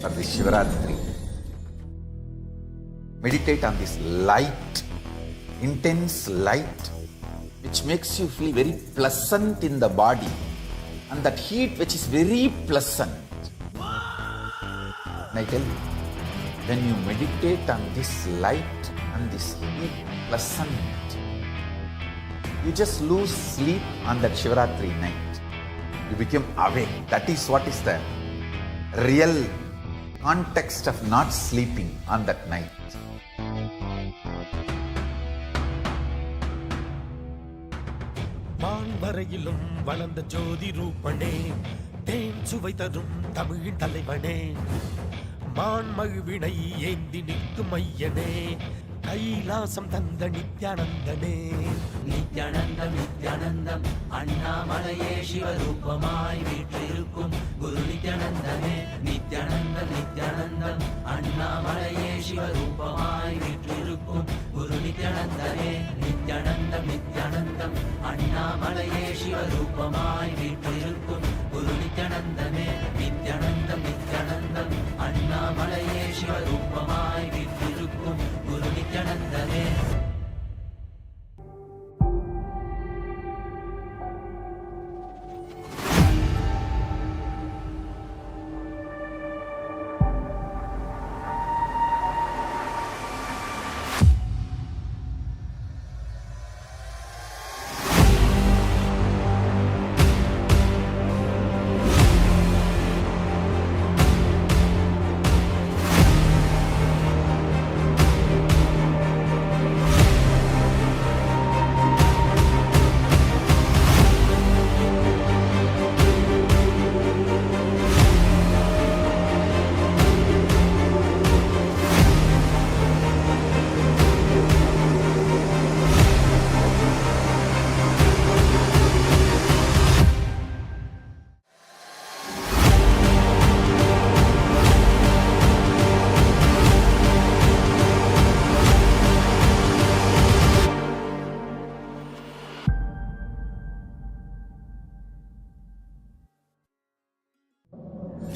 for this Shivaratri. Meditate on this light, intense light, which makes you feel very pleasant in the body, and that heat which is very pleasant. And I tell you, when you meditate on this light and this heat pleasant, you just lose sleep on that Shivaratri night. You become awake. That is what is the real context of not sleeping on that night. வரையிலும் வளர்ந்த ஜோதி ரூபனே, தேன் சுவை தரும் தமிழின் தலைவனே, மான் மகிழ்வினை ஏந்தி நிற்கும் ஐயனே, கைலாசம் தந்த நித்யானந்தனே. நித்யானந்தம் நித்யானந்தம் அண்ணாமலையே சிவரூபமாய் வீற்றிருக்கும் குரு நித்யானந்தனே. நித்யானந்தம் நித்யானந்தம் அண்ணாமலையே சிவரூபமாய் வீற்றிருக்கும் குரு நித்யானந்தனே. நித்யானந்தம் நித்யானந்தம் அண்ணாமலையே சிவரூபமாய் வீற்றிருக்கும் குரு நித்யானந்தனே. நித்யானந்தம் நித்யானந்தம் அண்ணாமலையே சிவரூபமாய் வீற்றிருக்கும் குரு நித்யானந்தனே.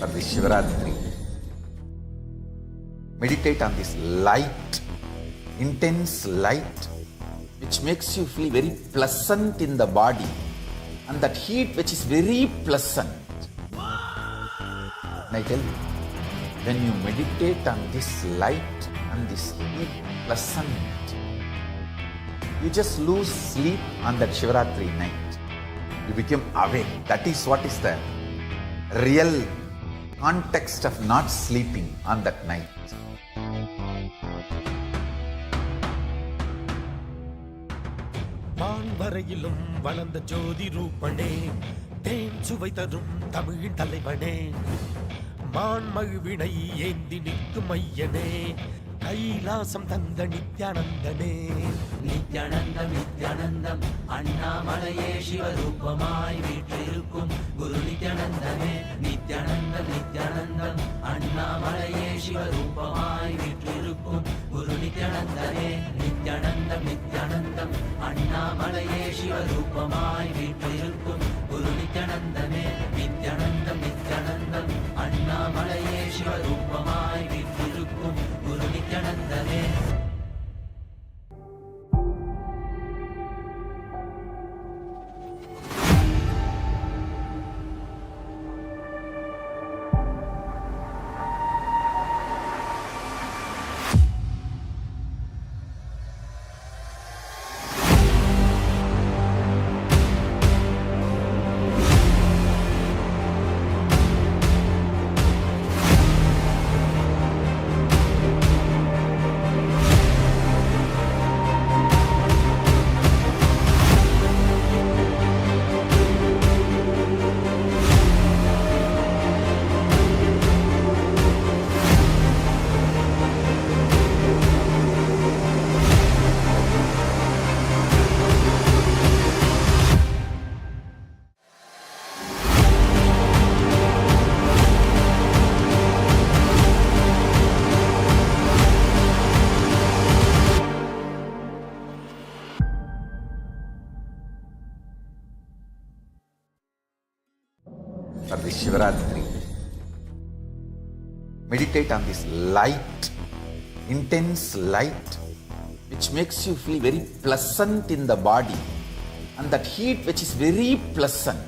For this Shivaratri, meditate on this light, intense light, which makes you feel very pleasant in the body, and that heat which is very pleasant. And I tell you, when you meditate on this light and this heat pleasant, you just lose sleep on that Shivaratri night. You become awake. That is what is the real context of not sleeping on that night. மான் வரையிலும் வளர்ந்த ஜோதி ரூபனே, தேன் சுவை தரும் தமிழின் தலைவனே, மான் மகிழ்வினை ஏந்தி நிற்கும் ஐயனே, கைலாசம் தந்த நித்யானந்தனே. நித்யானந்தம் நித்யானந்தம் அண்ணாமலையே சிவரூபமாய் வீற்றிருக்கும் குரு நித்யானந்தனே. நித்யானந்தம் நித்யானந்தம் அண்ணாமலையே சிவரூபமாய் வீற்றிருக்கும் குரு நித்யானந்தனே. நித்யானந்தம் நித்யானந்தம் அண்ணாமலையே சிவரூபமாய் வீற்றிருக்கும் குரு நித்யானந்தனே. நித்யானந்தம் நித்யானந்தம் அண்ணாமலையே சிவரூபமாய் வீற்றிருக்கும் குரு நித்யானந்தனே. Meditate on this light, intense light, which makes you feel very pleasant in the body, and that heat which is very pleasant.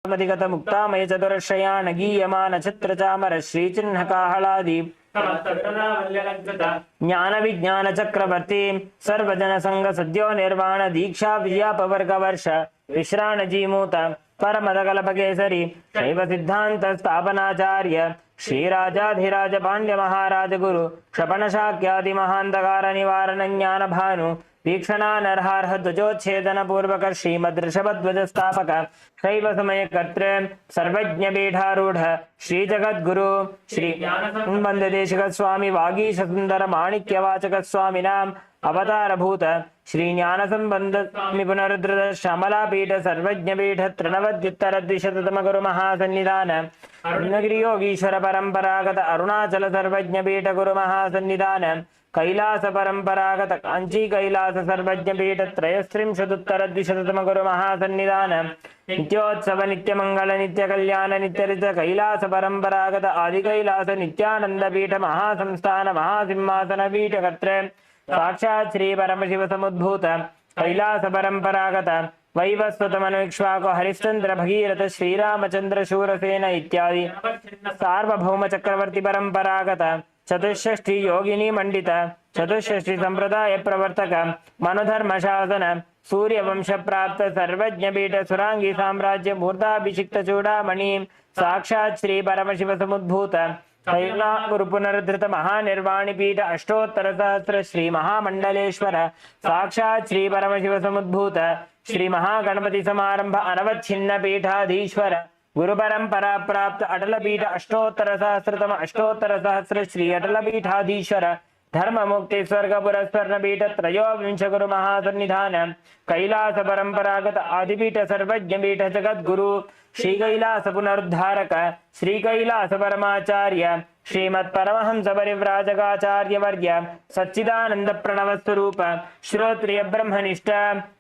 मदिगत मुक्तामय चतुरश्रयाण गीयमान छत्र चामर श्रीचिह्न काहलादि ज्ञान विज्ञान चक्रवर्ती सर्वजन संग सद्यो निर्वाण दीक्षा व्यापवर्ग वर्ष विश्राण जीमूत परमदकल्प केसरी शैव सिद्धांत स्थापनाचार्य श्रीराजाधिराज पांड्य महाराज गुरु क्षपण शाक्यादि महांधकार निवारण ज्ञान भानु वीक्षणा नरहारह ध्वजोच्छेदन पूर्वक श्रीमद् ऋषभध्वज स्थापक शैव समय कर्तृ सर्वज्ञ पीठारूढ़ श्री जगद्गुरु श्री वंदे देशिक स्वामी वागीश सुंदर माणिक्यवाचक स्वामिनाम अवतार भूत श्री ज्ञान संबंध स्वामी पुनरुद्ध श्यामला पीठ सर्वज्ञ पीठ तृणवद्युत्तर द्विशततम गुरु महासन्निधान अरुणगिरि योगीश्वर परंपरागत अरुणाचल सर्वज्ञ पीठ गुरु महासन्निधान कैलास परंपरागत कांची कैलास सर्वज्ञ पीठ त्रयस्त्रिंशदुत्तर द्विशततम गुरु महासन्निधान नित्योत्सव नित्य मंगल नित्य कल्याण नित्यरित कैलास परंपरागत आदि कैलास नित्यानंद पीठ महासंस्थान महासिंहासन पीठ कर्त्र साक्षात् श्री परमशिव समुद्भूत कैलास परंपरागत वैवस्वत मनुक्ष्वाको हरिश्चंद्र भगीरथ श्रीरामचंद्र शूरसेन इत्यादि सार्वभौम चक्रवर्ती परंपरागत चतुष्षष्ठी योगिनी मंडित चतुष्षष्ठी संप्रदाय प्रवर्तक मनोधर्म शासन सूर्य वंश प्राप्त सर्वज्ञ पीठ सुरांगी साम्राज्य मूर्धाभिषिक्त चूड़ामणि साक्षात् श्री परमशिव समुद्भूत कैला गुरु पुनरुद्धृत महानिर्वाणी पीठ अष्टोत्तर सहस्र श्री महामंडलेश्वर साक्षात् श्री परमशिव समुद्भूत श्री महागणपति समारंभ अनवच्छिन्न पीठाधीश्वर गुरु परंपरा प्राप्त अटल पीठ अष्टोत्तर सहस्र श्री अटल पीठाधीश्वर धर्म मुक्ति स्वर्ग पुरस्वर्ण पीठ त्रयोविंश गुरु महासन्निधान कैलास परंपरागत आदिपीठ सर्वज्ञ पीठ जगत गुरु श्री कैलास पुनरुद्धारक श्री कैलास परमाचार्य श्रीमत् परमहंस परिव्राजकाचार्य वर्य सच्चिदानंद प्रणव स्वरूप श्रोत्रिय ब्रह्मनिष्ठ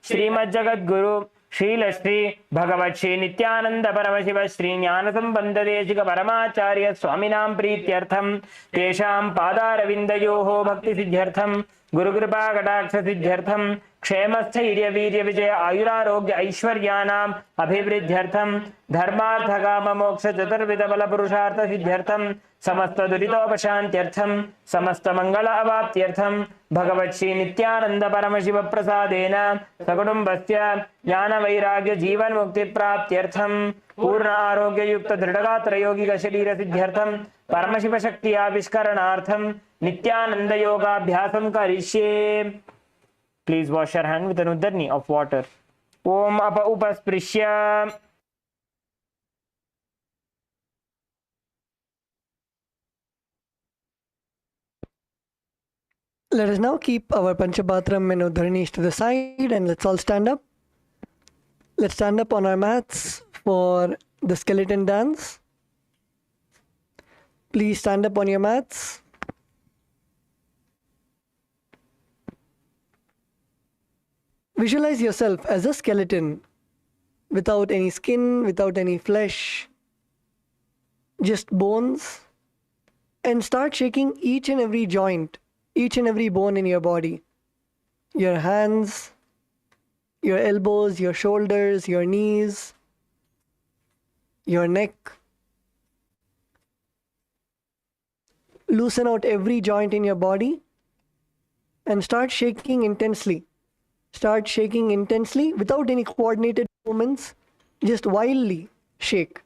श्रीमद् जगत गुरु शील श्री भगवत श्री नित्यानंद परमशिव श्री ज्ञान संबंध देशिक परमाचार्य स्वामिनां प्रीत्यर्थम तेषां पादारविन्दयोः भक्ति सिद्ध्यर्थम गुरुकृपा कटाक्ष सिद्ध्यर्थम क्षेमस्थैर्य वीर्य विजय आयुरारोग्य ऐश्वर्यानाम् अभिवृद्ध्यर्थम धर्मार्थ काम मोक्ष चतुर्विध बल पुरुषार्थ सिद्ध्यर्थम समस्त दुरितोपशान्त्यर्थम समस्त मंगल अवाप्त्यर्थम भगवत श्री नित्यानंद परमशिव प्रसादेन सकुटुम्बस्य ज्ञान वैराग्य जीवन मुक्ति प्राप्त्यर्थम पूर्ण आरोग्य युक्त दृढ़गात्र योगिक शरीर सिद्ध्यर्थम परमशिव शक्ति आविष्करणार्थम नित्यानंद योगाभ्यासं करिष्ये. Please wash your hand with an uddani of water. Om apa upasprishya. Let us now keep our Panchapatram and Udharnis to the side and let's all stand up. Let's stand up on our mats for the skeleton dance. Please stand up on your mats. Visualize yourself as a skeleton without any skin, without any flesh, just bones, and start shaking each and every joint, each and every bone in your body. Your hands, your elbows, your shoulders, your knees, your neck. Loosen out every joint in your body and start shaking intensely. Start shaking intensely without any coordinated movements. Just wildly shake.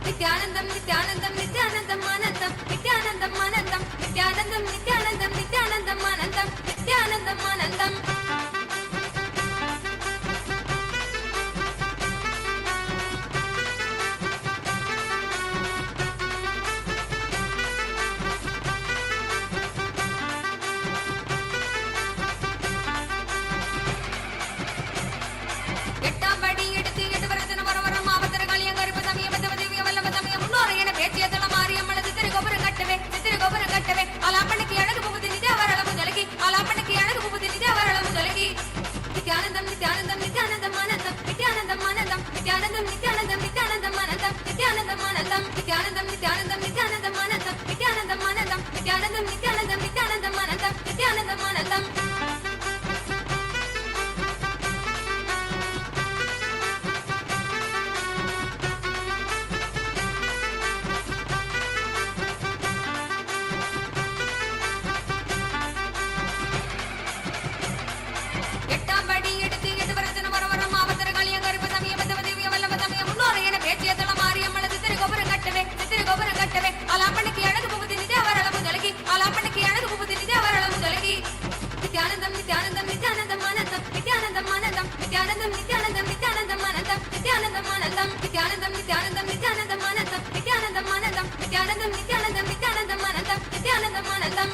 Nithyanandam, Nithyanandam, Nithyanandam, Anandam, Nithyanandam, Anandam, Nithyanandam, Nithyanandam, Nithyanandam, Anandam, Nithyanandam, Anandam. Nithyanandam, Nithyanandam, Nithyanandam, Anandam, Nithyanandam, Anandam. எட்டாம் படி எடுத்து எட்டு வரச்சன வரவரம் ஆவத்தர காளியம் கருப்பு சமயம் பத்தவதேவிய வல்லம சமயம் முன்னோரை என பேச்சிய தளமாரியம்மள சித்திரை கோபுரம் கட்டவே ஆலாப்பண்ணிக்கு அழகு புகுதி நித்யாவரள முதலகி ஆலாப்பண்ணிக்கு அழகு புகுதி நித்யாவரள முதலகி நித்யானந்தம் நித்யானந்தம் நித்யானந்தம் ஆனந்தம் நித்யானந்தம் ஆனந்தம் நித்யானந்தம் நித்யானந்தம் நித்யானந்தம் ஆனந்தம் நித்யானந்தம் ஆனந்தம் நித்யானந்தம் நித்யானந்தம் நித்யானந்தம் ஆனந்தம் நித்யானந்தம் ஆனந்தம் நித்யானந்தம் நித்யானந்தம் நித்யானந்தம் ஆனந்தம் நித்யானந்தம் ஆனந்தம்.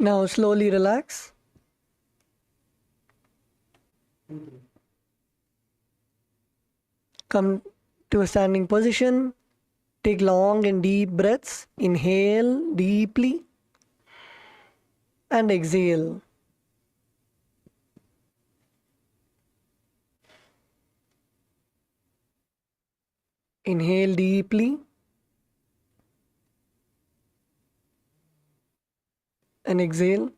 Now slowly relax. Come to a standing position. Take long and deep breaths. Inhale deeply and exhale. Inhale deeply and exhale.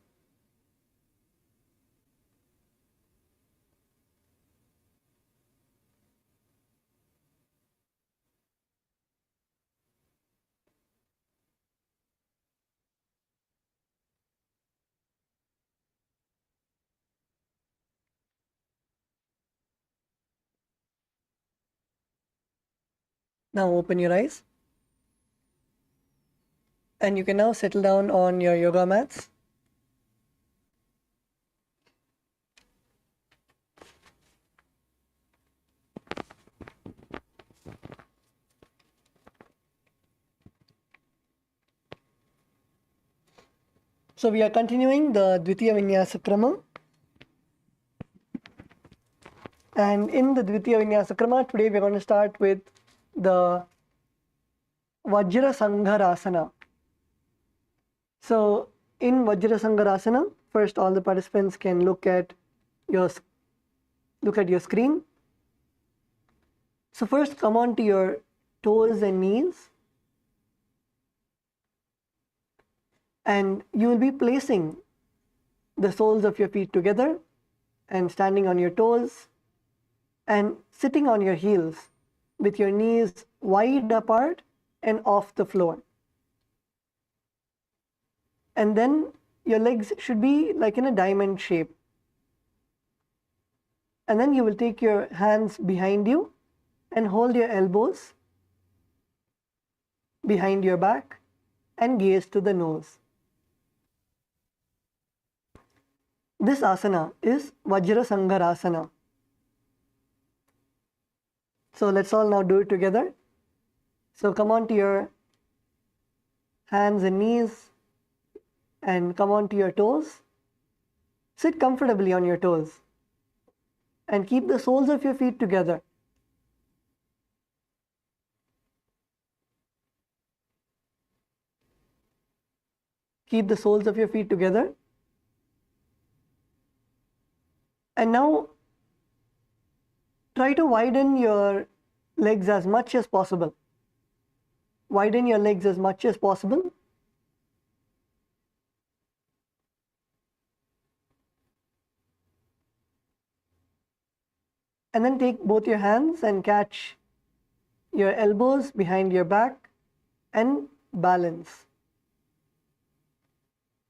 Now open your eyes. And you can now settle down on your yoga mats. So we are continuing the Dvitiya Vinyasa Krama. And in the Dvitiya Vinyasa Krama, today we are going to start with the Vajra Sangharasana. So in Vajra Sangharasana, first all the participants can look at your screen. So first come on to your toes and knees. And you will be placing the soles of your feet together and standing on your toes and sitting on your heels with your knees wide apart and off the floor. And then your legs should be like in a diamond shape. And then you will take your hands behind you and hold your elbows behind your back and gaze to the nose. This asana is Vajra Sangharasana. So let's all now do it together. So come on to your hands and knees and come on to your toes. Sit comfortably on your toes and keep the soles of your feet together. Keep the soles of your feet together. And now try to widen your legs as much as possible. Widen your legs as much as possible. And then take both your hands and catch your elbows behind your back and balance.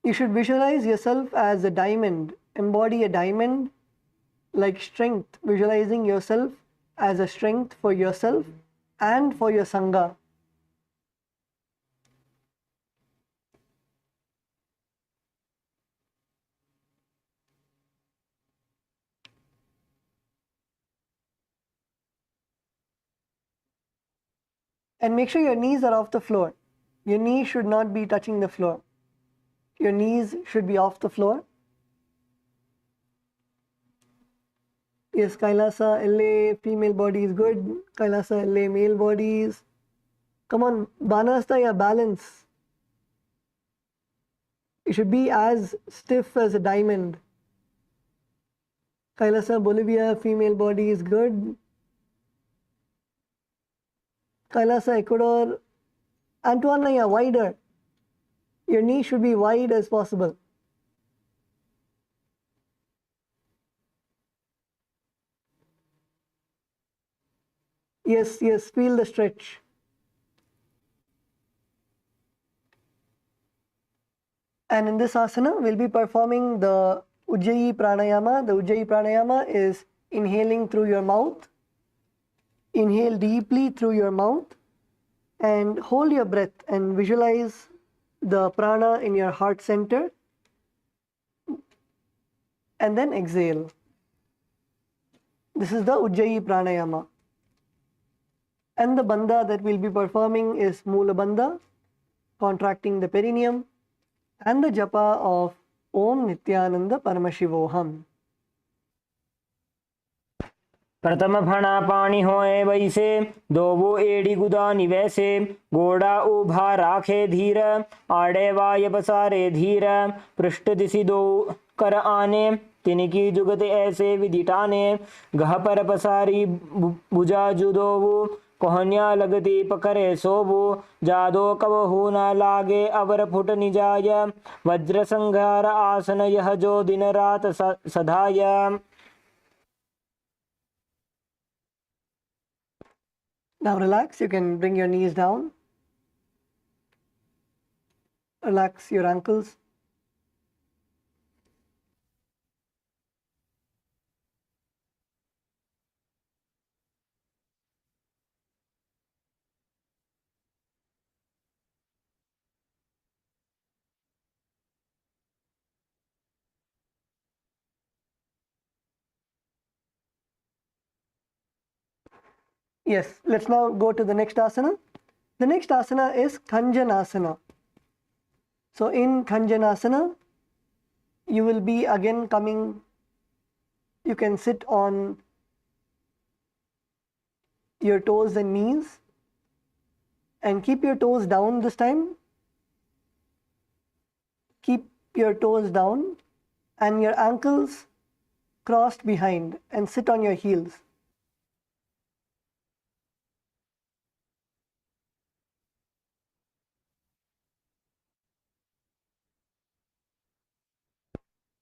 You should visualize yourself as a diamond. Embody a diamond like strength, visualizing yourself as a strength for yourself and for your Sangha. And make sure your knees are off the floor. Your knees should not be touching the floor. Your knees should be off the floor. Yes, Kailasa LA female body is good. Kailasa LA male bodies. Come on, Banastaya balance. It should be as stiff as a diamond. Kailasa Bolivia female body is good. Kailasa Ecuador. Antoinaya wider. Your knee should be wide as possible. Yes, yes, feel the stretch. And in this asana, we'll be performing the Ujjayi Pranayama. The Ujjayi Pranayama is inhaling through your mouth. Inhale deeply through your mouth and hold your breath and visualize the prana in your heart center. And then exhale. This is the Ujjayi Pranayama. And the bandha that we'll be performing is Mula Bandha, contracting the perineum, and the japa of Om Nithyananda Paramashivoham. प्रथम फणा पानी होए वैसे दोवो एड़ी गुदानी वैसे गोड़ा उभा राखे धीर आड़े वाय बसारे धीर पृष्ठ दिशि दो कर आने तिनकी जुगत ऐसे विदिटाने गह पर पसारी बुझा जुदोवु कोहन्या लगती पकरे सोबु जादो कबहू न लागे अवर फुट निजाय वज्र संघार आसन यह जो दिन रात सधाय. Now relax, you can bring your knees down. Relax your ankles. Yes, let's now go to the next asana. The next asana is Kanjanasana. So in Kanjanasana, you will be again coming, you can sit on your toes and knees and keep your toes down this time. Keep your toes down and your ankles crossed behind and sit on your heels.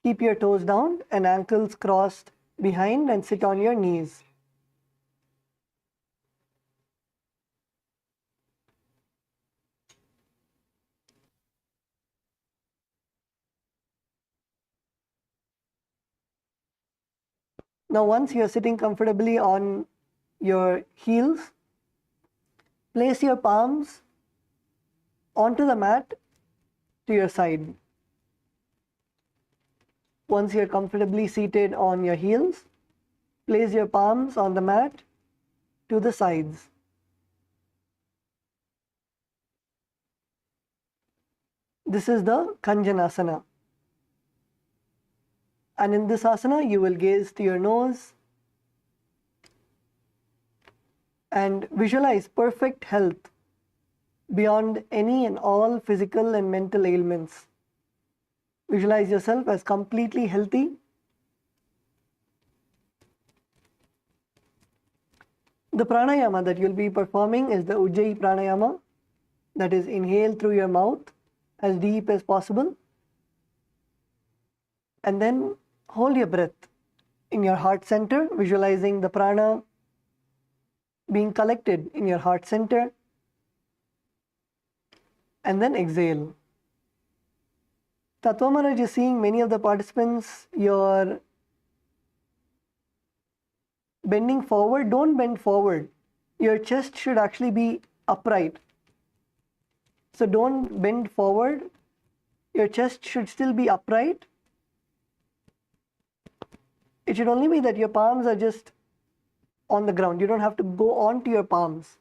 Keep your toes down and ankles crossed behind and sit on your knees. Now once you are sitting comfortably on your heels, place your palms onto the mat to your side. Once you are comfortably seated on your heels, place your palms on the mat to the sides. This is the Kanjanasana. And in this asana, you will gaze to your nose and visualize perfect health beyond any and all physical and mental ailments. Visualize yourself as completely healthy. The pranayama that you'll be performing is the Ujjayi pranayama, that is inhale through your mouth as deep as possible and then hold your breath in your heart center, visualizing the prana being collected in your heart center, and then exhale. Tattva Maharaj is seeing many of the participants, you're bending forward. Don't bend forward. Your chest should actually be upright. So don't bend forward. Your chest should still be upright. It should only be that your palms are just on the ground. You don't have to go onto your palms.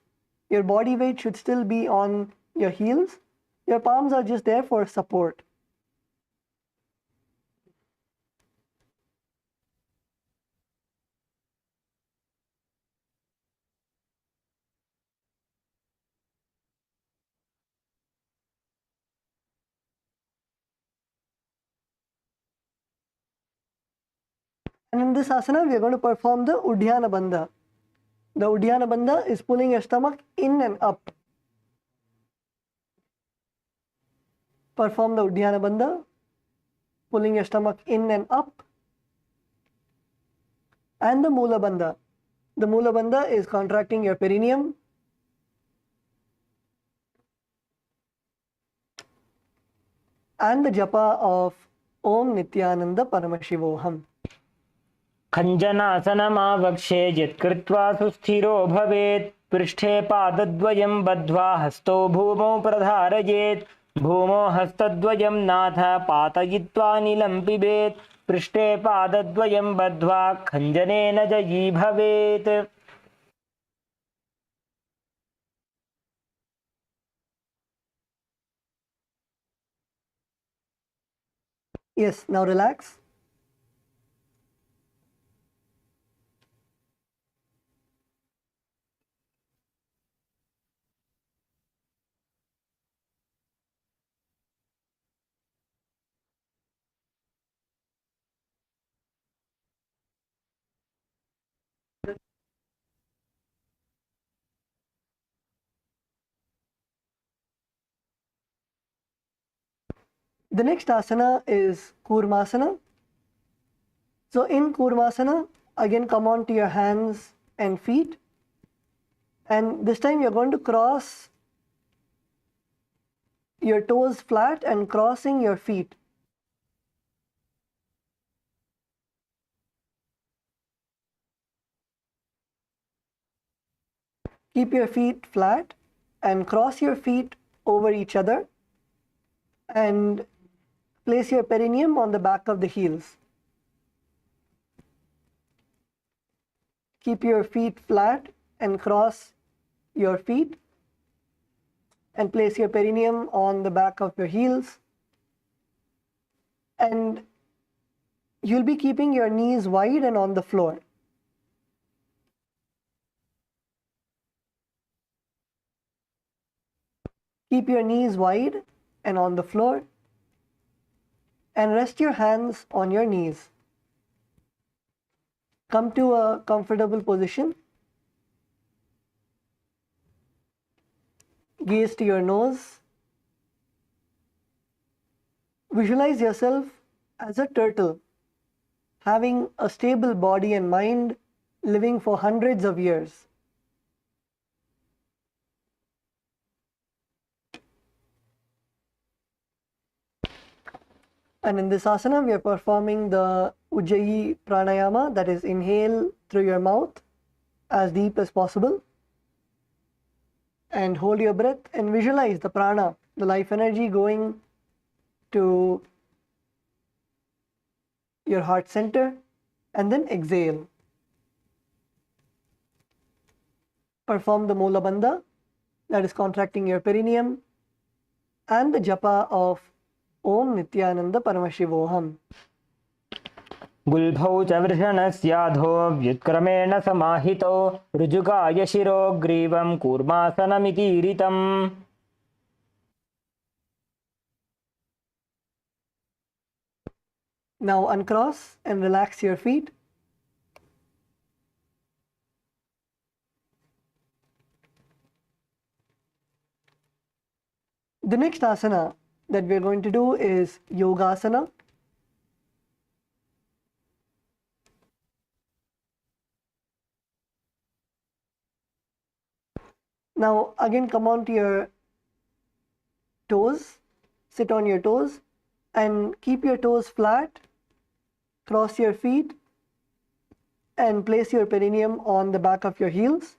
Your body weight should still be on your heels. Your palms are just there for support. And in this asana, we are going to perform the Uddiyana Bandha. The Uddiyana Bandha is pulling your stomach in and up. Perform the Uddiyana Bandha, pulling your stomach in and up. And the Mula Bandha. The Mula Bandha is contracting your perineum. And the japa of Om Nithyananda Paramashivoham. खञ्जनासनमावक्षे यत्कृत्वा सुस्थिरो भवेत् पृष्ठे पादद्वयं बद्ध्वा हस्तौ भूमौ प्रधारयेत् भूमौ हस्तद्वयं नाथ पातयित्वा नीलं पिबेत् पृष्ठे पादद्वयं बद्ध्वा खञ्जनेन जयी भवेत्. Yes, now relax. The next asana is Kurmasana. So in Kurmasana, again come on to your hands and feet. And this time you're going to cross your toes flat and crossing your feet. Keep your feet flat and cross your feet over each other and place your perineum on the back of the heels. Keep your feet flat and cross your feet and place your perineum on the back of your heels. And you'll be keeping your knees wide and on the floor. Keep your knees wide and on the floor and rest your hands on your knees. Come to a comfortable position. Gaze to your nose. Visualize yourself as a turtle, having a stable body and mind, living for hundreds of years. And in this asana, we are performing the Ujjayi pranayama, that is, inhale through your mouth as deep as possible and hold your breath and visualize the prana, the life energy, going to your heart center, and then exhale. Perform the Mula Bandha, that is contracting your perineum, and the japa of Om Nithyananda Paramashivoham. गुल्भौ च वृषणस्याधो व्युत्क्रमेण समाहितो ऋजुकाय शिरो ग्रीवं कूर्मासनमितीरितम्. Now uncross and relax your feet. The next asana that we are going to do is Yogasana. Now again come on to your toes, sit on your toes and keep your toes flat, cross your feet and place your perineum on the back of your heels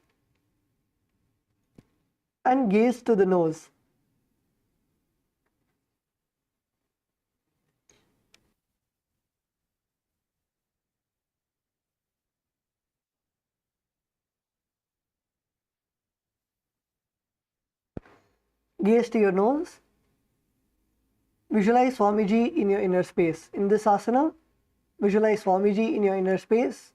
and gaze to the nose. Gaze to your nose. Visualize Swamiji in your inner space. In this asana, visualize Swamiji in your inner space.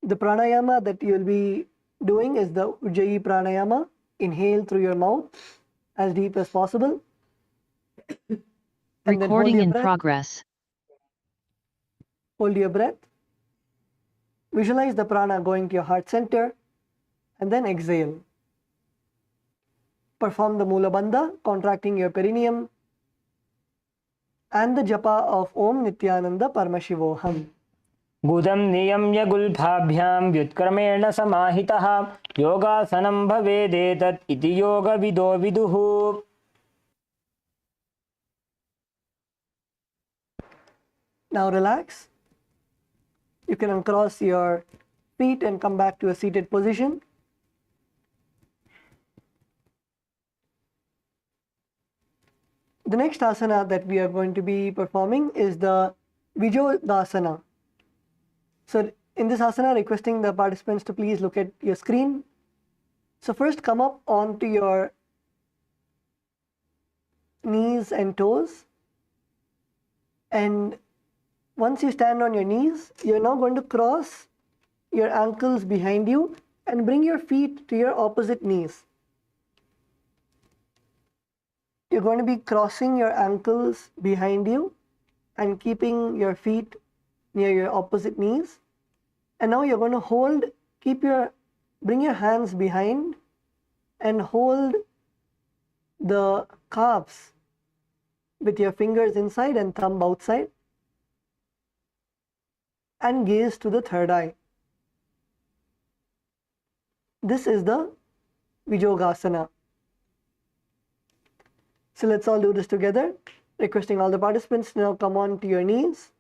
The pranayama that you will be doing is the Ujjayi pranayama. Inhale through your mouth as deep as possible. And then hold Recording your in breath. progress. Hold your breath. Visualize the prana going to your heart center and then exhale. Perform the Mula Bandha, contracting your perineum, and the japa of Om Nithyananda Paramashivoham. गुदं नियम्य गुल्फाभ्यां व्युत्क्रमेण समाहितः योगासनं भवेदेतत् इति योगविदो विदुः. Now relax. You can uncross your feet and come back to a seated position. The next asana that we are going to be performing is the Vijogasana. So in this asana, requesting the participants to please look at your screen. So first come up onto your knees and toes, and once you stand on your knees, you're now going to cross your ankles behind you and bring your feet to your opposite knees. You're going to be crossing your ankles behind you and keeping your feet near your opposite knees. And now you're going to bring your hands behind and hold the calves with your fingers inside and thumb outside, and gaze to the third eye. This is the Vijogasana. So let's all do this together. Requesting all the participants to now come on to your knees.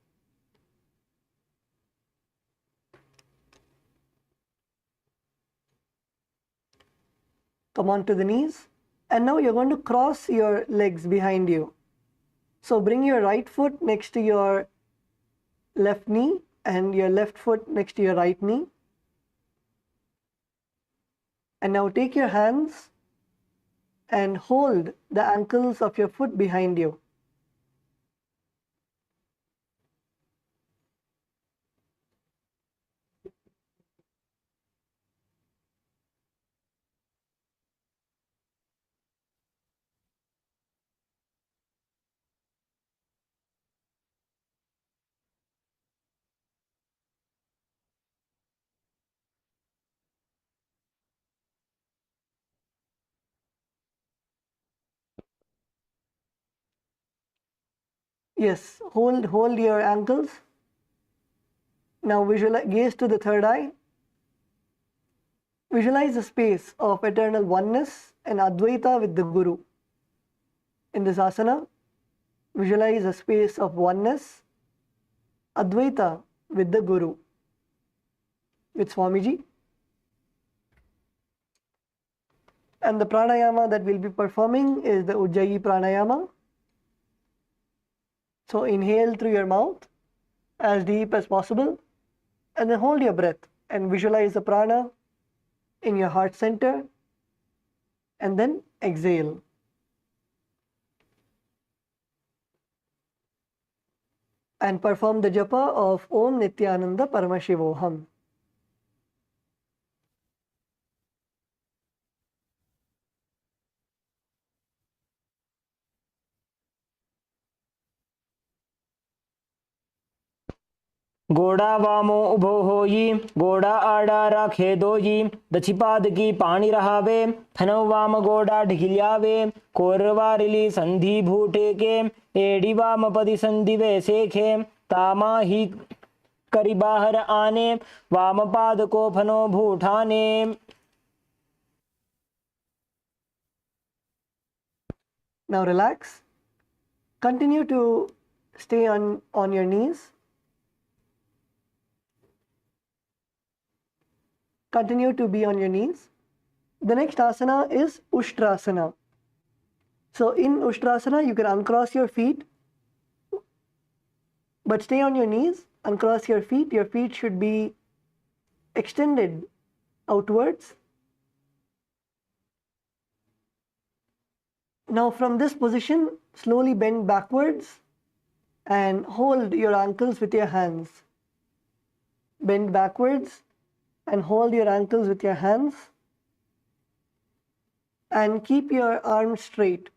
Come on to the knees. And now you're going to cross your legs behind you. So bring your right foot next to your left knee and your left foot next to your right knee. And now take your hands and hold the ankles of your foot behind you. Yes, hold your ankles. Now gaze to the third eye. Visualize the space of eternal oneness and Advaita with the Guru. In this asana, visualize a space of oneness, Advaita with the Guru, with Swamiji. And the pranayama that we'll be performing is the Ujjayi pranayama. So inhale through your mouth as deep as possible, and then hold your breath and visualize the prana in your heart center, and then exhale. And perform the japa of Om Nithyananda Paramashivoham. गोड़ा वामो उभो होई गोड़ा आड़ा राखे दोई दछिपाद की पानी रहावे फनो वाम गोड़ा ढिकिल्यावे कोरवारिली संधि भूटे के एडी वाम पदी संधि वे सेखे तामा ही करी बाहर आने वाम पाद को फनो भूठाने. Now relax. Continue to stay on your knees. Continue to be on your knees. The next asana is Ushtrasana. So in Ushtrasana, you can uncross your feet, but stay on your knees, uncross your feet. Your feet should be extended outwards. Now from this position, slowly bend backwards and hold your ankles with your hands. Bend backwards and hold your ankles with your hands and keep your arms straight.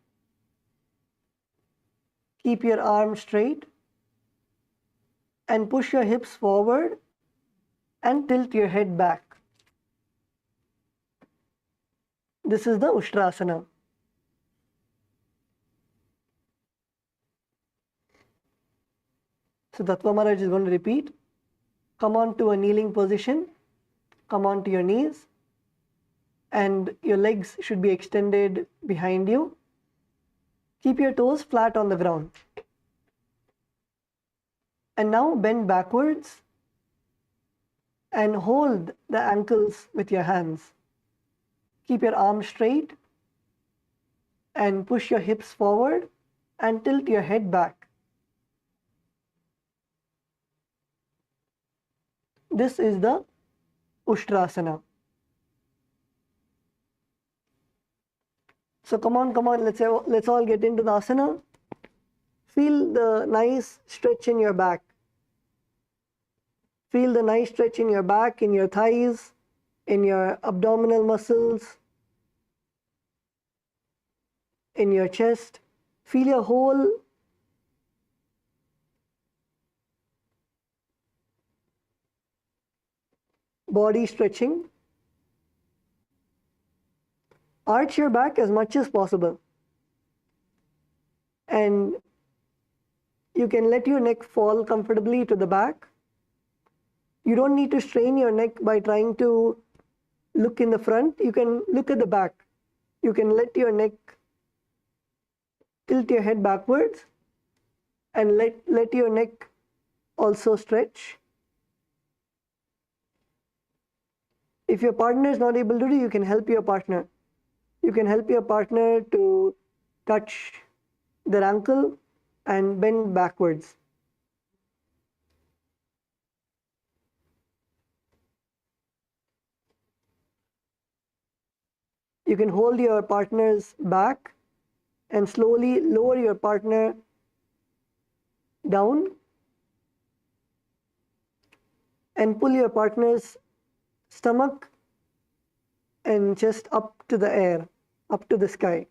Keep your arms straight and push your hips forward and tilt your head back. This is the Ushtrasana. So Tattva Maharaj is going to repeat. Come on to a kneeling position. Come on to your knees. And your legs should be extended behind you. Keep your toes flat on the ground. And now bend backwards and hold the ankles with your hands. Keep your arms straight and push your hips forward and tilt your head back. This is the Ushtrasana. So come on, let's all get into the asana. Feel the nice stretch in your back. Feel the nice stretch in your back, in your thighs, in your abdominal muscles, in your chest. Feel your whole body stretching. Arch your back as much as possible. And you can let your neck fall comfortably to the back. You don't need to strain your neck by trying to look in the front. You can look at the back. You can let your neck tilt your head backwards and let your neck also stretch. If your partner is not able to do, you can help your partner. You can help your partner to touch their ankle and bend backwards. You can hold your partner's back and slowly lower your partner down and pull your partner's stomach and chest up to the air, up to the sky.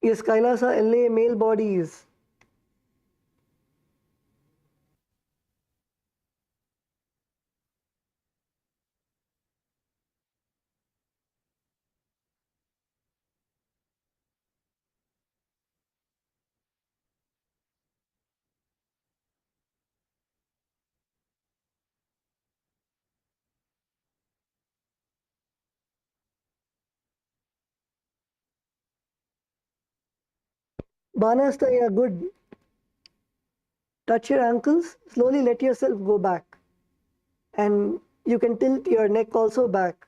Yes, Kailasa, LA, male bodies. Banasta, yeah, good. Touch your ankles, slowly let yourself go back. And you can tilt your neck also back.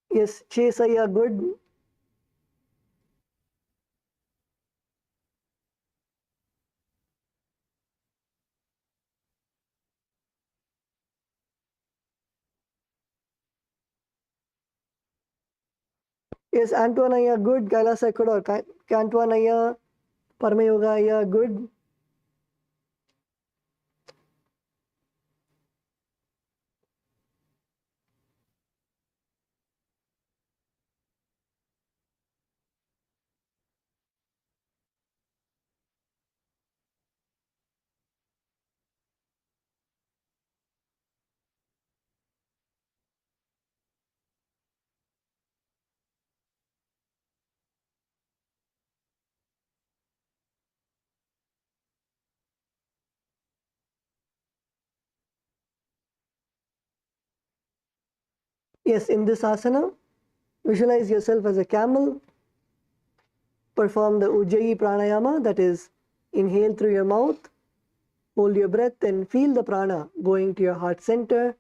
Yes, Chesa, yeah, good. Yes, Antoine, yeah, good. Kailasa, Ecuador. Antoine, yeah, Parma Yoga, yeah, good. Yes, in this asana, visualize yourself as a camel. Perform the Ujjayi pranayama, that is, inhale through your mouth, hold your breath, and feel the prana going to your heart center,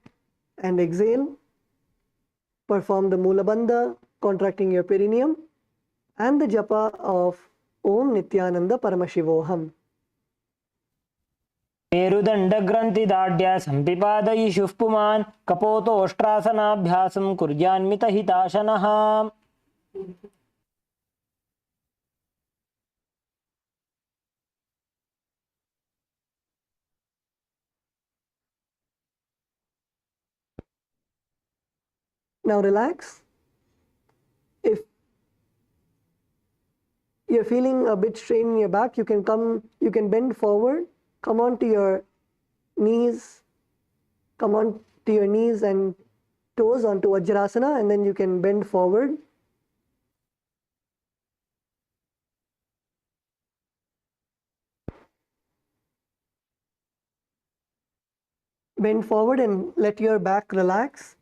and exhale. Perform the Mula Bandha, contracting your perineum, and the japa of Om Nithyananda Paramashivoham. मेरुदण्डग्रन्थिदाढ्य सम्पिपादयिषुः पुमान् कपोतोष्ट्रासनाभ्यासं कुर्यान्मितहिताशनः. Now relax. If you're feeling a bit strain in your back, you can bend forward, come onto your knees, and toes onto Vajrasana, and then you can bend forward. Bend forward and let your back relax.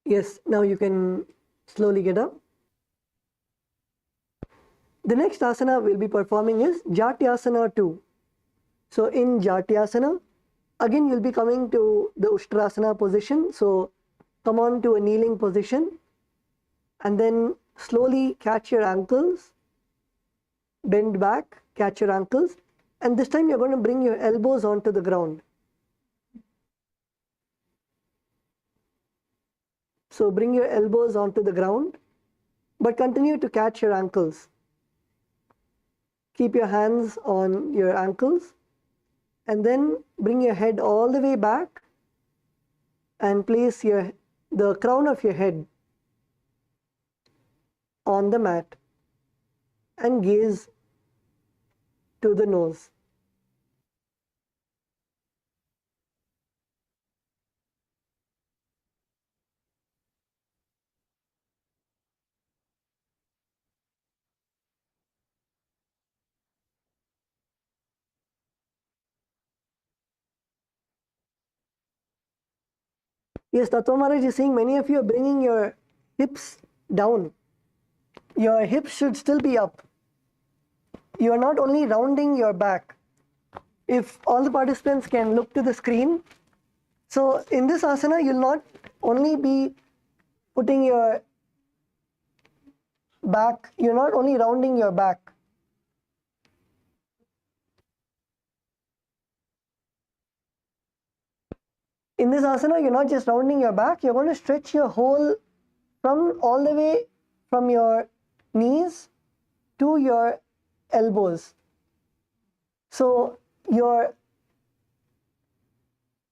Yes, now you can slowly get up. The next asana we'll be performing is Jatyasana 2. So in Jatyasana, again you'll be coming to the Ushtrasana position. So come on to a kneeling position and then slowly catch your ankles, bend back, catch your ankles, and this time you're going to bring your elbows onto the ground. So bring your elbows onto the ground, but continue to catch your ankles. Keep your hands on your ankles and then bring your head all the way back and place the crown of your head on the mat and gaze to the nose. Yes, Tattva Maharaj is saying many of you are bringing your hips down. Your hips should still be up. You are not only rounding your back. If all the participants can look to the screen, so in this asana, you'll not only be putting your back, you're not only rounding your back. In this asana, you're not just rounding your back, you're going to stretch your whole, from all the way from your knees to your elbows. So your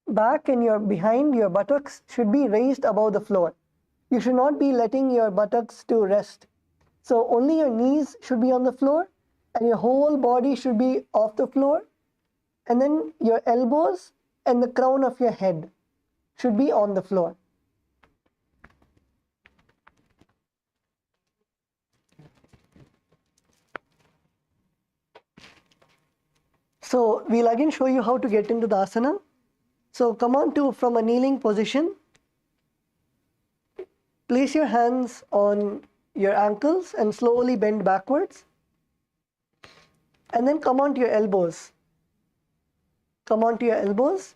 back and your behind, your buttocks should be raised above the floor. You should not be letting your buttocks to rest. So only your knees should be on the floor and your whole body should be off the floor, and then your elbows and the crown of your head should be on the floor. So we'll again show you how to get into the asana. So come on to from a kneeling position. Place your hands on your ankles and slowly bend backwards. And then come on to your elbows. Come on to your elbows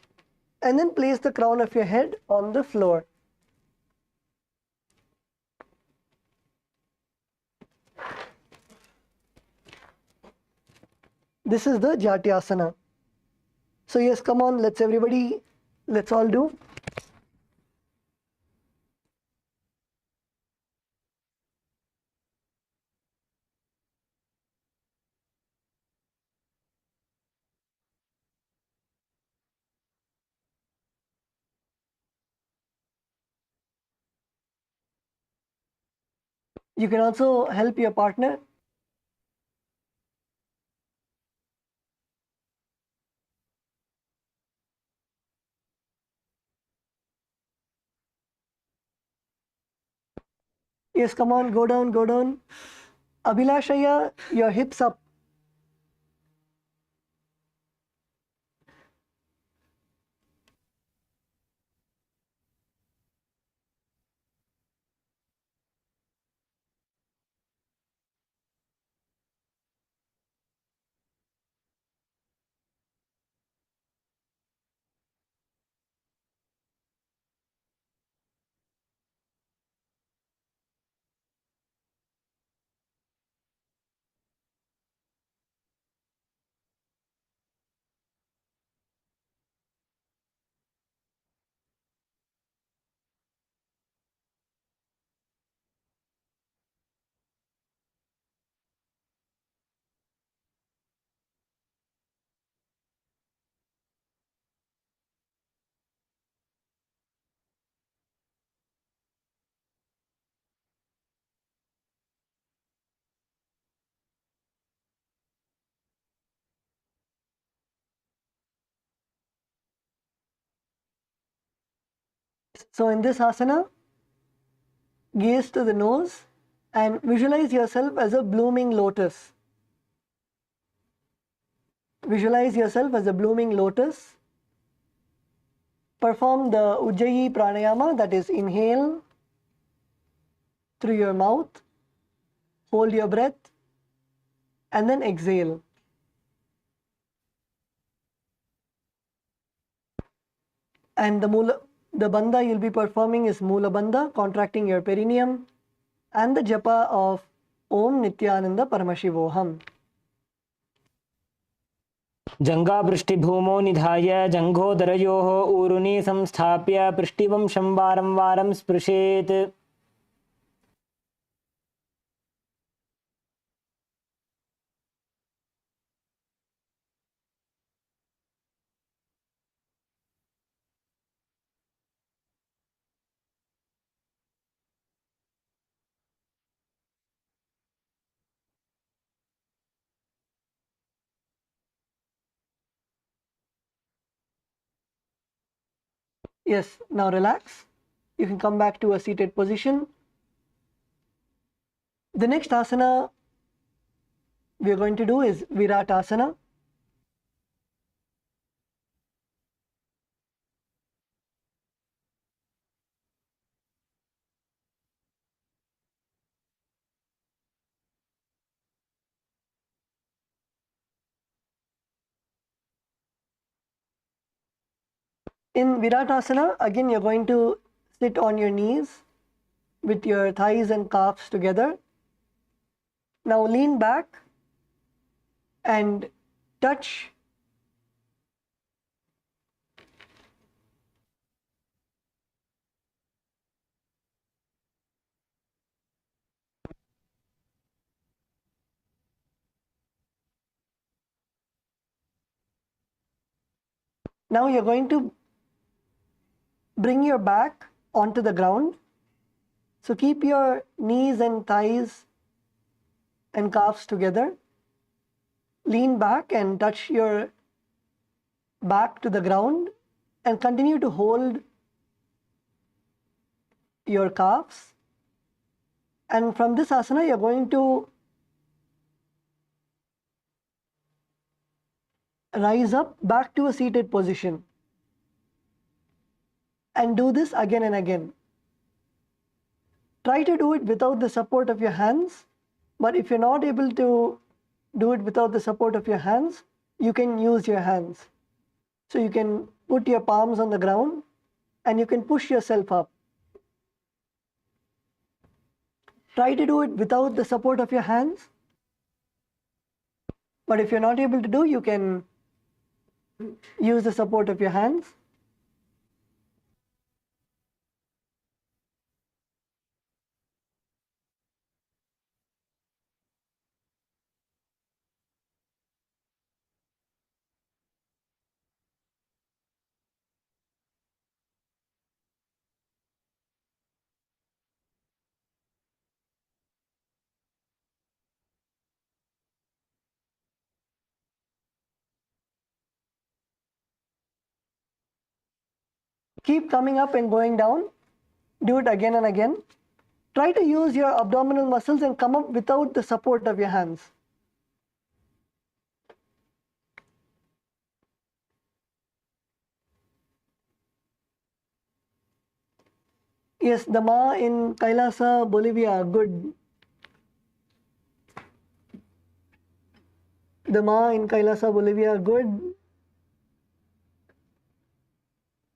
and then place the crown of your head on the floor. This is the Jatyasana. So yes, come on, let's all do. You can also help your partner. Yes, come on, go down, go down. Abhilashaya, your hips up. So in this asana, gaze to the nose and visualize yourself as a blooming lotus. Visualize yourself as a blooming lotus. Perform the Ujjayi pranayama, that is, inhale through your mouth, hold your breath, and then exhale. And the bandha you'll be performing is Mula Bandha, contracting your perineum, and the japa of Om Nithyananda Paramashivoham. जङ्घापृष्ठिभूमौ निधाय जङ्घोदरयोः ऊरुनि संस्थाप्य पृष्ठिवंशं वारं वारं स्पृशेत्. Yes, now relax. You can come back to a seated position. The next asana we are going to do is Viratasana. In Viratasana, again you're going to sit on your knees with your thighs and calves together. Now lean back and touch Now you're going to bring your back onto the ground. So keep your knees and thighs and calves together. Lean back and touch your back to the ground and continue to hold your calves. And from this asana, you're going to rise up back to a seated position. And do this again and again. Try to do it without the support of your hands, but if you're not able to do it without the support of your hands, you can use your hands. So you can put your palms on the ground and you can push yourself up. Try to do it without the support of your hands, but if you're not able to do, you can use the support of your hands. Keep coming up and going down. Do it again and again. Try to use your abdominal muscles and come up without the support of your hands. Yes, the Ma in Kailasa, Bolivia, good. The Ma in Kailasa, Bolivia, good.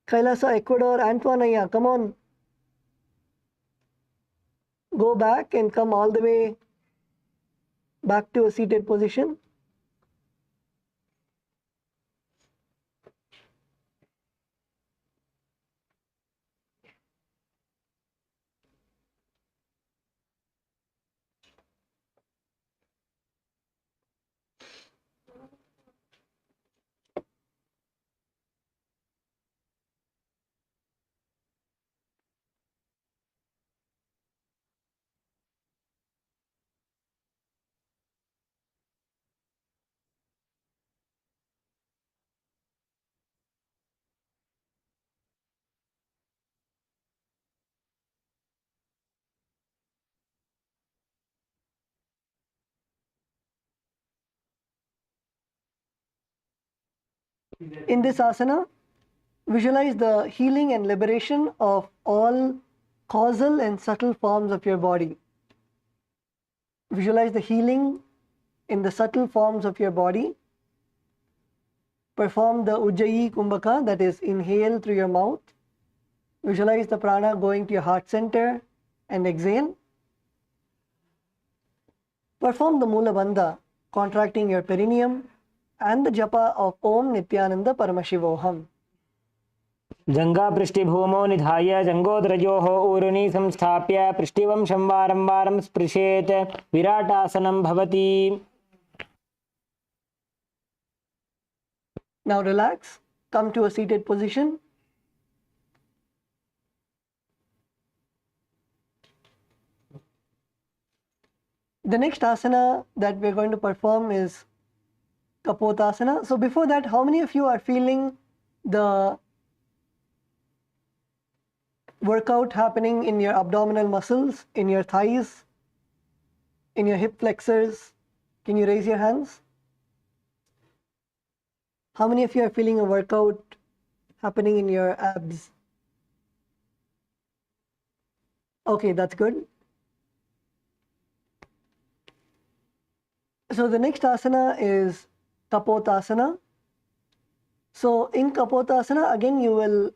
Kailasa, Ecuador, Antoine, come on. Go back and come all the way back to a seated position. In this asana, visualize the healing and liberation of all causal and subtle forms of your body. Visualize the healing in the subtle forms of your body. Perform the Ujjayi Kumbhaka, that is, inhale through your mouth. Visualize the prana going to your heart center and exhale. Perform the Mula Bandha, contracting your perineum, and the japa of Om Nithyananda Paramashivoham. जंगा पृष्ठभूमौ निधाय जंगोदरयोः ऊरुनि संस्थाप्य पृष्ठिवंशं वारं वारं स्पृशेत् विराटासनं भवति. Now relax, come to a seated position. The next asana that we're going to perform is Kapotasana. So before that, how many of you are feeling the workout happening in your abdominal muscles, in your thighs, in your hip flexors? Can you raise your hands? How many of you are feeling a workout happening in your abs? Okay, that's good. So the next asana is Kapotasana. So in Kapotasana, again you will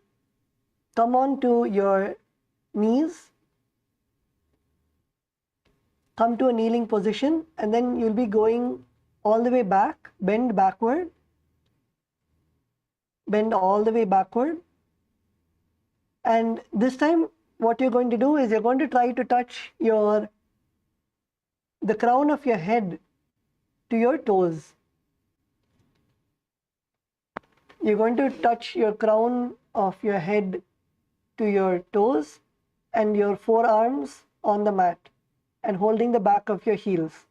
come on to your knees, come to a kneeling position, and then you'll be going all the way back, bend backward, bend all the way backward. And this time what you're going to do is you're going to try to touch the crown of your head to your toes. You're going to touch your crown of your head to your toes and your forearms on the mat and holding the back of your heels.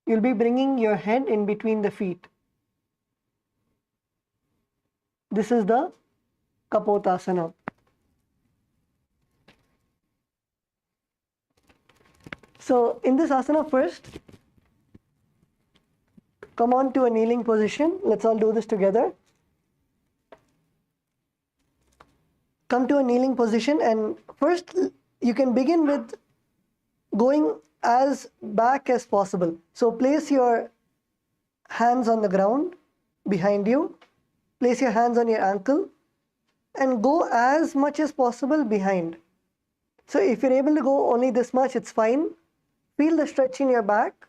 You'll be bringing your head in between the feet. This is the Kapotasana. So in this asana, first come on to a kneeling position. Let's all do this together. Come to a kneeling position, and first you can begin with going as back as possible. So place your hands on the ground behind you, place your hands on your ankle, and go as much as possible behind. So if you're able to go only this much, it's fine. Feel the stretch in your back.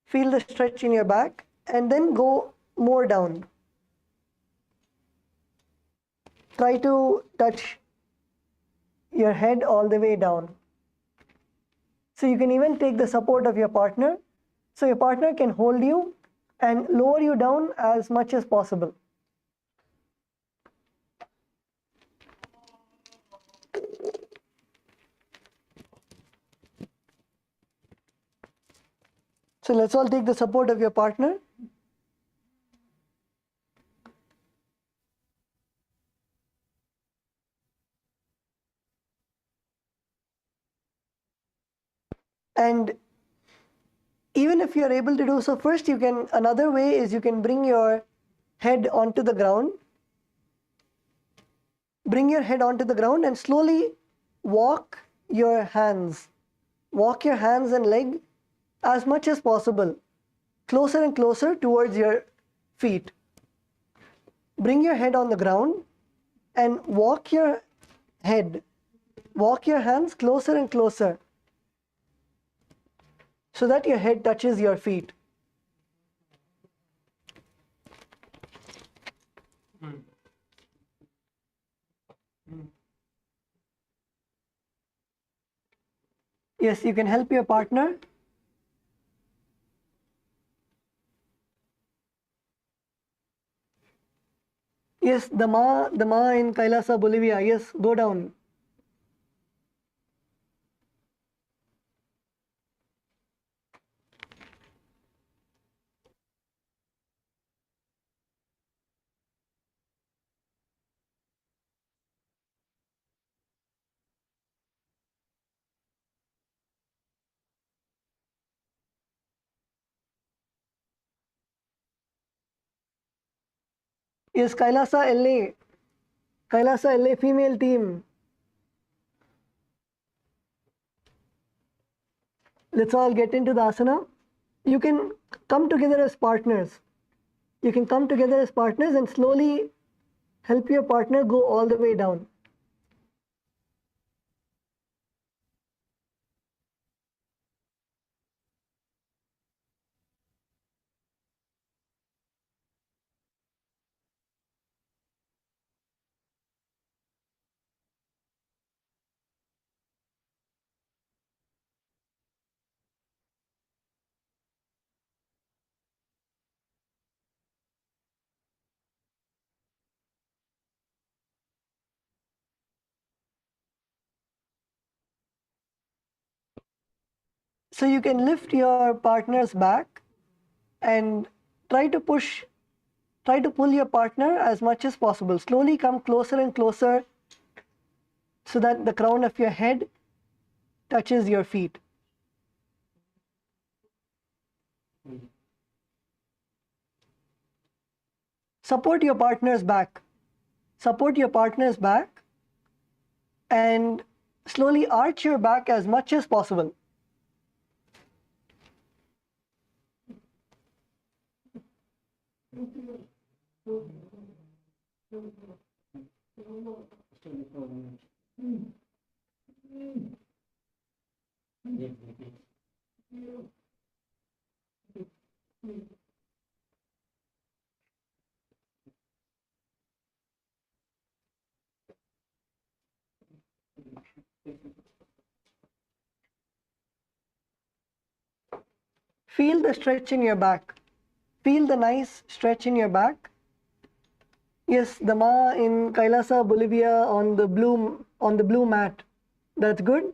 Feel the stretch in your back, and then go more down. Try to touch your head all the way down. So you can even take the support of your partner. So your partner can hold you and lower you down as much as possible. So let's all take the support of your partner. And even if you're able to do so, first you can, another way is you can bring your head onto the ground. Bring your head onto the ground and slowly walk your hands. Walk your hands and leg as much as possible, closer and closer towards your feet. Bring your head on the ground and walk your head, walk your hands closer and closer so that your head touches your feet. Yes, you can help your partner. Yes, the Ma in Kailasa, Bolivia. Yes, go down. Yes, Kailasa LA. Kailasa LA female team. Let's all get into the asana. You can come together as partners. You can come together as partners and slowly help your partner go all the way down. So you can lift your partner's back and try to pull your partner as much as possible. Slowly come closer and closer so that the crown of your head touches your feet. Support your partner's back. Support your partner's back and slowly arch your back as much as possible. Feel the stretch in your back. Feel the nice stretch in your back. Yes, the Ma in Kailasa, Bolivia on the blue mat. That's good.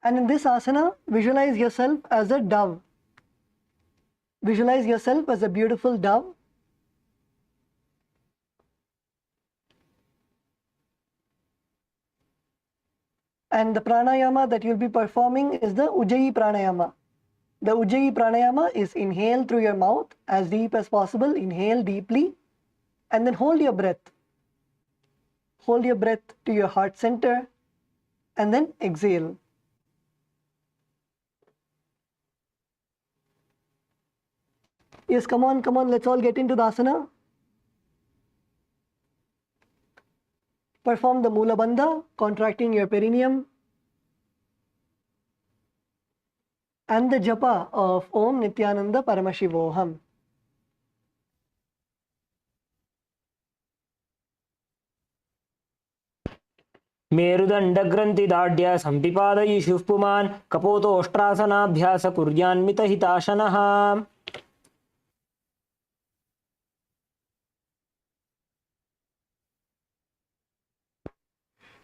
And in this asana, visualize yourself as a dove. Visualize yourself as a beautiful dove. And the pranayama that you'll be performing is the Ujjayi pranayama. The Ujjayi pranayama is inhale through your mouth as deep as possible. Inhale deeply and then hold your breath. Hold your breath to your heart center and then exhale. Yes, come on, let's all get into the asana. Perform the Mula Bandha, contracting your perineum. And the japa of Om Nithyananda Paramashivoham. मेरुदण्डग्रन्थिदाढ्य सम्पिपादयिषुः पुमान् कपोतोष्ट्रासनाभ्यास कुर्यान्मितहिताशनः.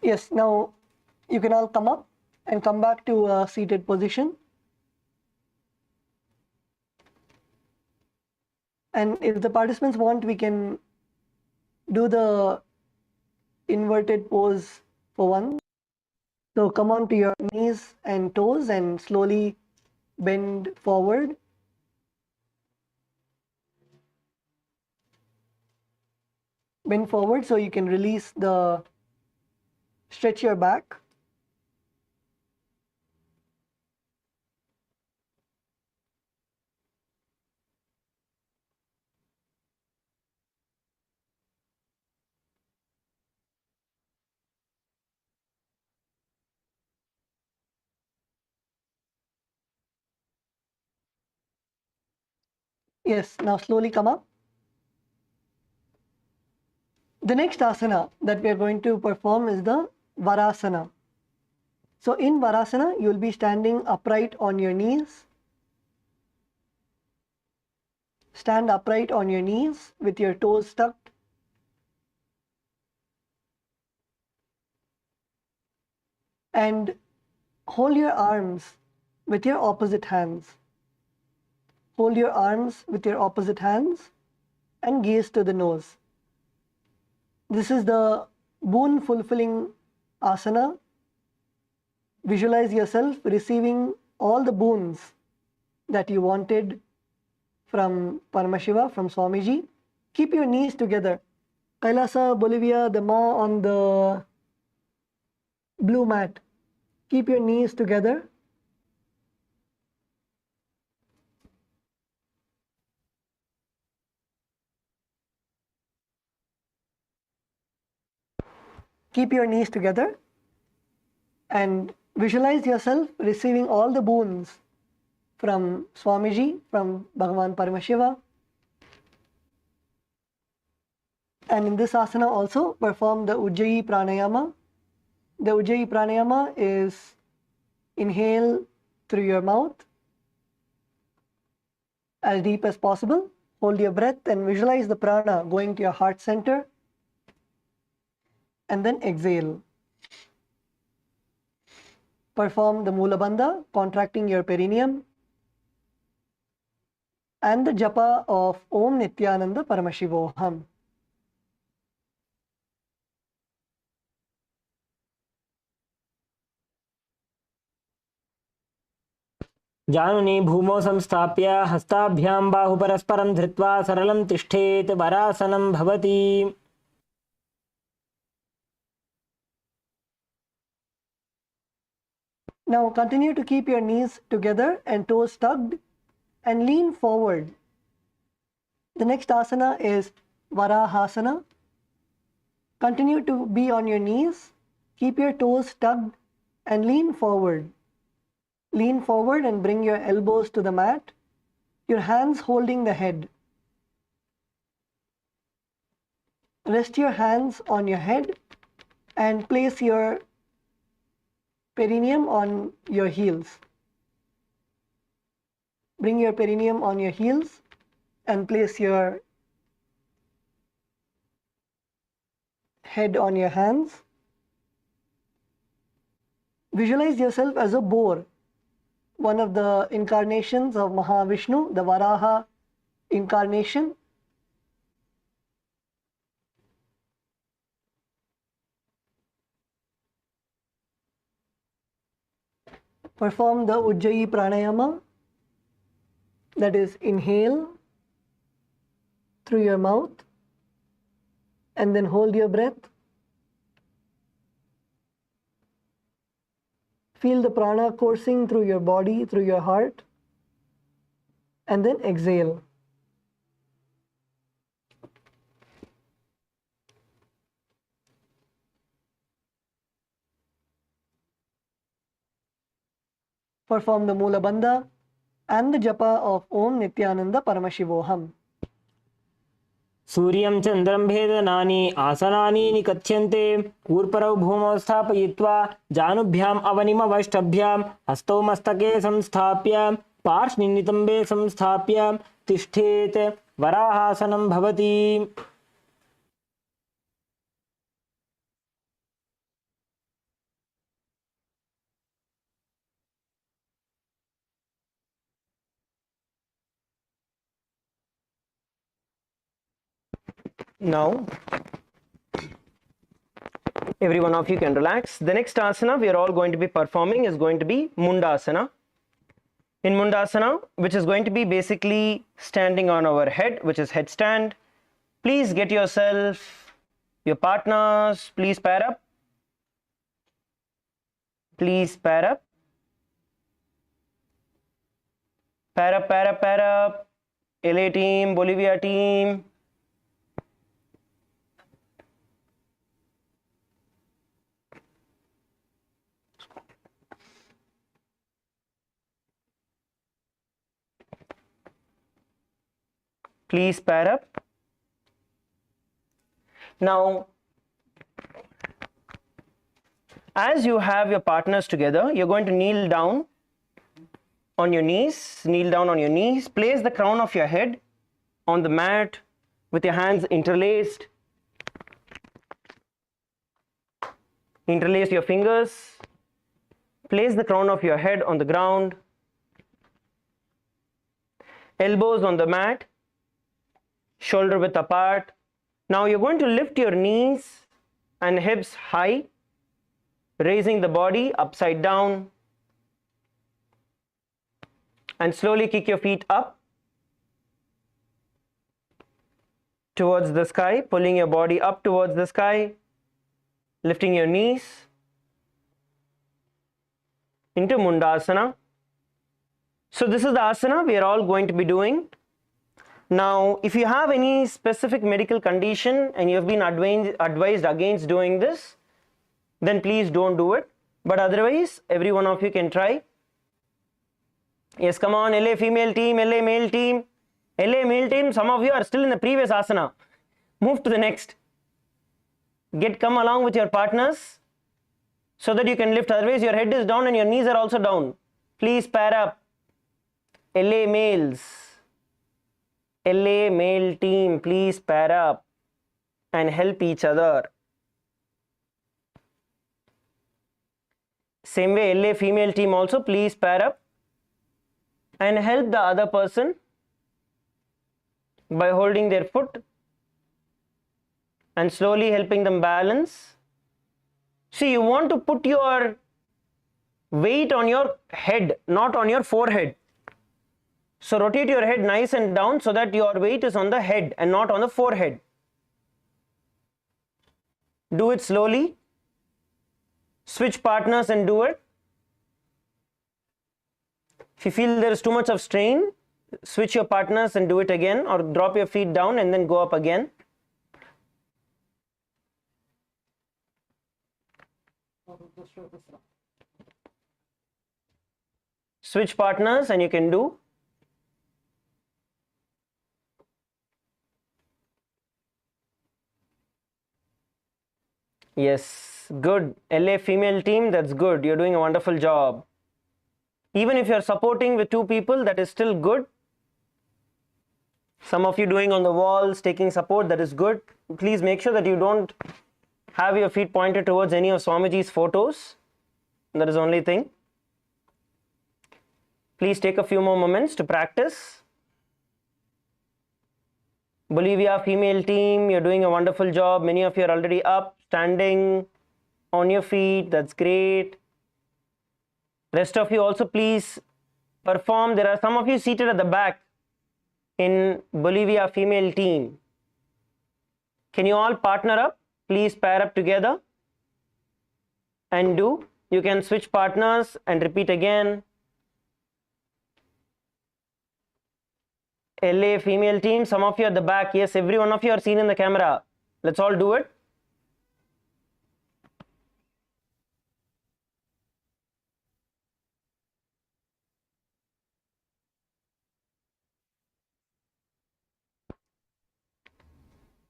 Yes, now you can all come up and come back to a seated position. And if the participants want, we can do the inverted pose for one. So come on to your knees and toes and slowly bend forward. Bend forward so you can release the, stretch your back. Yes, now slowly come up. The next asana that we are going to perform is the Varasana. So in Varasana, you will be standing upright on your knees. Stand upright on your knees with your toes tucked. And hold your arms with your opposite hands. Hold your arms with your opposite hands and gaze to the nose. This is the boon fulfilling asana. Visualize yourself receiving all the boons that you wanted from Paramashiva, from Swamiji. Keep your knees together. Kailasa, Bolivia, the Ma on the blue mat. Keep your knees together. Keep your knees together and visualize yourself receiving all the boons from Swamiji, from Bhagavan Paramashiva. And in this asana also perform the Ujjayi Pranayama. The Ujjayi Pranayama is inhale through your mouth as deep as possible. Hold your breath and visualize the prana going to your heart center. And then exhale. Perform the Mula Bandha, contracting your perineum. And the japa of Om Nithyananda Paramashivoham. जानुनी भूमौ संस्थाप्य हस्ताभ्यां बाहुपरस्परं धृत्वा सरलं तिष्ठेत् वरासनं भवति. Now continue to keep your knees together and toes tucked and lean forward. The next asana is Varahasana. Continue to be on your knees, keep your toes tucked and lean forward. Lean forward and bring your elbows to the mat, your hands holding the head. Rest your hands on your head and place your perineum on your heels. Bring your perineum on your heels and place your head on your hands. Visualize yourself as a boar, one of the incarnations of Mahavishnu, the Varaha incarnation. Perform the Ujjayi Pranayama, that is inhale through your mouth and then hold your breath. Feel the prana coursing through your body, through your heart, and then exhale. Perform the Mula Bandha and the japa of Om Nithyananda Paramashivoham. सूर्यं चन्द्रं भेदनानि आसनानि निकथ्यन्ते. ऊर्परौ भूमौ स्थापयित्वा जानुभ्याम् अवनिमवष्टभ्यां हस्तौ मस्तके संस्थाप्य पार्श्वनितम्बे संस्थाप्य तिष्ठेत् वराहासनं भवति. Now, every one of you can relax. The next asana we are all going to be performing is going to be Mundasana. In Mundasana, which is going to be basically standing on our head, which is headstand. Please get yourself, your partners, please pair up. Please pair up. Pair up, pair up, pair up. LA team, Bolivia team. Please pair up. Now, as you have your partners together, you're going to kneel down on your knees. Kneel down on your knees. Place the crown of your head on the mat with your hands interlaced. Interlace your fingers. Place the crown of your head on the ground. Elbows on the mat. Shoulder width apart. Now you're going to lift your knees and hips high, raising the body upside down, and slowly kick your feet up towards the sky, pulling your body up towards the sky, lifting your knees into Mundasana. So this is the asana we are all going to be doing. Now, if you have any specific medical condition and you have been advised against doing this, then please don't do it. But otherwise, every one of you can try. Yes, come on, LA female team, LA male team. LA male team, some of you are still in the previous asana. Move to the next. Come along with your partners so that you can lift. Otherwise, your head is down and your knees are also down. Please pair up. LA males. LA male team, please pair up and help each other. Same way, LA female team also, please pair up and help the other person by holding their foot and slowly helping them balance. See, you want to put your weight on your head, not on your forehead. So rotate your head nice and down so that your weight is on the head and not on the forehead. Do it slowly. Switch partners and do it. If you feel there is too much of strain, switch your partners and do it again, or drop your feet down and then go up again. Switch partners and you can do. Yes, good. LA female team, that's good. You're doing a wonderful job. Even if you're supporting with two people, that is still good. Some of you doing on the walls, taking support, that is good. Please make sure that you don't have your feet pointed towards any of Swamiji's photos. That is the only thing. Please take a few more moments to practice. Bolivia female team, you're doing a wonderful job. Many of you are already up, standing on your feet. That's great. Rest of you also please perform. There are some of you seated at the back in Bolivia female team. Can you all partner up? Please pair up together and do. You can switch partners and repeat again. LA female team, some of you at the back. Yes, every one of you are seen in the camera. Let's all do it.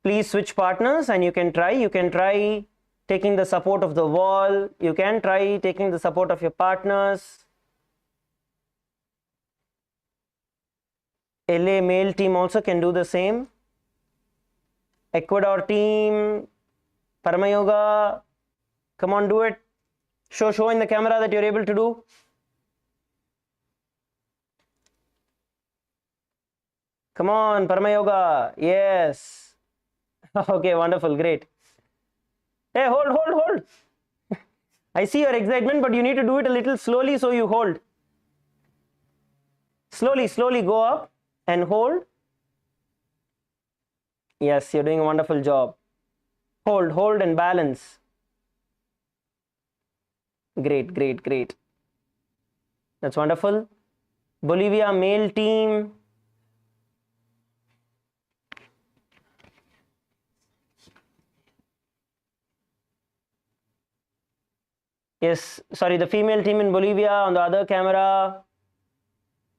Please switch partners and you can try taking the support of the wall. You can try taking the support of your partners. LA male team also can do the same. Ecuador team, Paramayoga, come on, do it. Show in the camera that you're able to do. Come on, Paramayoga, yes. Okay, wonderful, great. Hey, hold. I see your excitement, but you need to do it a little slowly, so you hold. Slowly go up and hold. Yes, you're doing a wonderful job. Hold and balance. Great. That's wonderful. Bolivia male team. Yes, sorry, the female team in Bolivia on the other camera.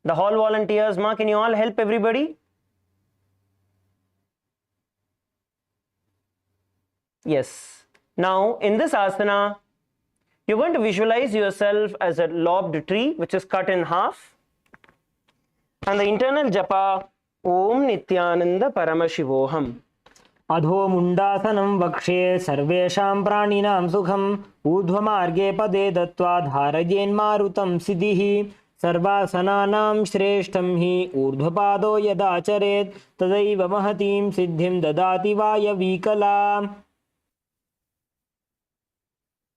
The hall volunteers, Ma, can you all help everybody? Yes. Now, in this asana, you're going to visualize yourself as a lobed tree which is cut in half. And the internal japa, Om Nithyananda Paramashivoham. अधो मुण्डासनं वक्ष्ये सर्वेषां प्राणिनां सुखम् ऊर्ध्वमार्गे पदे दत्त्वा धारयेन्मारुतं सिद्धिः सर्वासनानां श्रेष्ठं हि ऊर्ध्वपादो यदाचरेत् तदैव महतीं सिद्धिं ददाति वायवीकला.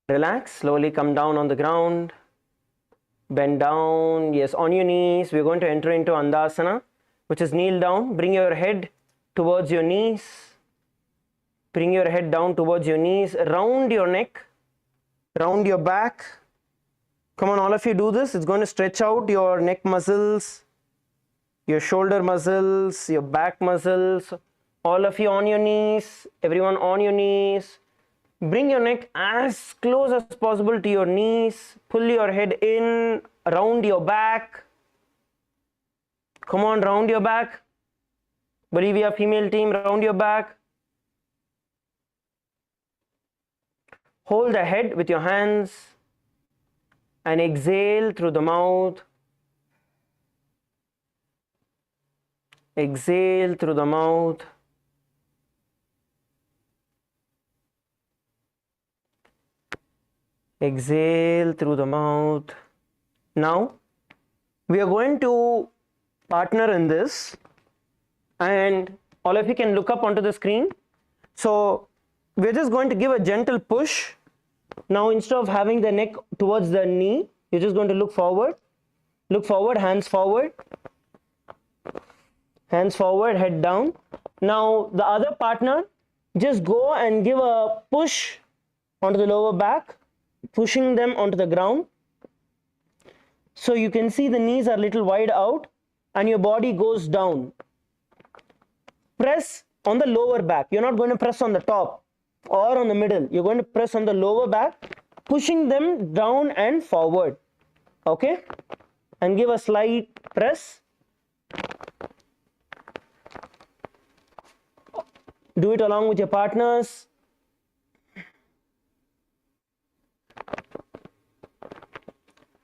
Relax, slowly come down on the ground. Bend down, yes, on your knees. We're going to enter into Andasana, which is kneel down. Bring your head towards your knees. Bring your head down towards your knees. Round your neck, round your back. Come on, all of you do this. It's going to stretch out your neck muscles, your shoulder muscles, your back muscles. All of you on your knees, everyone on your knees. Bring your neck as close as possible to your knees. Pull your head in, round your back. Come on, round your back. Bolivia female team, round your back. Hold the head with your hands and exhale through the mouth. Exhale through the mouth. Exhale through the mouth. Now, we are going to partner in this, and all of you can look up onto the screen. So, we're just going to give a gentle push. Now, instead of having the neck towards the knee, you're just going to look forward. Look forward, hands forward. Hands forward, head down. Now, the other partner, just go and give a push onto the lower back, pushing them onto the ground. So you can see the knees are a little wide out and your body goes down. Press on the lower back. You're not going to press on the top or on the middle. You're going to press on the lower back, pushing them down and forward. Okay? And give a slight press. Do it along with your partners.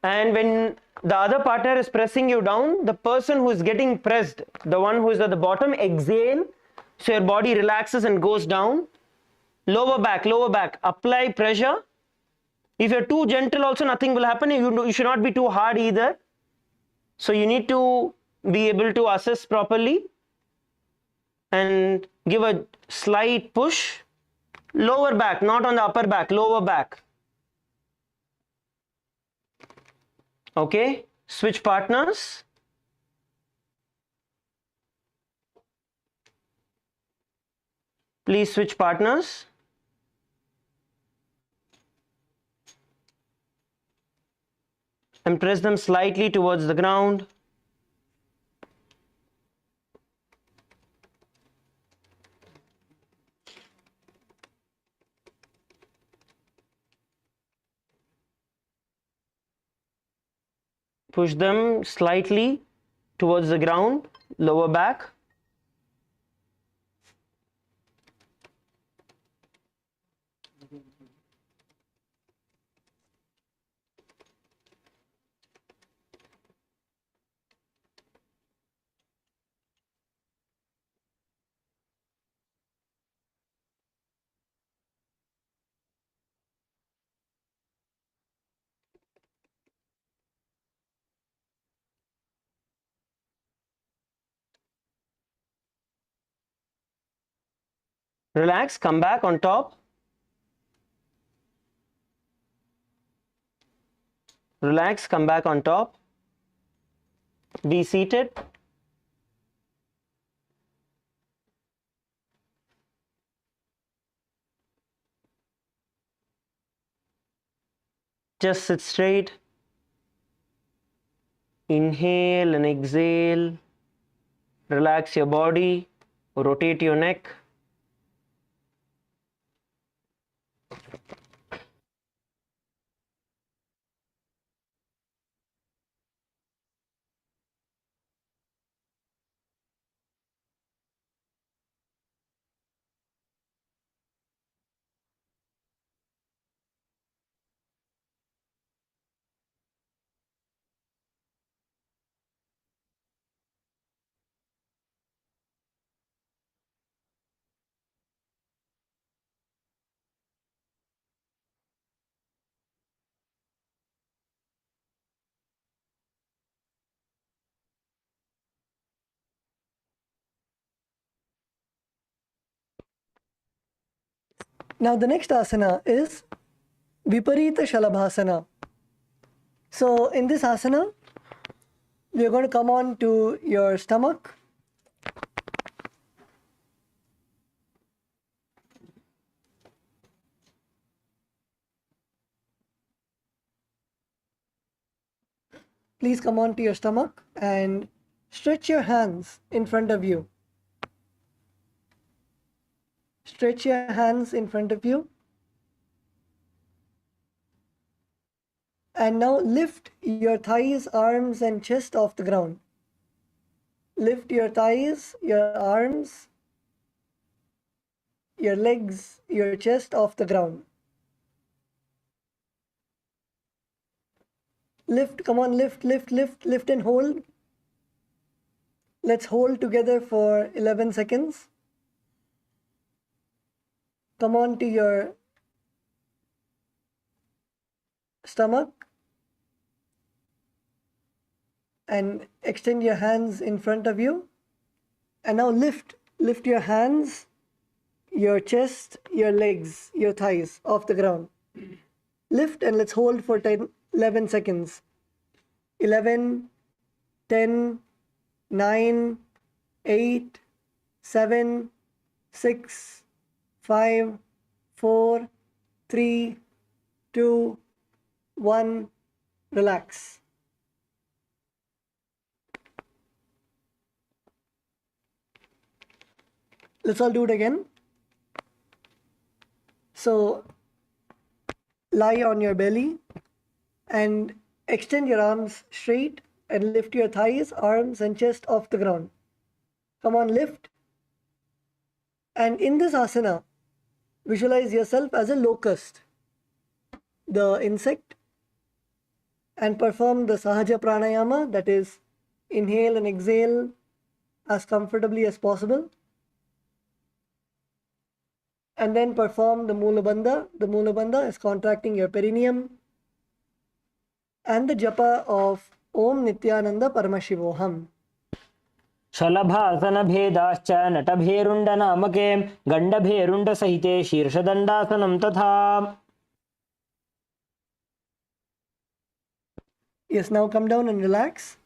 And when the other partner is pressing you down, the person who is getting pressed, the one who is at the bottom, exhale. So your body relaxes and goes down. Lower back, apply pressure. If you're too gentle also, nothing will happen. You should not be too hard either. So you need to be able to assess properly and give a slight push. Lower back, not on the upper back, lower back. Okay, switch partners. Please switch partners. And press them slightly towards the ground. Push them slightly towards the ground, lower back. Relax, come back on top. Relax, come back on top. Be seated. Just sit straight. Inhale and exhale. Relax your body. Rotate your neck. Now the next asana is Viparita Shalabhasana. So in this asana, we are going to come on to your stomach. Please come on to your stomach and stretch your hands in front of you. Stretch your hands in front of you. And now lift your thighs, arms and chest off the ground. Lift your thighs, your arms, your legs, your chest off the ground. Lift, come on, lift, lift, lift, lift and hold. Let's hold together for 11 seconds. Come on to your stomach and extend your hands in front of you. And now lift your hands, your chest, your legs, your thighs off the ground. Lift and let's hold for 11 seconds. 11, 10, 9, 8, 7, 6, 5, 4, 3, 2, 1. Relax. Let's all do it again. So lie on your belly and extend your arms straight and lift your thighs, arms and chest off the ground. Come on, lift. And in this asana, visualize yourself as a locust, the insect, and perform the Sahaja Pranayama, that is, inhale and exhale as comfortably as possible. And then perform the Mula Bandha. The Mula Bandha is contracting your perineum. And the japa of Om Nithyananda Paramashivoham. शलभासन भेदाश्च नटभेरुण्ड नामके गण्डभेरुण्ड सहिते शीर्षदण्डासनं तथा. Yes, now come down and relax.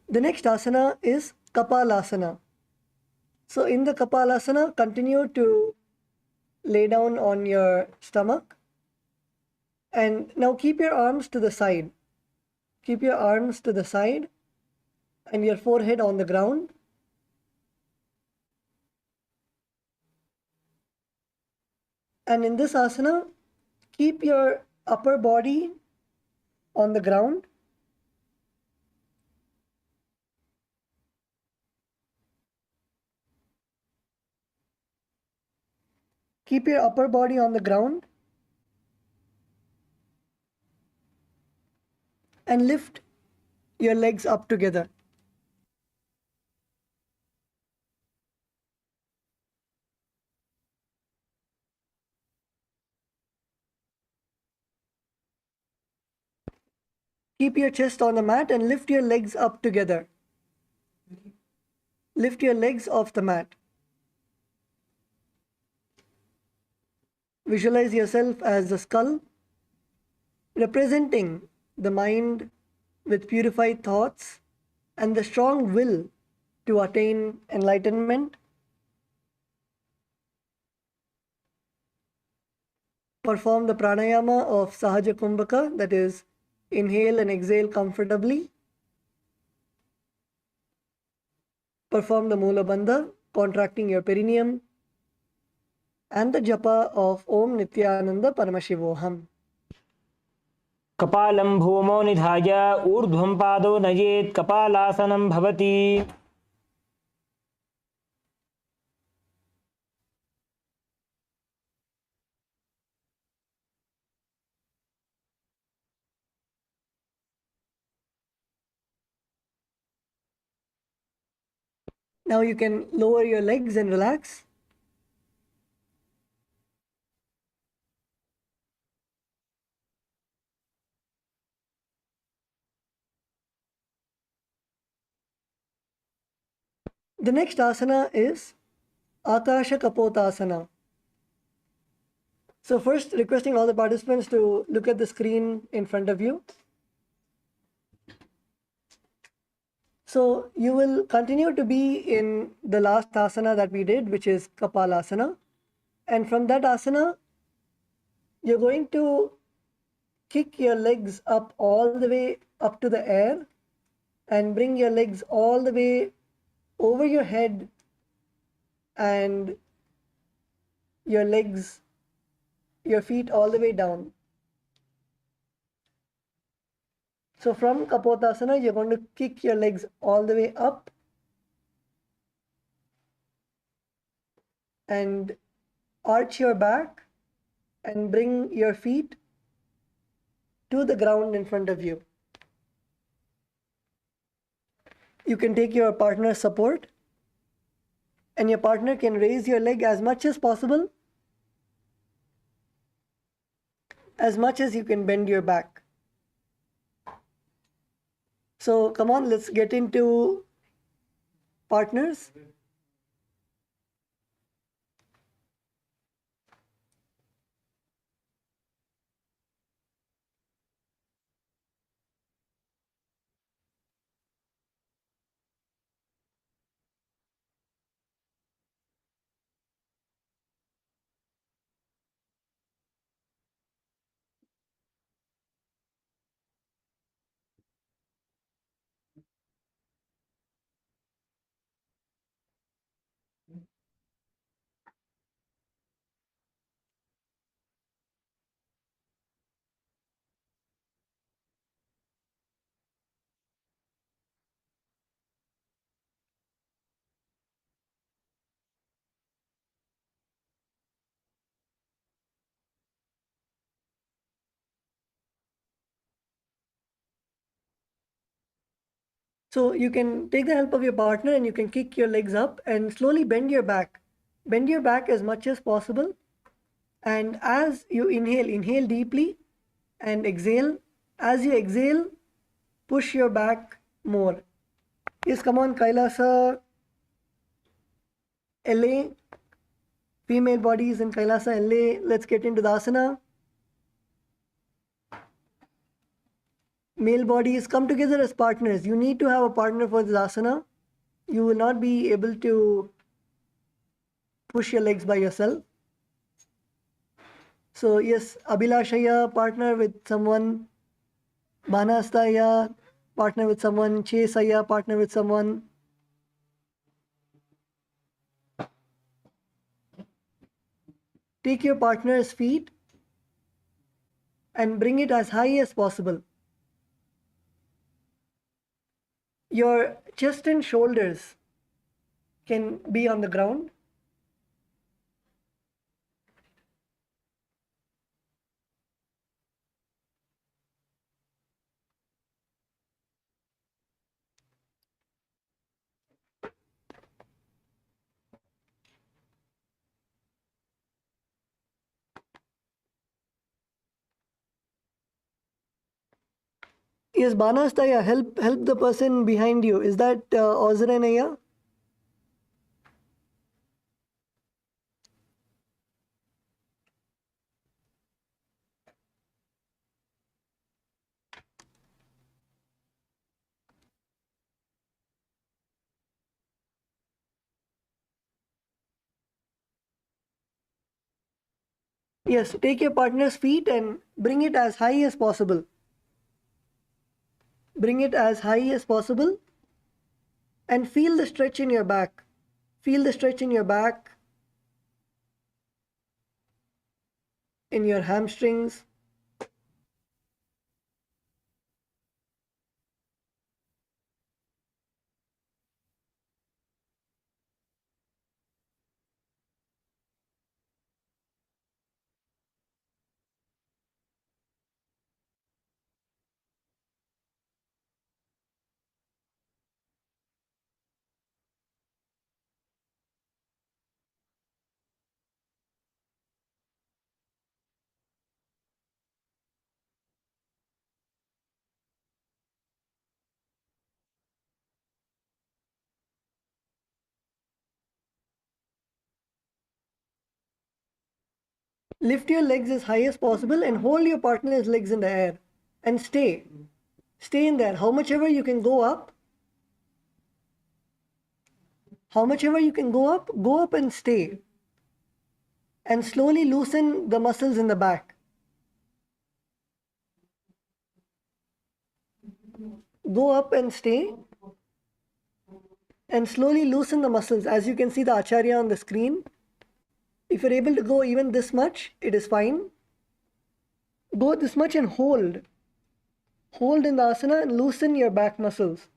The next asana is Kapalasana. So in the Kapalasana, continue to lay down on your stomach. And now keep your arms to the side. Keep your arms to the side and your forehead on the ground. And in this asana, keep your upper body on the ground. Keep your upper body on the ground. And lift your legs up together. Keep your chest on the mat and lift your legs up together. lift your legs off the mat. Visualize yourself as the skull, representing the mind with purified thoughts and the strong will to attain enlightenment. Perform the pranayama of Sahaja Kumbhaka, that is, inhale and exhale comfortably. Perform the Mula Bandha, contracting your perineum, and the japa of Om Nithyananda Paramashivoham. कपालं भूमौ निधाय ऊर्ध्वं पादौ नयेत् कपालासनं भवति. Now you can lower your legs and relax. The next asana is Akasha Kapotasana. So first, requesting all the participants to look at the screen in front of you. So you will continue to be in the last asana that we did, which is Kapalasana. And from that asana, you're going to kick your legs up all the way up to the air and bring your legs all the way over your head and your legs, your feet all the way down. So from Kapotasana, you're going to kick your legs all the way up and arch your back and bring your feet to the ground in front of you. You can take your partner's support, and your partner can raise your leg as much as possible, as much as you can bend your back. So come on, let's get into partners. So you can take the help of your partner and you can kick your legs up and slowly bend your back. Bend your back as much as possible. And as you inhale, inhale deeply and exhale. As you exhale, push your back more. Yes, come on, Kailasa LA. Female bodies in Kailasa LA. Let's get into the asana. Male bodies, come together as partners. You need to have a partner for this asana. You will not be able to push your legs by yourself. So yes, Abhilashaya, partner with someone. Banastaya, partner with someone. Chesaya, partner with someone. Take your partner's feet and bring it as high as possible. Your chest and shoulders can be on the ground. Yes, Banastaya, help the person behind you. Is that Ozranaya? Yes, take your partner's feet and bring it as high as possible. Bring it as high as possible and feel the stretch in your back. Feel the stretch in your back, in your hamstrings. Lift your legs as high as possible and hold your partner's legs in the air and stay. Stay in there. How much ever you can go up, go up and stay. And slowly loosen the muscles in the back. Go up and stay. And slowly loosen the muscles. As you can see the Acharya on the screen. If you're able to go even this much, it is fine. Go this much and hold. Hold in the asana and loosen your back muscles.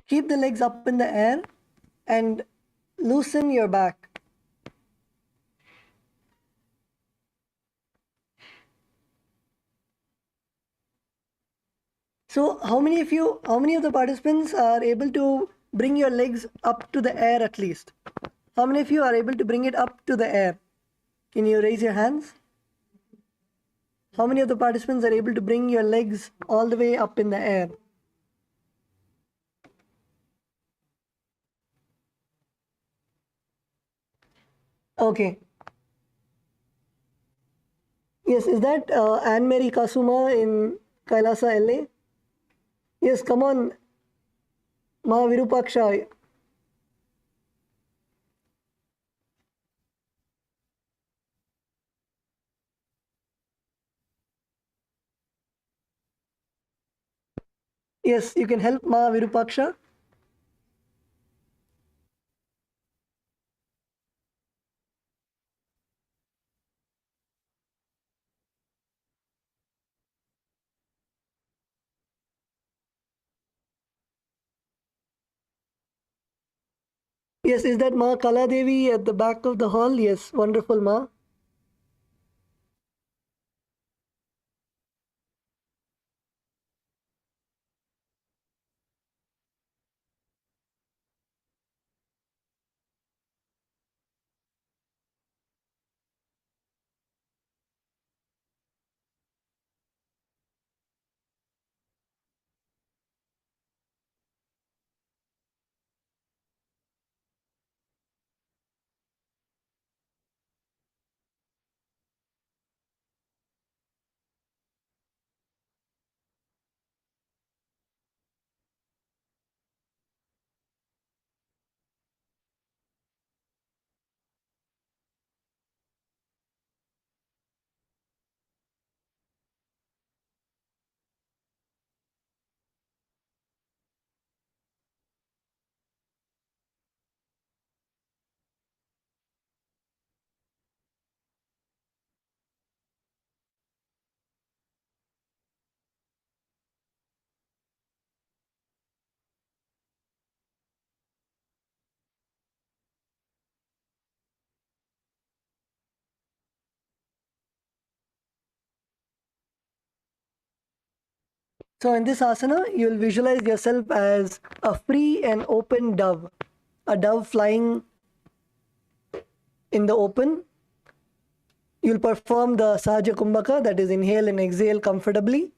Keep the legs up in the air and loosen your back. So how many of the participants are able to bring your legs up to the air at least? How many of you are able to bring it up to the air? Can you raise your hands? How many of the participants are able to bring your legs all the way up in the air? Okay. Yes, is that Anne-Marie Kasuma in Kailasa, LA? Yes, come on, Ma Virupaksha. Yes, you can help Ma Virupaksha. Yes, is that Ma Kala Devi at the back of the hall? Yes, wonderful, Ma. So in this asana, you will visualize yourself as a free and open dove, a dove flying in the open. You'll perform the Sahaja Kumbhaka, that is inhale and exhale comfortably.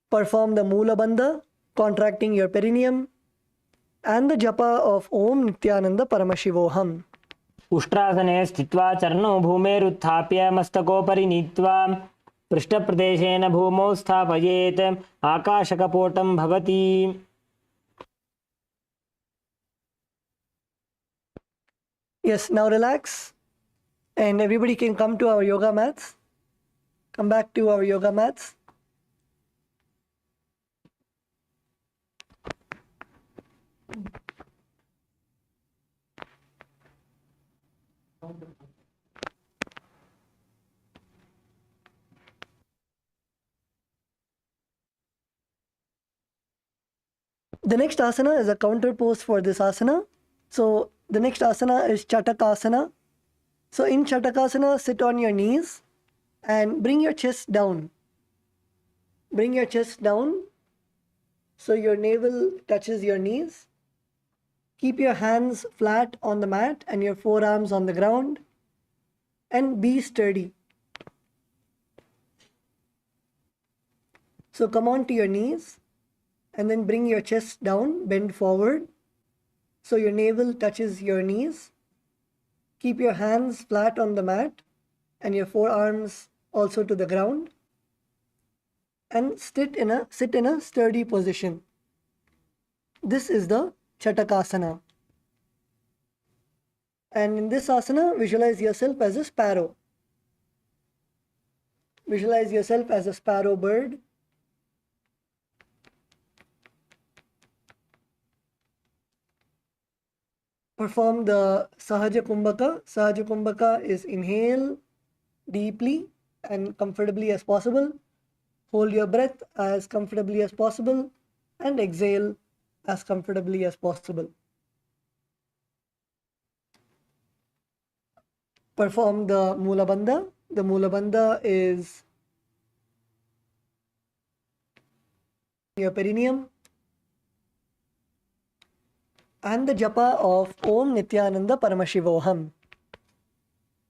Perform the Mula Bandha, contracting your perineum, and the japa of Om Nithyananda Paramashivoham. उष्ट्रासने स्थित्वा चरणौ भूमेरुत्थाप्य मस्तकोपरि नीत्वा पृष्ठप्रदेशेन भूमौ स्थापयेत् आकाशकपोटं भवति. Yes, now relax and everybody can come to our yoga mats. Come back to our yoga mats. The next asana is a counter pose for this asana. So the next asana is Chatakasana. So in Chatakasana, sit on your knees and bring your chest down. Bring your chest down so your navel touches your knees. Keep your hands flat on the mat and your forearms on the ground, and be sturdy. So come on to your knees and then bring your chest down, bend forward so your navel touches your knees. Keep your hands flat on the mat and your forearms also to the ground, and sit in a sturdy position. This is the Chatakasana. And in this asana, visualize yourself as a sparrow. Visualize yourself as a sparrow bird. Perform the Sahaja Kumbhaka. Sahaja Kumbhaka is inhale deeply and comfortably as possible. Hold your breath as comfortably as possible and exhale as comfortably as possible. Perform the Mula Bandha. The Mula Bandha is your perineum, and the japa of Om Nithyananda Paramashivoham.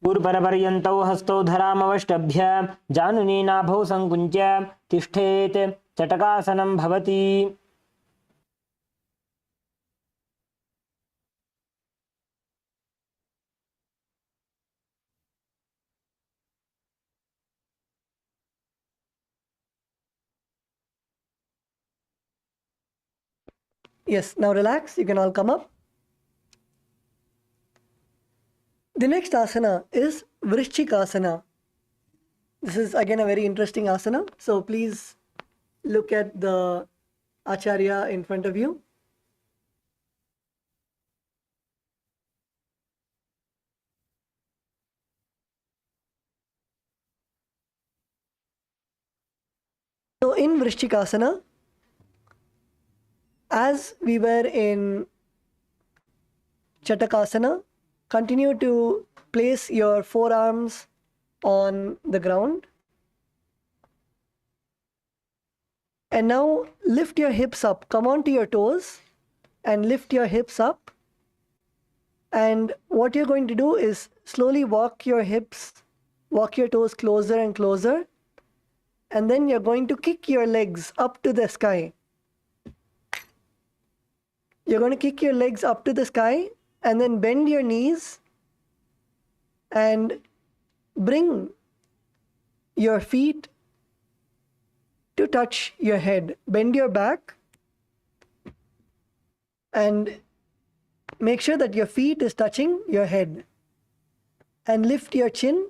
पूर्वपर्यन्तौ हस्तौ धरामवष्टभ्य जानुनी नाभौ संकुञ्च्य तिष्ठेत् चटकासनं भवति. Yes, now relax, you can all come up. The next asana is Vrishchikasana. This is again a very interesting asana. So please look at the Acharya in front of you. So in Vrishchikasana, as we were in Chatakasana, continue to place your forearms on the ground. And now lift your hips up. Come on to your toes and lift your hips up. And what you're going to do is slowly walk your toes closer and closer. And then you're going to kick your legs up to the sky. You're going to kick your legs up to the sky and then bend your knees and bring your feet to touch your head. Bend your back and make sure that your feet is touching your head, and lift your chin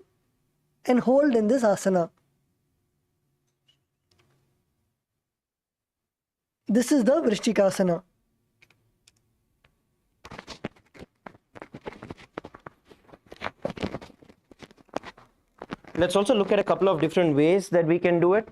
and hold in this asana. This is the Vrishchikasana. Let's also look at a couple of different ways that we can do it.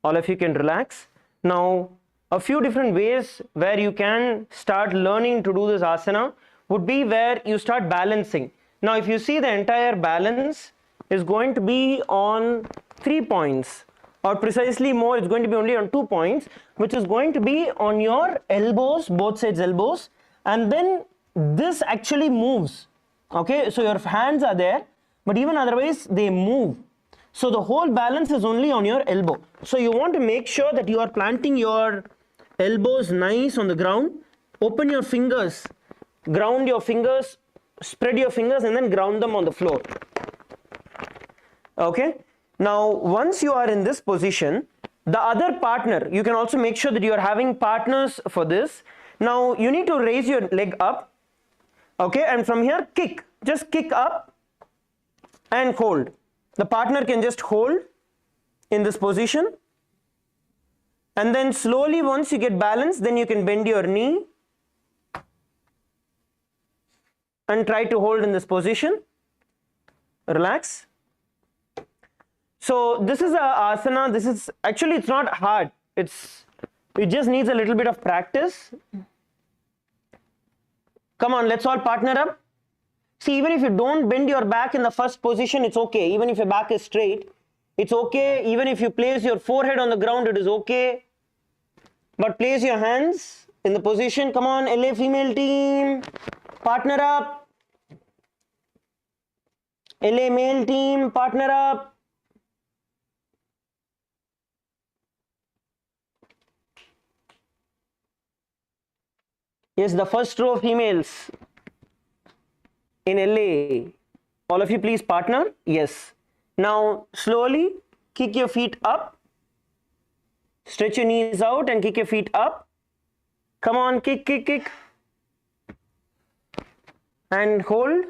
All of you can relax. Now, a few different ways where you can start learning to do this asana would be where you start balancing. Now, if you see, the entire balance is going to be on 3 points. or precisely more, it's going to be only on 2 points, which is going to be on your elbows, both sides elbows, and then this actually moves. Okay, so your hands are there, but even otherwise they move. So the whole balance is only on your elbow. So you want to make sure that you are planting your elbows nice on the ground. Open your fingers, ground your fingers, spread your fingers, and then ground them on the floor. Okay, now once you are in this position, the other partner, you can also make sure that you are having partners for this. Now you need to raise your leg up, okay, and from here kick, just kick up and hold. The partner can just hold in this position, and then slowly, once you get balance, then you can bend your knee and try to hold in this position. Relax. So this is a asana. This is actually, it's not hard. It just needs a little bit of practice. Come on, let's all partner up. See, even if you don't bend your back in the first position, it's okay. Even if your back is straight, it's okay. Even if you place your forehead on the ground, it is okay. But place your hands in the position. Come on, LA female team, partner up. LA male team, partner up. Yes, the first row of females in LA. All of you please partner. Yes. Now slowly kick your feet up. Stretch your knees out and kick your feet up. Come on, kick, kick, kick. And hold.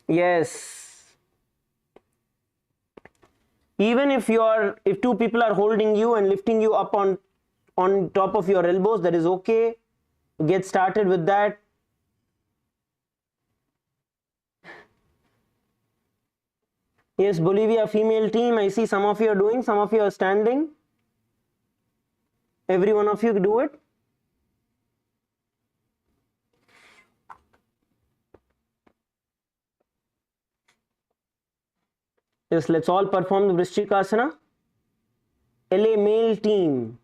Yes. Even if two people are holding you and lifting you up on top of your elbows, that is okay. Get started with that. Yes, Bolivia female team, I see some of you are doing, some of you are standing. Every one of you do it. Yes, let's all perform the Vrishchikasana. LA male team.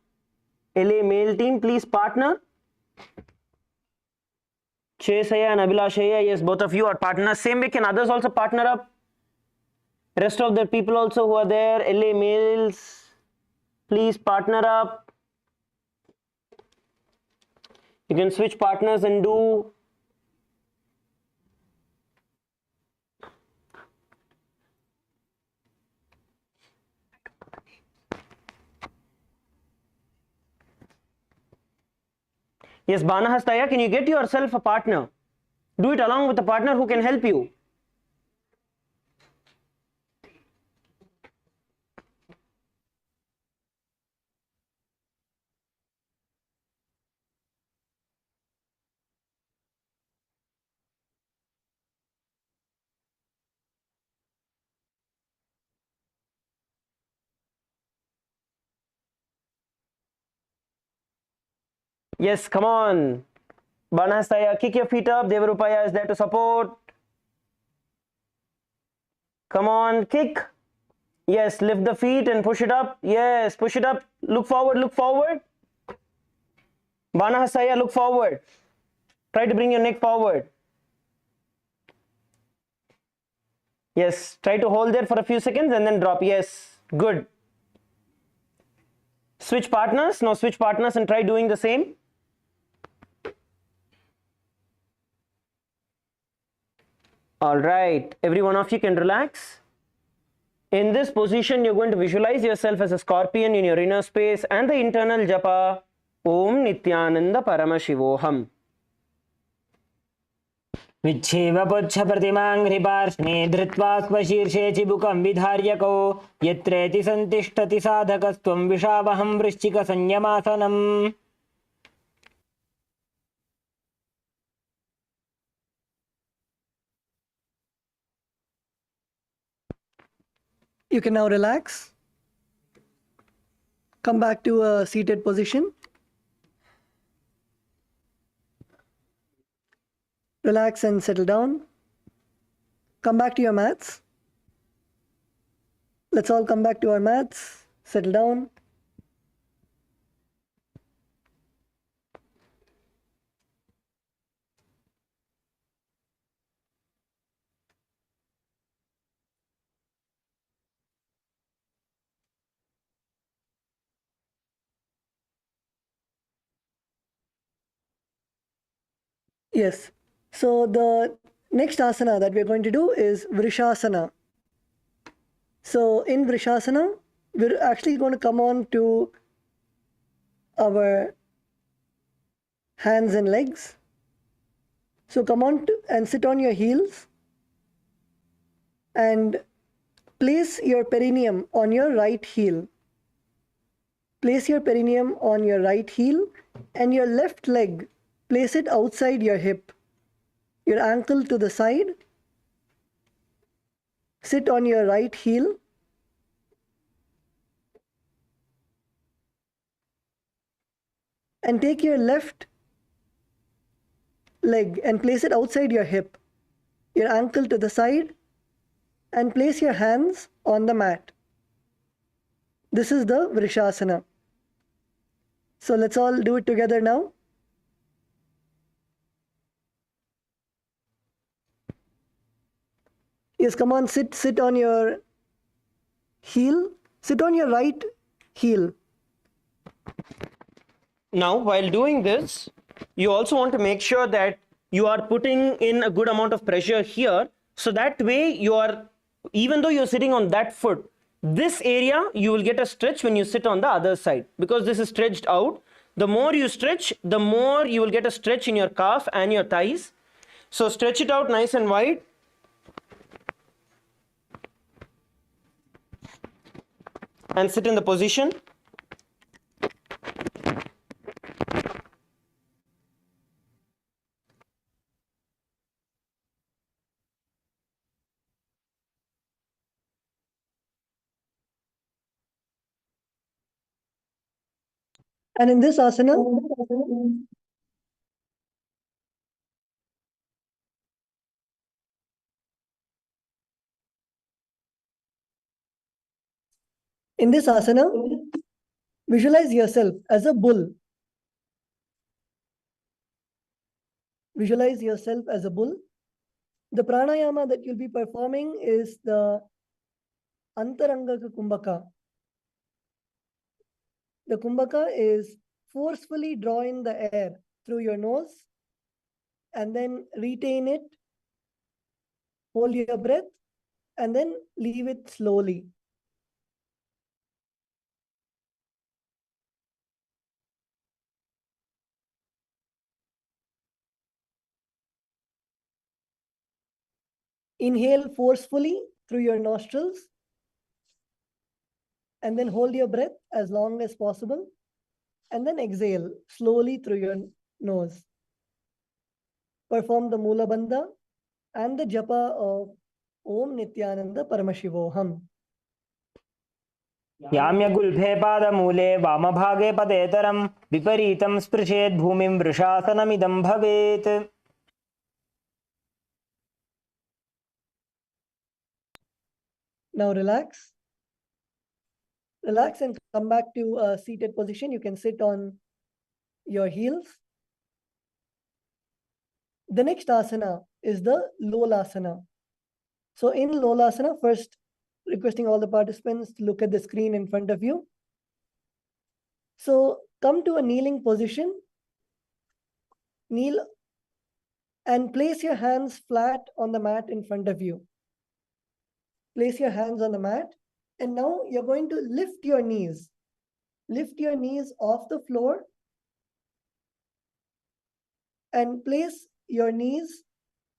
LA male team, please partner. Chesaya and Abhilashaya, yes, both of you are partners. Same way, can others also partner up? Rest of the people also who are there, LA males, please partner up. You can switch partners and do. Yes, Banahastaya, can you get yourself a partner? Do it along with a partner who can help you. Yes, come on. Banahastaya, kick your feet up. Devarupaya is there to support. Come on, kick. Yes, lift the feet and push it up. Yes, push it up. Look forward, look forward. Banahastaya, look forward. Try to bring your neck forward. Yes, try to hold there for a few seconds and then drop. Yes, good. Switch partners. Now switch partners and try doing the same. All right, every one of you can relax. In this position, you're going to visualize yourself as a scorpion in your inner space and the internal japa, Om Nithyananda Paramashivoham. विच्छेव पुच्छ प्रतिमाङ्घ्रिपार्ष्णे धृत्वा स्वशीर्षे चिबुकं विधार्यको यत्रेति सन्तिष्ठति साधकस्त्वं विशावहं वृश्चिकसंयमासनम्. You can now relax. Come back to a seated position. Relax and settle down. Come back to your mats. Let's all come back to our mats, settle down. Yes. So the next asana that we're going to do is Vrishasana. So in Vrishasana, we're actually going to come on to our hands and legs. So come on and sit on your heels and place your perineum on your right heel. Place your perineum on your right heel and your left leg, place it outside your hip. Your ankle to the side. Sit on your right heel. And take your left leg and place it outside your hip. Your ankle to the side. And place your hands on the mat. This is the Vrishasana. So let's all do it together now. Yes, come on, sit on your heel. Sit on your right heel. Now, while doing this, you also want to make sure that you are putting in a good amount of pressure here. So that way you are, even though you're sitting on that foot, this area you will get a stretch when you sit on the other side, because this is stretched out. The more you stretch, the more you will get a stretch in your calf and your thighs. So stretch it out nice and wide. And sit in the position. And in this asana, visualize yourself as a bull. Visualize yourself as a bull. The pranayama that you'll be performing is the Antarangaka Kumbhaka. The Kumbhaka is forcefully draw in the air through your nose and then retain it, hold your breath, and then leave it slowly. Inhale forcefully through your nostrils and then hold your breath as long as possible and then exhale slowly through your nose. Perform the Mula Bandha and the japa of Om Nithyananda Paramashivoham. याम्यगुल्फे पादमूले वामभागे पदेतरं विपरीतं स्पृशेत् भूमिं वृषासनमिदं भवेत्. Now relax. Relax and come back to a seated position. You can sit on your heels. The next asana is the Lolasana. So in Lolasana, first requesting all the participants to look at the screen in front of you. So come to a kneeling position. Kneel and place your hands flat on the mat in front of you. Place your hands on the mat. And now you're going to lift your knees. Lift your knees off the floor and place your knees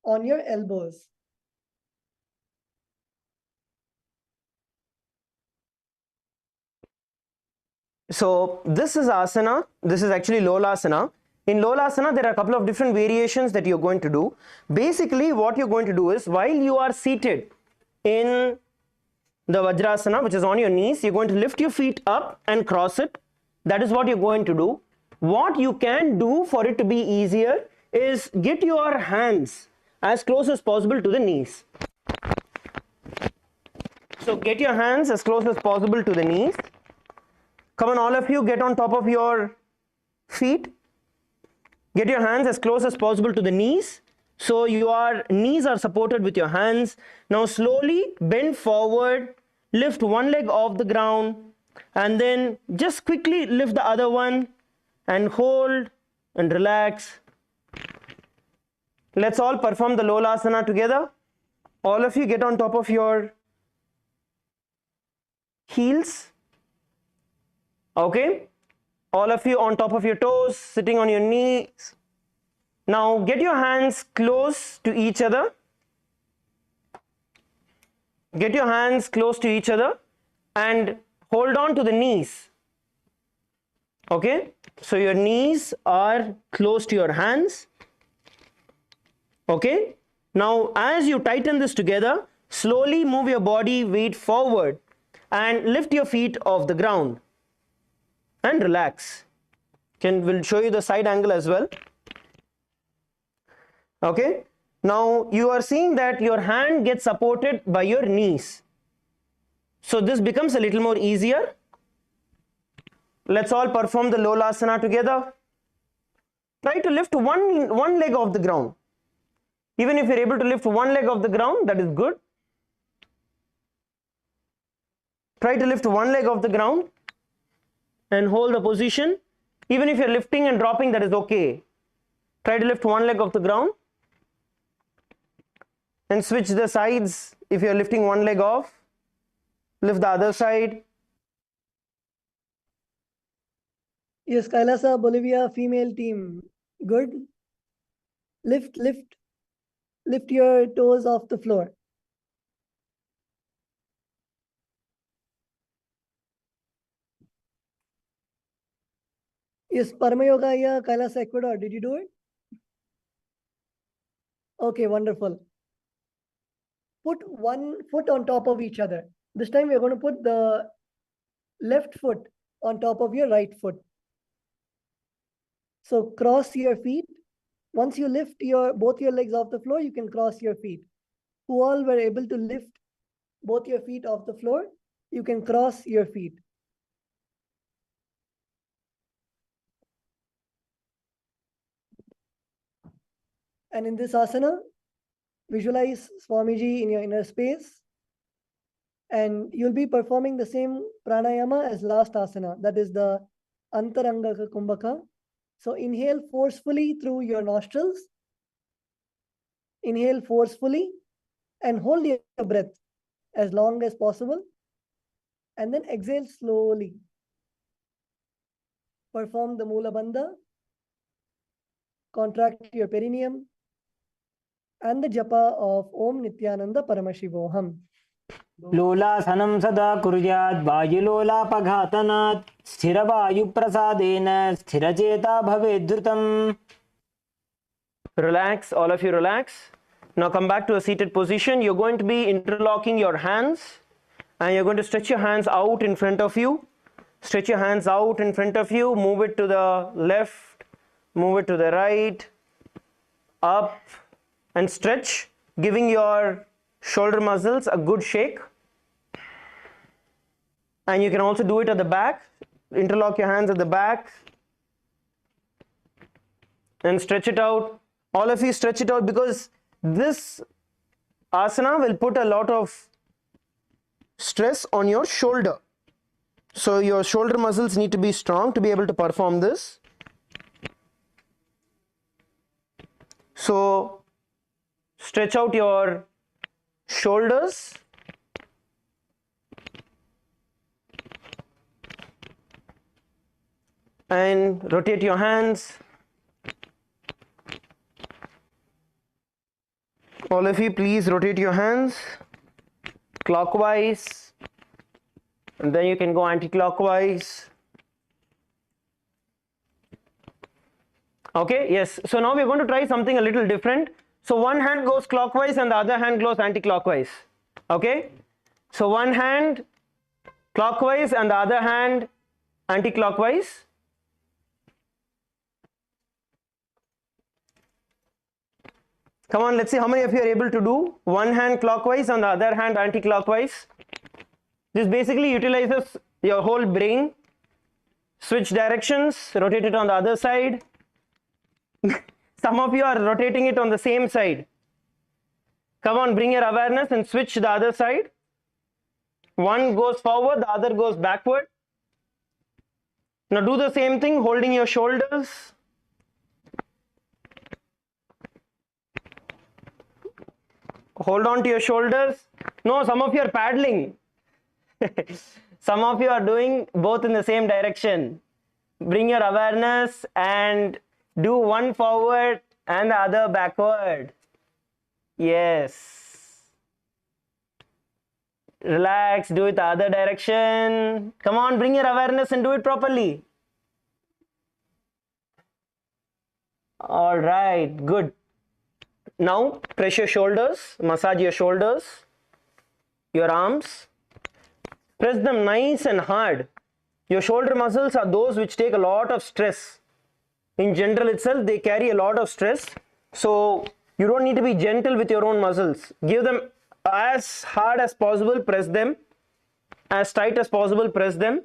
on your elbows. So this is asana. This is actually Lolasana. In Lolasana, there are a couple of different variations that you're going to do. Basically, what you're going to do is, while you are seated in the Vajrasana, which is on your knees, you're going to lift your feet up and cross it. That is what you're going to do. What you can do for it to be easier is get your hands as close as possible to the knees. So get your hands as close as possible to the knees. Come on, all of you, get on top of your feet. Get your hands as close as possible to the knees. So your knees are supported with your hands. Now slowly bend forward, lift one leg off the ground, and then just quickly lift the other one and hold and relax. Let's all perform the Lolasana together. All of you get on top of your heels. Okay? All of you on top of your toes, sitting on your knees. Now get your hands close to each other. Get your hands close to each other and hold on to the knees. Okay? So your knees are close to your hands. Okay? Now as you tighten this together, slowly move your body weight forward and lift your feet off the ground and relax. We'll show you the side angle as well. Okay? Now you are seeing that your hand gets supported by your knees. So this becomes a little more easier. Let's all perform the Lolasana together. Try to lift one leg off the ground. Even if you're able to lift one leg off the ground, that is good. Try to lift one leg off the ground and hold the position. Even if you're lifting and dropping, that is okay. Try to lift one leg off the ground and switch the sides. If you're lifting one leg off, lift the other side. Yes, Kailasa, Bolivia, female team. Good. Lift your toes off the floor. Yes, Parma Yoga here, Kailasa, Ecuador. Did you do it? Okay, wonderful. Put one foot on top of each other. This time we're going to put the left foot on top of your right foot. So cross your feet. Once you lift both your legs off the floor, you can cross your feet. Who all were able to lift both your feet off the floor, you can cross your feet. And in this asana, visualize Swamiji in your inner space. And you'll be performing the same pranayama as last asana, that is the Antaranga Kumbhaka. So inhale forcefully through your nostrils. Inhale forcefully and hold your breath as long as possible. And then exhale slowly. Perform the Mula Bandha. Contract your perineum. And the japa of Om Nithyananda Paramashivoham. लोलासनं सदा कुर्यात् वायुलोलापघातनात् स्थिरवायुप्रसादेन स्थिरचेता भवेत् धृतम्. Relax, all of you relax. Now come back to a seated position. You're going to be interlocking your hands and you're going to stretch your hands out in front of you. Stretch your hands out in front of you. Move it to the left, move it to the right, up and stretch, giving your shoulder muscles a good shake. And you can also do it at the back. Interlock your hands at the back and stretch it out. All of you stretch it out because this asana will put a lot of stress on your shoulder. So your shoulder muscles need to be strong to be able to perform this. So stretch out your shoulders. And rotate your hands. All of you, please rotate your hands clockwise, and then you can go anti-clockwise. Okay, yes. So now we're going to try something a little different. So one hand goes clockwise and the other hand goes anti-clockwise. Okay, so one hand clockwise and the other hand anti-clockwise. Come on, let's see how many of you are able to do one hand clockwise and the other hand anti-clockwise. This basically utilizes your whole brain. Switch directions, rotate it on the other side. Some of you are rotating it on the same side. Come on, bring your awareness and switch the other side. One goes forward, the other goes backward. Now do the same thing, holding your shoulders. Hold on to your shoulders. No, some of you are paddling. Some of you are doing both in the same direction. Bring your awareness and do one forward and the other backward. Yes. Relax, do it the other direction. Come on, bring your awareness and do it properly. All right, good. Now press your shoulders, massage your shoulders, your arms. Press them nice and hard. Your shoulder muscles are those which take a lot of stress. In general itself, they carry a lot of stress. So you don't need to be gentle with your own muscles. Give them as hard as possible, press them. As tight as possible, press them.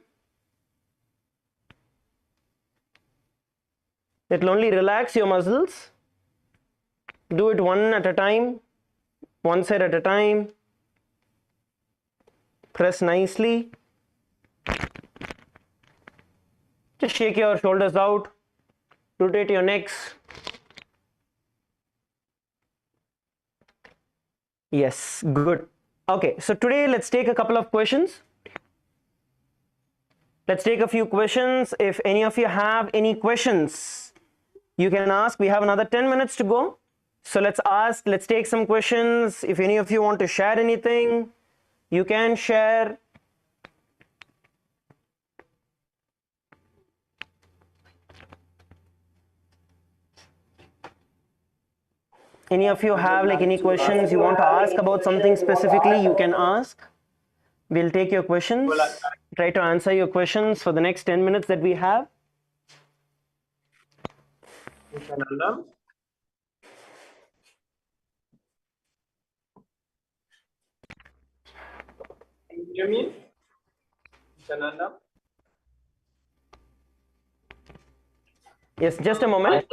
It will only relax your muscles. Do it one at a time, one side at a time. Press nicely. Just shake your shoulders out. Rotate your necks. Yes, good. Okay, so today let's take a couple of questions. Let's take a few questions. If any of you have any questions, you can ask. We have another 10 minutes to go. So let's ask, let's take some questions. If any of you want to share anything, you can share. Any of you have like any questions you want to ask about something specifically, you can ask. We'll take your questions, try to answer your questions for the next 10 minutes that we have. Nithyananda. Can you hear me? Nithyananda? Yes, just a moment.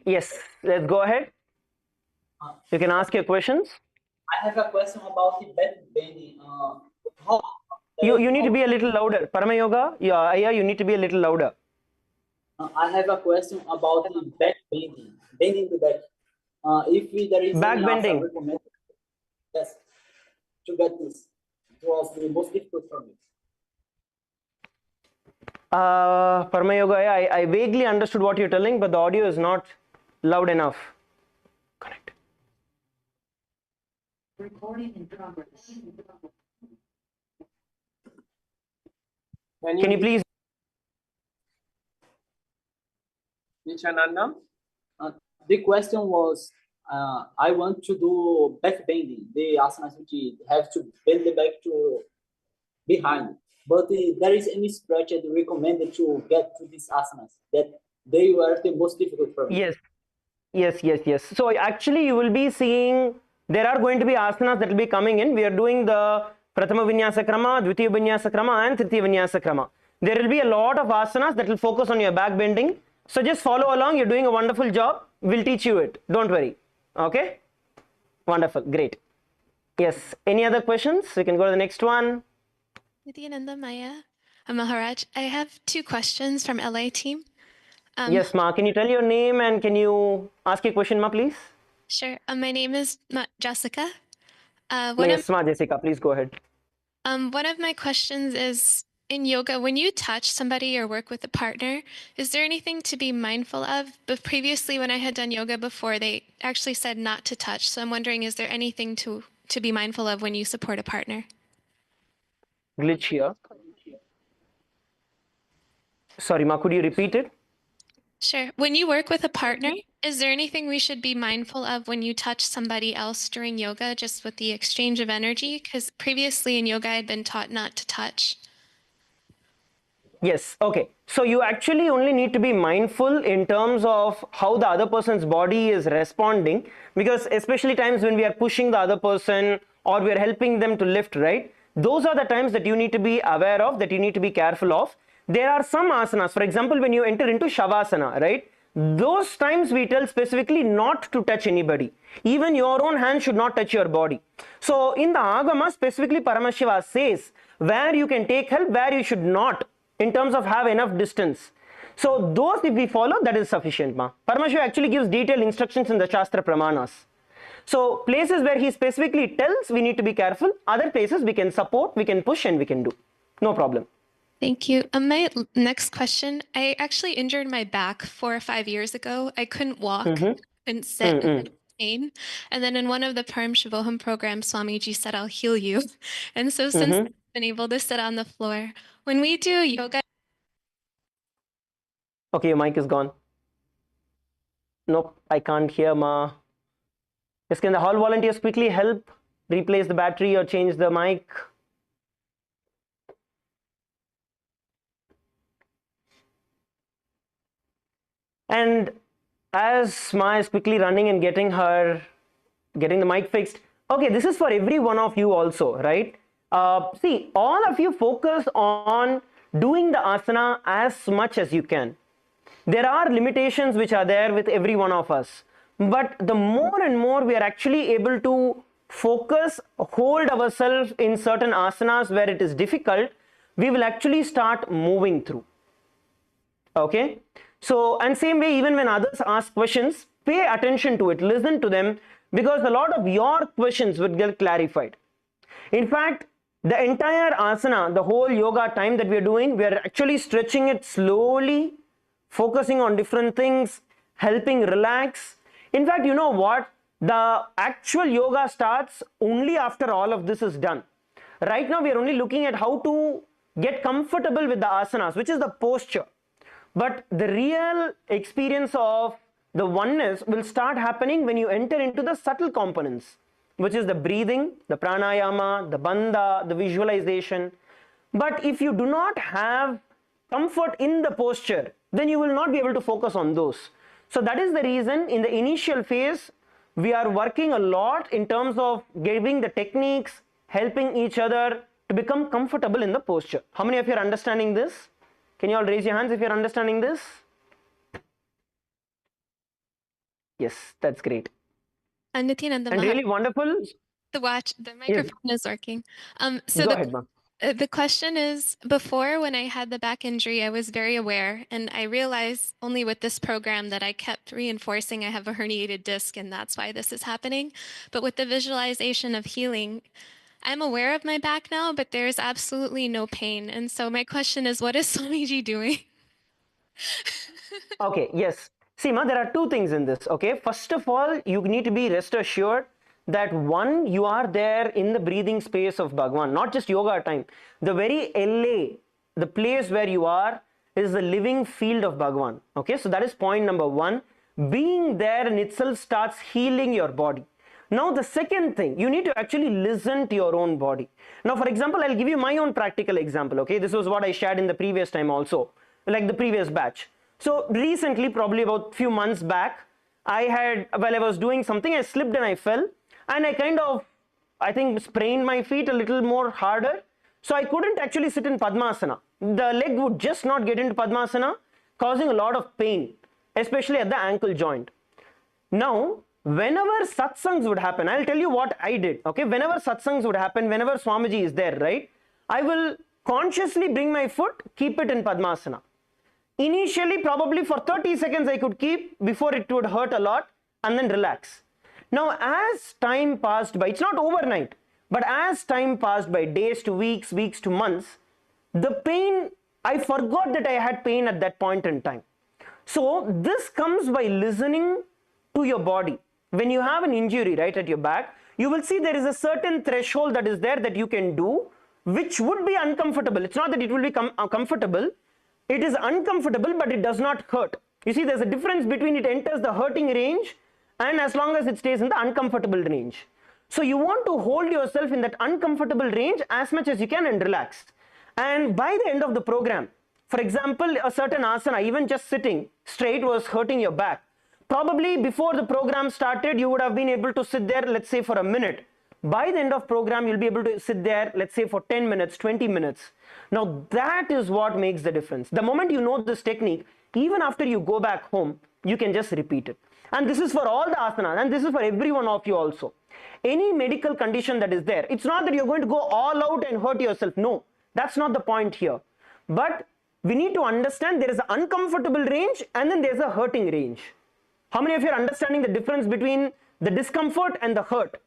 Yes, let's go ahead. You can ask your questions. I have a question about the back bending. How You need to be a little louder. Parama Yoga, yeah, you need to be a little louder. I have a question about the back bending, bending the back. If there is Back any bending. recommended, yes, to get this, it was the most difficult for me. Parama Yoga, I vaguely understood what you're telling, but the audio is not loud enough. Correct. Recording in progress. Can you please? Nithyananda? The question was, I want to do back bending, the asanas which have to bend the back to behind. But there is any stretch that recommended to get to these asanas that they were the most difficult for me. Yes. So actually you will be seeing, there are going to be asanas that will be coming in. We are doing the Prathama Vinyasa Krama, Dvitiya Vinyasa Krama and Tritiya Vinyasa Krama. There will be a lot of asanas that will focus on your back bending. So just follow along. You're doing a wonderful job. We'll teach you it. Don't worry. Okay? Wonderful. Great. Yes. Any other questions? We can go to the next one. Nithyananda, Maya, Maharaj, I have 2 questions from LA team. Yes, Ma. Can you tell your name and can you ask your question, Ma, please? Sure. My name is Jessica. Yes, Ma, Jessica. Please go ahead. One of my questions is, in yoga, when you touch somebody or work with a partner, is there anything to be mindful of? But previously, when I had done yoga before, they actually said not to touch. So I'm wondering, is there anything to be mindful of when you support a partner? Glitch here. Sorry, Ma, could you repeat it? Sure. When you work with a partner, is there anything we should be mindful of when you touch somebody else during yoga, just with the exchange of energy? Because previously in yoga, I had been taught not to touch. Yes, okay. So you actually only need to be mindful in terms of how the other person's body is responding, because especially times when we are pushing the other person or we are helping them to lift, right? Those are the times that you need to be aware of, that you need to be careful of. There are some asanas, for example, when you enter into Shavasana, right? Those times we tell specifically not to touch anybody. Even your own hand should not touch your body. So in the Agama, specifically Paramashiva says where you can take help, where you should not, in terms of have enough distance. So those if we follow, that is sufficient. Paramashiva actually gives detailed instructions in the Shastra Pramanas. So places where he specifically tells, we need to be careful. Other places we can support, we can push, and we can do. No problem. Thank you. My next question, I actually injured my back 4 or 5 years ago. I couldn't walk, couldn't sit, and pain. And then in one of the Paramashivoham programs, Swamiji said, I'll heal you. And so since I've been able to sit on the floor, when we do yoga. Okay, your mic is gone. Nope, I can't hear, Ma. Yes, can the hall volunteers quickly help replace the battery or change the mic? And as Ma is quickly running and getting the mic fixed, okay, this is for every one of you also, right? See, all of you focus on doing the asana as much as you can. There are limitations which are there with every one of us, but the more and more we are actually able to focus, hold ourselves in certain asanas where it is difficult, we will actually start moving through. Okay? So, and same way, even when others ask questions, pay attention to it, listen to them, because a lot of your questions would get clarified. In fact, the entire asana, the whole yoga time that we are doing, we are actually stretching it slowly, focusing on different things, helping relax. In fact, you know what? The actual yoga starts only after all of this is done. Right now, we are only looking at how to get comfortable with the asanas, which is the posture. But the real experience of the oneness will start happening when you enter into the subtle components, which is the breathing, the pranayama, the bandha, the visualization. But if you do not have comfort in the posture, then you will not be able to focus on those. So that is the reason in the initial phase, we are working a lot in terms of giving the techniques, helping each other to become comfortable in the posture. How many of you are understanding this? Can you all raise your hands if you're understanding this? Yes, that's great. And Nithyananda, and really wonderful. The microphone is working. So Go ahead, Ma. The question is, before when I had the back injury, I was very aware, and I realized only with this program that I kept reinforcing I have a herniated disc, and that's why this is happening. But with the visualization of healing, I'm aware of my back now, but there's absolutely no pain. And so my question is, what is Swamiji doing? Okay, yes. See, Ma, there are two things in this, okay? First of all, you need to be rest assured that one, you are there in the breathing space of Bhagavan, not just yoga time. The very LA, the place where you are, is the living field of Bhagavan, okay? So that is point number one. Being there in itself starts healing your body. Now, the second thing, you need to actually listen to your own body. Now, for example, I'll give you my own practical example, okay? This was what I shared in the previous time also, like the previous batch. So recently, probably about few months back, I was doing something, I slipped and I fell, and I think sprained my feet a little more harder. So I couldn't actually sit in Padmasana. The leg would just not get into Padmasana, causing a lot of pain, especially at the ankle joint. Now, whenever satsangs would happen, I'll tell you what I did, okay? Whenever satsangs would happen, whenever Swamiji is there, right? I will consciously bring my foot, keep it in Padmasana. Initially, probably for 30 seconds I could keep before it would hurt a lot, and then relax. Now, as time passed by, it's not overnight, but as time passed by, days to weeks, weeks to months, the pain, I forgot that I had pain at that point in time. So this comes by listening to your body. When you have an injury right at your back, you will see there is a certain threshold that is there that you can do, which would be uncomfortable. It's not that it will be comfortable. It is uncomfortable, but it does not hurt. You see, there's a difference between it enters the hurting range and as long as it stays in the uncomfortable range. So you want to hold yourself in that uncomfortable range as much as you can and relax. And by the end of the program, For example, a certain asana, even just sitting straight was hurting your back. Probably before the program started, you would have been able to sit there, let's say for a minute. By the end of program, you'll be able to sit there, let's say for 10 minutes, 20 minutes. Now that is what makes the difference. The moment you know this technique, even after you go back home, you can just repeat it. And this is for all the asanas, and this is for every one of you also. Any medical condition that is there, it's not that you're going to go all out and hurt yourself. No, that's not the point here. But we need to understand there is an uncomfortable range and then there's a hurting range. How many of you are understanding the difference between the discomfort and the hurt?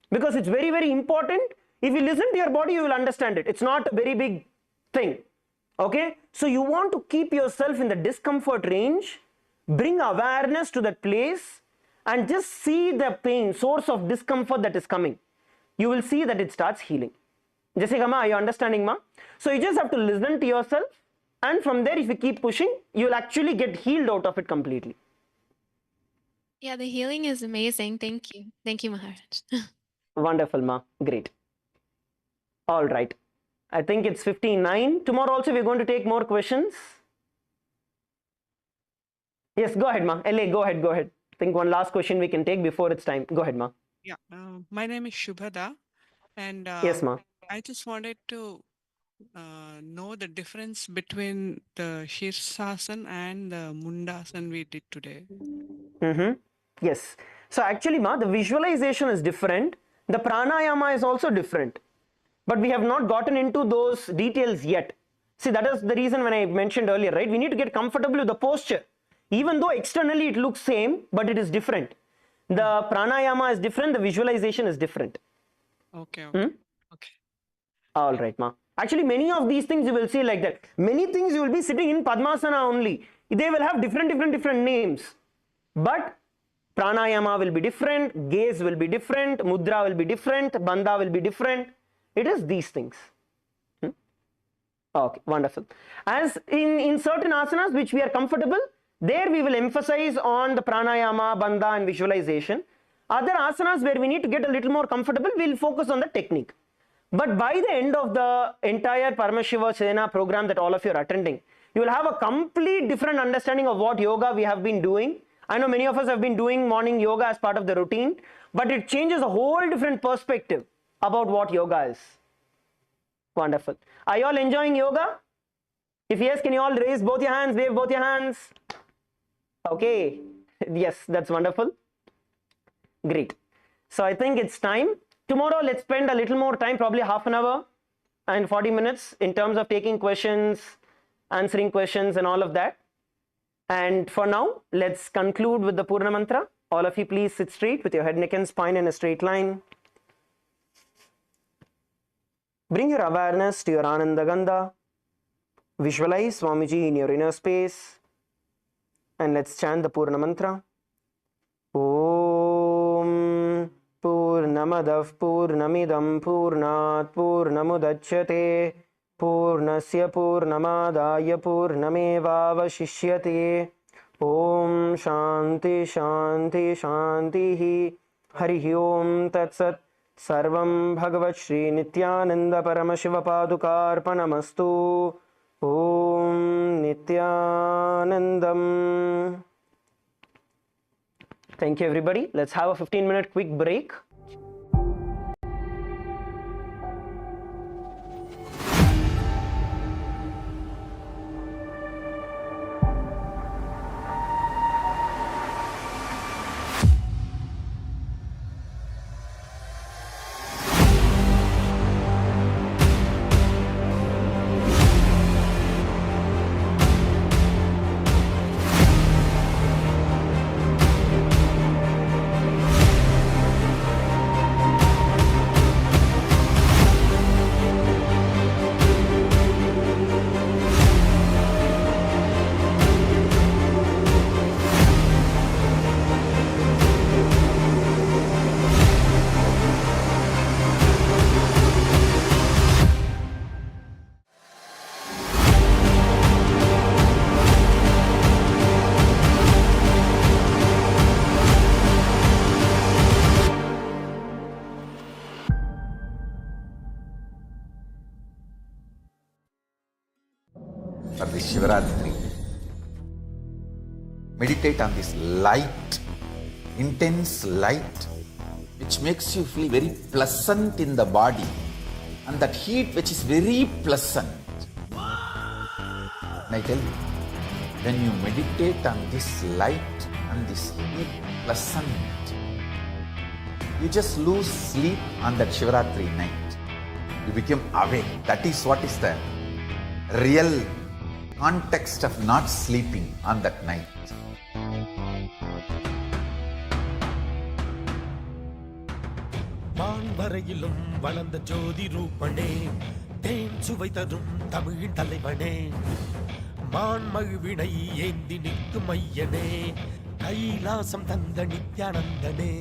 Because it's very, very important. If you listen to your body, you will understand it. It's not a very big thing. Okay? So you want to keep yourself in the discomfort range, bring awareness to that place, and just see the pain, source of discomfort that is coming. You will see that it starts healing. Jessica ma, are you understanding ma? So you just have to listen to yourself, and from there, if you keep pushing, you will actually get healed out of it completely. Yeah, the healing is amazing. Thank you. Thank you, Maharaj. Wonderful ma, great. All right. I think it's 59. Tomorrow also we're going to take more questions. Yes, go ahead ma. LA, go ahead. I think one last question we can take before it's time. Go ahead ma. Yeah, my name is Shubhada, and Yes ma. I just wanted to know the difference between the Shirsasana and the Mundasana we did today. Yes. So actually ma, the visualization is different. The pranayama is also different. But we have not gotten into those details yet. See, that is the reason when I mentioned earlier, right? We need to get comfortable with the posture. Even though externally it looks same, but it is different. The pranayama is different, the visualization is different. Okay. All right, ma. Actually, many of these things you will see like that. Many things you will be sitting in Padmasana only. They will have different names. But pranayama will be different, gaze will be different, mudra will be different, bandha will be different. It is these things. Okay, wonderful. As in certain asanas which we are comfortable, there we will emphasize on the pranayama, bandha and visualization. Other asanas where we need to get a little more comfortable, we will focus on the technique. But by the end of the entire Paramashiva Sena program that all of you are attending, you will have a complete different understanding of what yoga we have been doing. I know many of us have been doing morning yoga as part of the routine, but it changes a whole different perspective about what yoga is. Wonderful. Are you all enjoying yoga? If yes, can you all raise both your hands, wave both your hands? Okay. Yes, that's wonderful. Great. So I think it's time. Tomorrow, let's spend a little more time, probably half an hour and 40 minutes in terms of taking questions, answering questions and all of that. And for now, let's conclude with the Purna Mantra. All of you please sit straight with your head, neck and spine in a straight line. Bring your awareness to your Ananda Gandha. Visualize Swamiji in your inner space. And let's chant the Purna Mantra. Om Purnamadav Purnamidam Purnat Purnamudachyate Purnasya Purnamadaya Purnamevavashishyate. Om Shanti Shanti Shanti Hari Om Tat Sat. Sarvam Bhagavat Shri Nithyananda Paramashiva Padukarpanamastu. Om Nithyanandam. Thank you everybody. Let's have a 15-minute quick break. for this Shivaratri. Meditate on this light, intense light, which makes you feel very pleasant in the body, and that heat which is very pleasant. And I tell you, when you meditate on this light and this heat pleasant, you just lose sleep on that Shivaratri night. You become awake. That is what is the real context of not sleeping on that night. வான்வரையிலும் வளர்ந்த ஜோதி ரூபனே, தேன் சுவை தரும் தமிழின் தலைவனே, மான்மகிழ்வினை ஏந்தி நிற்கும் ஐயனே, கைலாசம் தந்த நித்யானந்தனே.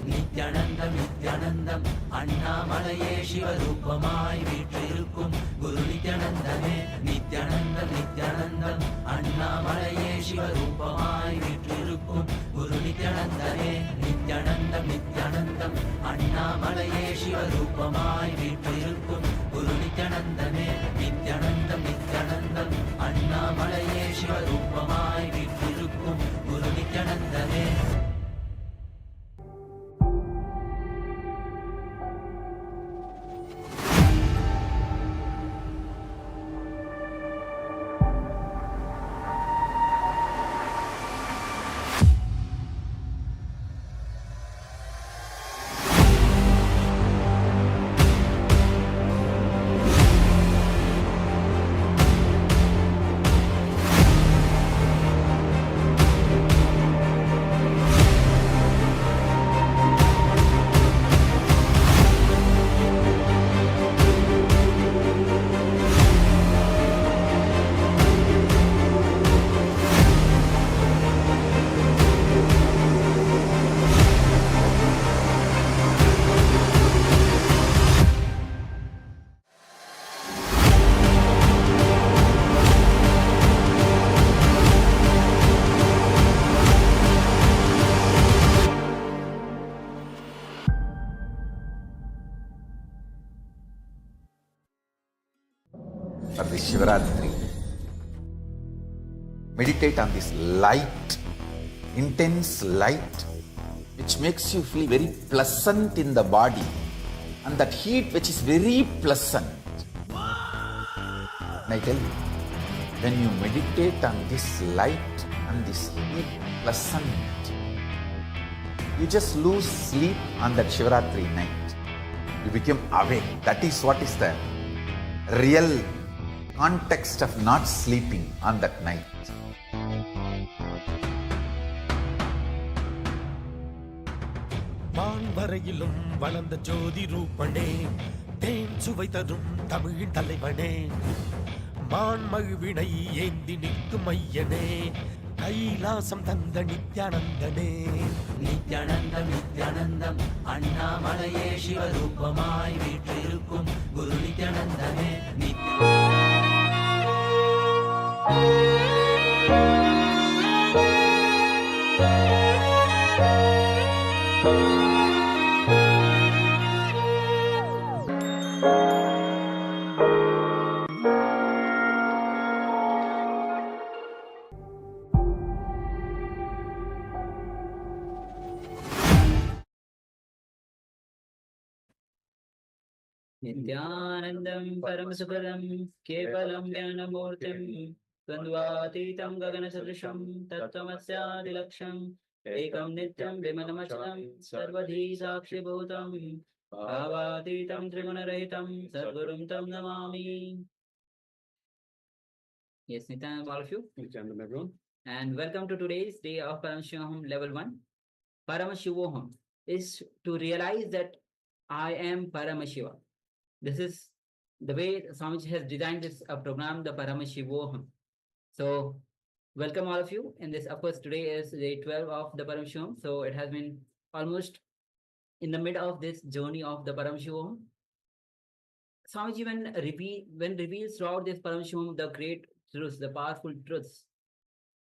நித்யானந்தம் நித்யானந்தம் அண்ணாமலையே சிவரூபமாய் வீற்றிருக்கும் குரு நித்யானந்தமே. நித்யானந்தம் நித்யானந்தம் அண்ணாமலையே சிவரூபமாய் வீற்றிருக்கும் குரு நித்யானந்தமே. நித்யானந்தம் நித்யானந்தம் அண்ணாமலையே சிவரூபமாய் வீற்றிருக்கும் குரு நித்யானந்தமே. நித்யானந்தம் நித்யானந்தம் அண்ணாமலையே சிவரூபமாய் வீற்றிருக்கும் குரு நித்யானந்தமே. For this Shivaratri, meditate on this light, intense light, which makes you feel very pleasant in the body, and that heat which is very pleasant. And I tell you, when you meditate on this light and this heat pleasant, you just lose sleep on that Shivaratri night. You become awake. That is what is the real context of not sleeping on that night. வான்வரையிலும் வளர்ந்த ஜோதி ரூபனே, தேன் சுவை தரும் தமிழின் தலைவனே, மான்மகிழ்வினை ஏந்தி நிற்கும் ஐயனே, கைலாசம் தந்த நித்யானந்தனே. நித்யானந்தம் நித்யானந்தம் அண்ணாமலையே சிவரூபமாய் வீற்றிருக்கும் குரு நித்யானந்தமே. नित्यानन्दं परमसुखदं केवलं ज्ञानमूर्तिं द्वन्द्वातीतं गगनसदृशं तत्त्वमस्यादिलक्ष्यम् एकं नित्यं विमलमचलं सर्वधी साक्षिभूतं भावातीतं त्रिगुणरहितं सद्गुरुं तं Namami. Yes, Nithyananda, all of you. Nithyananda, everyone. And welcome to today's day of Paramashivoham Level 1. Paramashivoham is to realize that I am Paramashiva. This is the way Swamiji has designed this program, the Paramashivoham. So, welcome all of you. And this, of course, today is day 12 of the Paramashivoham. So, it has been almost in the mid of this journey of the Paramashivoham. Swamiji, when reveals throughout this Paramashivoham the great truths, the powerful truths,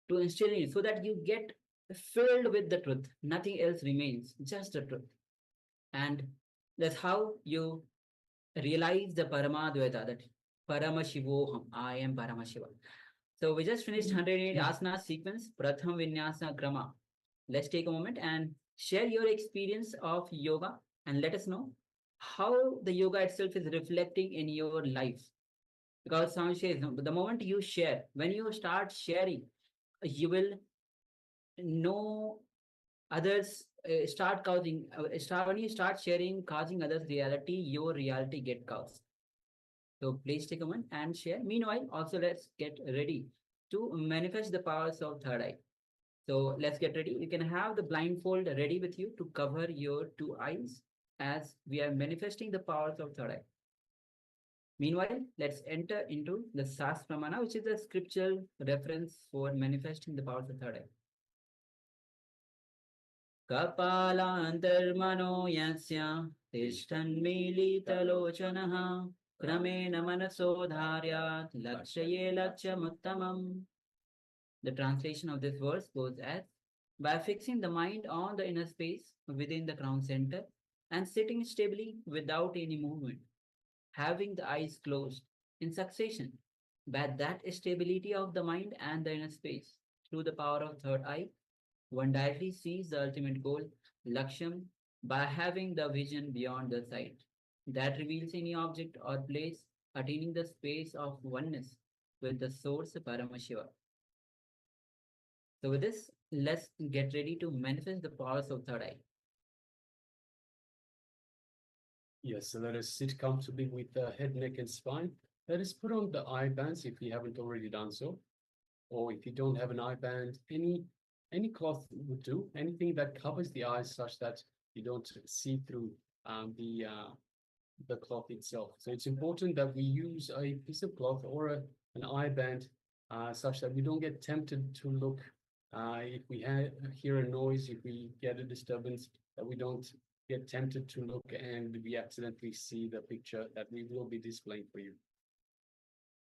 to instill in you, so that you get filled with the truth. Nothing else remains, just the truth. And that's how you realize the Paramadvaita, that Paramashivoham. I am Paramashiva. So we just finished 108 asana sequence, Pratham Vinyasa Krama. Let's take a moment and share your experience of yoga and let us know how the yoga itself is reflecting in your life. Because Swami says, the moment you share, when you start sharing, you will know others start causing when you start sharing causing others reality, your reality get caused. So please take a moment and share. Meanwhile, also let's get ready to manifest the powers of third eye. So let's get ready. You can have the blindfold ready with you to cover your two eyes as we are manifesting the powers of third eye. Meanwhile, let's enter into the SUPREME, which is a scriptural reference for manifesting the powers of third eye. Kapalantarmano yasya tishtanmilitalochanaha kramena manasodharyat lakshaye lakshyamutamam. The translation of this verse goes as, by fixing the mind on the inner space within the crown center and sitting stably without any movement, having the eyes closed in succession, by that stability of the mind and the inner space, through the power of third eye, one directly sees the ultimate goal, Laksham, by having the vision beyond the sight that reveals any object or place, attaining the space of oneness with the source Paramashiva. So with this, let's get ready to manifest the powers of third eye. Yes, so let us sit comfortably with the head, neck, and spine. Let us put on the eye bands if we haven't already done so. Or if you don't have an eye band, any cloth would do, anything that covers the eyes such that you don't see through the cloth itself. So it's important that we use a piece of cloth or an eye band such that we don't get tempted to look. If we hear a noise, if we get a disturbance, that we don't get tempted to look and we accidentally see the picture that we will be displaying for you.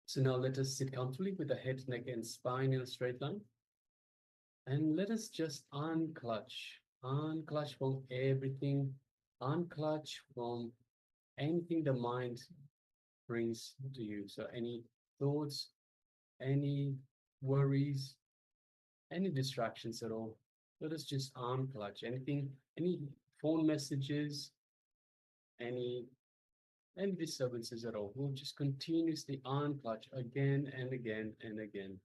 So now let us sit comfortably with the head, neck, and spine in a straight line. And let us just unclutch from everything, unclutch from anything the mind brings to you. So any thoughts, any worries, any distractions at all. Let us just unclutch anything, any phone messages, any disturbances at all. We'll just continuously unclutch again and again and again.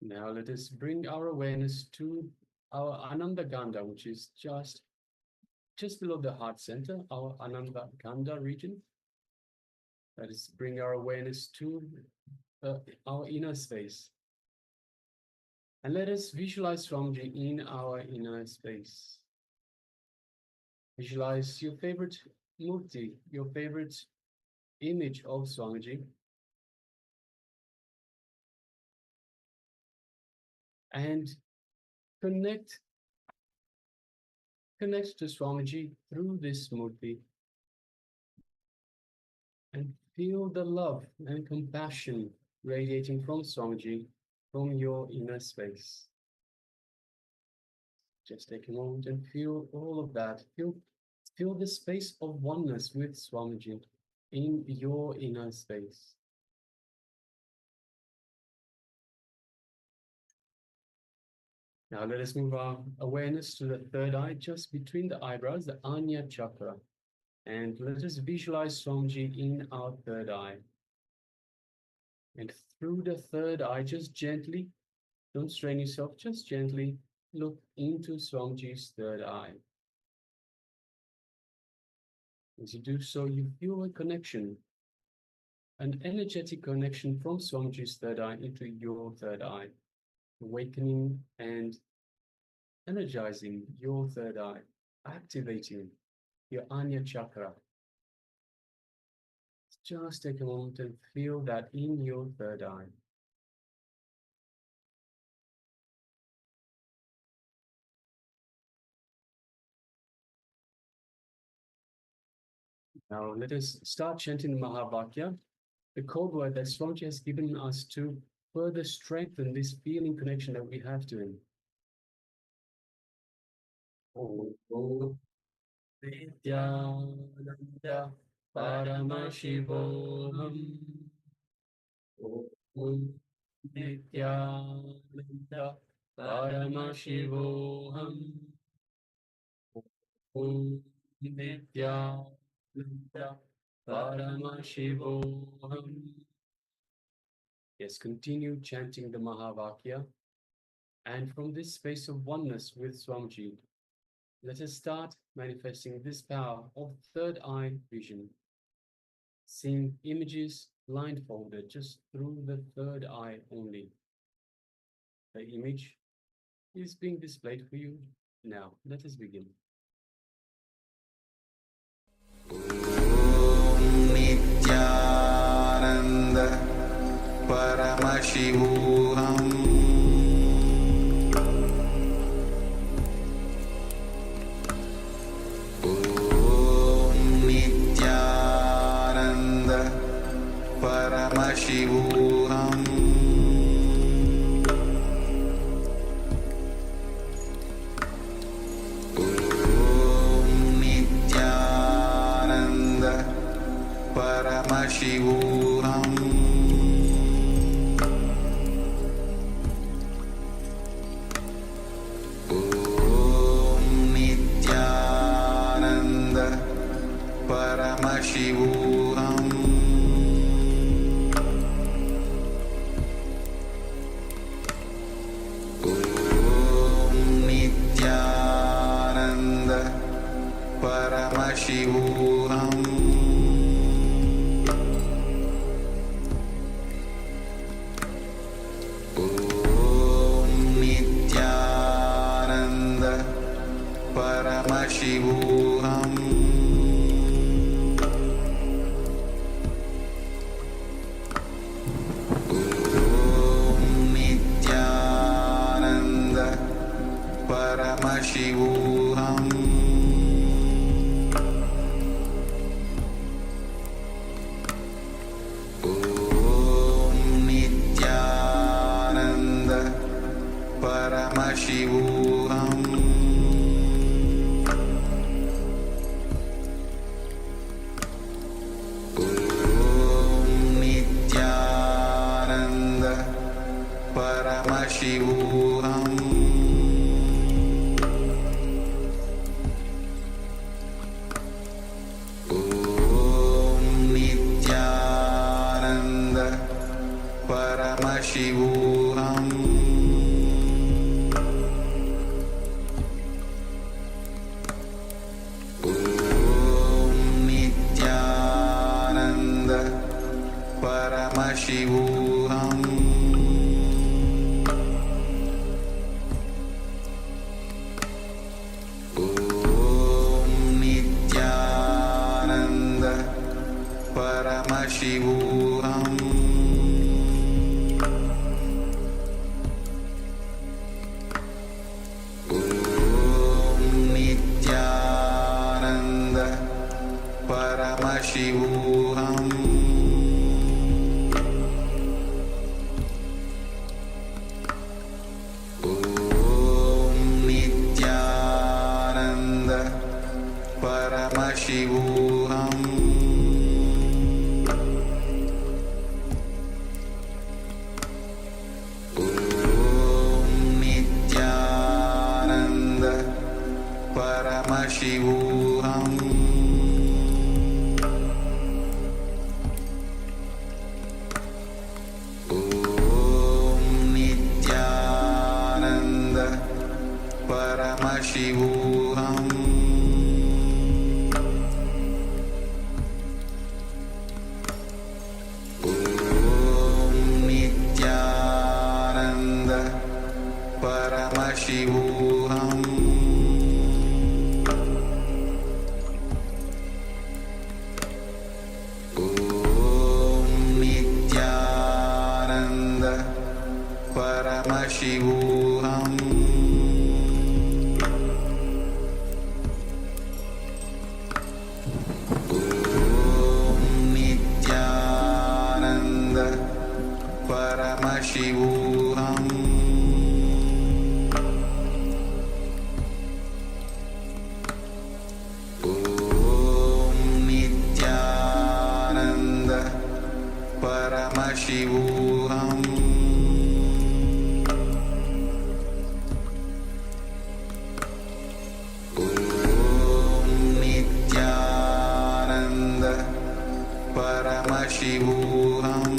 Now let us bring our awareness to our Ananda Gandha, which is just below the heart center, our Ananda Gandha region. Let us bring our awareness to our inner space. And let us visualize Swamiji in our inner space. Visualize your favorite murti, your favorite image of Swamiji. And connect to Swamiji through this murti. And feel the love and compassion radiating from Swamiji, from your inner space. Just take a moment and feel all of that. Feel the space of oneness with Swamiji in your inner space. Now let us move our awareness to the third eye, just between the eyebrows, the Anya chakra. And let us visualize Swamiji in our third eye. And through the third eye, just gently, don't strain yourself, just gently look into Swamiji's third eye. As you do so, you feel a connection, an energetic connection from Swamiji's third eye into your third eye, awakening and energizing your third eye, activating your Anya chakra. Just take a moment and feel that in your third eye. Now let us start chanting the Mahavakya, the code word that Swamiji has given us to further strengthen this feeling connection that we have to him. Om Nithyananda Paramashivoham. Om Nithyananda Paramashivoham. Om Nithyananda Paramashivoham. Yes, continue chanting the Mahavakya. And from this space of oneness with Swamiji, let us start manifesting this power of third eye vision, seeing images blindfolded just through the third eye only. The image is being displayed for you now. Let us begin. Nithyananda Paramashivoham. Nithyananda Paramashivoham. Nithyananda Paramashivoham. Nithyananda Paramashivoham. Nithyananda Paramashivoham. Nithyananda Paramashivoham. Nithyananda Paramashivoham. Nithyananda Paramashivoham. Nithyananda Paramashivoham. Nithyananda Paramashivoham. Nithyananda Paramashivoham. Nithyananda Paramashivoham. Nithyananda Paramashivoham. Nithyananda Paramashivoham. Nithyananda Paramashivoham. Nithyananda Paramashivoham. Nithyananda Paramashivoham. Paramashivoham Om Nithyananda Paramashivoham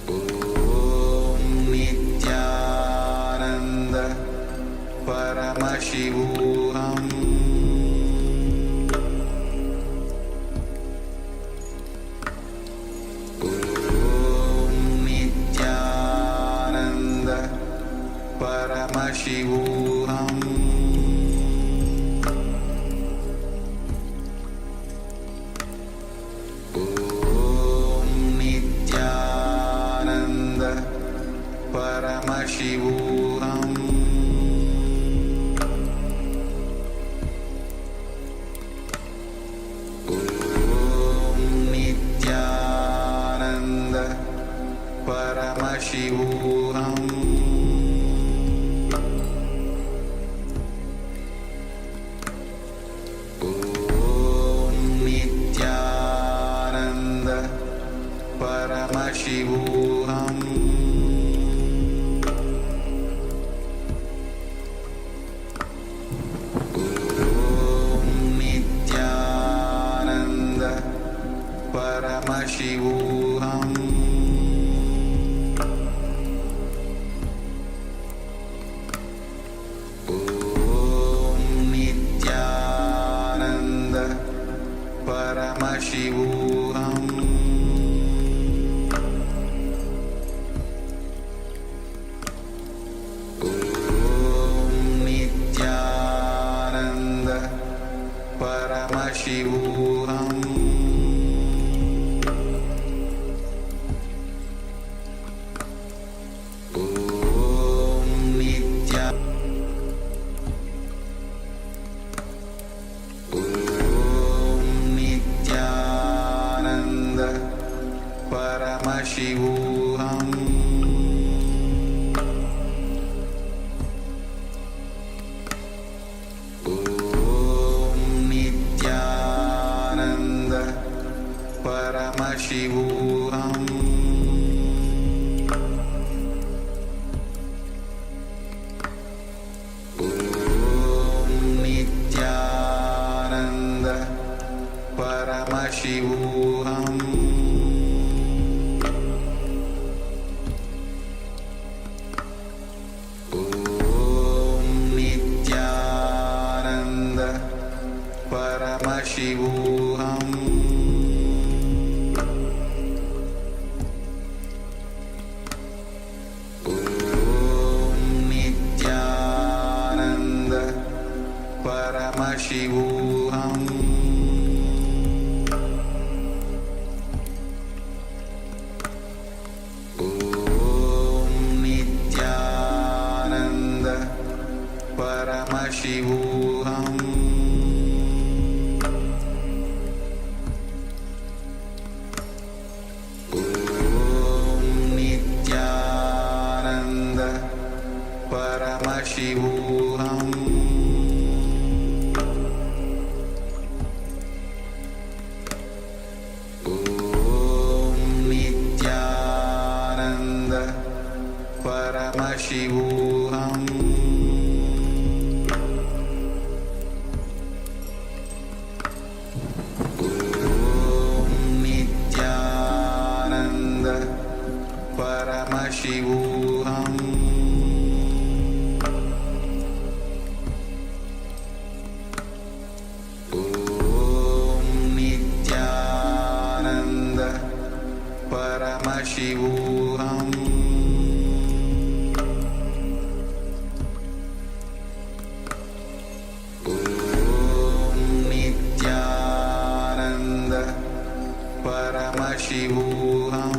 Om Nithyananda Paramashivoham Paramashivoham Om Nithyananda Paramashivoham Om Nithyananda Paramashivoham Paramashivoham Om Nithyananda Paramashivoham Om Nithyananda Paramashivoham Paramashivoham Om Nithyananda Paramashivoham Paramashivoham Om Nithyananda Paramashivoham Om Nithyananda Paramashivoham Paramashivoham Om Nithyananda Paramashivoham Om Nithyananda Paramashivoham Paramashivoham Om Nithyananda Paramashivoham Om Nithyananda Paramashivoham Paramashivoham Om Nithyananda Paramashivoham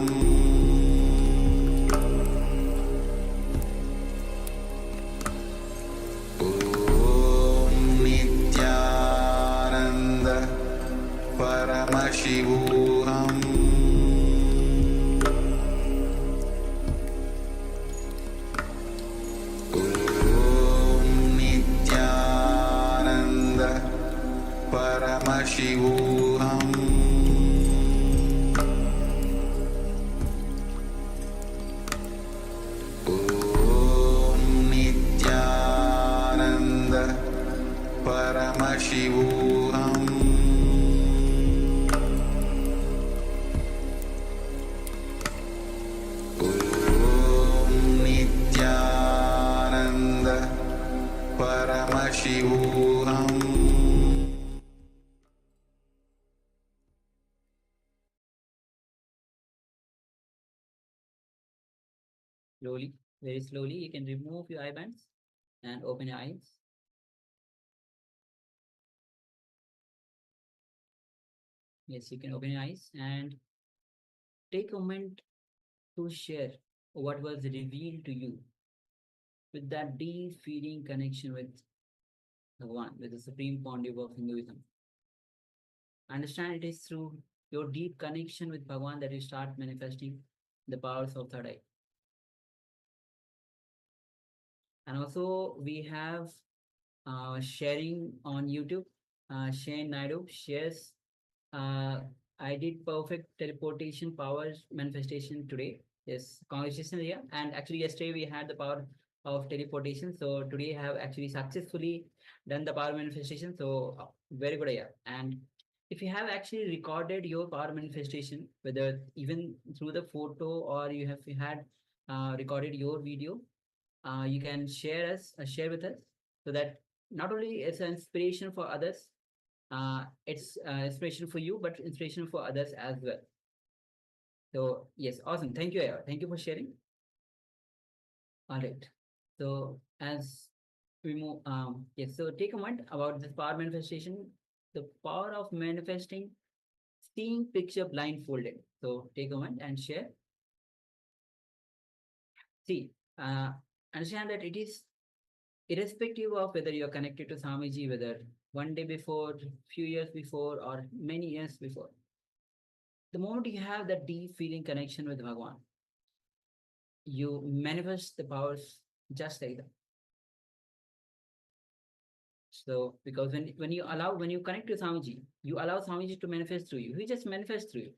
Om Nithyananda Paramashivoham Paramashivoham Om Nithyananda Paramashivoham Om Nithyananda Paramashivoham. Slowly, very slowly, you can remove your eye bands and open your eyes. Yes, you can open your eyes and take a moment to share what was revealed to you with that deep feeling connection with Bhagwan, with the Supreme Pontiff of Hinduism. Understand it is through your deep connection with Bhagwan that you start manifesting the powers of third eye. And also we have sharing on YouTube. Shane Naidu shares, I did perfect teleportation powers manifestation today. Yes, congratulations here. And actually yesterday we had the power of teleportation. So today I have actually successfully done the power manifestation. So very good, yeah. And if you have actually recorded your power manifestation, whether even through the photo or you had recorded your video, you can share with us, so that not only it's an inspiration for others, it's inspiration for you, but inspiration for others as well. So yes, awesome. Thank you, Aya. Thank you for sharing. All right. So as we move, yes. So take a moment about this power manifestation. The power of manifesting, seeing picture blindfolded. So take a moment and share. See, understand that it is irrespective of whether you are connected to Swamiji, whether one day before, few years before, or many years before. The moment you have that deep feeling connection with Bhagwan, you manifest the powers just like that. So, because when you connect to Swamiji, you allow Swamiji to manifest through you. He just manifests through you.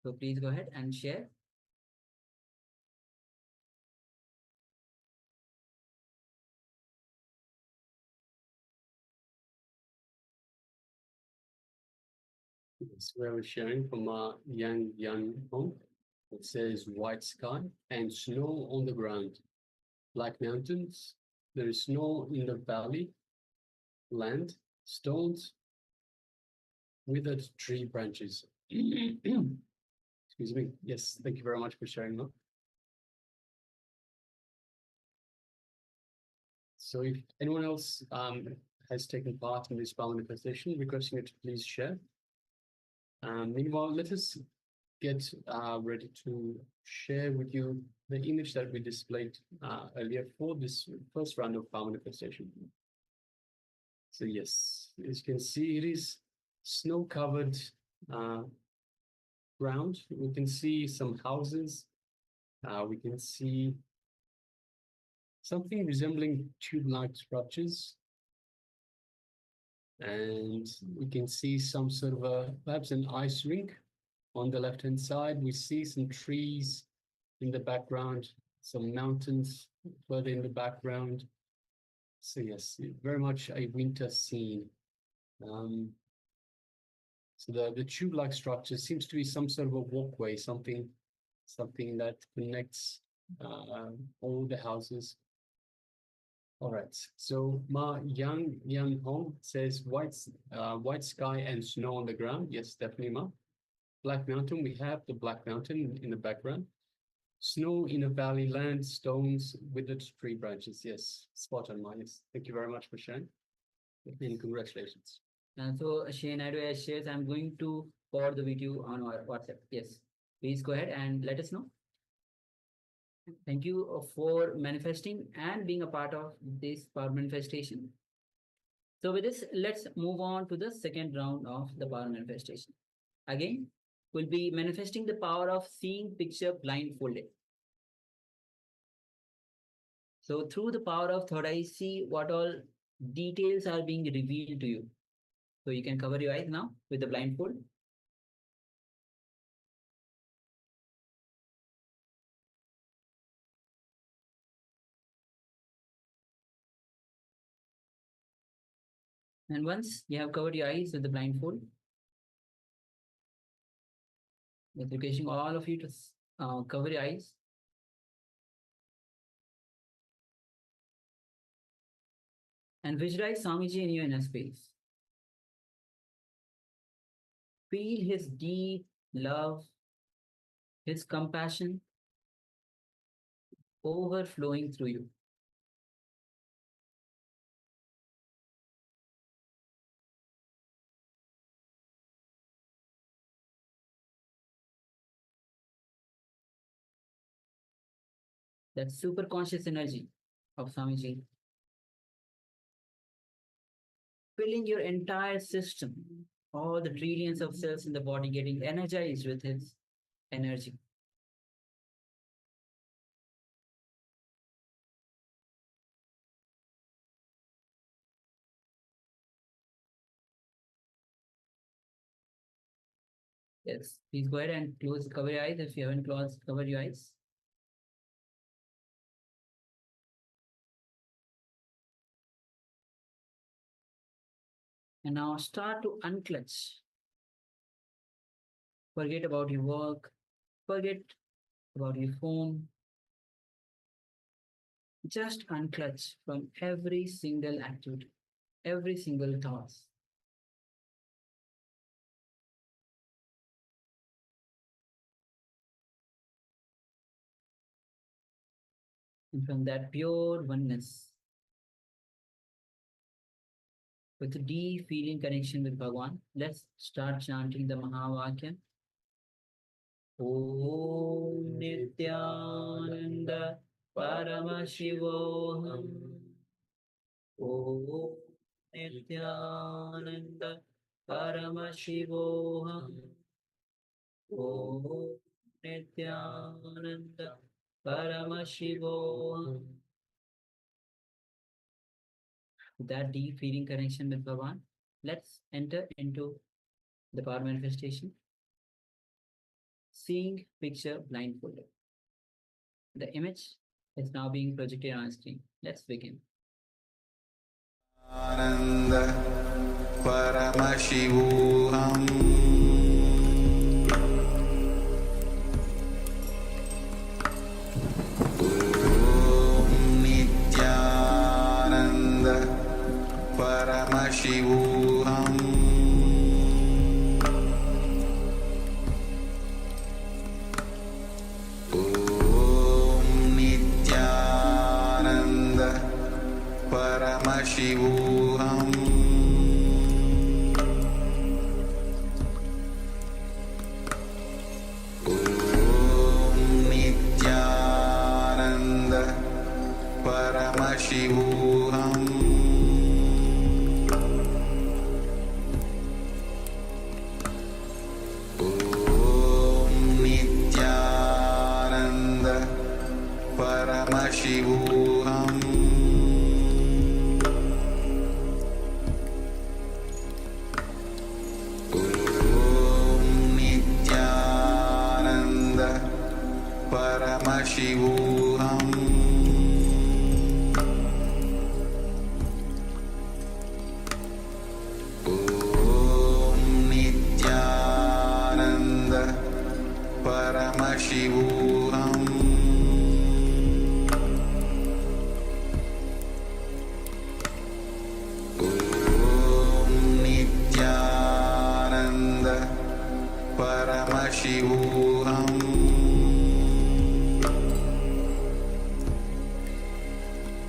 So please go ahead and share. Yes, where we're sharing from Yang Yan Hong. It says white sky and snow on the ground, black mountains. There is snow in the valley, land, stones, withered tree branches. Excuse me. Yes, thank you very much for sharing that. So if anyone else has taken part in this power manifestation, requesting it to please share. Meanwhile, let us get ready to share with you the image that we displayed earlier for this first round of power manifestation. So yes, as you can see, it is snow-covered ground. We can see some houses. We can see something resembling tube-like structures. And we can see some sort of perhaps an ice rink on the left-hand side. We see some trees in the background, some mountains further in the background. So yes, very much a winter scene. So the tube-like structure seems to be some sort of a walkway, something that connects all the houses. All right. So Ma Yang Hong says white sky and snow on the ground. Yes, definitely, Ma. Black mountain. We have the Black Mountain in the background. Snow in a valley, land, stones, withered tree branches. Yes, spot on, Ma. Yes. Thank you very much for sharing. And congratulations. And so Shane Naidu shares, I'm going to forward the video on our WhatsApp. Yes, please go ahead and let us know. Thank you for manifesting and being a part of this power manifestation. So with this, let's move on to the second round of the power manifestation. Again, we'll be manifesting the power of seeing picture blindfolded. So through the power of third eye, see what all details are being revealed to you. So you can cover your eyes now with the blindfold. And once you have covered your eyes with the blindfold, with requesting all of you to cover your eyes. And visualize Swamiji in your inner space. Feel his deep love, his compassion overflowing through you. That super conscious energy of Swamiji filling your entire system, all the trillions of cells in the body getting energized with his energy. Yes, please go ahead and cover your eyes if you haven't covered your eyes. And now start to unclutch. Forget about your work. Forget about your phone. Just unclutch from every single activity, every single task. And from that pure oneness, with a deep feeling connection with Bhagwan, let's start chanting the Mahavakya. Om Nithyananda Paramashivoham. Om Nithyananda Paramashivoham. Om Nithyananda Paramashivoham. With that deep feeling connection with Bhagwan, let's enter into the power manifestation. Seeing picture blindfolded. The image is now being projected on screen. Let's begin. Ananda Paramashivoham. Om Nithyananda Paramashivoham. Paramashivoham. Om Nithyananda Paramashivoham. Om Nithyananda Paramashivoham. Paramashivoham. Om Nithyananda Paramashivoham. Om Nithyananda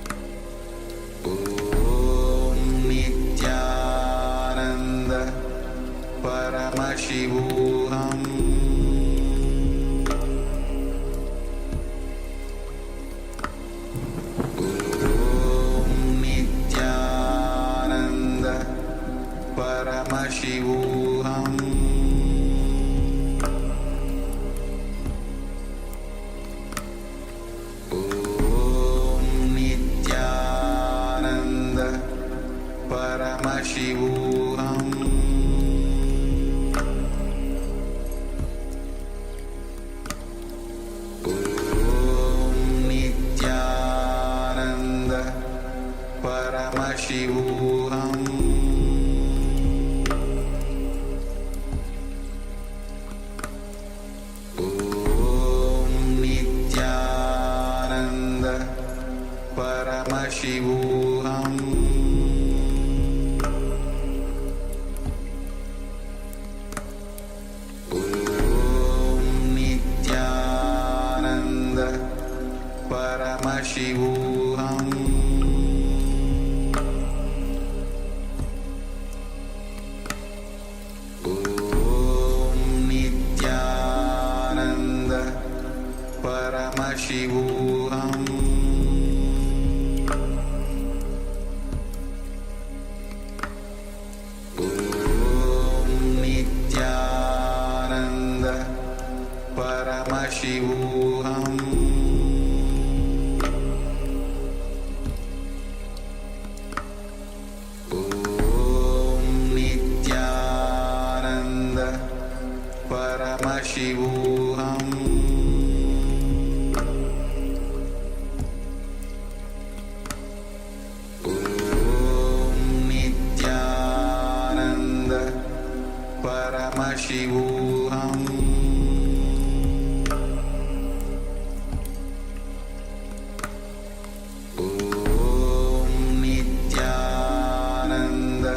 Paramashivoham. Paramashivoham. Om Nithyananda Paramashivoham. Om Nithyananda Paramashivoham Om Nithyananda Paramashivoham Om Nithyananda Paramashivoham Om Nithyananda Paramashivoham Om Nithyananda Paramashivoham Om Nithyananda Paramashivoham Om Nithyananda Paramashivoham Om Nithyananda Paramashivoham Om Nithyananda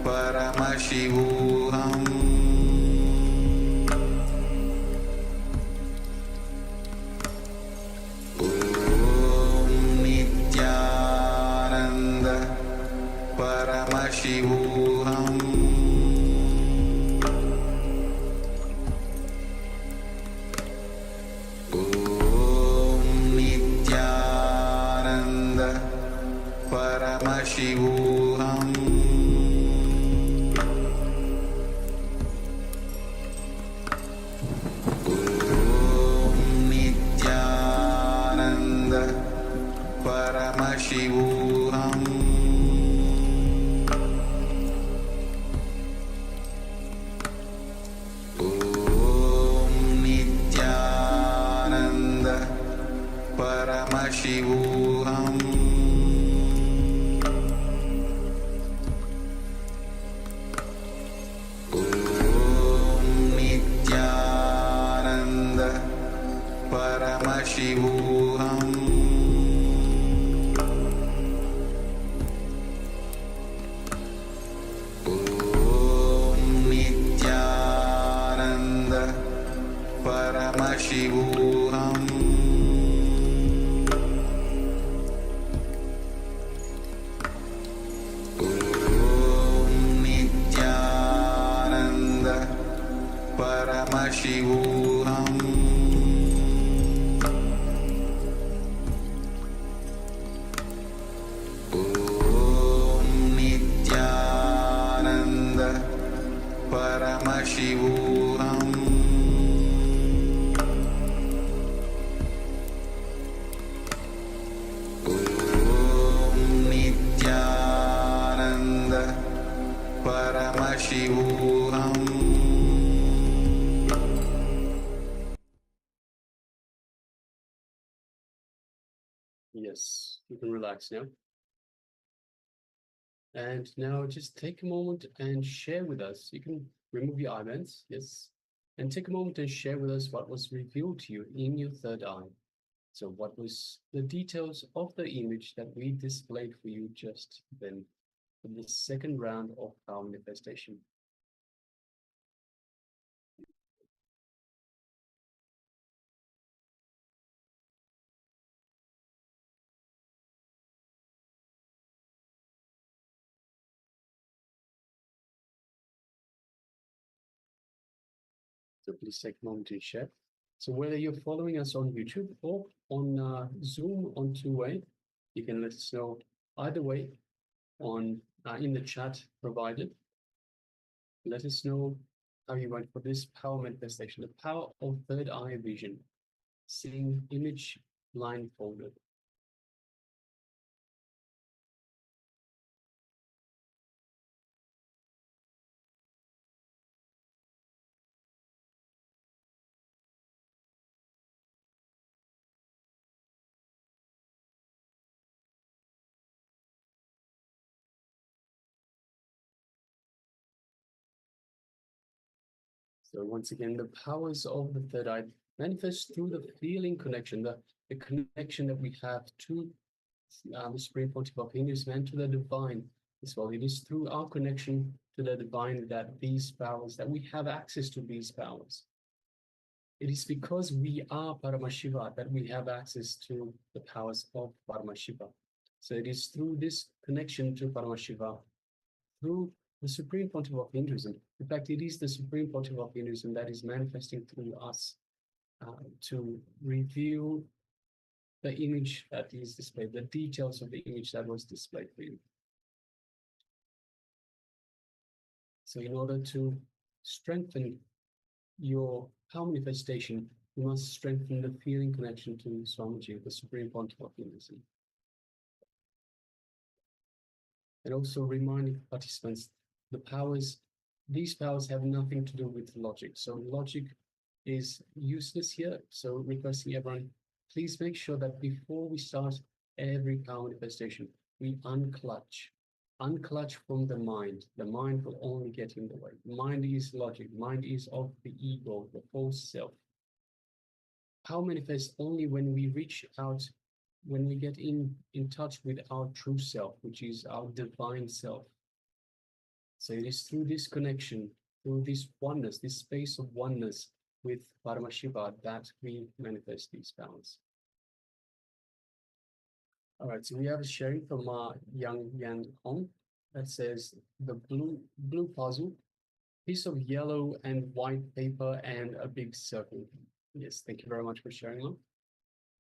Paramashivoham Om Nithyananda Paramashivoham Om Nithyananda Paramashivoham Om Nithyananda Paramashivoham Om Nithyananda Paramashivoham Om Nithyananda Paramashivoham Om Nithyananda Paramashivoham Om Nithyananda Paramashivoham Om Nithyananda Paramashivoham Om Nithyananda Paramashivoham Yes, you can relax now. And now just take a moment and share with us. You can remove your eyelids, yes. And take a moment and share with us what was revealed to you in your third eye. So what was the details of the image that we displayed for you just then in the second round of our manifestation? So please take a moment to share. So whether you're following us on YouTube or on Zoom on two-way, you can let us know either way on in the chat provided. Let us know how you went for this power manifestation, the power of third eye vision, seeing image blindfolded. So once again, the powers of the third eye manifest through the feeling connection, the connection that we have to the Supreme Pontiff of Hinduism and to the divine as well. It is through our connection to the divine that these powers, that we have access to these powers. It is because we are Paramashiva that we have access to the powers of Paramashiva. So it is through this connection to Paramashiva, through the Supreme Pontiff of Hinduism. In fact, it is the Supreme Pontiff of Hinduism that is manifesting through us to reveal the image that is displayed, the details of the image that was displayed for you. So in order to strengthen your power manifestation, you must strengthen the feeling connection to Swamiji, the Supreme Pontiff of Hinduism. And also remind participants, these powers have nothing to do with logic. So logic is useless here. So requesting everyone, please make sure that before we start every power manifestation, we unclutch from the mind. The mind will only get in the way. Mind is logic. Mind is of the ego, the false self. Power manifests only when we reach out, when we get in touch with our true self, which is our divine self. So it is through this connection, through this oneness, this space of oneness with Paramashiva that we manifest these powers. All right, so we have a sharing from Yang Yan Hong that says the blue puzzle, piece of yellow and white paper and a big circle. Yes, thank you very much for sharing, Ma.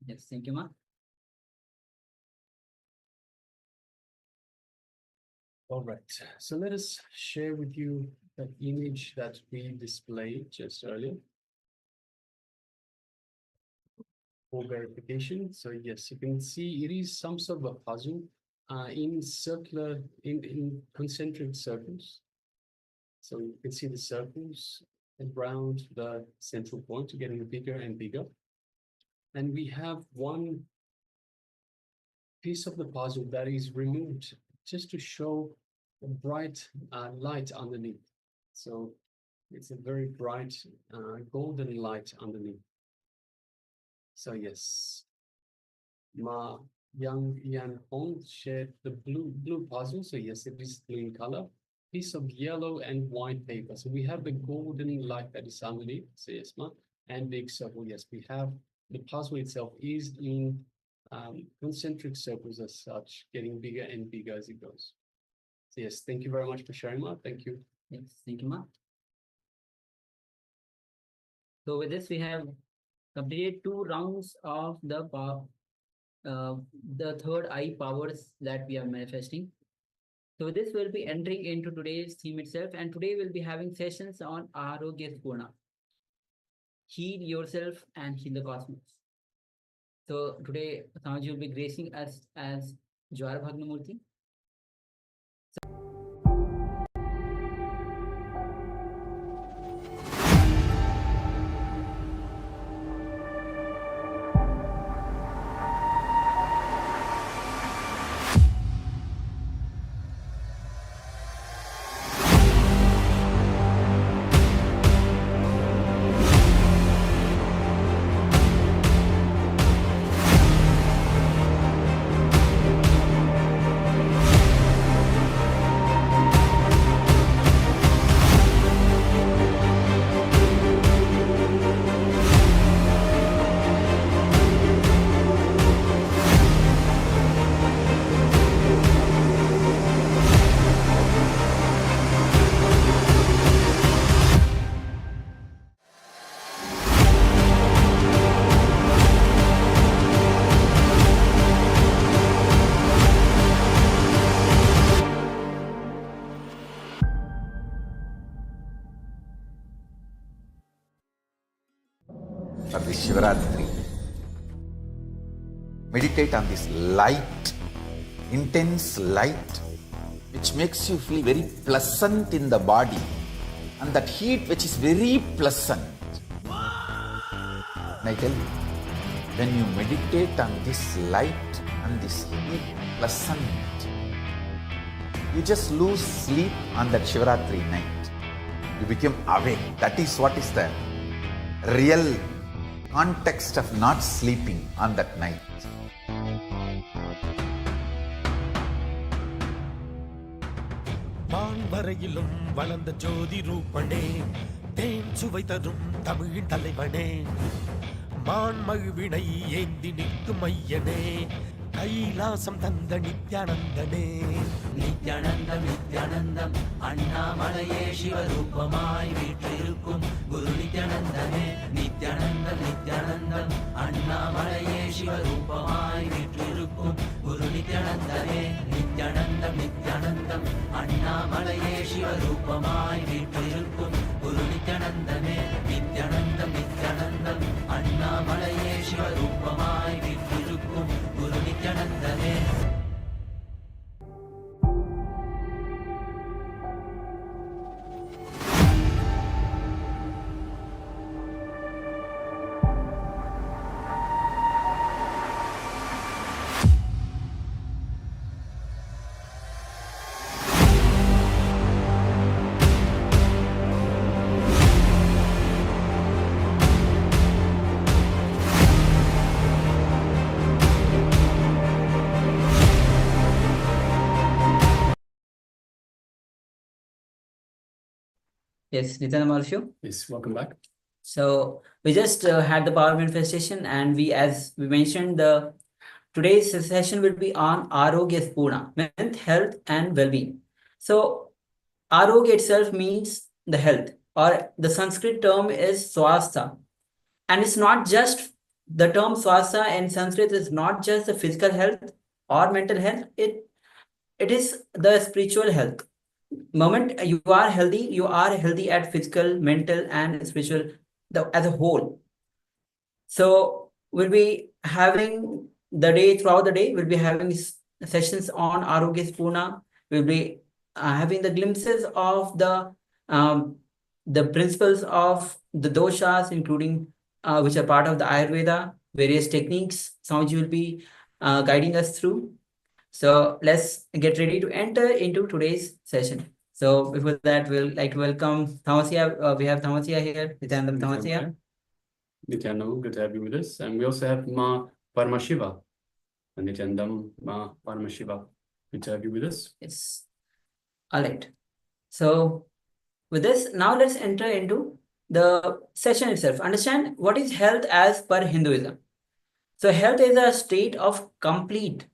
Yes, thank you, Ma. All right, so let us share with you the image that we displayed just earlier for verification. So yes, you can see it is some sort of a puzzle in concentric circles. So you can see the circles around the central point getting bigger and bigger. And we have one piece of the puzzle that is removed just to show a bright light underneath. So it's a very bright golden light underneath. So yes, Ma Yang Yan Hong shared the blue puzzle. So yes, it is blue in color. Piece of yellow and white paper. So we have the golden light that is underneath. So yes, Ma. And big circle. Yes, we have the puzzle itself is in concentric circles as such, getting bigger and bigger as it goes. So yes, thank you very much for sharing, Ma. Thank you. Yes, thank you, Ma. So with this, we have completed 2 rounds of the third eye powers that we are manifesting. So this will be entering into today's theme itself, and today we'll be having sessions on Arogya Spurana. Heal yourself and heal the cosmos. So today, Samaji will be gracing us as Jwar Bhagnamurti. For this Shivaratri, meditate on this light, intense light, which makes you feel very pleasant in the body, and that heat which is very pleasant. And I tell you, when you meditate on this light and this heat pleasant, you just lose sleep on that Shivaratri night. You become awake. That is what is the real context of not sleeping on that night. வான்வரையிலும் வளர்ந்த ஜோதி ரூபனே தேன் சுவை தரும் தமிழின் தலைவனே மான்மழுவினை ஏந்தி நிற்கும் ஐயனே கைலாசம் தந்த நித்யானந்தனே நித்யானந்தம் நித்யானந்தம் அண்ணாமலையே சிவரூபமாய் வீற்றிருக்கும் குரு நித்யானந்தனே நித்யானந்தம் நித்யானந்தம் அண்ணாமலையே சிவரூபமாய் வீற்றிருக்கும் குரு நித்யானந்தனே நித்யானந்தம் நித்யானந்தம் அண்ணாமலையே சிவரூபமாய் வீற்றிருக்கும் குரு நித்யானந்தனே நித்யானந்தம் நித்யானந்தம் அண்ணாமலையே சிவரூபமாய் வீற்றிருக்கும் குரு நித்யானந்தனே. Yes, Nithyananda. Yes, welcome back. So we just had the power manifestation, and as we mentioned, today's session will be on Arogya Spurana, health and well-being. So Arogya itself means the health, or the Sanskrit term is swastha, and it's not just the term swastha in Sanskrit is not just the physical health or mental health. It is the spiritual health. Moment you are healthy at physical, mental, and spiritual as a whole. So we'll be having throughout the day, we'll be having sessions on Arogya Spurana. We'll be having the glimpses of the principles of the doshas, including which are part of the Ayurveda, various techniques. Swamiji will be guiding us through. So let's get ready to enter into today's session. So before that, we'll like to welcome Thamasya. We have Thamasya here, Nithyananda Thamasya. Nithyananda, good to have you with us. And we also have Ma Paramashiva. Nithyananda, Ma Paramashiva, good to have you with us. Yes. All right. So with this, now let's enter into the session itself. Understand what is health as per Hinduism. So health is a state of complete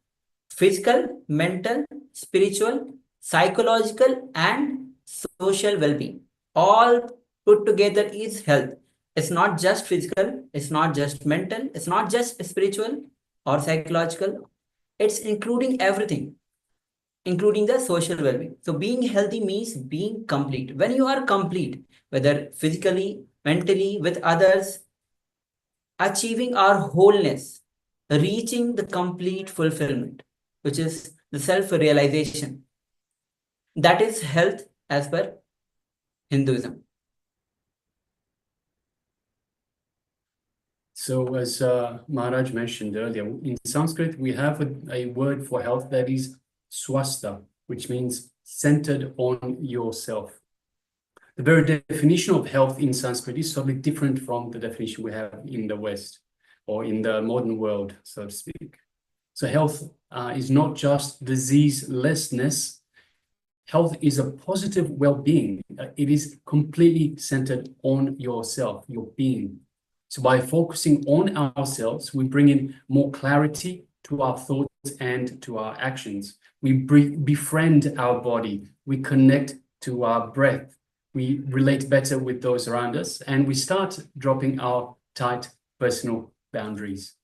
physical, mental, spiritual, psychological, and social well-being. All put together is health. It's not just physical, it's not just mental, it's not just spiritual or psychological. It's including everything, including the social well-being. So being healthy means being complete. When you are complete, whether physically, mentally, with others, achieving our wholeness, reaching the complete fulfillment, which is the self-realization. That is health as per Hinduism. So as Maharaj mentioned earlier, in Sanskrit, we have a word for health that is swastha, which means centered on yourself. The very definition of health in Sanskrit is totally different from the definition we have in the West or in the modern world, so to speak. So health is not just diseaselessness. Health is a positive well-being. It is completely centered on yourself, your being. So by focusing on ourselves, we bring in more clarity to our thoughts and to our actions. We befriend our body. We connect to our breath. We relate better with those around us, and we start dropping our tight personal boundaries.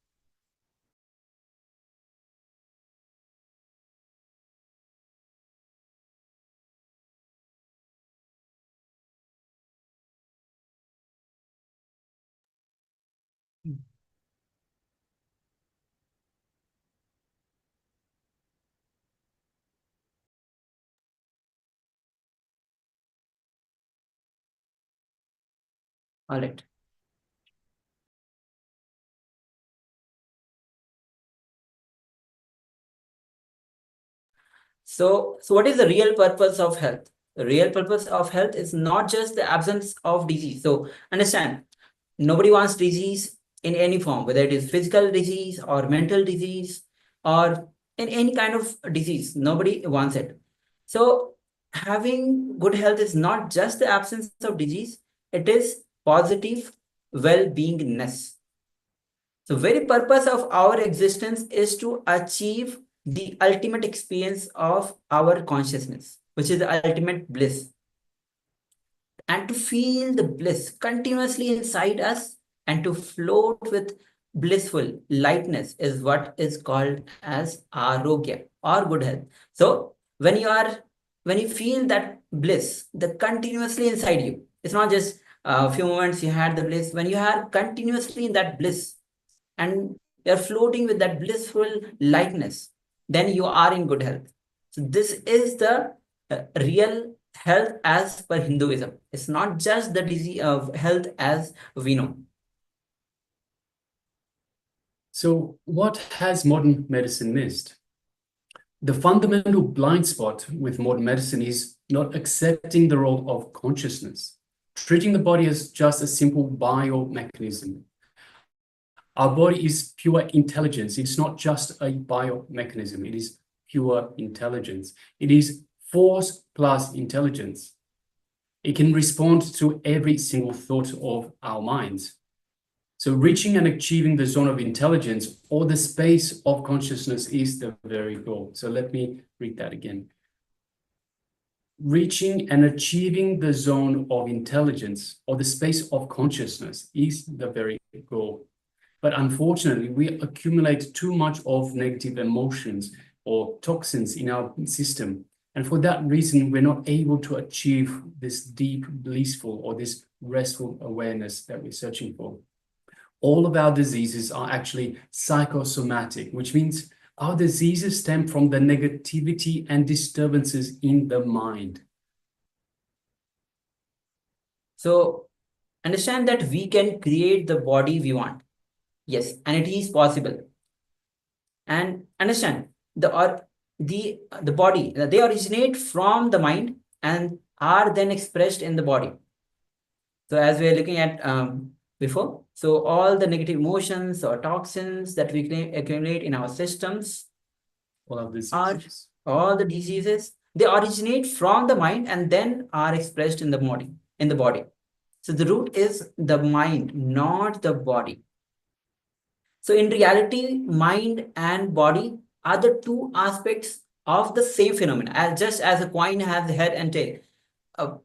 All right. So what is the real purpose of health? real purpose of health is not just the absence of disease. So understand, nobody wants disease in any form, whether it is physical disease or mental disease or in any kind of disease. Nobody wants it. So having good health is not just the absence of disease, it is positive well-beingness. So very purpose of our existence is to achieve the ultimate experience of our consciousness, which is the ultimate bliss. And to feel the bliss continuously inside us and to float with blissful lightness is what is called as Arogya or good health. So when you feel that bliss, that continuously inside you, it's not just a few moments you had the bliss. When you are continuously in that bliss and you're floating with that blissful lightness, then you are in good health. So this is the real health as per Hinduism. It's not just the disease of health as we know. So what has modern medicine missed? The fundamental blind spot with modern medicine is not accepting the role of consciousness, treating the body as just a simple biomechanism. Our body is pure intelligence. It's not just a biomechanism. It is pure intelligence. It is force plus intelligence. It can respond to every single thought of our minds. So reaching and achieving the zone of intelligence or the space of consciousness is the very goal. So let me read that again. Reaching and achieving the zone of intelligence or the space of consciousness is the very goal. But unfortunately, we accumulate too much of negative emotions or toxins in our system. And for that reason, we're not able to achieve this deep, blissful, or this restful awareness that we're searching for. All of our diseases are actually psychosomatic, which means our diseases stem from the negativity and disturbances in the mind. So understand that we can create the body we want. Yes, and it is possible. And understand the body, they originate from the mind and are then expressed in the body. So as we are looking at before, so all the negative emotions or toxins that we accumulate in our systems, all the diseases, they originate from the mind and then are expressed in the body. So the root is the mind, not the body. So in reality, mind and body are the two aspects of the same phenomena. Just as a coin has the head and tail, are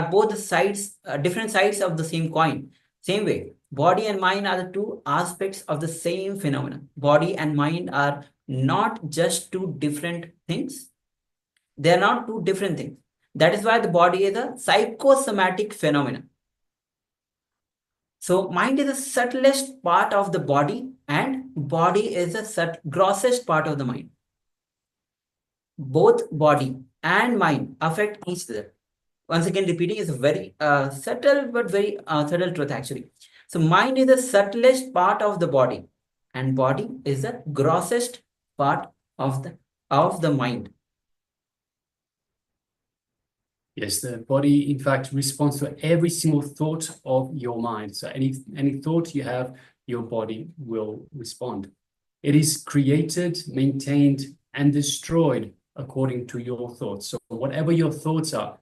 both the sides, different sides of the same coin. Same way, body and mind are the two aspects of the same phenomena. Body and mind are not just two different things. They are not two different things. That is why the body is a psychosomatic phenomenon. So mind is the subtlest part of the body and body is the grossest part of the mind. Both body and mind affect each other. Once again, repeating is a very subtle but very subtle truth actually. So mind is the subtlest part of the body and body is the grossest part of the mind. Yes, the body, in fact, responds to every single thought of your mind. So any thought you have, your body will respond. It is created, maintained, and destroyed according to your thoughts. So whatever your thoughts are,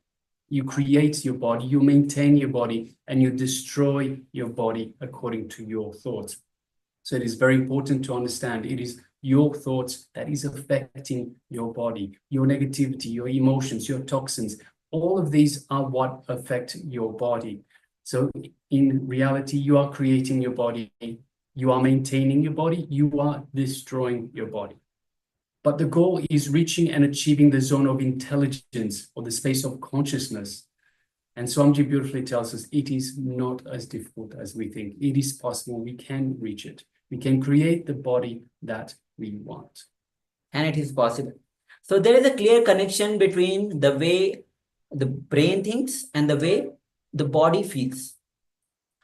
you create your body, you maintain your body, and you destroy your body according to your thoughts. So it is very important to understand it is your thoughts that is affecting your body, your negativity, your emotions, your toxins. All of these are what affect your body. So in reality, you are creating your body, you are maintaining your body, you are destroying your body. But the goal is reaching and achieving the zone of intelligence or the space of consciousness. And Swamiji beautifully tells us it is not as difficult as we think. It is possible. We can reach it. We can create the body that we want. And it is possible. So there is a clear connection between the way the brain thinks and the way the body feels.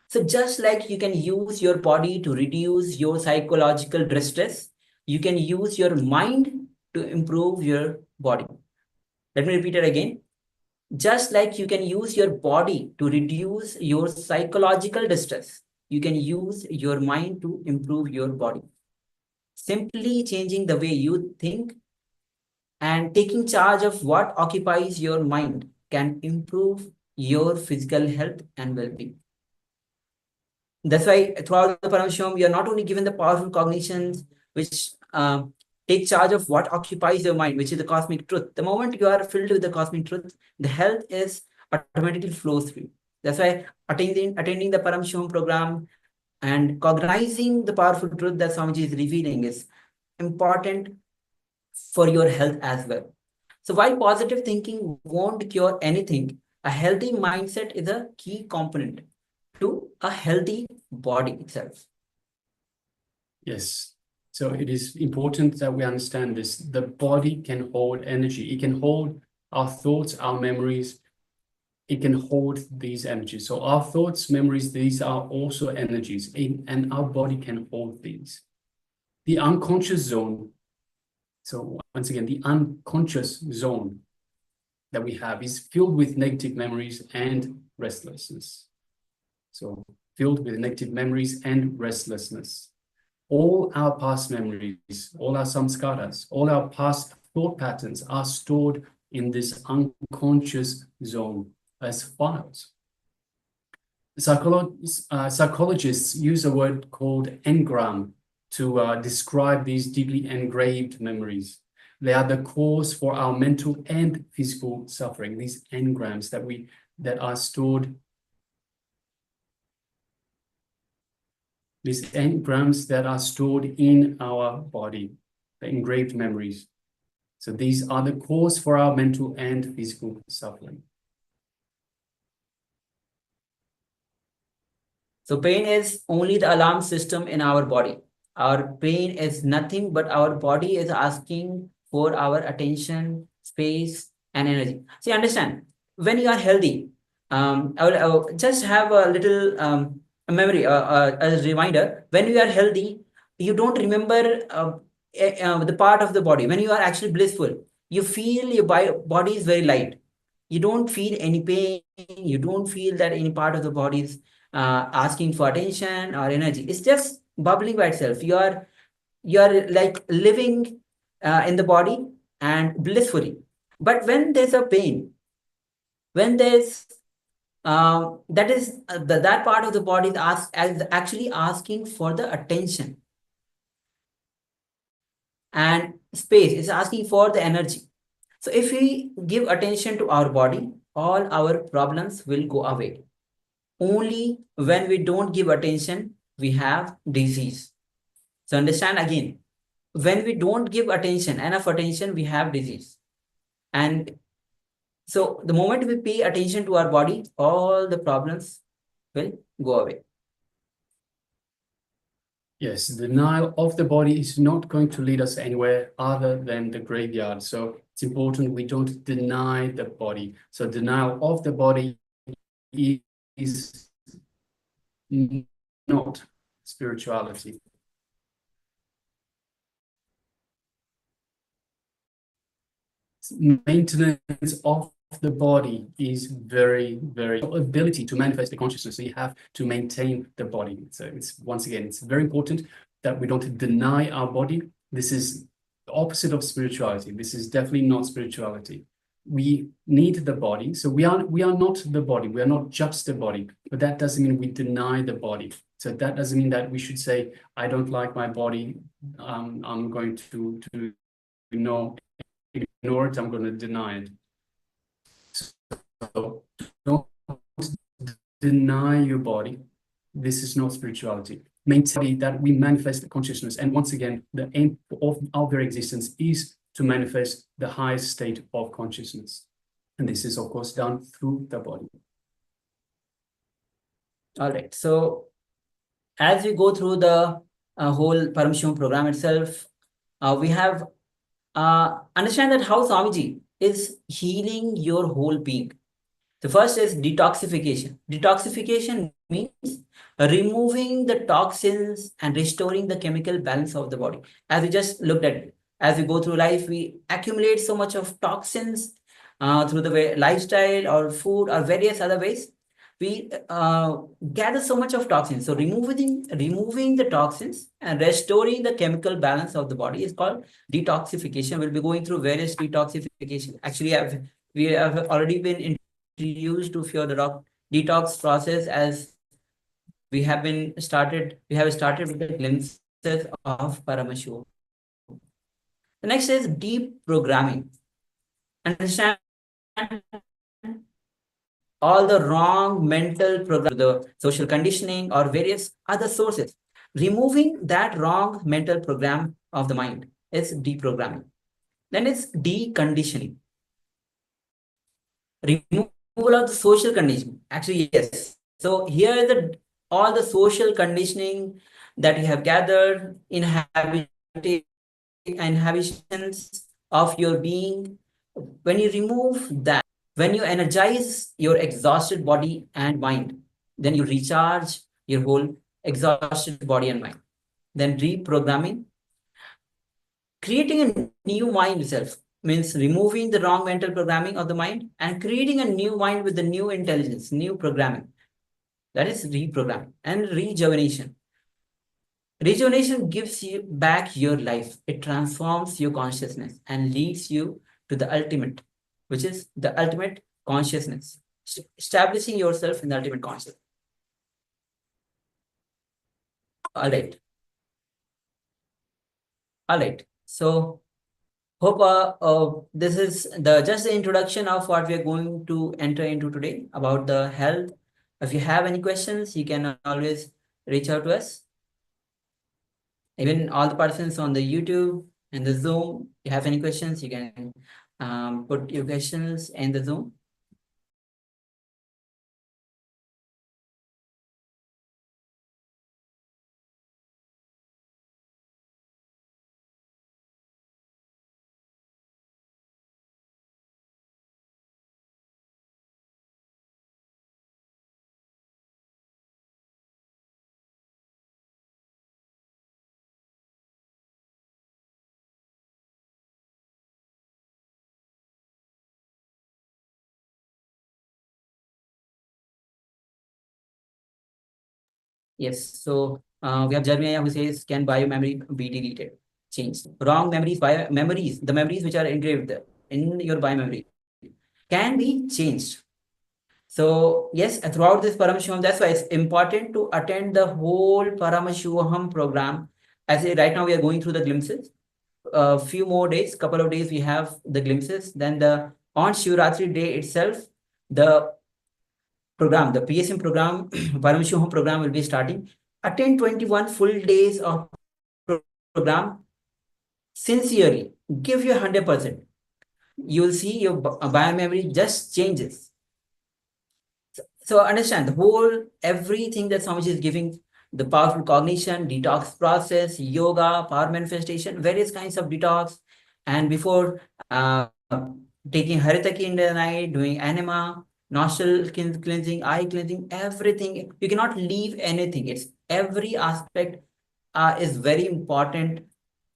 So just like you can use your body to reduce your psychological distress, you can use your mind to improve your body. Let me repeat it again. Just like you can use your body to reduce your psychological distress, you can use your mind to improve your body. Simply changing the way you think and taking charge of what occupies your mind can improve your physical health and well-being. That's why throughout the Paramashivoham, you are not only given the powerful cognitions which take charge of what occupies your mind, which is the cosmic truth. The moment you are filled with the cosmic truth, the health is automatically flows through. That's why attending the Paramashivoham program and cognizing the powerful truth that Swamiji is revealing is important for your health as well. So while positive thinking won't cure anything, a healthy mindset is a key component to a healthy body itself. Yes. So it is important that we understand this. The body can hold energy. It can hold our thoughts, our memories. It can hold these energies. So our thoughts, memories, these are also energies, and our body can hold these. The unconscious zone. So once again, the unconscious zone that we have is filled with negative memories and restlessness. So filled with negative memories and restlessness. All our past memories, all our samskaras, all our past thought patterns are stored in this unconscious zone as files. Psychologists use a word called engram to describe these deeply engraved memories. They are the cause for our mental and physical suffering, these engrams that are stored. These engrams that are stored in our body, the engraved memories. So these are the cause for our mental and physical suffering. So pain is only the alarm system in our body. Our pain is nothing but our body is asking for our attention, space, and energy. See, understand, when you are healthy, I will just have a little a memory, a reminder. When you are healthy, you don't remember the part of the body. When you are actually blissful, you feel your body is very light. You don't feel any pain. You don't feel that any part of the body is asking for attention or energy. It's just bubbling by itself. You are like living in the body and blissfully. But when there's a pain, when there's that part of the body is actually asking for the attention and space. It's asking for the energy. So if we give attention to our body, all our problems will go away. Only when we don't give attention, we have disease. So understand again, when we don't give enough attention, we have disease. And so the moment we pay attention to our body, all the problems will go away. Yes, denial of the body is not going to lead us anywhere other than the graveyard. So it's important we don't deny the body. So denial of the body is not spirituality. Maintenance of the body is very, very ability to manifest the consciousness. So you have to maintain the body. So it's once again, it's very important that we don't deny our body. This is the opposite of spirituality. This is definitely not spirituality. We need the body. So we are not the body. We are not just the body, but that doesn't mean we deny the body. So that doesn't mean that we should say, I don't like my body. I'm going to ignore it. I'm going to deny it. So don't deny your body. This is not spirituality. Maintain that we manifest the consciousness. And once again, the aim of our very existence is to manifest the highest state of consciousness. And this is, of course, done through the body. All right. So as we go through the whole Paramashivoham program itself, we have understand that how Swamiji is healing your whole being. The first is detoxification. Detoxification means removing the toxins and restoring the chemical balance of the body. As we just looked at, as we go through life, we accumulate so much of toxins through the way, lifestyle or food or various other ways, we gather so much of toxins. So removing the toxins and restoring the chemical balance of the body is called detoxification. We'll be going through various detoxification. Actually, we have already been introduced to few of the detox process as we have started with the glimpses of Paramashivoham. The next is deep programming. Understand all the wrong mental program, the social conditioning or various other sources. Removing that wrong mental program of the mind is deprogramming. Then it's deconditioning. Removal of the social conditioning. Actually, yes. So here is all the social conditioning that you have gathered, inhibitions of your being. When you remove that, when you energize your exhausted body and mind, then you recharge your whole exhausted body and mind. Then reprogramming, creating a new mind itself means removing the wrong mental programming of the mind and creating a new mind with the new intelligence, new programming. That is reprogramming. And rejuvenation. Rejuvenation gives you back your life. It transforms your consciousness and leads you to the ultimate, which is the ultimate consciousness, establishing yourself in the ultimate consciousness. All right. So hope this is just the introduction of what we are going to enter into today about the health. If you have any questions, you can always reach out to us. Even all the persons on the YouTube and the Zoom, if you have any questions, you can put your questions in the Zoom. Yes, so we have Jeremiah who says, can bio-memory be deleted, changed? Wrong memories, memories, the memories which are engraved in your bio-memory can be changed. So yes, throughout this Paramashivoham, that's why it's important to attend the whole Paramashivoham program. As right now we are going through the glimpses. A few more days, couple of days, we have the glimpses. Then on Shivratri day itself, the program, the PSM program, Paramashivoham program will be starting. Attend 21 full days of program sincerely. Give your 100%. You will see your biomemory just changes. So understand the whole, everything that Swamiji is giving, the powerful cognition, detox process, yoga, power manifestation, various kinds of detox. And before taking Haritaki in the night, doing enema, nostril cleansing, eye cleansing, everything. You cannot leave anything. It's every aspect is very important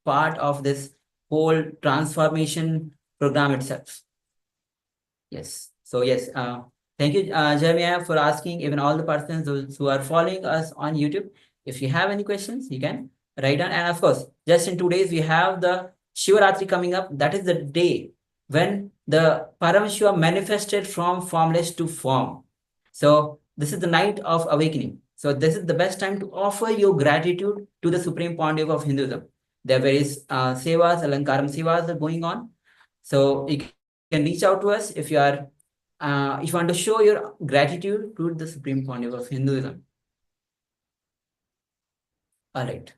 part of this whole transformation program itself. Yes. So yes, thank you, Jeremiah, for asking. Even all the persons who are following us on YouTube, if you have any questions, you can write down. And of course, just in 2 days, we have the Shivaratri coming up. That is the day when the Paramashiva manifested from formless to form. So this is the night of awakening. So this is the best time to offer your gratitude to the Supreme Pontiff of Hinduism. There are various sevas, alankaram sevas are going on. So you can reach out to us if you are if you want to show your gratitude to the Supreme Pontiff of Hinduism. All right.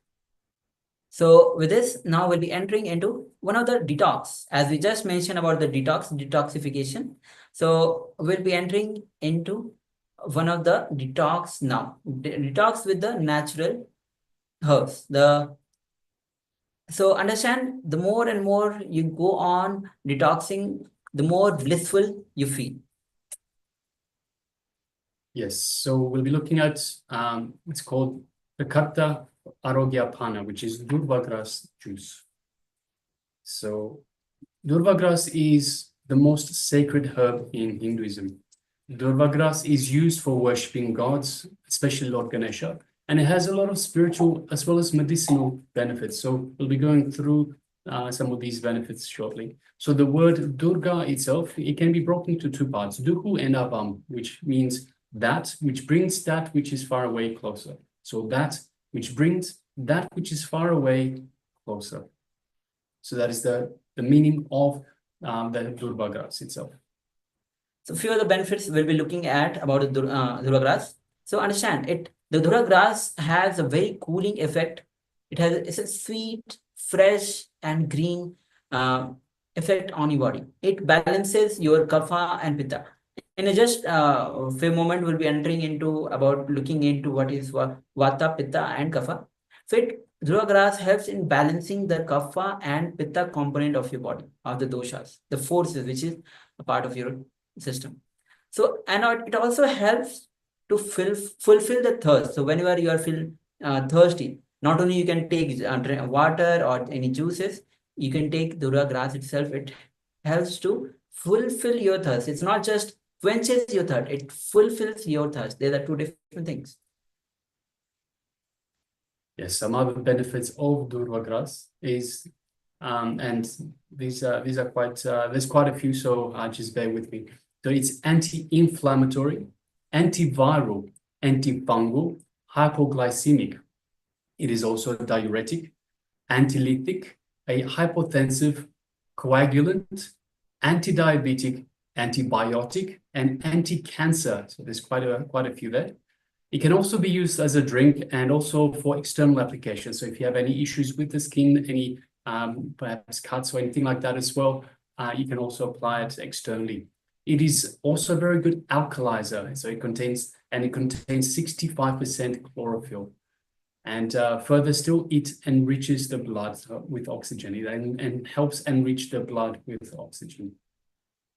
So with this, now we'll be entering into one of the detox, as we just mentioned about the detoxification. So we'll be entering into one of the detox now. Detox with the natural herbs. So understand, the more and more you go on detoxing, the more blissful you feel. Yes, so we'll be looking at, it's called the Katta Arogya Pana, which is durva grass juice. So durva grass is the most sacred herb in Hinduism. Durva grass is used for worshipping gods, especially Lord Ganesha, and it has a lot of spiritual as well as medicinal benefits. So we'll be going through some of these benefits shortly. So the word Durga itself, it can be broken into two parts, Duhu and Avam, which means that which brings that which is far away closer. So that which brings that which is far away closer. So that is the meaning of the Durva grass itself. So few of the benefits we'll be looking at about the Durva grass. So understand it. The Durva grass has a very cooling effect. It's a sweet, fresh, and green effect on your body. It balances your kapha and pitta. In a just few moment, we'll be entering into looking into what is vata, pitta, and kapha. So Durva grass helps in balancing the kapha and pitta component of your body, of the doshas, the forces which is a part of your system. So, and it also helps to fulfill the thirst. So whenever you are feeling thirsty, not only you can take drink water or any juices, you can take Durva grass itself. It helps to fulfill your thirst. It's not just quenches your thirst, it fulfills your thirst. There are two different things. Yes, some other benefits of Durva grass is, and these are quite, there's quite a few, so just bear with me. So it's anti-inflammatory, antiviral, antifungal, hypoglycemic. It is also diuretic, antilytic, a hypotensive, coagulant, anti-diabetic, antibiotic, and anti-cancer. So there's quite a few there. It can also be used as a drink and also for external applications. So if you have any issues with the skin, any perhaps cuts or anything like that as well, you can also apply it externally. It is also a very good alkalizer. So it contains 65% chlorophyll. And further still, it enriches the blood with oxygen and helps enrich the blood with oxygen.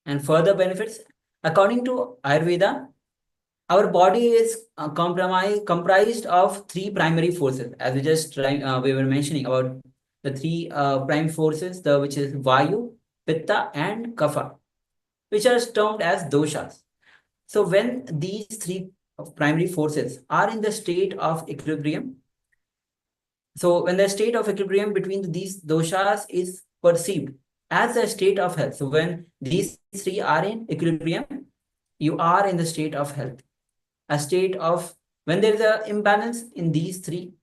And further benefits, according to Ayurveda, our body is comprised of three primary forces. As we were mentioning about the three prime forces, which is Vayu, Pitta, and Kapha, which are termed as doshas. So when these three primary forces are in the state of equilibrium, so when the state of equilibrium between these doshas is perceived as a state of health, so when these three are in equilibrium, you are in the state of health. A state of, when there is an imbalance in these three,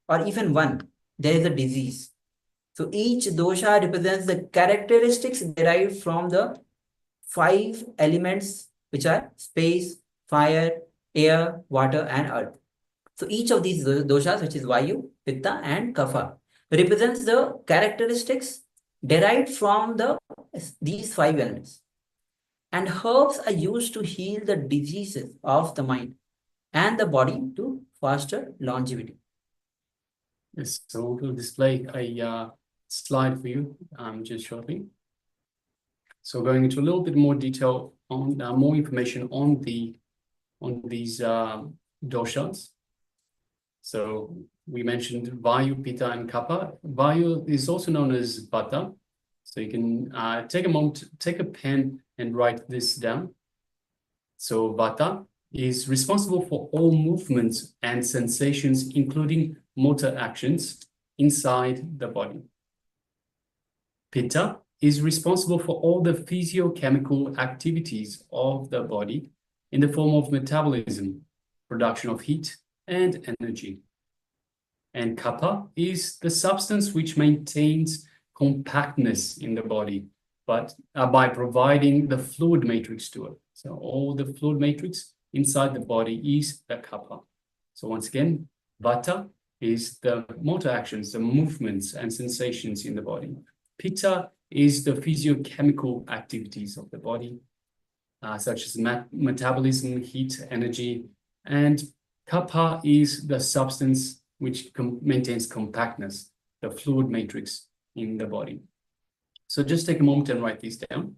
or even one, there is a disease. So each dosha represents the characteristics derived from the 5 elements, which are space, fire, air, water, and earth. So each of these doshas, which is Vayu, Pitta, and Kapha, represents the characteristics derived from these 5 elements. And herbs are used to heal the diseases of the mind and the body to foster longevity. Yes, so we'll display a slide for you just shortly. So going into a little bit more detail on more information on these doshas. So we mentioned Vayu, Pitta, and Kapha. Vayu is also known as Vata. So you can take a moment, take a pen and write this down. So Vata is responsible for all movements and sensations, including motor actions inside the body. Pitta is responsible for all the physiochemical activities of the body in the form of metabolism, production of heat, and energy. And Kapha is the substance which maintains compactness in the body, but by providing the fluid matrix to it. So all the fluid matrix inside the body is the Kapha. So once again, Vata is the motor actions, the movements and sensations in the body. Pitta is the physiochemical activities of the body, such as metabolism, heat, energy, and Kapha is the substance which maintains compactness, the fluid matrix in the body. So just take a moment and write these down.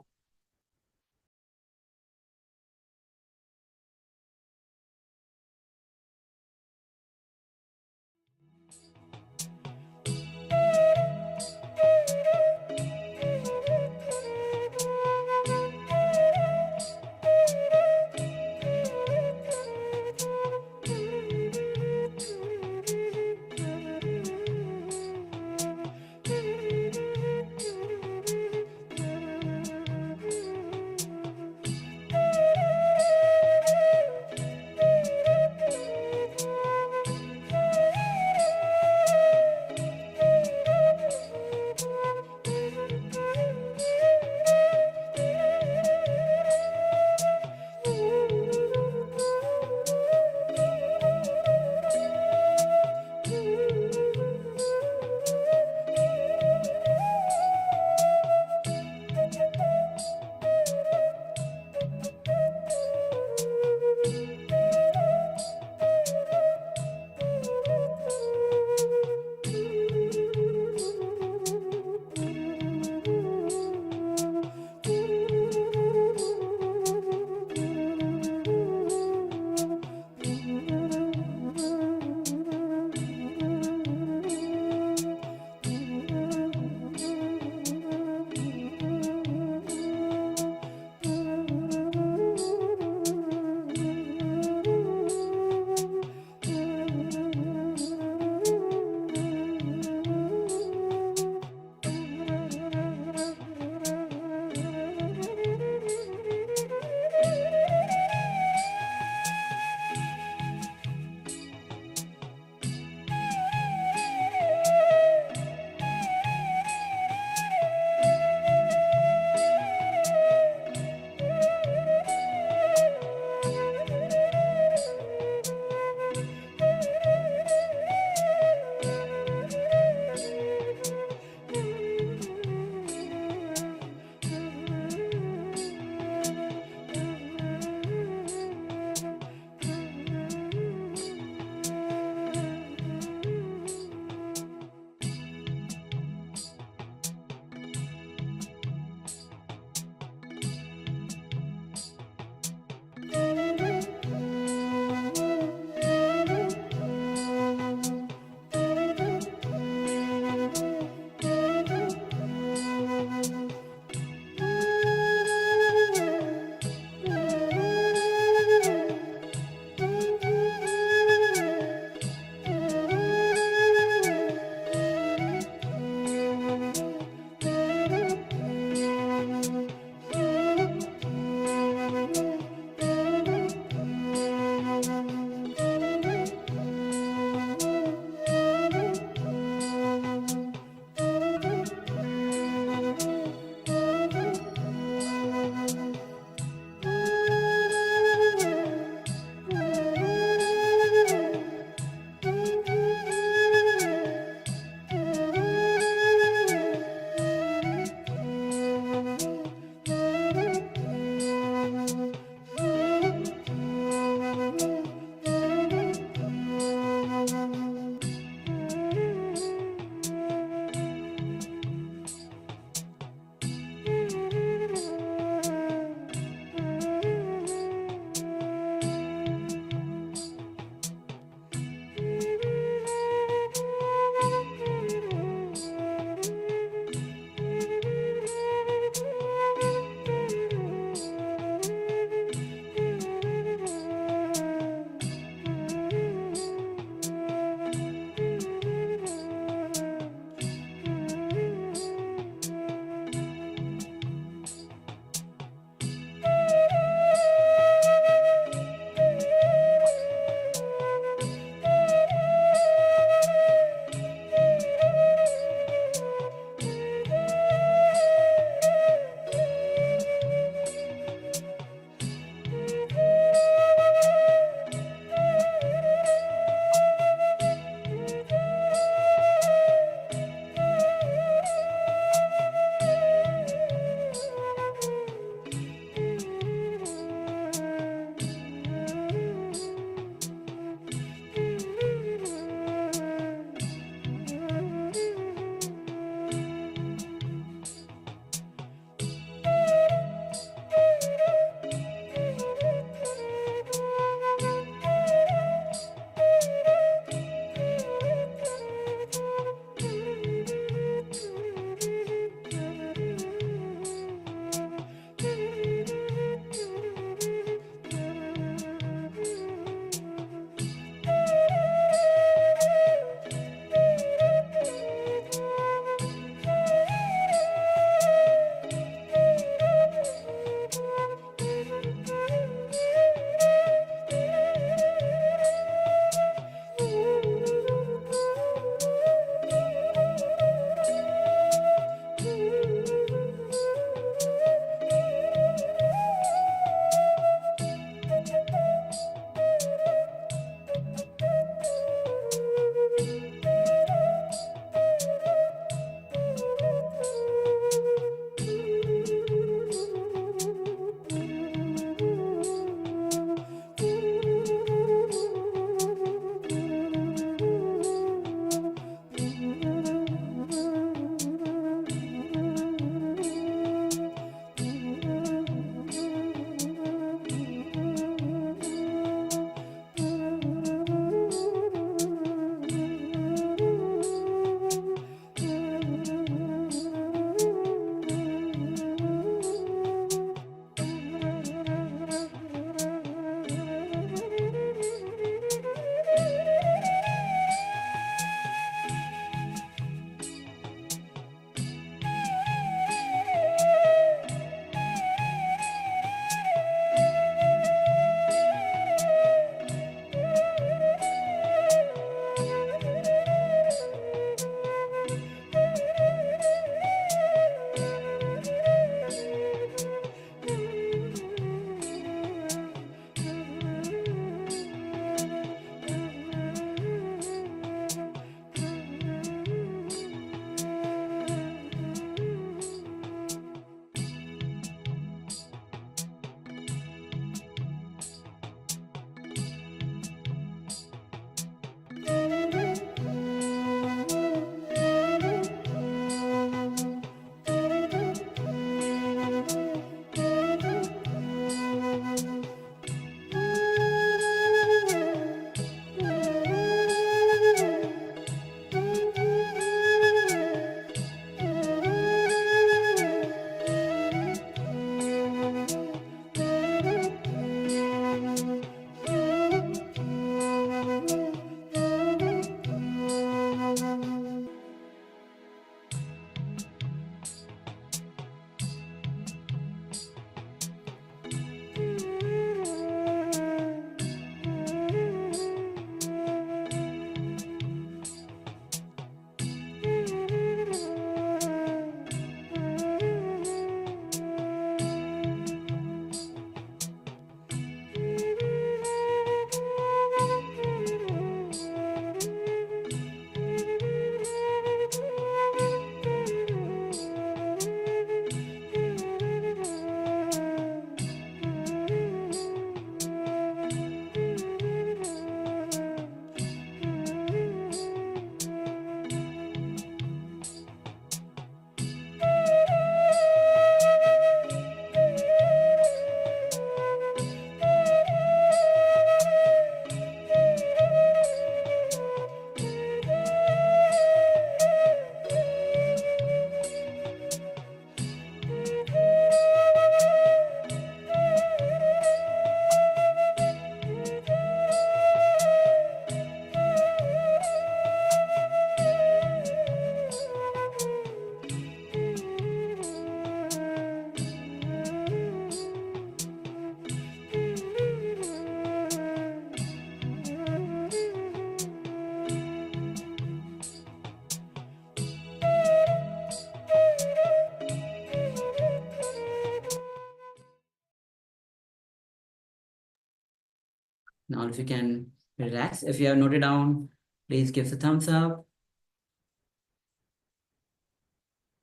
Now, if you can relax, if you have noted down, please give us a thumbs up.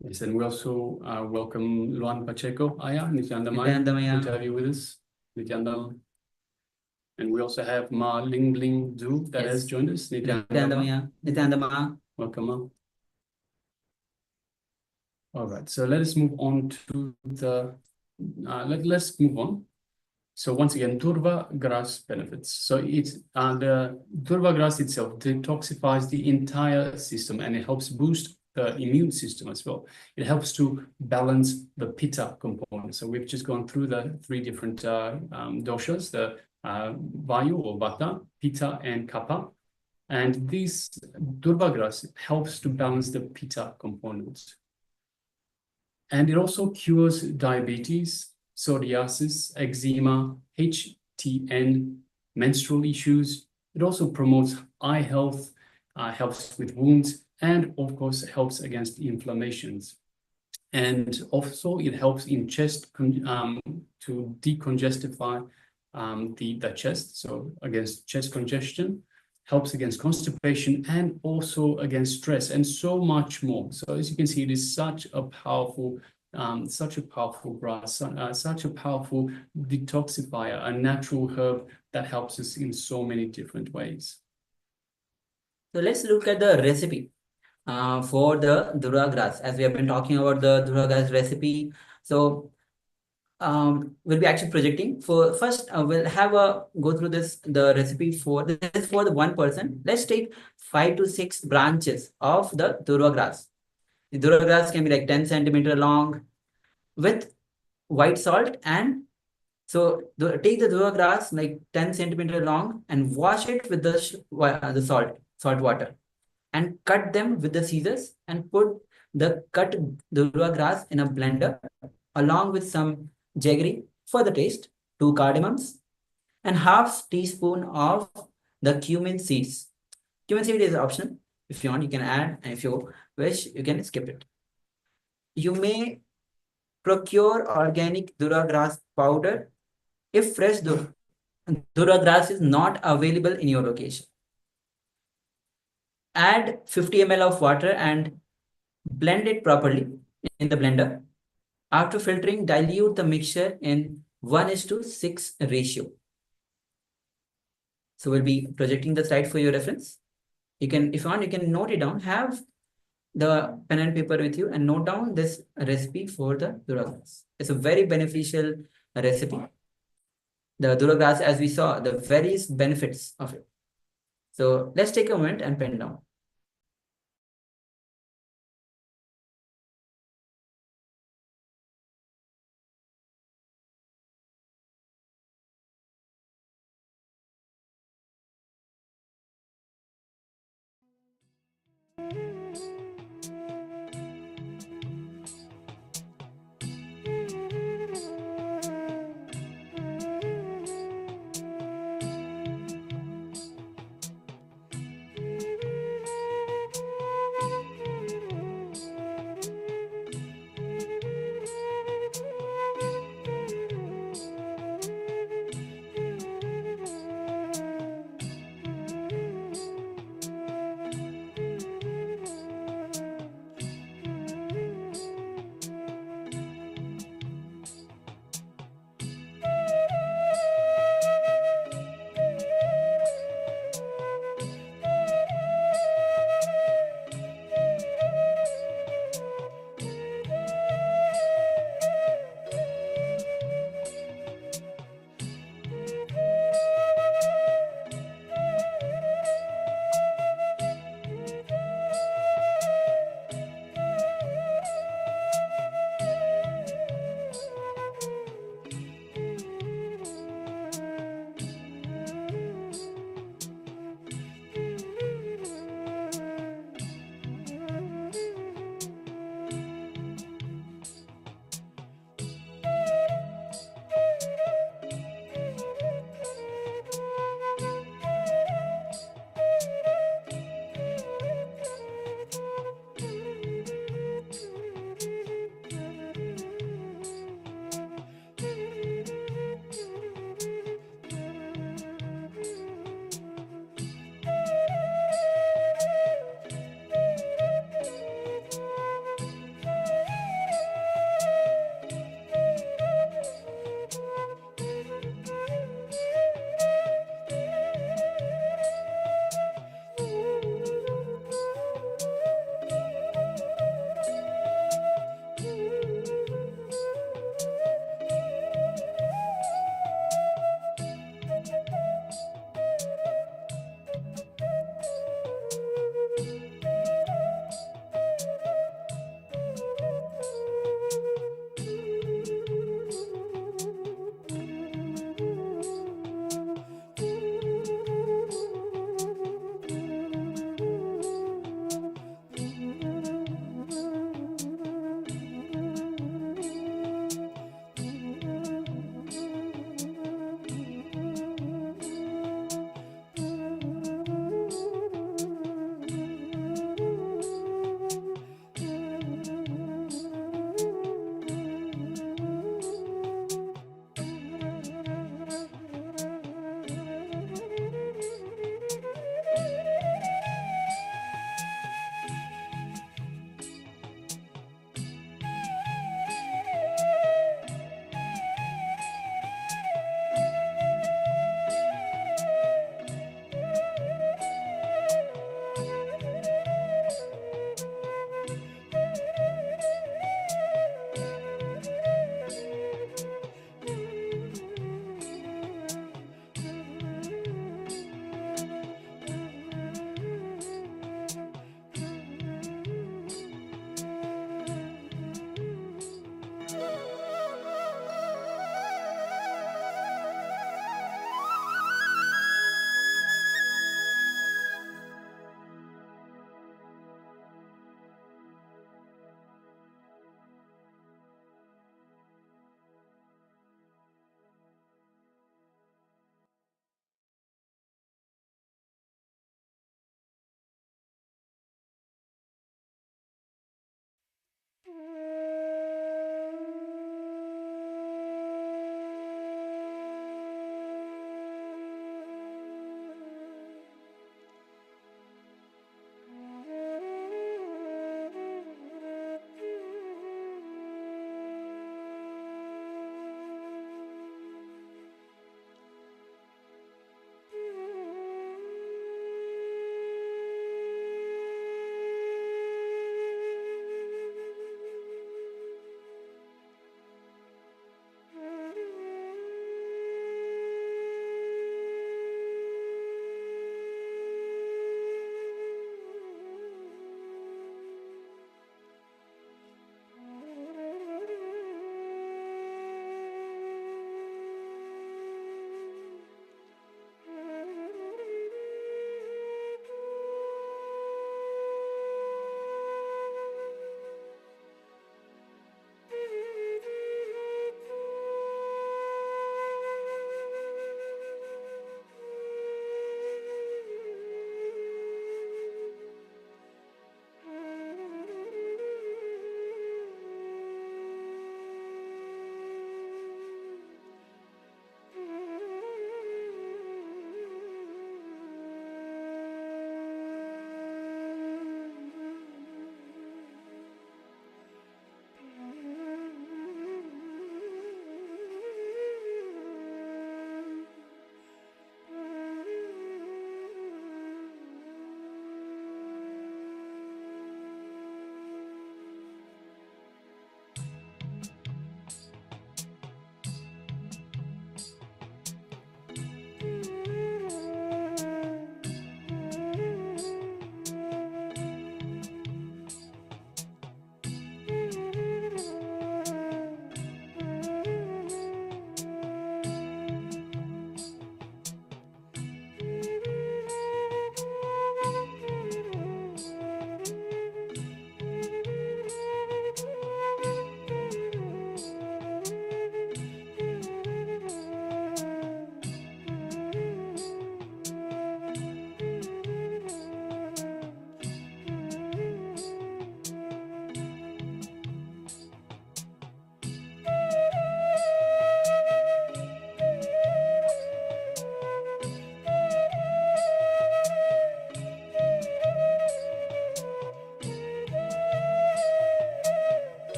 Yes, and we also welcome Luan Pacheco, Aya, Nithyananda, Nithyananda, good to have you with us, Nithyananda. And we also have Ma Ling Ling Du that has joined us. Nithyananda. Welcome, Ma. All right, so let us move on to the, let's move on. So once again, Durva grass benefits. So it's the Durva grass itself detoxifies the entire system, and it helps boost the immune system as well. It helps to balance the pitta component. So we've just gone through the 3 different doshas, the Vayu or Vata, Pitta, and Kapha. And this Durva grass helps to balance the pitta components. And it also cures diabetes, psoriasis, eczema, HTN, menstrual issues. It also promotes eye health, helps with wounds, and of course helps against inflammations. And also it helps in chest to decongestify the chest, so against chest congestion, helps against constipation, and also against stress, and so much more. So as you can see, it is such a powerful grass, such a powerful detoxifier, a natural herb that helps us in so many different ways. So let's look at the recipe for the Durva grass, as we have been talking about the Durva grass recipe. So we'll be actually projecting. For first, we'll have a go through the recipe for this for the 1 person. Let's take 5 to 6 branches of the Durva grass. The Durva grass can be like 10 centimeter long with white salt, and so take the Durva grass like 10 centimeter long and wash it with the salt water, and cut them with the scissors and put the cut Durva grass in a blender along with some jaggery for the taste, 2 cardamoms, and half teaspoon of the cumin seeds. Cumin seed is optional. If you want, you can add, and if you wish, you can skip it. You may procure organic Durva grass powder if fresh Durva grass is not available in your location. Add 50 ml of water and blend it properly in the blender. After filtering, dilute the mixture in 1:6 ratio. So we'll be projecting the slide for your reference. You can, if you want, you can note it down. Have the pen and paper with you and note down this recipe for the Durva grass. It's a very beneficial recipe. The Durva grass, as we saw, the various benefits of it. So let's take a moment and pen down.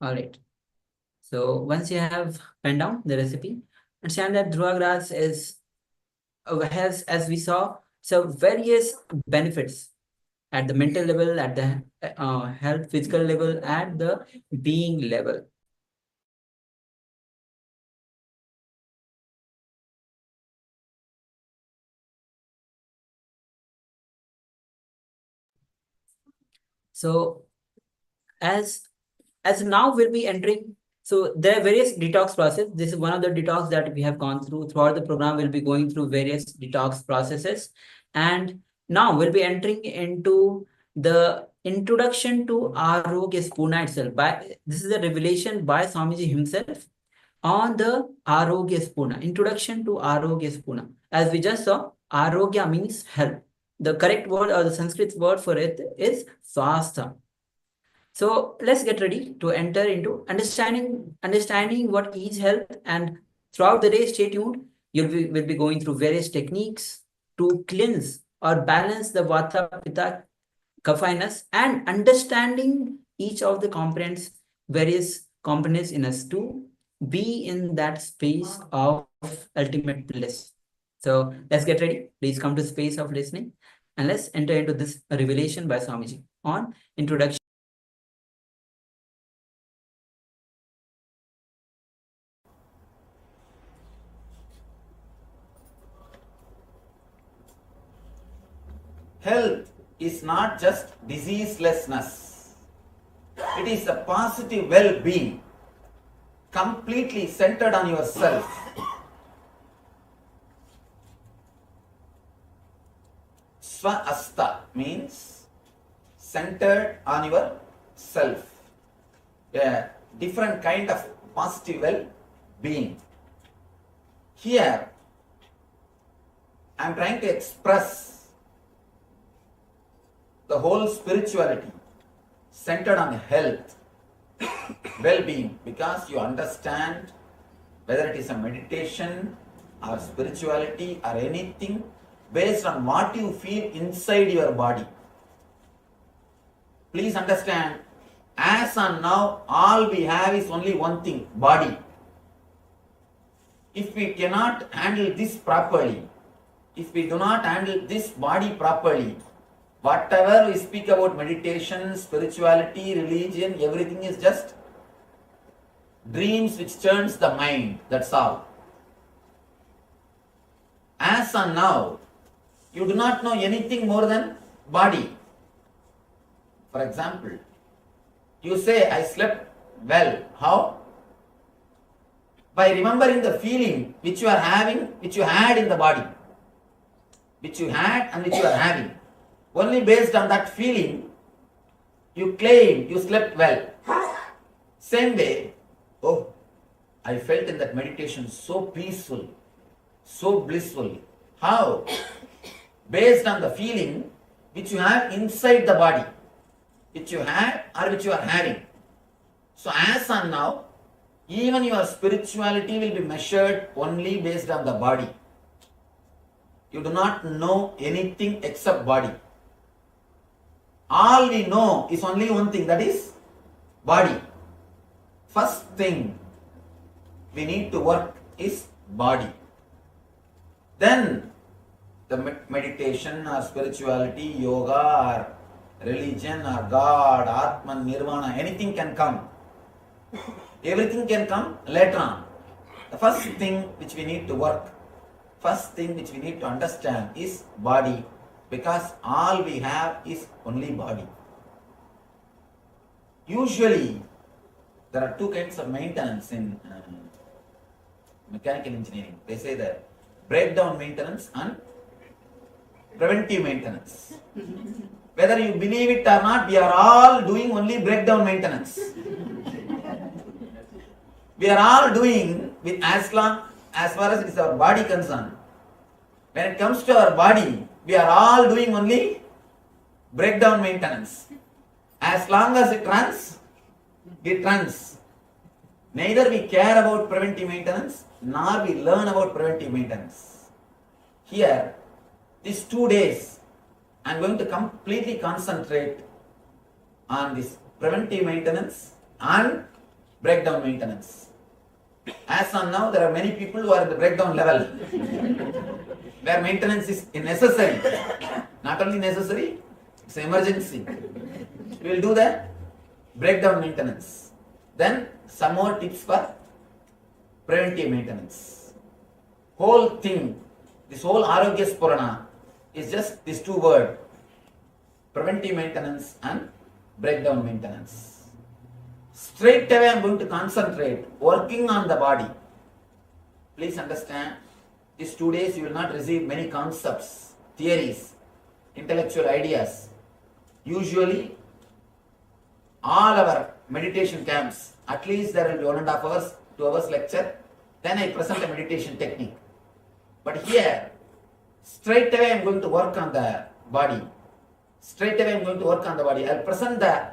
All right. So once you have penned down the recipe, understand that Dhruva grass has, as we saw, so various benefits at the mental level, at the health, physical level, at the being level. So as now we'll be entering, so there are various detox process. This is one of the detox that we have gone through. Throughout the program, we'll be going through various detox processes. And now we'll be entering into the introduction to Arogya Spurana itself. This is a revelation by Swamiji himself on the Arogya Spurana, introduction to Arogya Spurana. As we just saw, Arogya means health. The correct word or the Sanskrit word for it is Swastha. So let's get ready to enter into understanding what is health and Throughout the day, stay tuned. Will be going through various techniques to cleanse or balance the Vata, Pitta, Kapha and understanding each of the components, various components in us to be in that space of ultimate bliss. So let's get ready. Please come to the space of listening and let's enter into this revelation by Swamiji on introduction. Health is not just diseaselessness. It is a positive well-being, completely centered on yourself. Swa-asta means centered on yourself. A different kind of positive well-being. Here, I am trying to express the whole spirituality centered on health, well-being, because you understand whether it is a meditation or spirituality or anything based on what you feel inside your body. Please understand, as on now, all we have is only one thing, body. If we cannot handle this properly, if we do not handle this body properly, whatever we speak about meditation, spirituality, religion, everything is just dreams which turns the mind, that's all. As on now, you do not know anything more than body. For example, you say, I slept well. How? By remembering the feeling which you are having, which you had in the body. Which you had and which you are having. Only based on that feeling, you claim you slept well. Same way, oh, I felt in that meditation so peaceful, so blissful. How? Based on the feeling which you have inside the body, which you had or which you are having. So as on now, even your spirituality will be measured only based on the body. You do not know anything except body. All we know is only one thing, that is body. First thing we need to work is body. Then the meditation or spirituality, yoga or religion or God, Atman, Nirvana, anything can come. Everything can come later on. The first thing which we need to work, first thing which we need to understand is body. Because all we have is only body. Usually, there are two kinds of maintenance in mechanical engineering. They say that breakdown maintenance and preventive maintenance. Whether you believe it or not, we are all doing only breakdown maintenance. We are all doing with as far as it is our body concerned. When it comes to our body, we are all doing only breakdown maintenance. As long as it runs, it runs. Neither we care about preventive maintenance, nor we learn about preventive maintenance. Here, these 2 days, I am going to completely concentrate on this preventive maintenance and breakdown maintenance. As on now, there are many people who are in the breakdown level, where maintenance is necessary. Not only necessary, it's an emergency. We will do the breakdown maintenance. Then some more tips for preventive maintenance. Whole thing, this whole Arogya Spurana is just these 2 words, preventive maintenance and breakdown maintenance. Straight away I am going to concentrate working on the body. Please understand, these 2 days you will not receive many concepts, theories, intellectual ideas. Usually, all our meditation camps, at least there will be 1.5 hours, 2 hours lecture, then I present a meditation technique. But here, straight away I am going to work on the body. Straight away I am going to work on the body. I will present the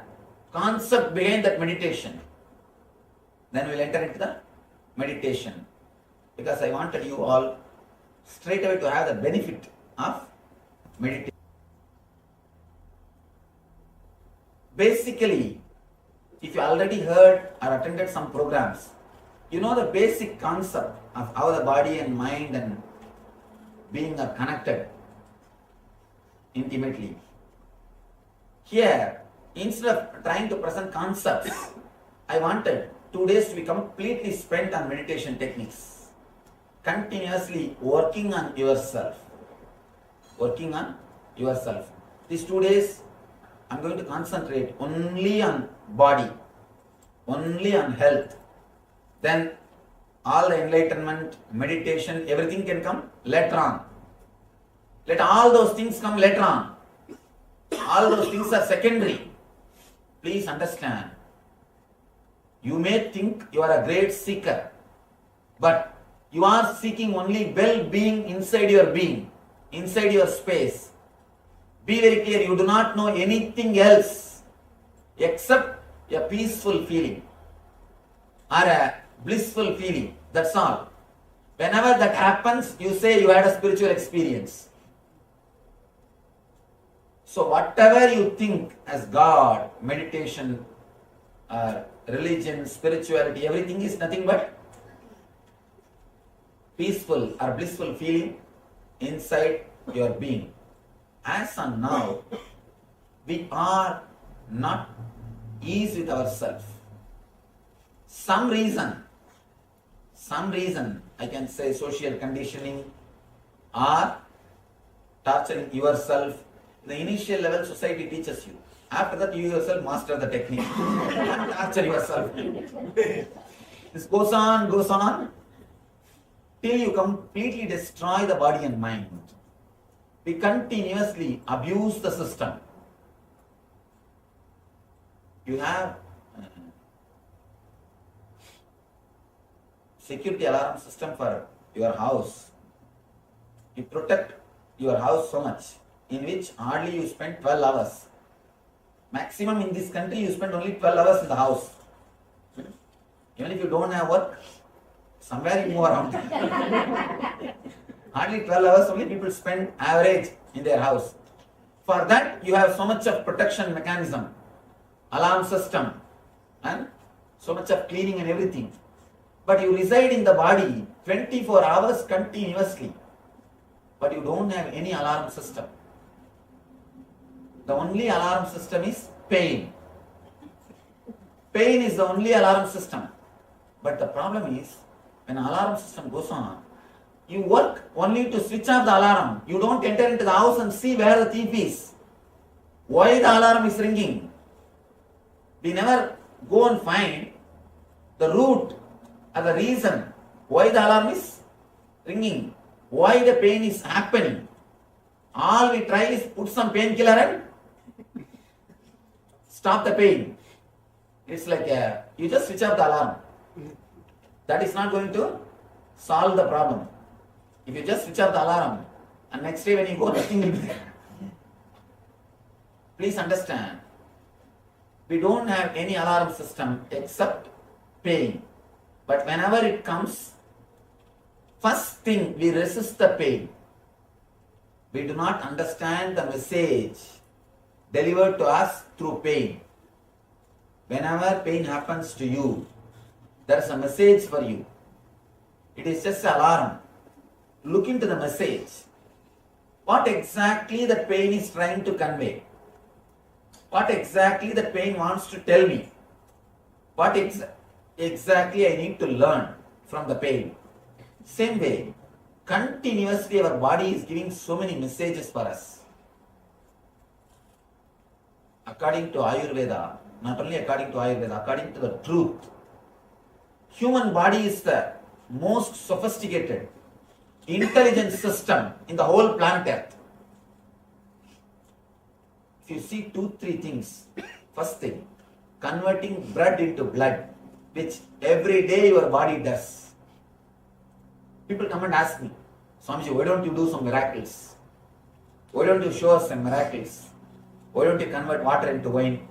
concept behind that meditation. Then we will enter into the meditation. because I wanted you all straight away to have the benefit of meditation. Basically, if you already heard or attended some programs, you know the basic concept of how the body and mind and being are connected intimately. Here, instead of trying to present concepts, I wanted 2 days to be completely spent on meditation techniques, continuously working on yourself. Working on yourself. These 2 days, I'm going to concentrate only on body, only on health. Then all the enlightenment, meditation, everything can come later on. Let all those things come later on. All those things are secondary. Please understand. You may think you are a great seeker, but you are seeking only well-being inside your being, inside your space. Be very clear, you do not know anything else except a peaceful feeling or a blissful feeling. That's all. Whenever that happens, you say you had a spiritual experience. So whatever you think as God, meditation, religion, spirituality, everything is nothing but peaceful or blissful feeling inside your being. As of now, we are not eased with ourselves. Some reason, I can say social conditioning or torturing yourself. The initial level society teaches you. After that, you yourself master the technique and torture yourself. This goes on till you completely destroy the body and mind. We continuously abuse the system. You have security alarm system for your house. You protect your house so much, in which hardly you spend 12 hours. Maximum in this country, you spend only 12 hours in the house. Even if you don't have work, somewhere you move around. Hardly 12 hours only people spend average in their house. For that, you have so much of protection mechanism, alarm system, and so much of cleaning and everything. But you reside in the body 24 hours continuously. But you don't have any alarm system. The only alarm system is pain. Pain is the only alarm system. But the problem is, when alarm system goes on, you work only to switch off the alarm. You don't enter into the house and see where the thief is. Why the alarm is ringing? We never go and find the root or the reason why the alarm is ringing, why the pain is happening. All we try is put some painkiller and stop the pain. It's like you just switch off the alarm. That is not going to solve the problem. If you just switch off the alarm and next day when you go, nothing will be there. Please understand, we don't have any alarm system except pain. But whenever it comes, first thing we resist the pain. We do not understand the message delivered to us through pain. Whenever pain happens to you, there is a message for you. It is just an alarm. Look into the message. What exactly the pain is trying to convey? What exactly the pain wants to tell me? What exactly I need to learn from the pain? Same way, continuously our body is giving so many messages for us. According to Ayurveda, not only according to Ayurveda, according to the truth, human body is the most sophisticated, intelligent system in the whole planet Earth. If you see 2-3 things, first thing, converting blood into blood, which every day your body does. People come and ask me, Swamiji, why don't you do some miracles? Why don't you show us some miracles? Why don't you convert water into wine?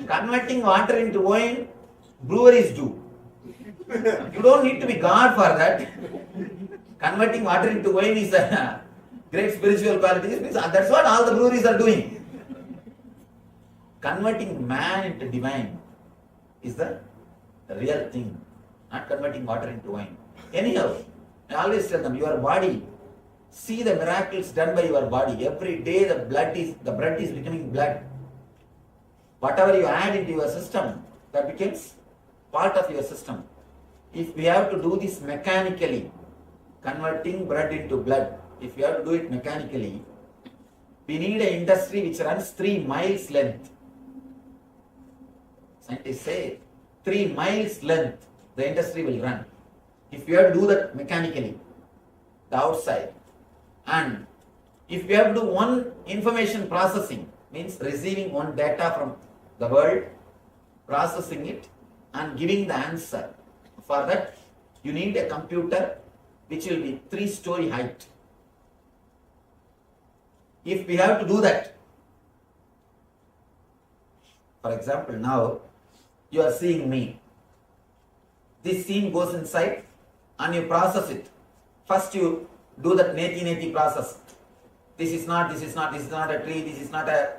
Converting water into wine, breweries do. You don't need to be God for that. Converting water into wine is a great spiritual quality. That's what all the breweries are doing. Converting man into divine is the real thing, not converting water into wine. Anyhow, I always tell them, your body, see the miracles done by your body. Every day the blood is becoming blood. Whatever you add into your system, that becomes part of your system. If we have to do this mechanically, converting blood into blood, if we have to do it mechanically, we need an industry which runs 3 miles length. Scientists say 3 miles length the industry will run. If we have to do that mechanically, the outside, and if we have to do one information processing, means receiving one data from the world, processing it and giving the answer. For that, you need a computer which will be 3-story height. If we have to do that, for example, now you are seeing me. This scene goes inside and you process it. First you do that neti process. This is not a tree, this is not a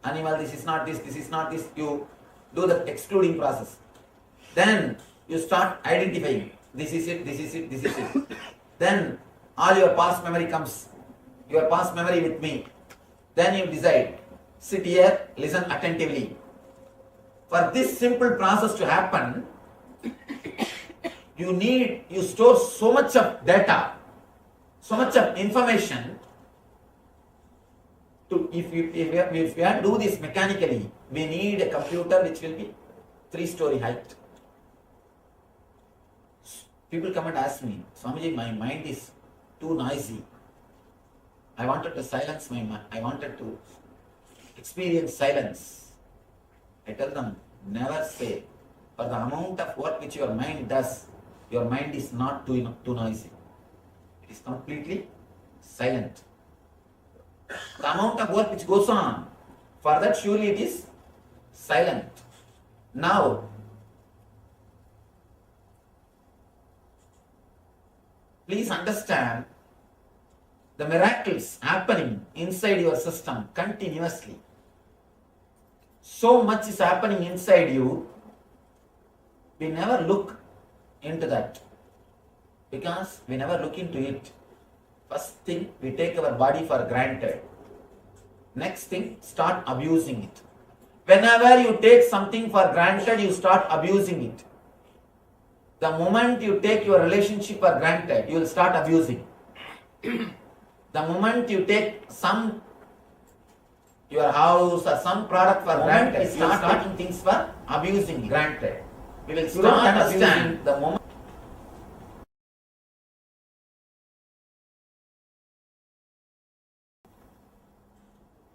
animal, this is not this. You do the excluding process. Then you start identifying. This is it. Then all your past memory comes. Your past memory with me. Then you decide. Sit here, listen attentively. For this simple process to happen, you store so much of data, so much of information. If we have to do this mechanically, we need a computer which will be 3-story height. People come and ask me, Swamiji, my mind is too noisy. I wanted to silence my mind. I wanted to experience silence. I tell them, never say, for the amount of work which your mind does, your mind is not too noisy. It is completely silent. The amount of work which goes on, for that surely it is silent. Now, please understand the miracles happening inside your system continuously. So much is happening inside you, we never look into that because we never look into it. First thing, we take our body for granted. Next thing, start abusing it. Whenever you take something for granted, you start abusing it. The moment you take your relationship for granted, you will start abusing. The moment you take your house or some product for granted, you start taking things for abusing granted. We will start understand the moment.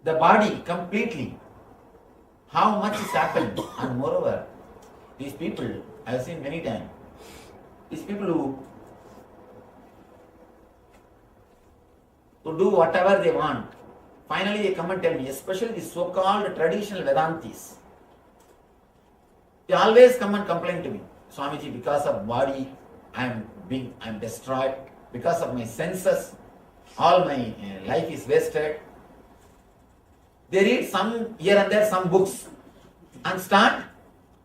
The body completely, how much is happening, and moreover, these people, I have seen many times, these people who do whatever they want, finally they come and tell me, especially the so-called traditional Vedantis, they always come and complain to me, Swamiji, because of body, I am destroyed, because of my senses, all my life is wasted. They read some here and there some books and start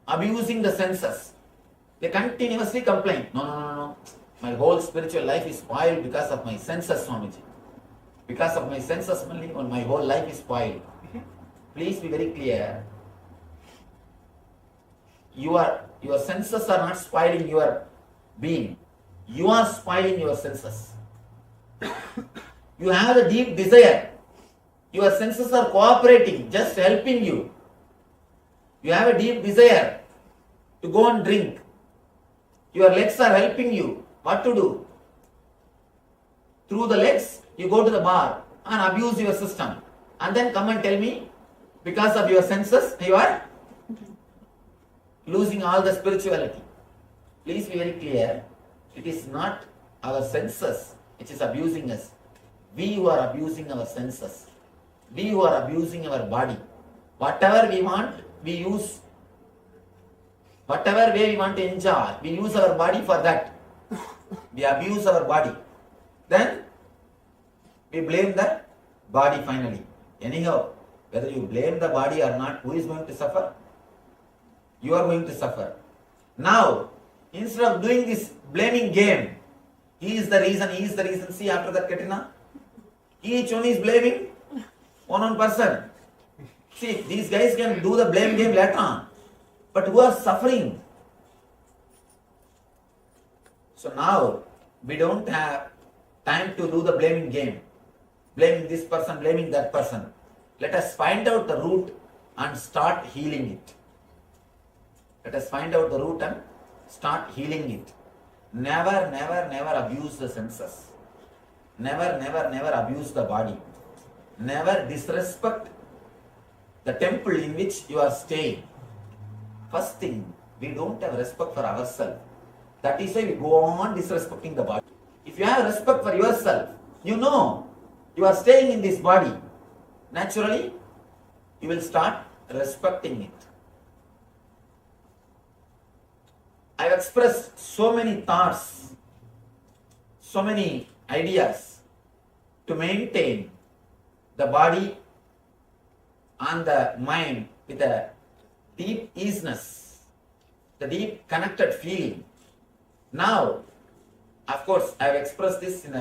abusing the senses. They continuously complain, no, my whole spiritual life is spoiled because of my senses, Swamiji. Because of my senses only, my whole life is spoiled. Please be very clear. Your senses are not spoiling your being. You are spoiling your senses. You have a deep desire. Your senses are cooperating, just helping you. You have a deep desire to go and drink. Your legs are helping you. What to do? Through the legs, you go to the bar and abuse your system. And then come and tell me, because of your senses, you are losing all the spirituality. Please be very clear. It is not our senses which is abusing us. We who are abusing our senses. We who are abusing our body. Whatever we want, we use. Whatever way we want to enjoy, we use our body for that. We abuse our body. Then we blame the body finally. Anyhow, whether you blame the body or not, who is going to suffer? You are going to suffer. Now, instead of doing this blaming game, he is the reason. See, after that, Katrina, each one is blaming one person. See, these guys can do the blame game later on. But who are suffering? So now, we don't have time to do the blaming game. Blaming this person, blaming that person. Let us find out the root and start healing it. Let us find out the root and start healing it. Never, never, never abuse the senses. Never, never, never abuse the body. Never disrespect the temple in which you are staying. First thing, we don't have respect for ourselves. That is why we go on disrespecting the body. If you have respect for yourself, you know you are staying in this body. Naturally, you will start respecting it. I have expressed so many thoughts, so many ideas to maintain the body and the mind with a deep easiness, the deep connected feeling. Now, of course, I have expressed this in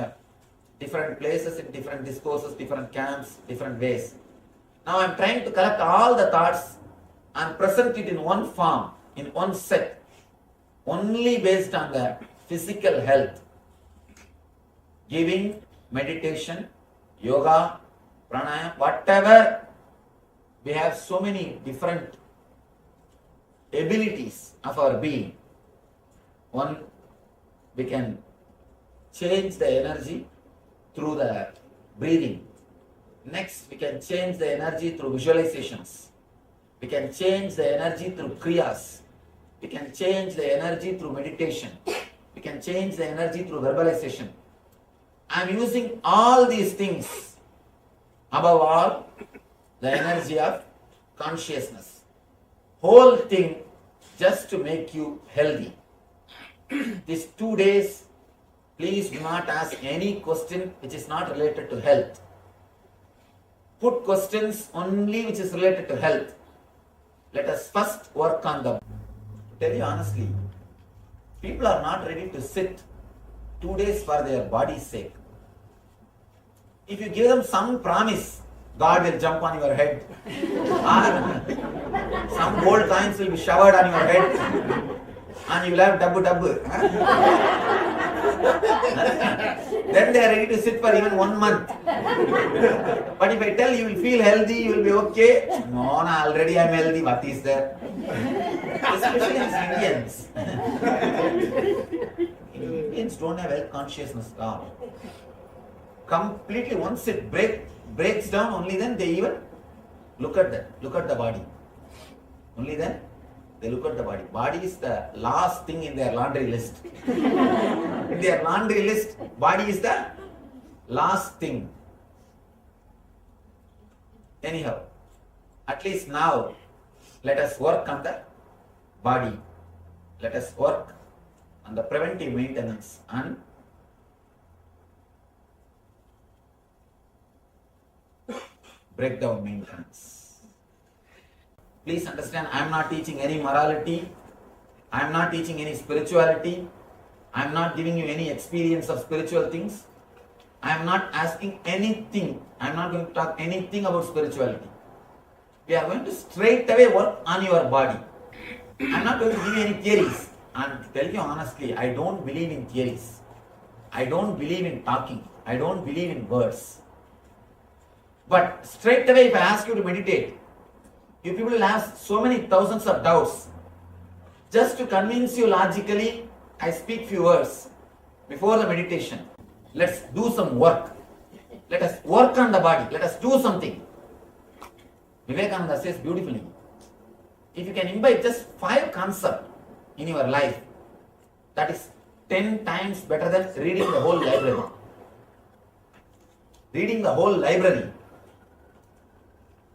different places, in different discourses, different camps, different ways. Now I am trying to collect all the thoughts and present it in one form, in one set, only based on the physical health. Giving, meditation, yoga, pranayama, whatever. We have so many different abilities of our being. One, we can change the energy through the breathing. Next, we can change the energy through visualizations. We can change the energy through kriyas. We can change the energy through meditation. We can change the energy through verbalization. I am using all these things, above all, the energy of consciousness. Whole thing just to make you healthy. These 2 days, please do not ask any question which is not related to health. Put questions only which is related to health. Let us first work on them. To tell you honestly, people are not ready to sit 2 days for their body's sake. If you give them some promise, God will jump on your head, or some gold coins will be showered on your head, and you will have dabbu. Then they are ready to sit for even 1 month. But if I tell you will feel healthy, you will be okay. No, already I am healthy. What is there? Especially as Indians. Indians don't have health consciousness at all. Completely, once it breaks down, only then they even look at the body. Only then they look at the body. Body is the last thing in their laundry list. In their laundry list, body is the last thing. Anyhow, at least now, let us work on the body. Let us work on the preventive maintenance and breakdown maintenance. Please understand, I am not teaching any morality. I am not teaching any spirituality. I am not giving you any experience of spiritual things. I am not asking anything. I am not going to talk anything about spirituality. We are going to straight away work on your body. I am not going to give you any theories. And to tell you honestly, I don't believe in theories. I don't believe in talking. I don't believe in words. But straight away, if I ask you to meditate, you people will have so many thousands of doubts. Just to convince you logically, I speak few words before the meditation. Let's do some work. Let us work on the body. Let us do something. Vivekananda says beautifully, if you can imbibe just 5 concepts in your life, that is 10 times better than reading the whole library. Reading the whole library.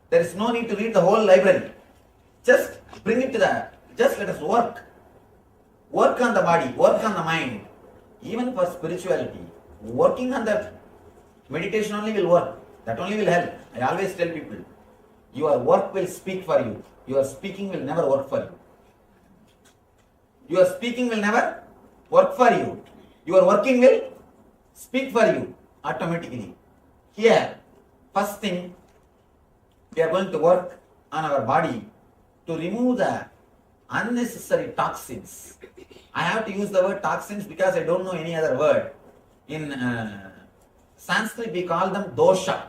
There is no need to read the whole library. Just bring it to the Just let us work. Work on the body, work on the mind. Even for spirituality, working on the meditation only will work. That only will help. I always tell people, your work will speak for you. Your speaking will never work for you. Your speaking will never work for you. Your working will speak for you automatically. Here, first thing, we are going to work on our body to remove the unnecessary toxins. I have to use the word toxins because I don't know any other word. In Sanskrit, we call them dosha.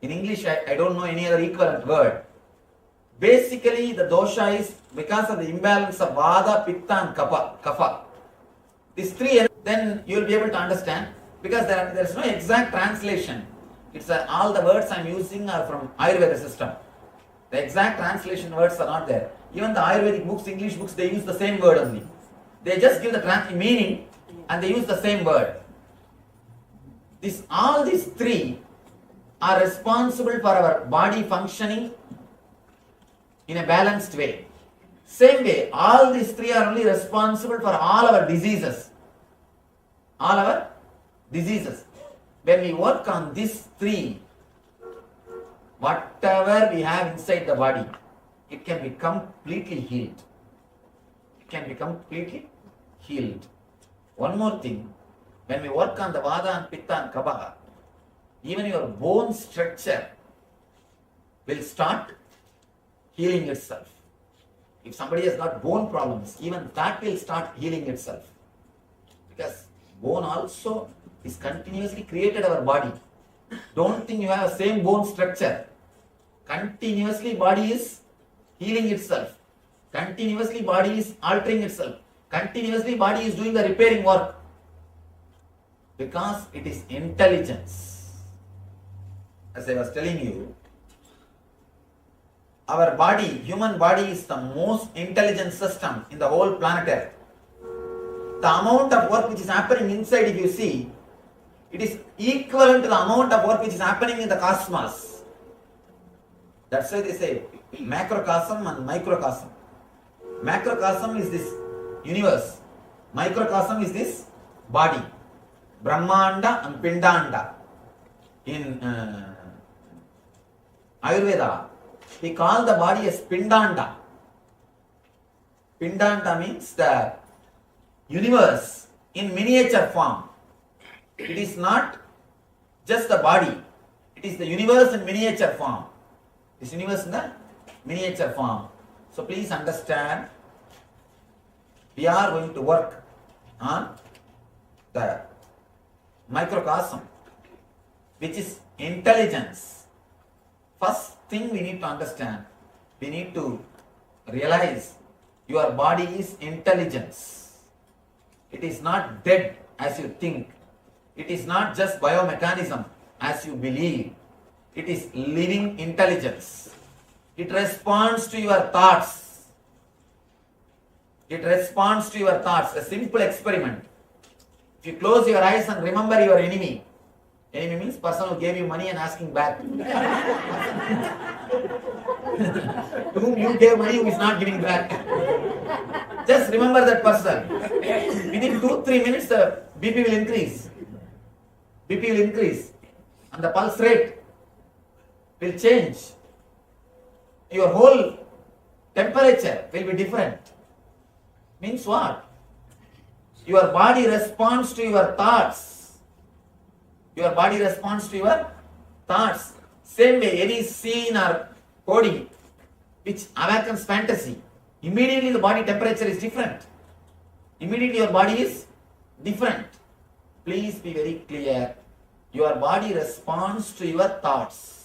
In English, I don't know any other equivalent word. Basically, the dosha is because of the imbalance of vada, pitta and kapha. These three, then you will be able to understand, because there is no exact translation. It's all the words I am using are from Ayurveda system. The exact translation words are not there. Even the Ayurvedic books, English books, they use the same word only. They just give the meaning and they use the same word. All these three are responsible for our body functioning in a balanced way. Same way, all these three are only responsible for all our diseases. All our diseases. When we work on these three, whatever we have inside the body, it can be completely healed. It can be completely healed. One more thing, when we work on the vada and pitta and kapha, even your bone structure will start healing itself. If somebody has got bone problems, even that will start healing itself. Because bone also is continuously created our body. Don't think you have the same bone structure. Continuously body is healing itself. Continuously body is altering itself. Continuously body is doing the repairing work. Because it is intelligence. As I was telling you, our body, human body, is the most intelligent system in the whole planet Earth. The amount of work which is happening inside, if you see, it is equivalent to the amount of work which is happening in the cosmos. That's why they say macrocosm and microcosm. Macrocosm is this universe. Microcosm is this body. Brahmanda and Pindanda. In Ayurveda, we call the body as Pindanda. Pindanda means the universe in miniature form. It is not just the body. It is the universe in miniature form. This universe in the miniature form. So please understand, we are going to work on the microcosm, which is intelligence. First thing we need to understand, we need to realize your body is intelligence. It is not dead as you think. It is not just biomechanism as you believe. It is living intelligence. It responds to your thoughts. It responds to your thoughts. A simple experiment. If you close your eyes and remember your enemy, enemy means person who gave you money and asking back. To whom you gave money who is not giving back. Just remember that person. Within 2-3 minutes the BP will increase. BP will increase. And the pulse rate will change. Your whole temperature will be different. Means what? Your body responds to your thoughts. Your body responds to your thoughts. Same way, any scene or coding which awakens fantasy, immediately the body temperature is different. Immediately your body is different. Please be very clear. Your body responds to your thoughts.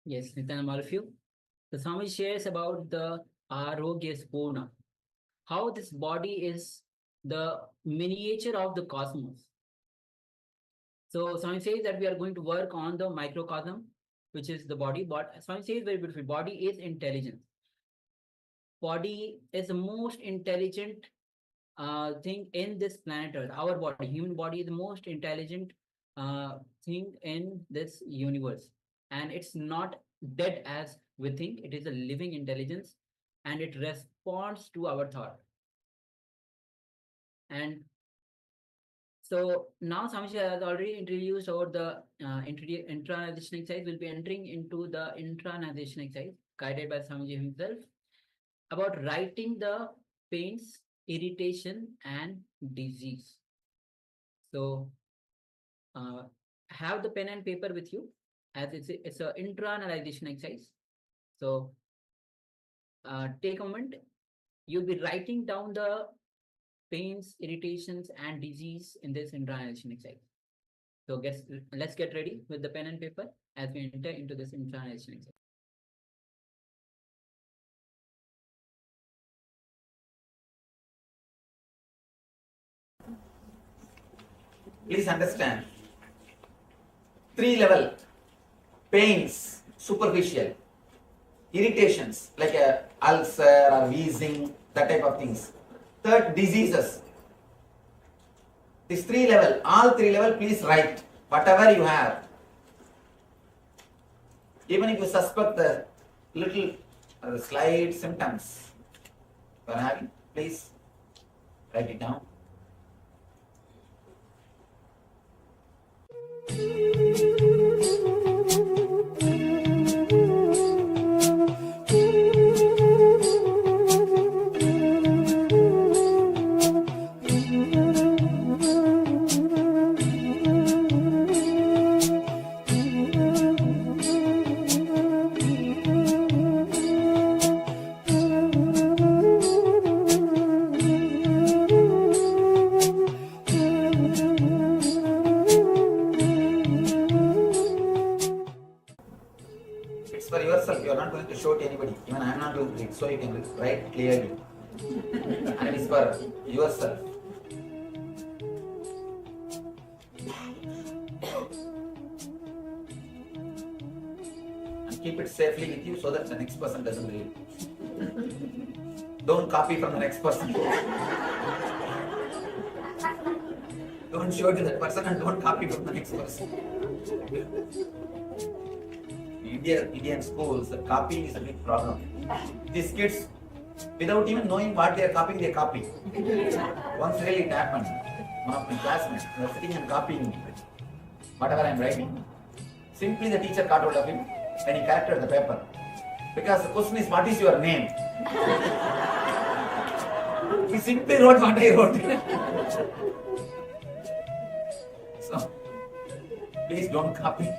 Yes, Nithyananda, all of you. The Swami shares about the Arogya Spurana, how this body is the miniature of the cosmos. So Swami says that we are going to work on the microcosm, which is the body. But Swami says very beautiful, body is intelligence. Body is the most intelligent thing in this planet Earth. Our body, human body, is the most intelligent thing in this universe. And it's not dead as we think. It is a living intelligence, and it responds to our thought. And so now Swami has already introduced about the intranization exercise. We'll be entering into the intranization exercise guided by Swamiji himself about writing the pains, irritation, and disease. So have the pen and paper with you, as it's an intranalization exercise. So take a moment. You'll be writing down the pains, irritations, and disease in this intranalization exercise. So let's get ready with the pen and paper as we enter into this intranalization exercise. Please understand. 3-level pains, superficial, irritations like a ulcer or wheezing, that type of things. Third, diseases. This 3-level, all 3-level, please write whatever you have. Even if you suspect the little slight symptoms you are having, please write it down. For yourself, you are not going to show to anybody. Even I am not going to read, so you can write clearly. And it is for yourself. And keep it safely with you so that the next person doesn't read. Don't copy from the next person. Don't show to that person and don't copy from the next person. Indian schools, the copying is a big problem. These kids, without even knowing what they are copying, they copy. Once really it happened. One of my classmates was sitting and copying whatever I am writing. Simply the teacher caught hold of him and he corrected the paper. Because the question is, what is your name? He simply wrote what I wrote. So, please don't copy.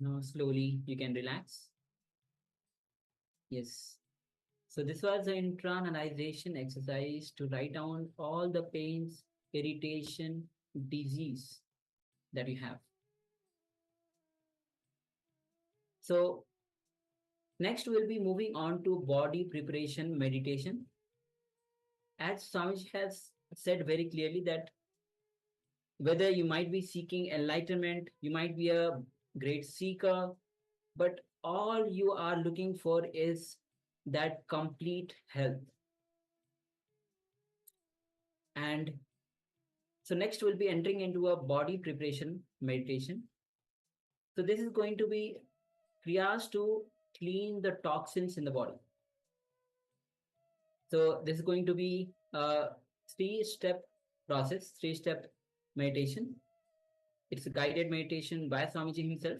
Now slowly you can relax. Yes. So this was the internalization exercise to write down all the pains, irritation, disease that you have. So next we'll be moving on to body preparation meditation. As Swamiji has said very clearly that whether you might be seeking enlightenment, you might be a great seeker, but all you are looking for is that complete health. And so next we'll be entering into a body preparation meditation. So this is going to be kriyas to clean the toxins in the body. So this is going to be a 3-step process, 3-step meditation. It's a guided meditation by Swamiji himself.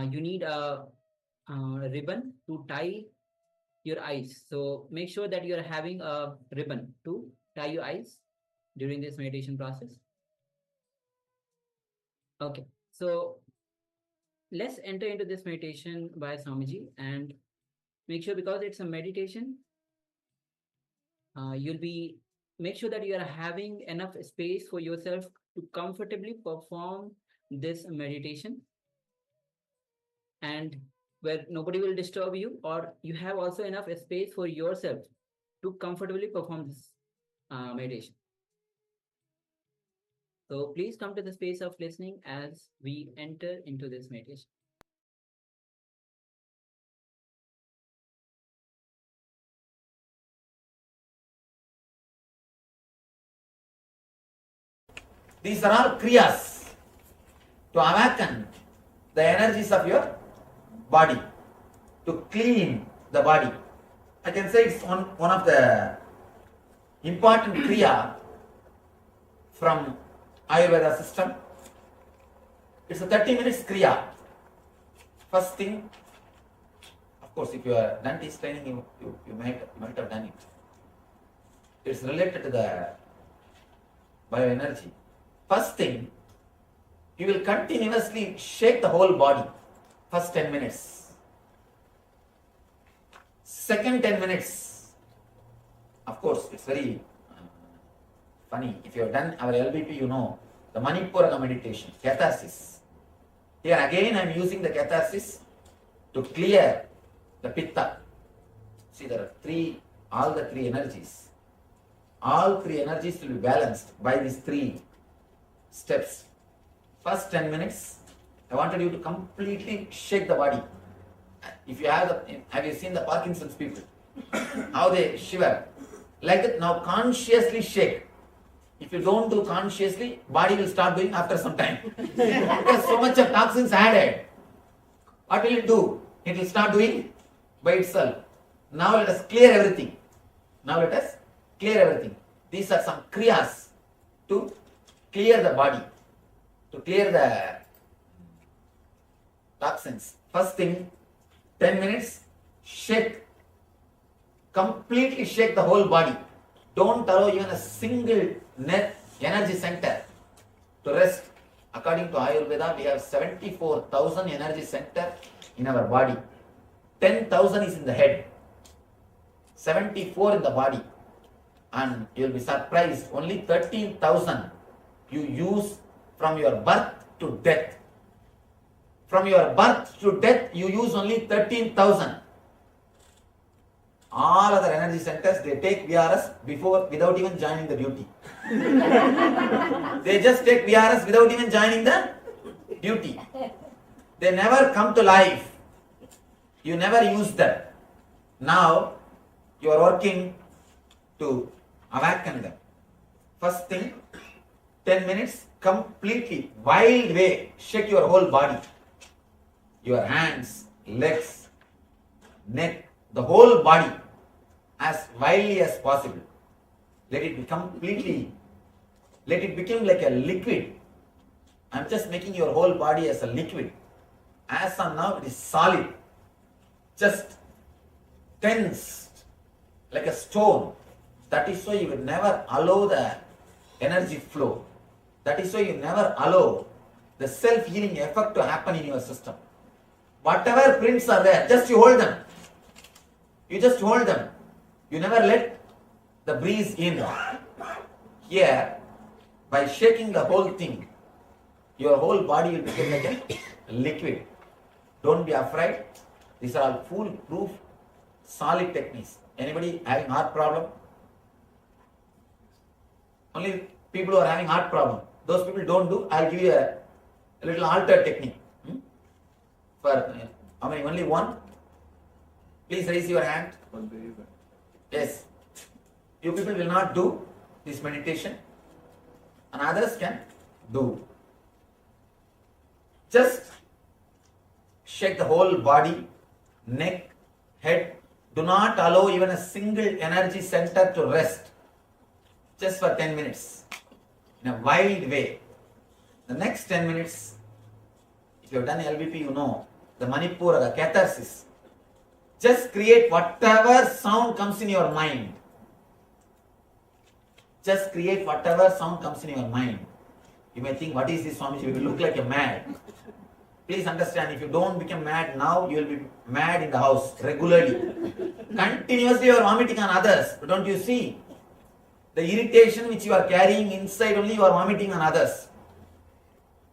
You need a ribbon to tie your eyes. So make sure that you're having a ribbon to tie your eyes during this meditation process. Okay, so let's enter into this meditation by Swamiji and make sure, because it's a meditation, make sure that you are having enough space for yourself to comfortably perform this meditation, and where nobody will disturb you, or you have also enough space for yourself to comfortably perform this meditation. So please come to the space of listening as we enter into this meditation. These are all kriyas to awaken the energies of your body, to clean the body. I can say it's one of the important kriya from Ayurveda system. It's a 30 minutes kriya. First thing, of course, if you are dentist training, you might have done it. It's related to the bioenergy. First thing, you will continuously shake the whole body. First 10 minutes. Second 10 minutes, of course, it's very funny. If you have done our LBP, you know the Manipurana meditation, catharsis. Here again I am using the catharsis to clear the pitta. See, there are all the three energies. All three energies will be balanced by these 3 steps. First 10 minutes, I wanted you to completely shake the body. If you have you seen the Parkinson's people? How they shiver? Like that, now consciously shake. If you don't do consciously, body will start doing after some time. Because so much of toxins added. What will it do? It will start doing by itself. Now let us clear everything. These are some kriyas to clear the body, to clear the toxins. First thing, 10 minutes, shake. Completely shake the whole body. Don't allow even a single energy center to rest. According to Ayurveda, we have 74,000 energy center in our body. 10,000 is in the head. 74 in the body. And you'll be surprised, only 13,000 you use from your birth to death. From your birth to death, you use only 13,000. All other energy centers, they take VRS without even joining the duty. They just take VRS without even joining the duty. They never come to life. You never use them. Now, you are working to awaken them. First thing, 10 minutes, completely, wild way, shake your whole body. Your hands, legs, neck, the whole body, as wildly as possible. Let it become like a liquid. I'm just making your whole body as a liquid. As of now, it is solid, just tensed like a stone. That is why you will never allow the energy flow. That is why you never allow the self-healing effect to happen in your system. Whatever prints are there, just you hold them. You just hold them. You never let the breeze in. Here, by shaking the whole thing, your whole body will become like a liquid. Don't be afraid. These are all foolproof, solid techniques. Anybody having heart problem? Only people who are having heart problem. Those people don't do. I'll give you a little altered technique. For how many? Only one? Please raise your hand. Yes. You people will not do this meditation, and others can do. Just shake the whole body, neck, head. Do not allow even a single energy center to rest. Just for 10 minutes. In a wild way. The next 10 minutes, if you have done LVP, you know, the Manipura, the catharsis. Just create whatever sound comes in your mind. Just create whatever sound comes in your mind. You may think, what is this, Swamiji? You will look like a mad. Please understand, if you don't become mad now, you will be mad in the house regularly. Continuously you are vomiting on others. But don't you see? The irritation which you are carrying inside only, you are vomiting on others.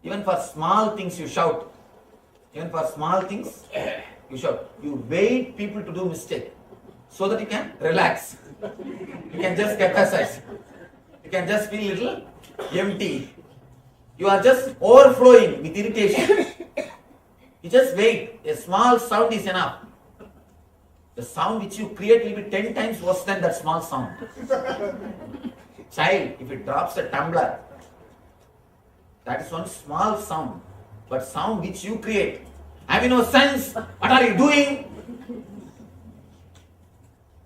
Even for small things you shout. Even for small things you shout. You wait people to do mistake so that you can relax. You can just catharsize. You can just feel a little empty. You are just overflowing with irritation. You just wait. A small sound is enough. The sound which you create will be 10 times worse than that small sound. Child, if it drops a tumbler, that is one small sound. But sound which you create. Have you no sense? What are you doing?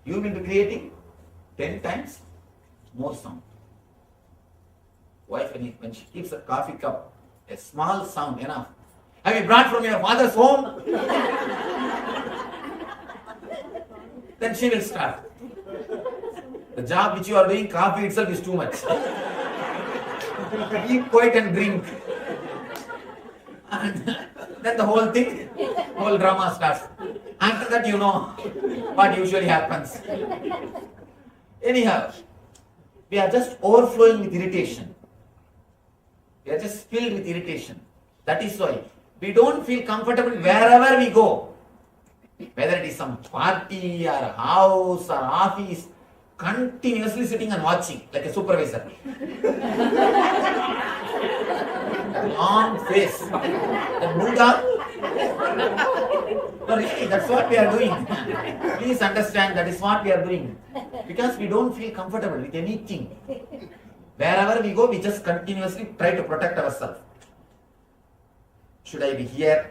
You will be creating 10 times more sound. Wife, when she keeps a coffee cup, a small sound enough. Have you brought from your father's home? Then she will start. The job which you are doing, coffee itself is too much. Keep quiet and drink. And then the whole thing, whole drama starts. After that, you know what usually happens. Anyhow, we are just overflowing with irritation. We are just filled with irritation. That is why we don't feel comfortable wherever we go. Whether it is some party or house or office, continuously sitting and watching like a supervisor. That long face. The Buddha. No, really, that's what we are doing. Please understand that is what we are doing. Because we don't feel comfortable with anything. Wherever we go, we just continuously try to protect ourselves. Should I be here?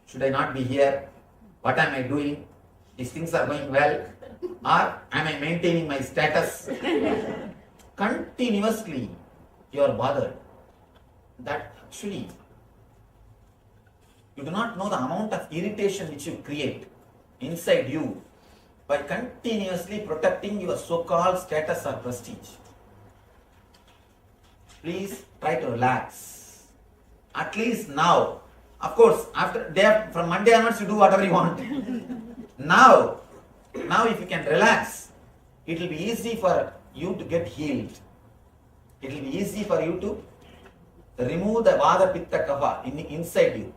Should I not be here? What am I doing? These things are going well? Or am I maintaining my status? Continuously you are bothered. That actually, you do not know the amount of irritation which you create inside you by continuously protecting your so-called status or prestige. Please try to relax. At least now. Of course, from Monday onwards you do whatever you want. Now if you can relax, it will be easy for you to get healed. It will be easy for you to remove the Vada, Pitta, Kapha inside you.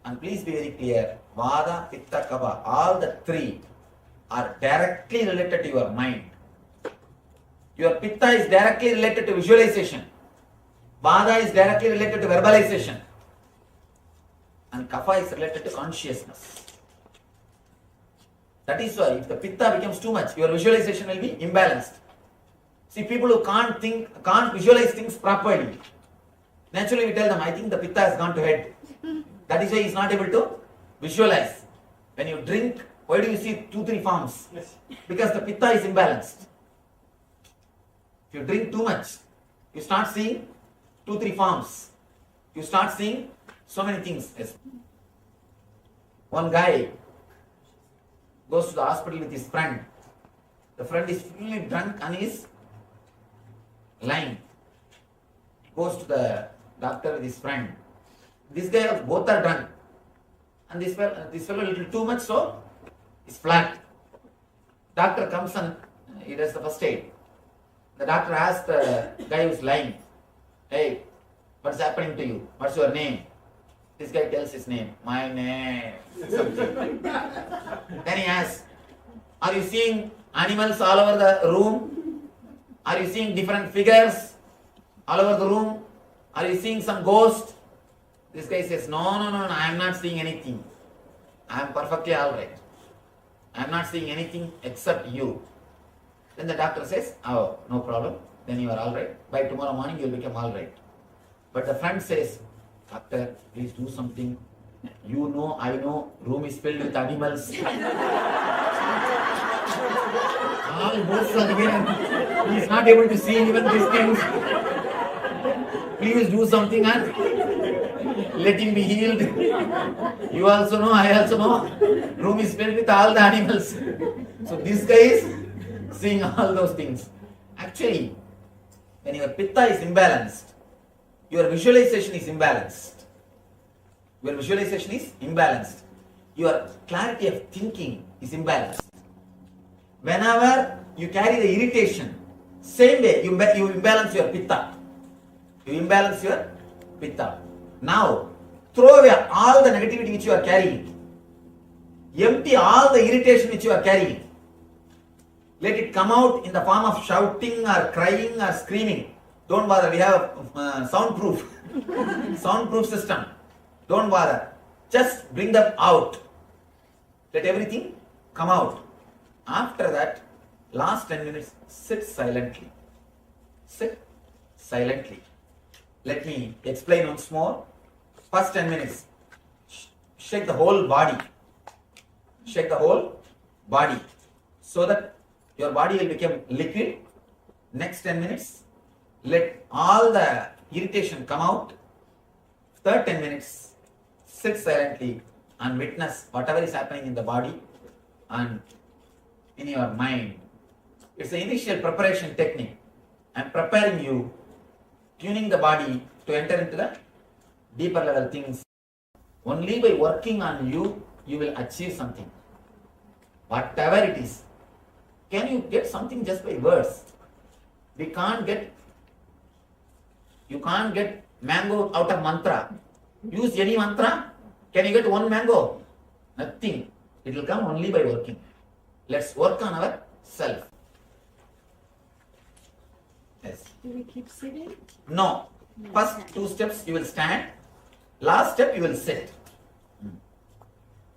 And please be very clear, Vada, Pitta, Kapha, all the three are directly related to your mind. Your Pitta is directly related to visualization. Vada is directly related to verbalization. And Kapha is related to consciousness. That is why if the Pitta becomes too much, your visualization will be imbalanced. See, people who can't visualize things properly, naturally we tell them, I think the Pitta has gone to head. That is why he is not able to visualize. When you drink, why do you see 2-3 forms? Because the Pitta is imbalanced. If you drink too much, you start seeing 2-3 forms. You start seeing so many things. Yes. One guy goes to the hospital with his friend. The friend is fully drunk and is lying. He goes to the doctor with his friend. This guy, both are drunk. And this fellow a little too much, so he's flat. Doctor comes and he does the first aid. The doctor asks the guy who's lying, hey, what's happening to you? What's your name? This guy tells his name. My name. Something. Then he asks, are you seeing animals all over the room? Are you seeing different figures all over the room? Are you seeing some ghost? This guy says, no, I am not seeing anything. I am perfectly alright. I am not seeing anything except you. Then the doctor says, oh, no problem. Then you are alright. By tomorrow morning you will become alright. But the friend says, doctor, please do something. You know, I know, room is filled with animals. All ghosts are here. He is not able to see even these things. Please do something and let him be healed. You also know, I also know. Room is filled with all the animals. So this guy is seeing all those things. Actually, when your Pitta is imbalanced, your visualization is imbalanced. Your visualization is imbalanced. Your clarity of thinking is imbalanced. Whenever you carry the irritation, same way you imbalance your Pitta. You imbalance your Pitta. Now, throw away all the negativity which you are carrying. Empty all the irritation which you are carrying. Let it come out in the form of shouting or crying or screaming. Don't bother, we have soundproof system. Don't bother. Just bring them out. Let everything come out. After that, last 10 minutes, sit silently. Sit silently. Let me explain once more. First 10 minutes, shake the whole body. Shake the whole body so that your body will become liquid. Next 10 minutes, let all the irritation come out. Third 10 minutes, sit silently and witness whatever is happening in the body and in your mind. It's the initial preparation technique. I'm preparing you, tuning the body to enter into the deeper level things. Only by working on you, you will achieve something. Whatever it is. Can you get something just by words? You can't get mango out of mantra. Use any mantra. Can you get one mango? Nothing. It will come only by working. Let's work on our self. Yes. Do we keep sitting? No. First 2 steps you will stand. Last step you will sit.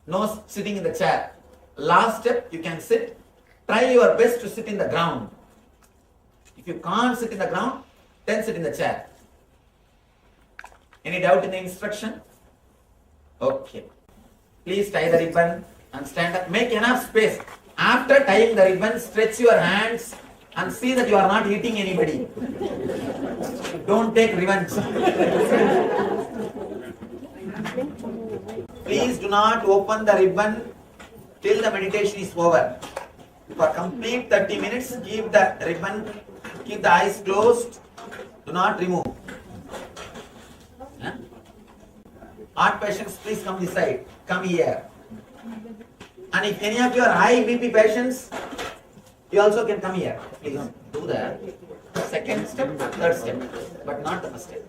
No sitting in the chair. Last step you can sit. Try your best to sit in the ground. If you can't sit in the ground, Then sit in the chair. Any doubt in the instruction? Okay. Please tie the ribbon and stand up. Make enough space. After tying the ribbon, stretch your hands and see that you are not hitting anybody. Don't take revenge. Please do not open the ribbon till the meditation is over. For complete 30 minutes, keep the ribbon, keep the eyes closed. Do not remove. Heart patients, please come this side. Come here. And if any of you are high BP patients, you also can come here. Please do the second step, third step, but not the first step.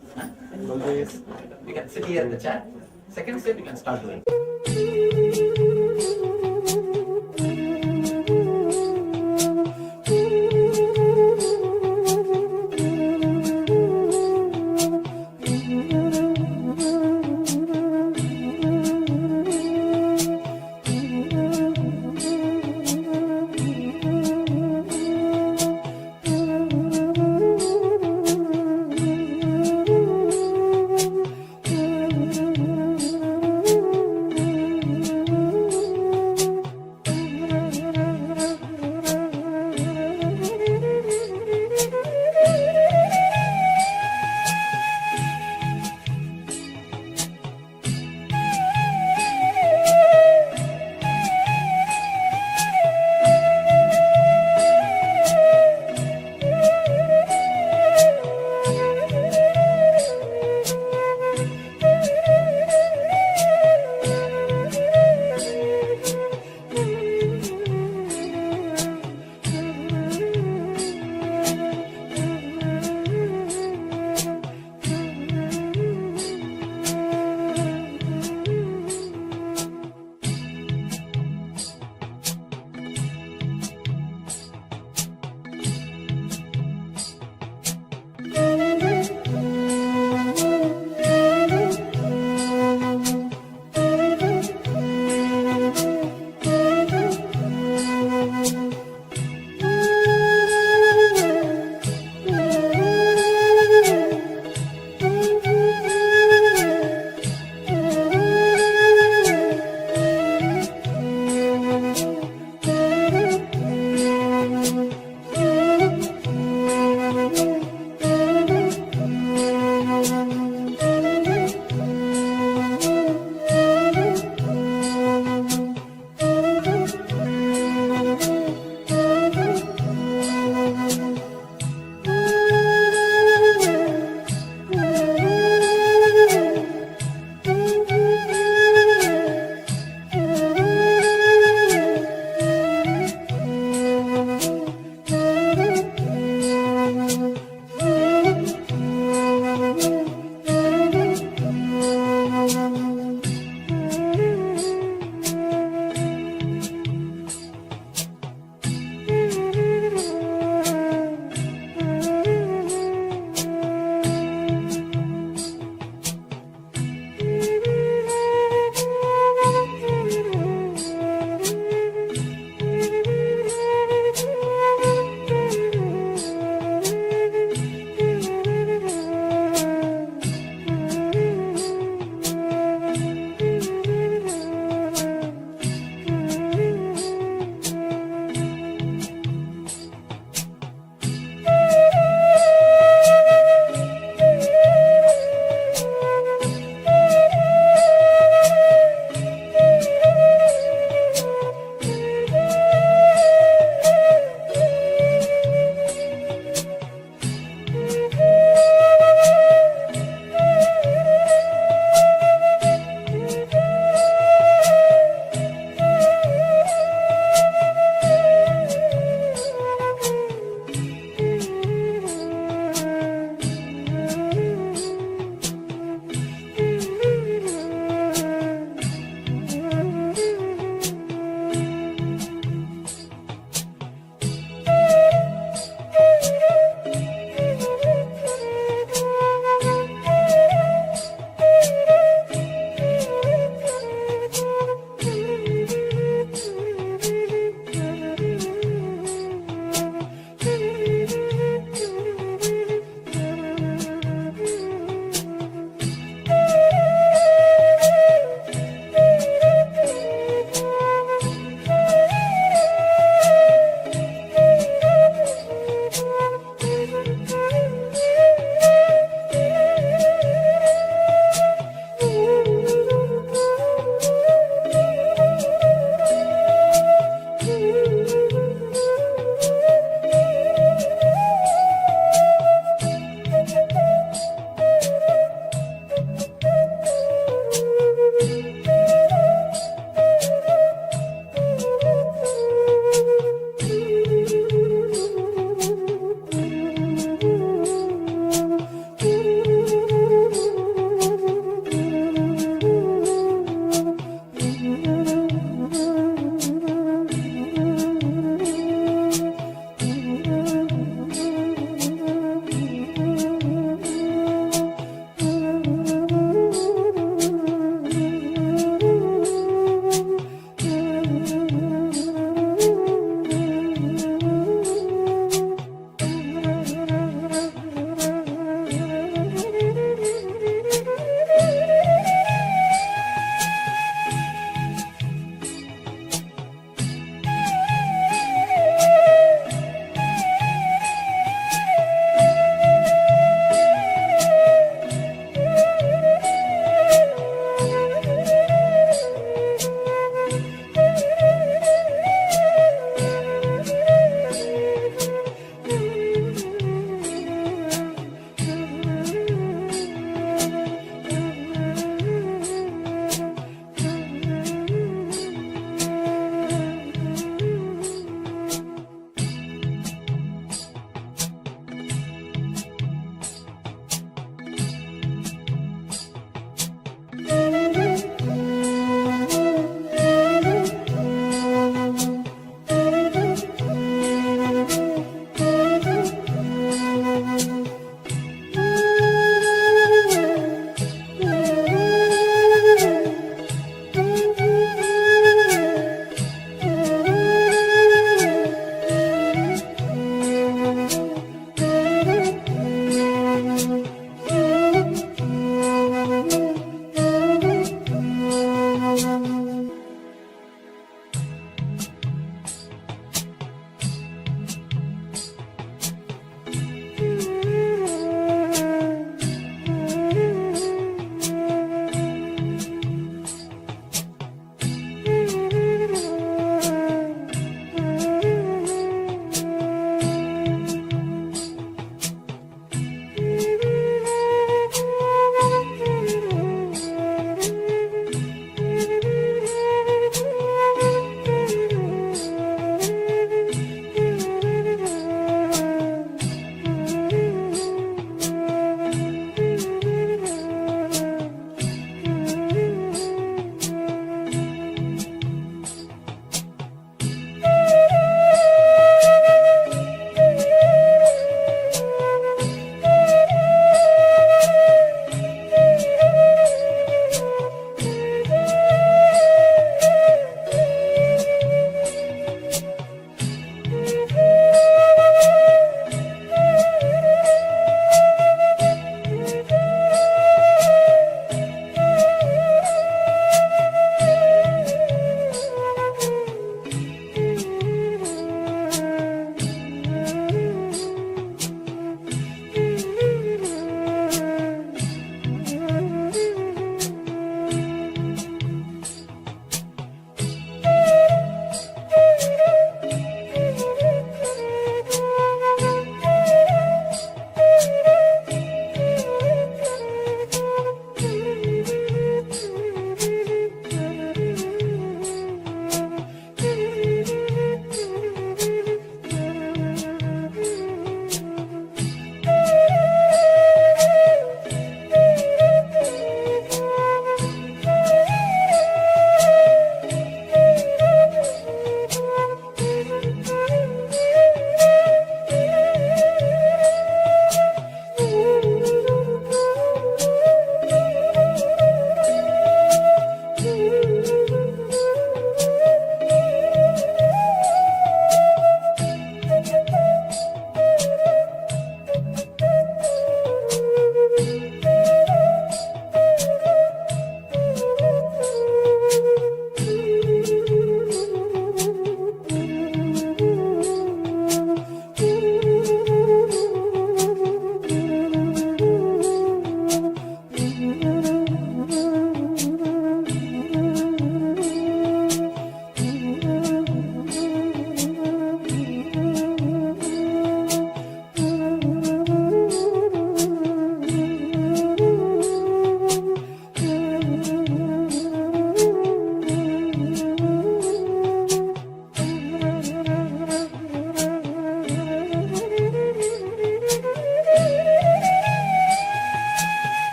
You can sit here in the chair. Second step, you can start doing.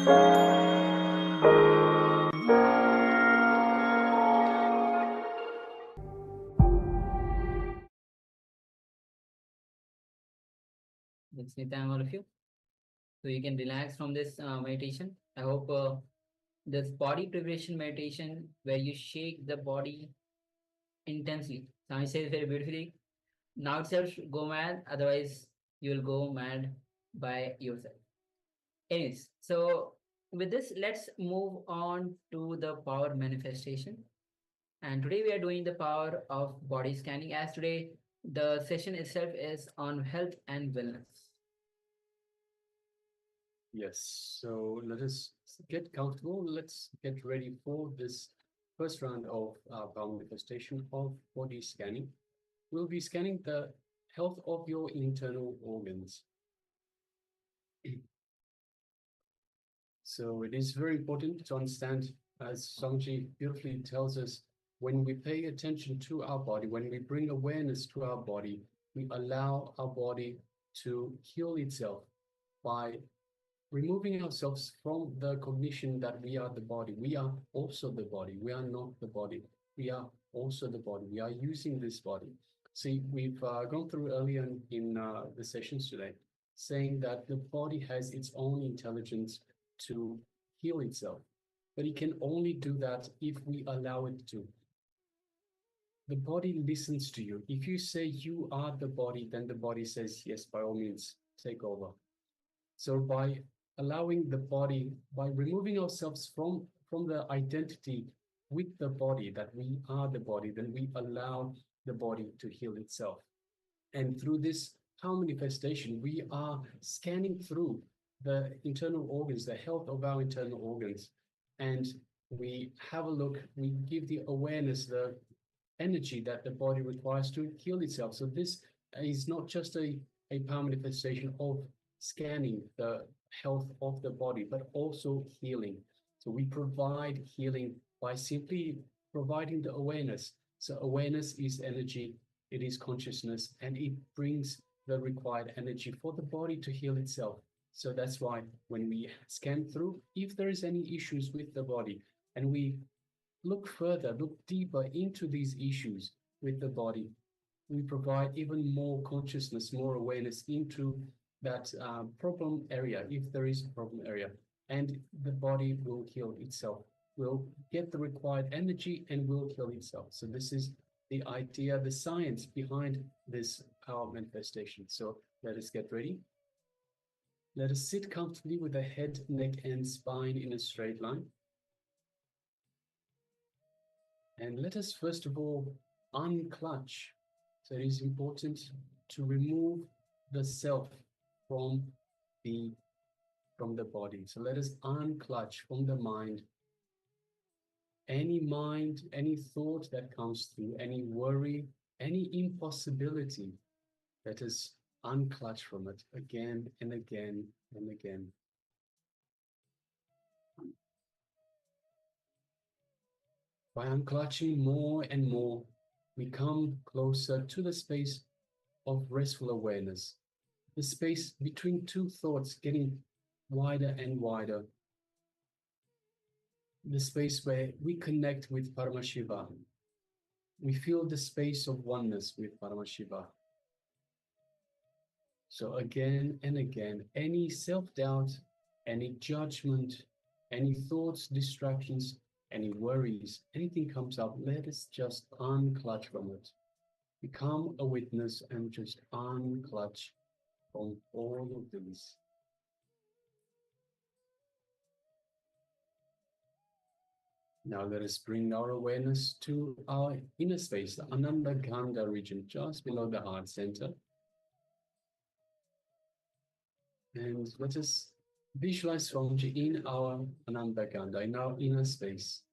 It's Nithyananda, all of you. So you can relax from this meditation. I hope this body preparation meditation where you shake the body intensely. Swami says very beautifully, now itself go mad, otherwise you will go mad by yourself. Anyways, so with this, let's move on to the power manifestation. And today we are doing the power of body scanning, as today the session itself is on health and wellness. Yes, so let us get comfortable. Let's get ready for this first round of power manifestation of body scanning. We'll be scanning the health of your internal organs. So it is very important to understand, as Swamiji beautifully tells us, when we pay attention to our body, when we bring awareness to our body, we allow our body to heal itself by removing ourselves from the cognition that we are the body. We are also the body. We are not the body. We are also the body. We are using this body. See, we've gone through earlier in the sessions today, saying that the body has its own intelligence to heal itself, but it can only do that if we allow it to. The body listens to you. If you say you are the body, then the body says, yes, by all means, take over. So by allowing the body, by removing ourselves from the identity with the body, that we are the body, then we allow the body to heal itself. And through this power manifestation, we are scanning through the internal organs, the health of our internal organs. And we have a look, we give the awareness, the energy that the body requires to heal itself. So this is not just a power manifestation of scanning the health of the body, but also healing. So we provide healing by simply providing the awareness. So awareness is energy, it is consciousness, and it brings the required energy for the body to heal itself. So that's why when we scan through, if there is any issues with the body, and we look further, look deeper into these issues with the body, we provide even more consciousness, more awareness into that problem area, if there is a problem area, and the body will heal itself, will get the required energy and will heal itself. So this is the idea, the science behind this power manifestation. So let us get ready. Let us sit comfortably with the head, neck, and spine in a straight line. And let us first of all unclutch. So it is important to remove the self from the body. So let us unclutch from the mind. Any mind, any thought that comes through, any worry, any impossibility, let us unclutch from it again and again and again. By unclutching more and more, we come closer to the space of restful awareness, the space between two thoughts getting wider and wider, the space where we connect with Paramashiva. We feel the space of oneness with Paramashiva. So again and again, any self-doubt, any judgment, any thoughts, distractions, any worries, anything comes up, let us just unclutch from it. Become a witness and just unclutch from all of these. Now let us bring our awareness to our inner space, the Ananda Ganga region, just below the heart center. And let us visualize Swamiji in our Ananda Ganga, in our inner space.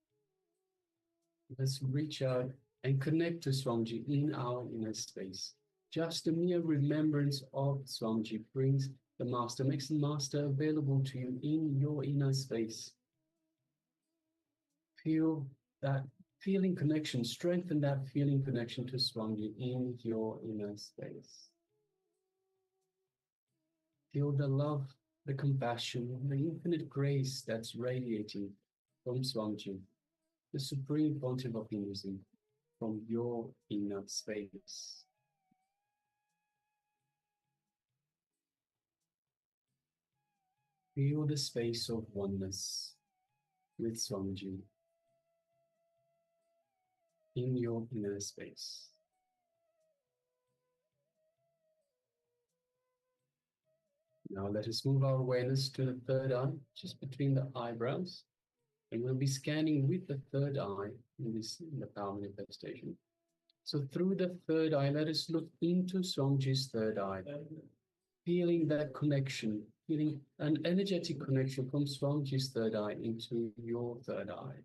Let's reach out and connect to Swamiji in our inner space. Just the mere remembrance of Swamiji brings the Master, makes the Master available to you in your inner space. Feel that feeling connection, strengthen that feeling connection to Swamiji in your inner space. Feel the love the compassion, the infinite grace that's radiating from Swamiji, the Supreme Pontiff of Hinduism, from your inner space. Feel the space of oneness with Swamiji in your inner space. Now let us move our awareness to the third eye, just between the eyebrows. And we'll be scanning with the third eye in the power manifestation. So through the third eye, let us look into Swamiji's third eye, feeling that connection, feeling an energetic connection from Swamiji's third eye into your third eye.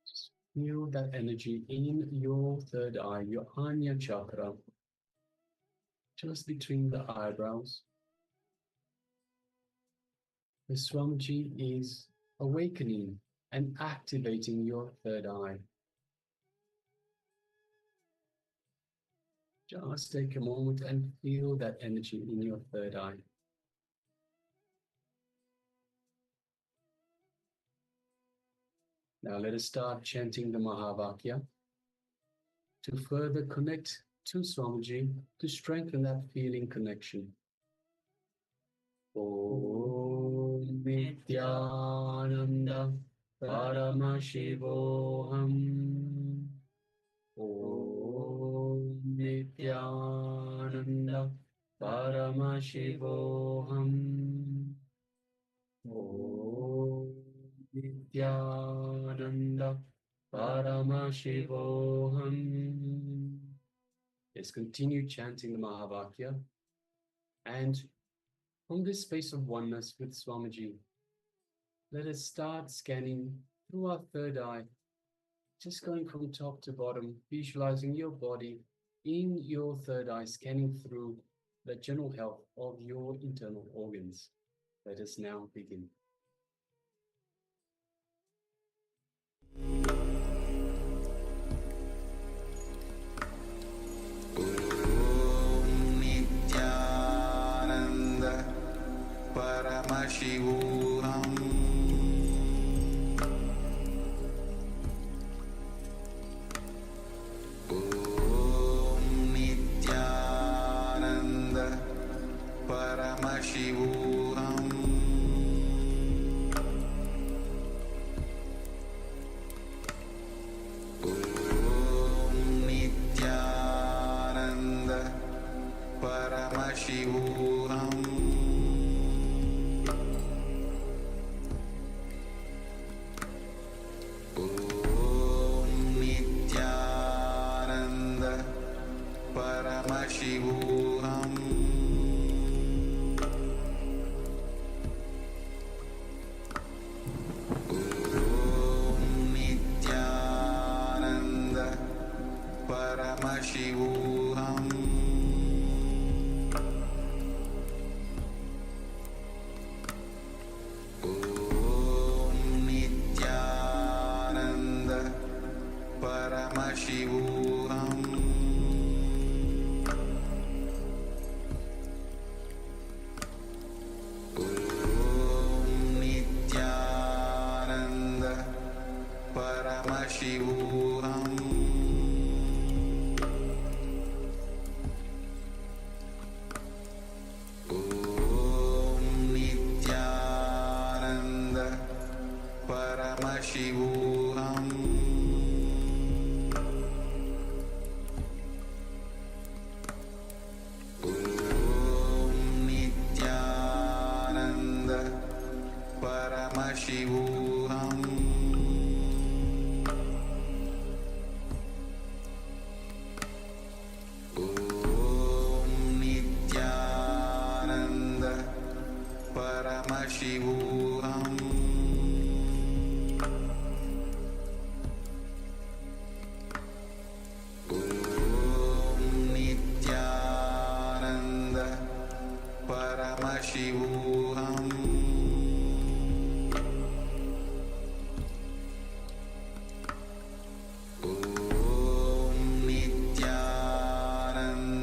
Just feel that energy in your third eye, your Anya chakra, just between the eyebrows. The Swamiji is awakening and activating your third eye. Just take a moment and feel that energy in your third eye. Now let us start chanting the Mahavakya to further connect to Swamiji, to strengthen that feeling connection. Om Nithyananda Paramashivoham. Om Nithyananda Paramashivoham. Om Nithyananda Paramashivoham. Let's continue chanting the Mahavakya, and from this space of oneness with Swamiji, let us start scanning through our third eye, just going from top to bottom, visualizing your body in your third eye, scanning through the general health of your internal organs. Let us now begin. Paramashivoham. Om Nithyananda Paramashivoham. Om Nithyananda Paramashivoham. Paramashivoham. Om Nithyananda Paramashivoham. Om Nithyananda Paramashivoham. Paramashivoham. Om Nithyananda Paramashivoham. Om Nithyananda Paramashivoham. Paramashivoham. Om Nithyananda Paramashivoham. Om Nithyananda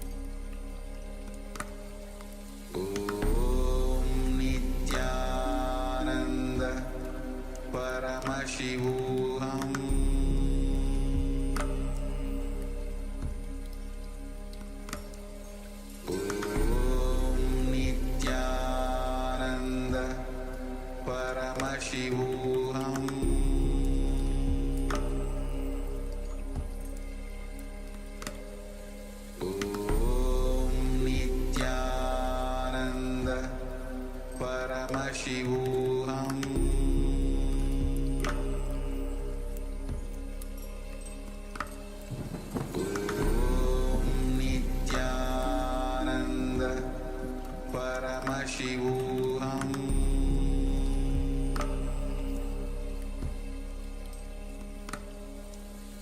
Paramashivoham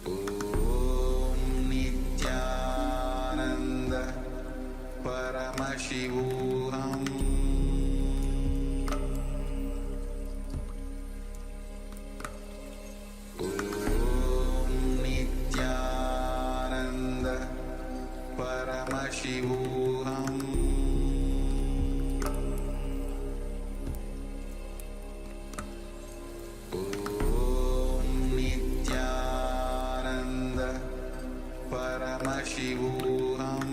Om Nithyananda Paramashivoham Om Nithyananda Paramashivoham Om Nithyananda Paramashivoham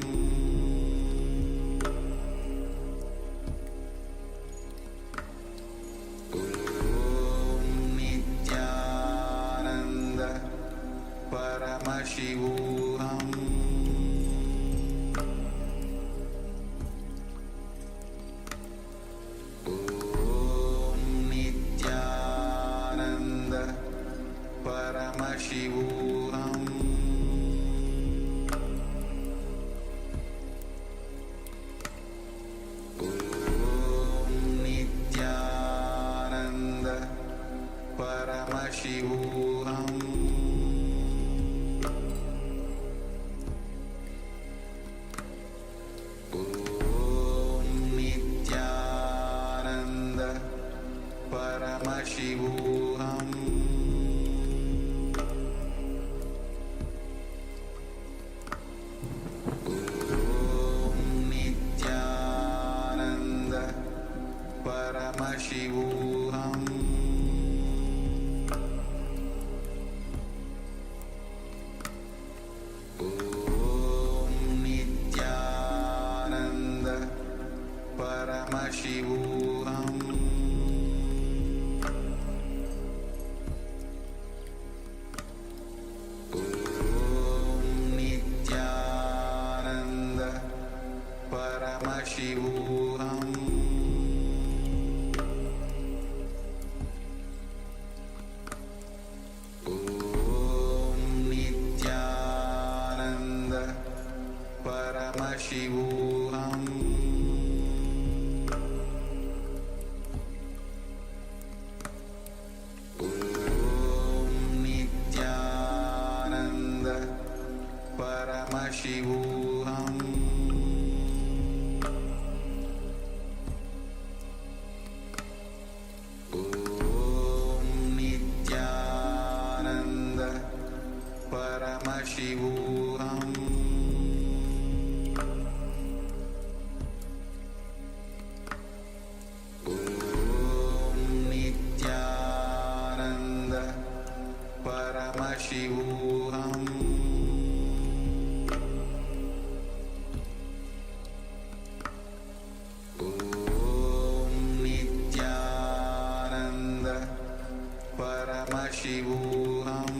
Om Nithyananda Paramashivoham Om Nithyananda Paramashivoham Om Nithyananda Paramashivoham Om Nithyananda Paramashivoham Om Nithyananda Paramashivoham Om Nithyananda Paramashivoham Om Nithyananda Paramashivoham Om Nithyananda Paramashivoham Om Nithyananda Paramashivoham Om Nithyananda Paramashivoham Om Nithyananda Paramashivoham Om Nithyananda Paramashivoham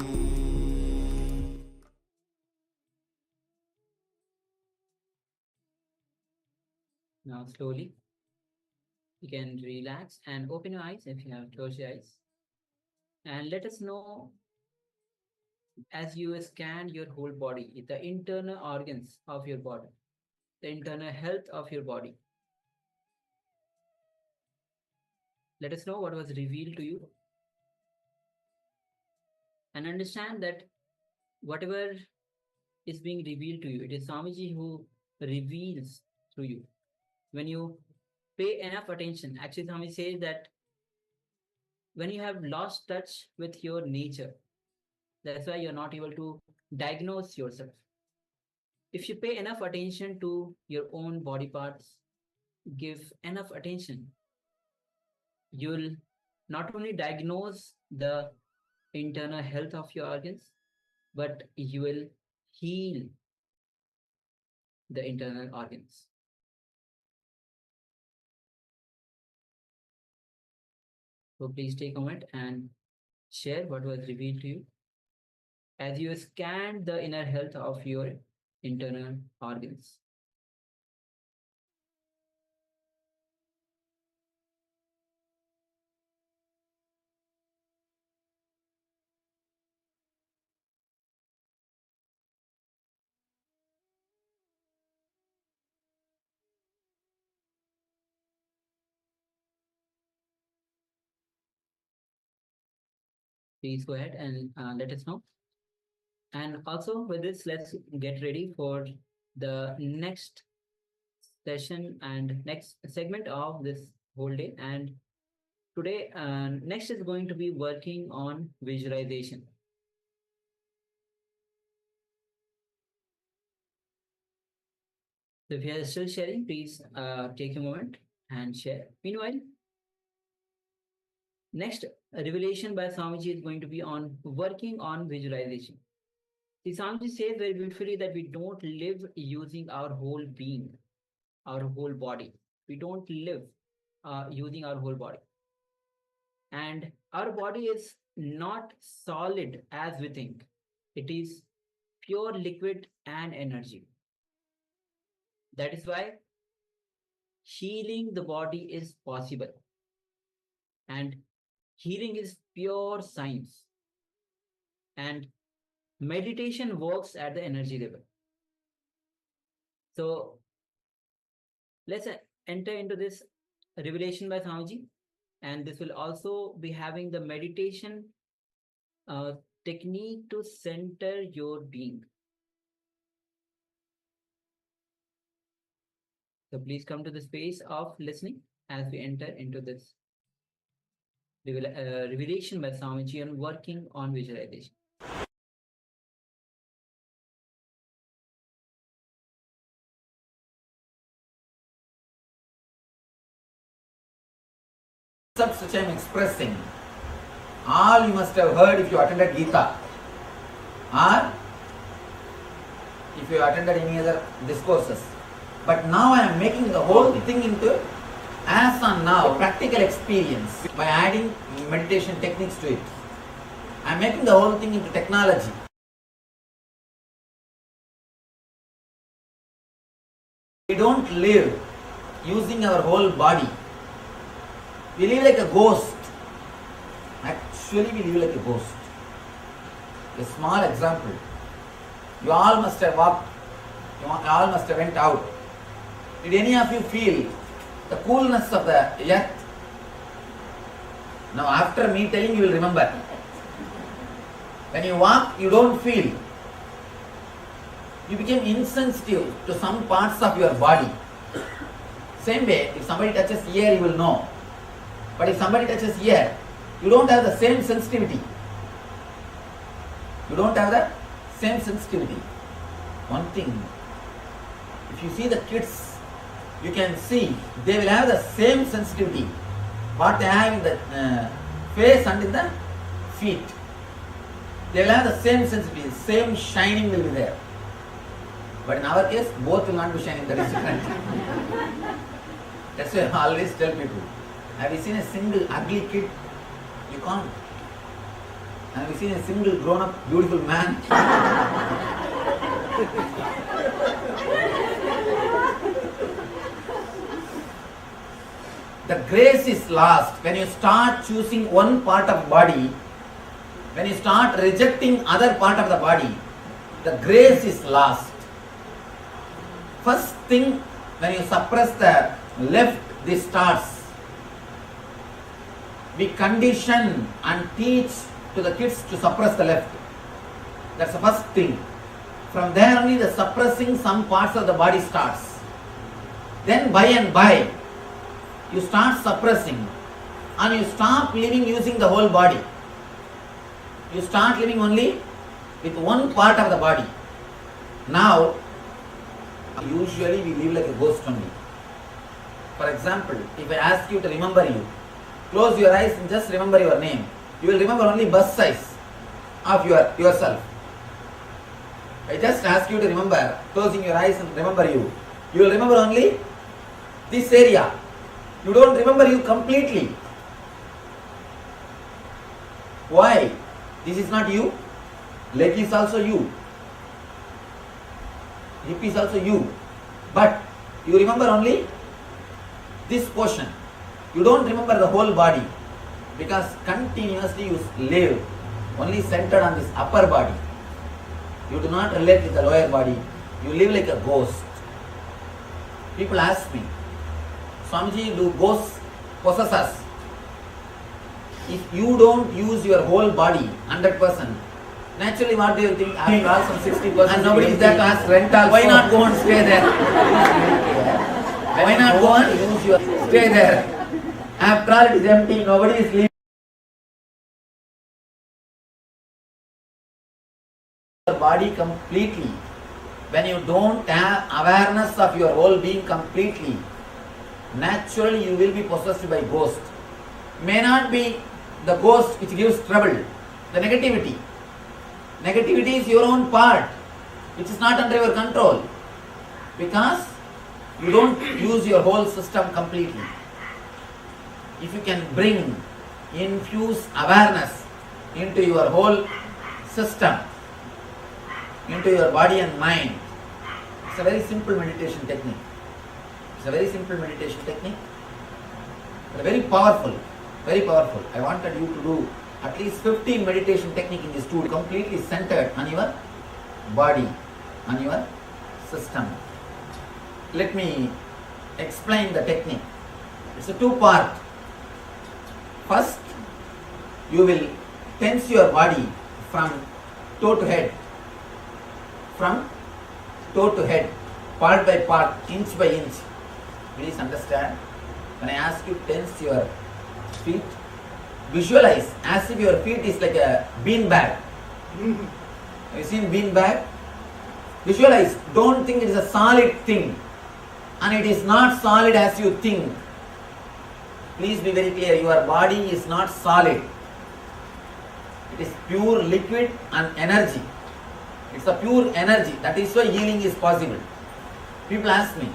Now slowly, you can relax and open your eyes if you have closed your eyes. And let us know, as you scan your whole body, the internal organs of your body, the internal health of your body. Let us know what was revealed to you. And understand that whatever is being revealed to you, it is Swamiji who reveals through you. When you pay enough attention, actually Swamiji says that when you have lost touch with your nature, that's why you're not able to diagnose yourself. If you pay enough attention to your own body parts, give enough attention, you'll not only diagnose the internal health of your organs, but you will heal the internal organs. So please take a moment and share what was revealed to you as you scan the inner health of your internal organs. please go ahead and let us know. And also with this, let's get ready for the next session and next segment of this whole day. And today, next is going to be working on visualization. So if you are still sharing, please take a moment and share. Meanwhile, next revelation by Swamiji is going to be on working on visualization. See, Swamiji says very beautifully that we don't live using our whole being, our whole body. We don't live using our whole body. And our body is not solid as we think. It is pure liquid and energy. That is why healing the body is possible. And healing is pure science. And meditation works at the energy level. So let's enter into this revelation by Swamiji. And this will also be having the meditation technique to center your being. So please come to the space of listening as we enter into this revelation by Swamiji on working on visualization. Concepts which I am expressing, all you must have heard if you attended Gita, or if you attended any other discourses. But now I am making the whole thing into, as on now, practical experience by adding meditation techniques to it. I am making the whole thing into technology. We don't live using our whole body. We live like a ghost. Actually, we live like a ghost. A small example. You all must have walked, you all must have went out. Did any of you feel the coolness of the earth? Now after me telling, you will remember. When you walk, you don't feel. You became insensitive to some parts of your body. Same way, if somebody touches ear, you will know. But if somebody touches ear, you don't have the same sensitivity. You don't have the same sensitivity. One thing, if you see the kids, you can see they will have the same sensitivity what they have in the face and in the feet. They will have the same sensitivity, same shining will be there. But in our case, both will not be shining, that is different. That's why I always tell people, have you seen a single ugly kid? You can't. Have you seen a single grown-up beautiful man? The grace is lost when you start choosing one part of body, when you start rejecting other part of the body, the grace is lost. First thing, when you suppress the left, this starts. We condition and teach to the kids to suppress the left. That's the first thing. From there only the suppressing some parts of the body starts. Then by and by, you start suppressing and you stop living using the whole body. You start living only with one part of the body. Now, usually we live like a ghost only. For example, if I ask you to remember you, close your eyes and just remember your name. You will remember only bust size of yourself. I just ask you to remember, closing your eyes and remember you. You will remember only this area. You don't remember you completely. Why? This is not you. Leg is also you. Hip is also you. But you remember only this portion. You don't remember the whole body because continuously you live only centered on this upper body. You do not relate with the lower body. You live like a ghost. People ask me, Swamiji, do ghosts possess us? If you don't use your whole body 100%, naturally what do you think? After all some 60% and nobody is there to ask rent also. Why not go and stay there? Why not go and use your stay there? After all it is empty, nobody is leaving your body completely. When you don't have awareness of your whole being completely, naturally you will be possessed by ghost. May not be the ghost which gives trouble, the negativity. Negativity is your own part, which is not under your control, because you don't use your whole system completely. If you can infuse awareness into your whole system, into your body and mind, it's a very simple meditation technique. It's a very simple meditation technique, but very powerful, very powerful. I wanted you to do at least 15 meditation technique in this tool, completely centered on your body, on your system. Let me explain the technique. It's a two-part. First, you will tense your body from toe to head. From toe to head, part by part, inch by inch. Please understand, when I ask you to tense your feet, visualize as if your feet is like a bean bag. Have you seen bean bag? Visualize, don't think it is a solid thing, and it is not solid as you think. Please be very clear, your body is not solid. It is pure liquid and energy. It's a pure energy. That is why healing is possible. People ask me,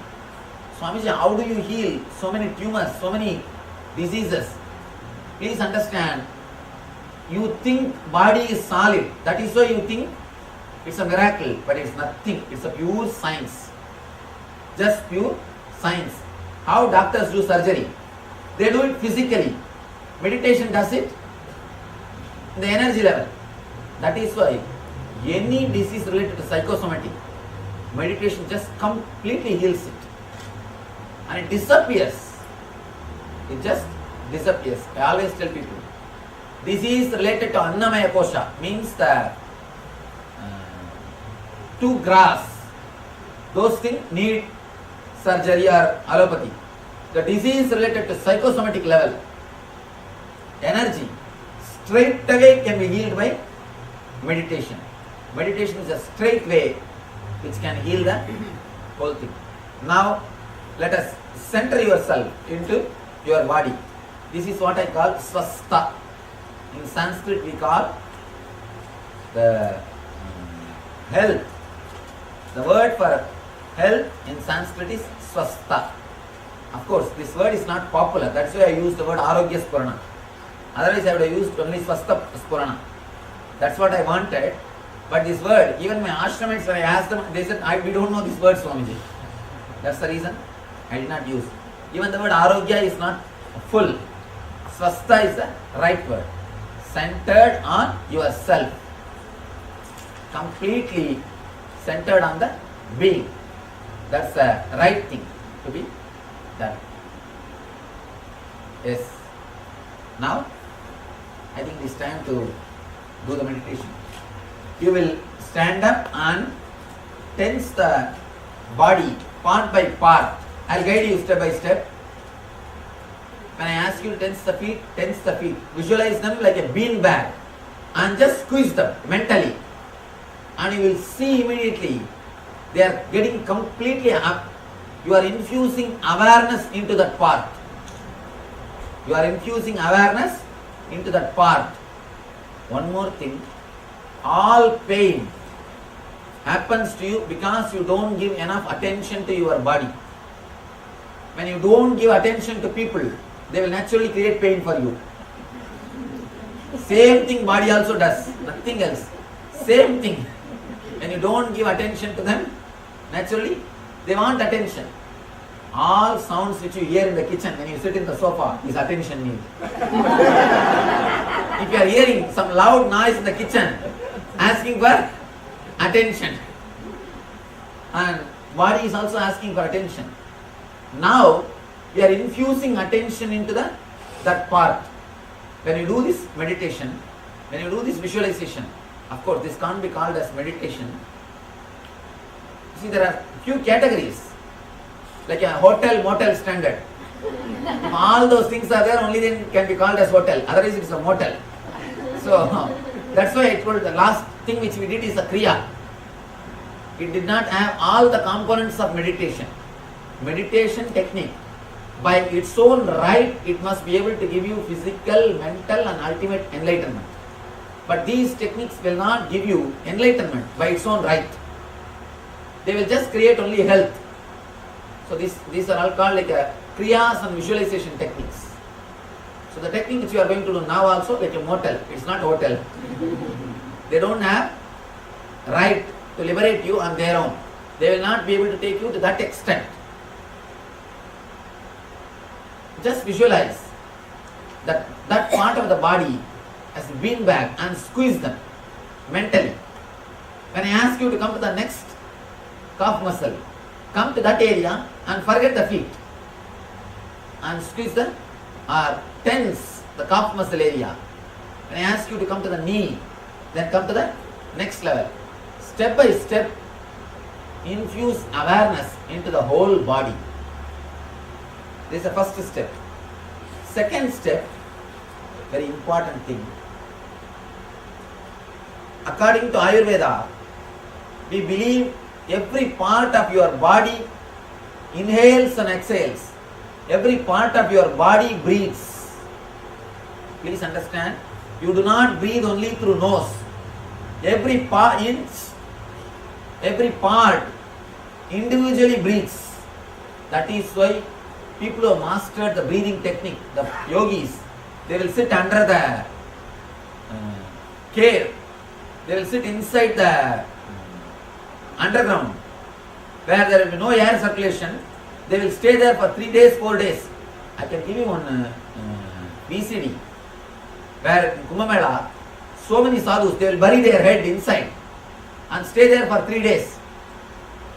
Swamiji, how do you heal so many tumors, so many diseases? Please understand, you think body is solid. That is why you think it's a miracle, but it's nothing. It's a pure science. Just pure science. How doctors do surgery? They do it physically. Meditation does it in the energy level. That is why any disease related to psychosomatic, meditation just completely heals it. And it disappears. It just disappears. I always tell people, disease related to Annamaya Kosha means the to grass. Those things need surgery or allopathy. The disease related to psychosomatic level, energy, straight away can be healed by meditation. Meditation is a straight way which can heal the whole thing. Now, let us center yourself into your body. This is what I call swastha. In Sanskrit we call the health. The word for health in Sanskrit is swastha. Of course, this word is not popular. That's why I used the word Arogya Spurana. Otherwise, I would have used only Swastha Spurana. That's what I wanted. But this word, even my ashramites, when I asked them, they said, we don't know this word, Swamiji. That's the reason I did not use. Even the word Arogya is not full. Swastha is the right word. Centered on yourself. Completely centered on the being. That's the right thing to be done. Yes. Now, I think it's time to do the meditation. You will stand up and tense the body part by part. I'll guide you step by step. When I ask you to tense the feet, tense the feet. Visualize them like a bean bag and just squeeze them mentally. And you will see immediately they are getting completely up. You are infusing awareness into that part. You are infusing awareness into that part. One more thing, all pain happens to you because you don't give enough attention to your body. When you don't give attention to people, they will naturally create pain for you. Same thing body also does, nothing else. Same thing. When you don't give attention to them, naturally they want attention. All sounds which you hear in the kitchen when you sit in the sofa is attention need. If you are hearing some loud noise in the kitchen, asking for attention. And body is also asking for attention. Now, we are infusing attention into that part. When you do this meditation, when you do this visualization, of course this can't be called as meditation. See, there are few categories, like a hotel motel standard. If all those things are there, only then it can be called as hotel, otherwise it's a motel. So that's why I told the last thing which we did is a kriya. It did not have all the components of meditation. Meditation technique, by its own right, it must be able to give you physical, mental and ultimate enlightenment. But these techniques will not give you enlightenment by its own right. They will just create only health. So these are all called like a kriyas and visualization techniques. So the technique which you are going to do now also, like a motel, it's not hotel. They don't have right to liberate you on their own. They will not be able to take you to that extent. Just visualize that part of the body as a beanbag and squeeze them mentally. When I ask you to come to the next calf muscle, come to that area and forget the feet and squeeze the or tense the calf muscle area. When I ask you to come to the knee, then come to the next level. Step by step, infuse awareness into the whole body. This is the first step. Second step, very important thing. According to Ayurveda, we believe every part of your body inhales and exhales. Every part of your body breathes. Please understand, you do not breathe only through nose. Every part individually breathes. That is why people who have mastered the breathing technique, the yogis, they will sit under the cave. They will sit inside the underground where there will be no air circulation. They will stay there for 3 days, 4 days. I can give you one VCD where in Kumbh Mela, so many sadhus, they will bury their head inside and stay there for 3 days.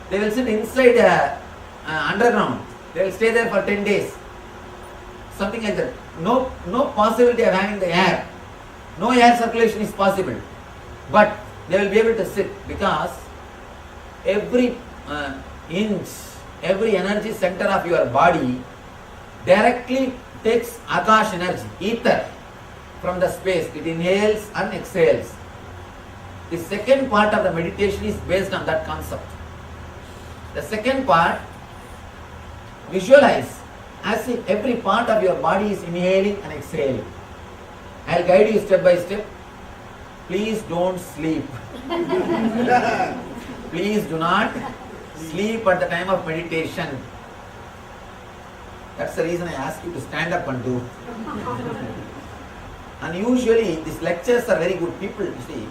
They will sit inside the underground. They will stay there for 10 days. Something like that. No possibility of having the air. No air circulation is possible. But they will be able to sit because every inch, every energy center of your body directly takes akash energy, ether from the space. It inhales and exhales. The second part of the meditation is based on that concept. The second part, visualize as if every part of your body is inhaling and exhaling. I will guide you step by step. Please don't sleep. Please do not sleep at the time of meditation. That's the reason I ask you to stand up and do. And usually these lectures are very good. People, you see,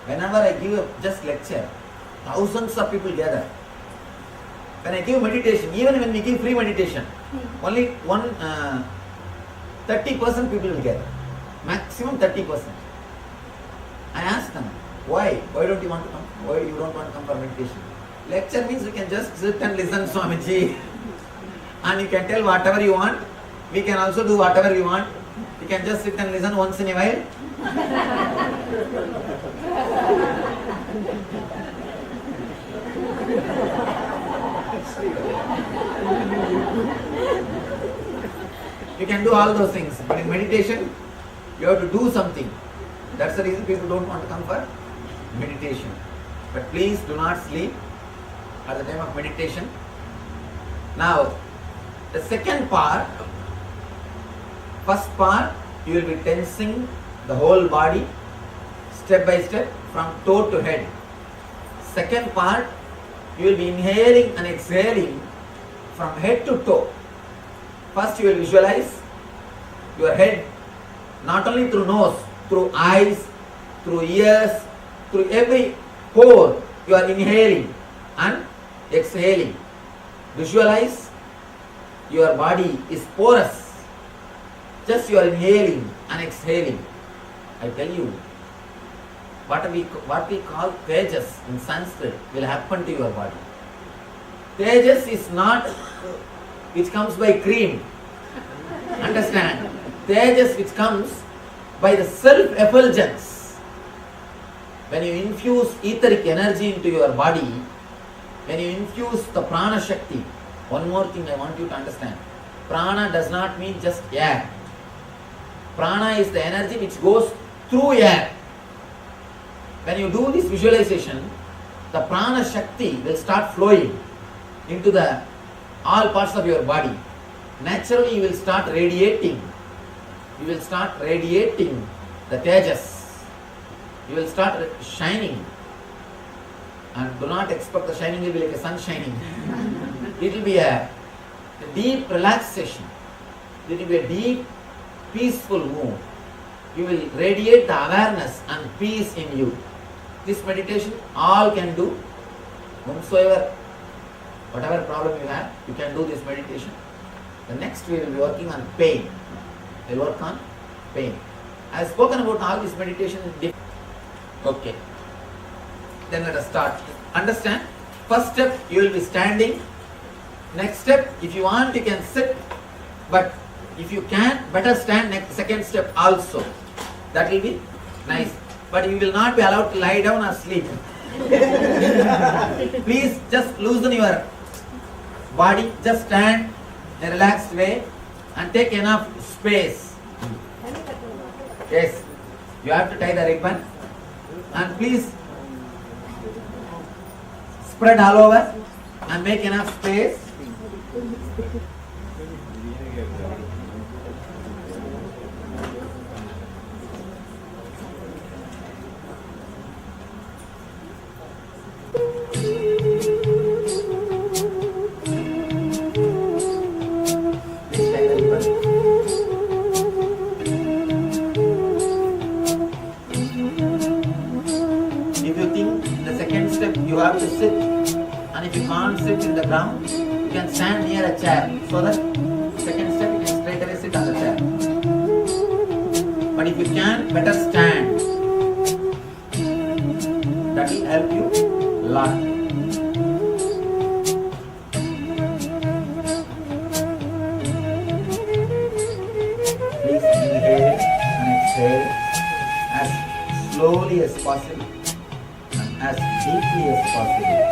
whenever I give a just lecture, thousands of people gather. When I give meditation, even when we give free meditation, only 30% people will gather. Maximum 30%. I ask them, why? Why don't you want to come? Why you don't want to come for meditation? Lecture means you can just sit and listen, Swamiji. And you can tell whatever you want. We can also do whatever you want. You can just sit and listen once in a while. You can do all those things. But in meditation, you have to do something. That's the reason people don't want to come for meditation. But please do not sleep at the time of meditation. Now, the second part, first part, you will be tensing the whole body step by step from toe to head. Second part, you will be inhaling and exhaling from head to toe. First you will visualize your head not only through nose, through eyes, through ears, through every pore you are inhaling and exhaling. Visualize your body is porous. Just you are inhaling and exhaling. I tell you, what we call tejas in Sanskrit will happen to your body. Tejas is not which comes by cream. Understand? Tejas which comes by the self-effulgence. When you infuse etheric energy into your body, when you infuse the prana shakti, one more thing I want you to understand. Prana does not mean just air. Prana is the energy which goes through air. When you do this visualization, the prana shakti will start flowing into the all parts of your body. Naturally, you will start radiating. You will start radiating the tejas. You will start shining. And do not expect the shining will be like a sun shining. It will be a deep relaxation. It will be a deep, peaceful mood. You will radiate the awareness and peace in you. This meditation all can do. Whomsoever, whatever problem you have, you can do this meditation. The next we will be working on pain. We will work on pain. I have spoken about all this meditation. Okay. Then let us start. Understand? First step, you will be standing. Next step, if you want, you can sit. But if you can, better stand. Next, second step also. That will be nice. But you will not be allowed to lie down or sleep. Please just loosen your body. Just stand in a relaxed way and take enough space. Yes. You have to tie the ribbon. And please spread all over and make enough space. You have to sit, and if you can't sit in the ground, you can stand near a chair, so that second step you can straight away sit on the chair. But if you can, better stand. That will help you a lot. Please inhale and exhale as slowly as possible, as deeply as possible.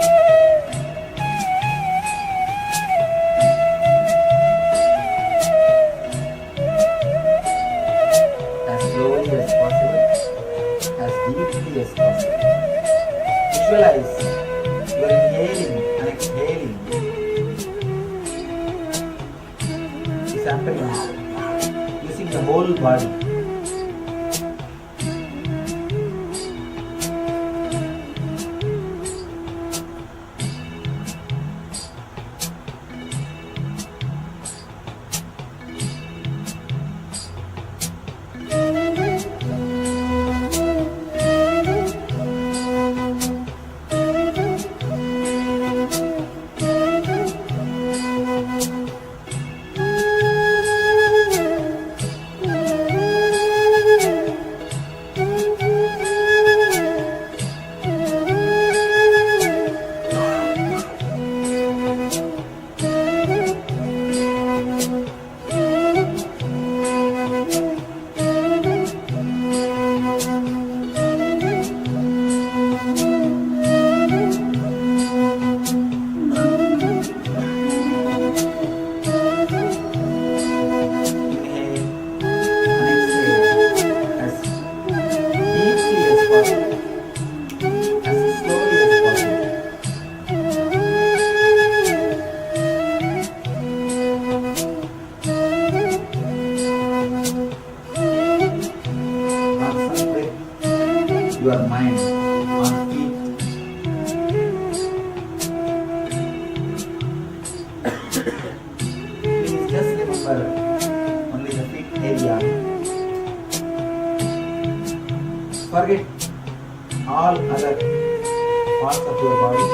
As slowly as possible, as deeply as possible. Visualize you are inhaling and exhaling. It's happening using the whole body. Your mind on feet. Please just remember only the feet area. Forget all other parts of your body.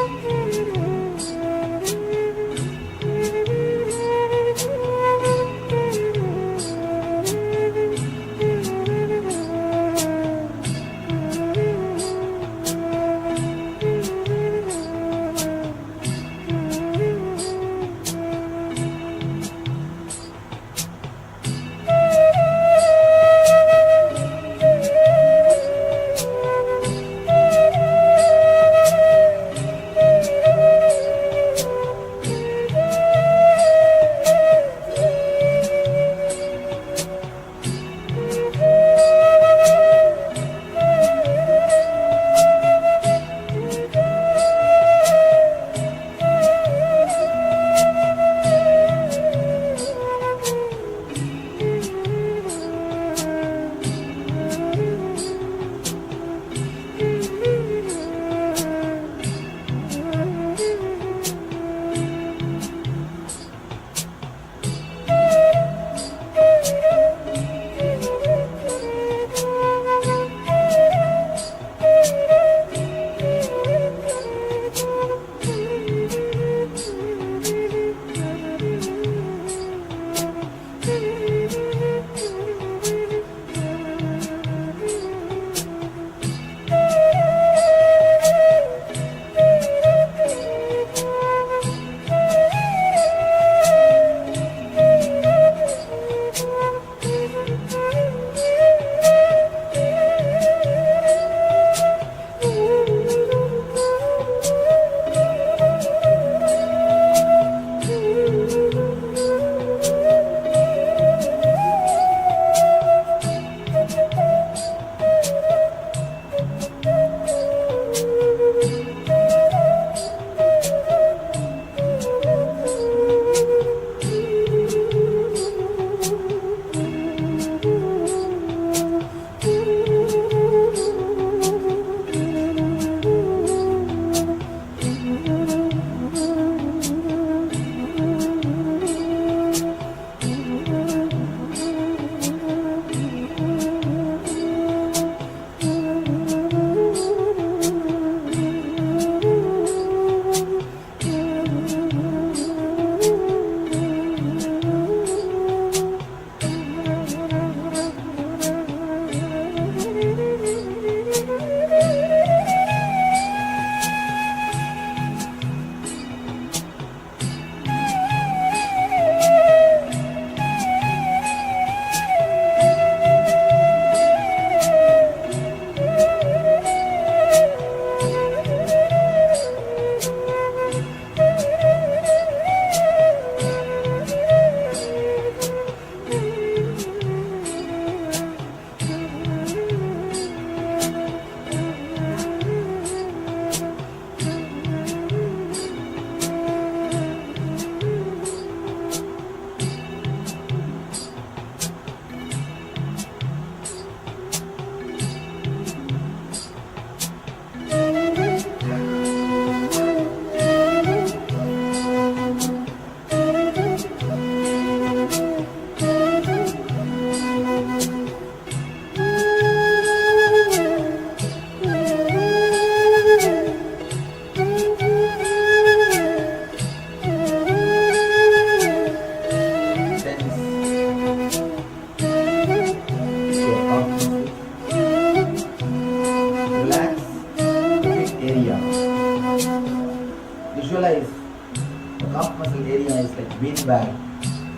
area is like beanbag.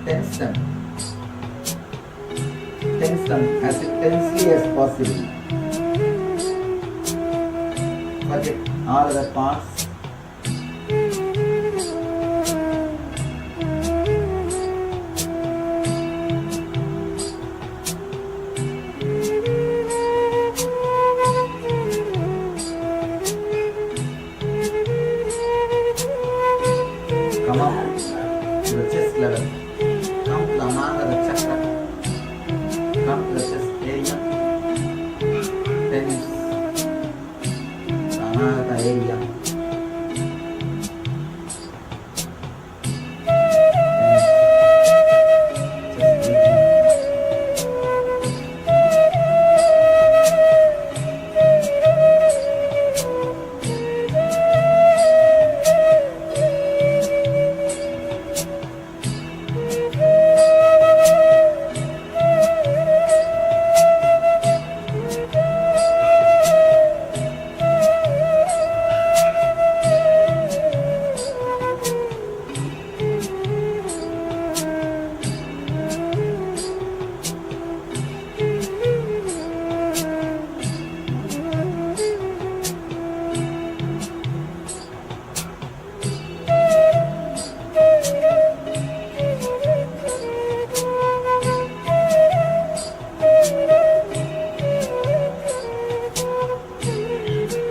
Tense them. Tense them as intensely as possible. Forget all other parts. Come up to the chest level. Come to the Anahata chakra. Come to the chest area. Tense the Anahata area. Just breathe.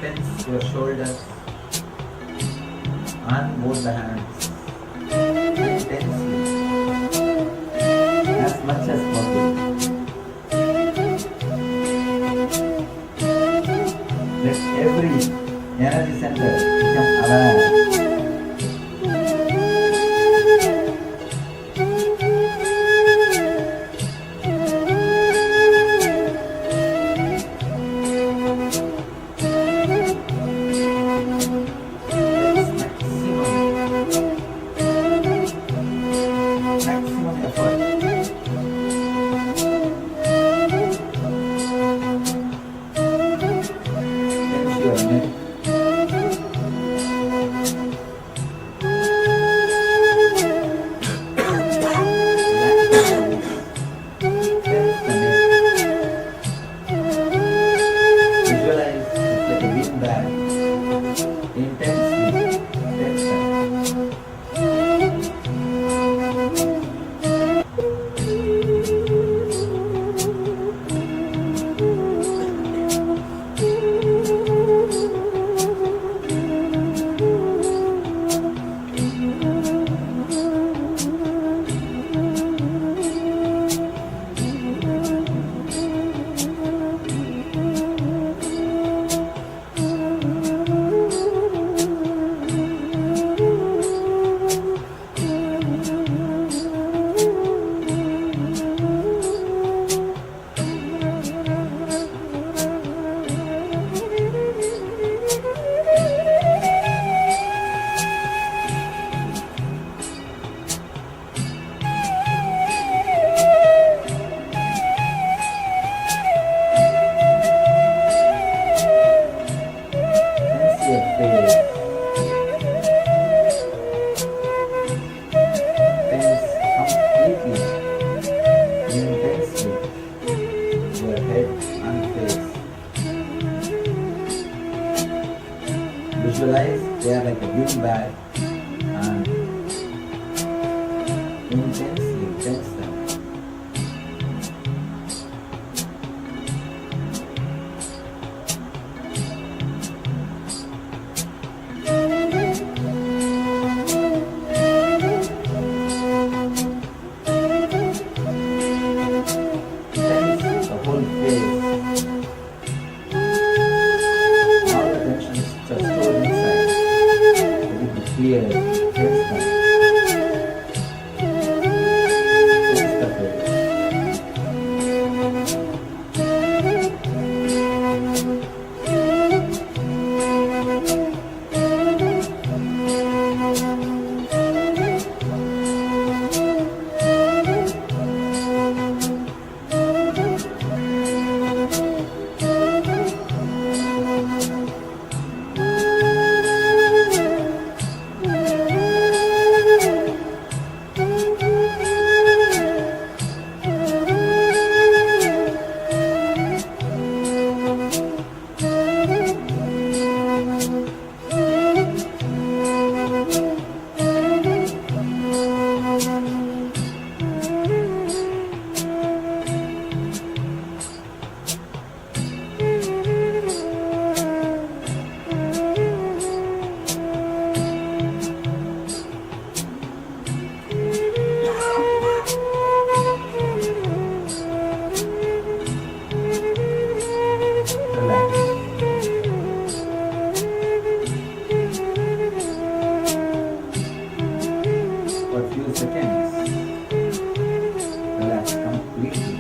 Tense your shoulders and both the hands intensely as much as possible. Let every energy center become aware. Your neck, face. Tense completely, intensely, your head and face. Visualize they are like a bean bag and intensely tense them. Tense the whole face. All the tensions are stored inside. Let it be clear. Tense them. Tense the face. Relax. For a few seconds, relax completely.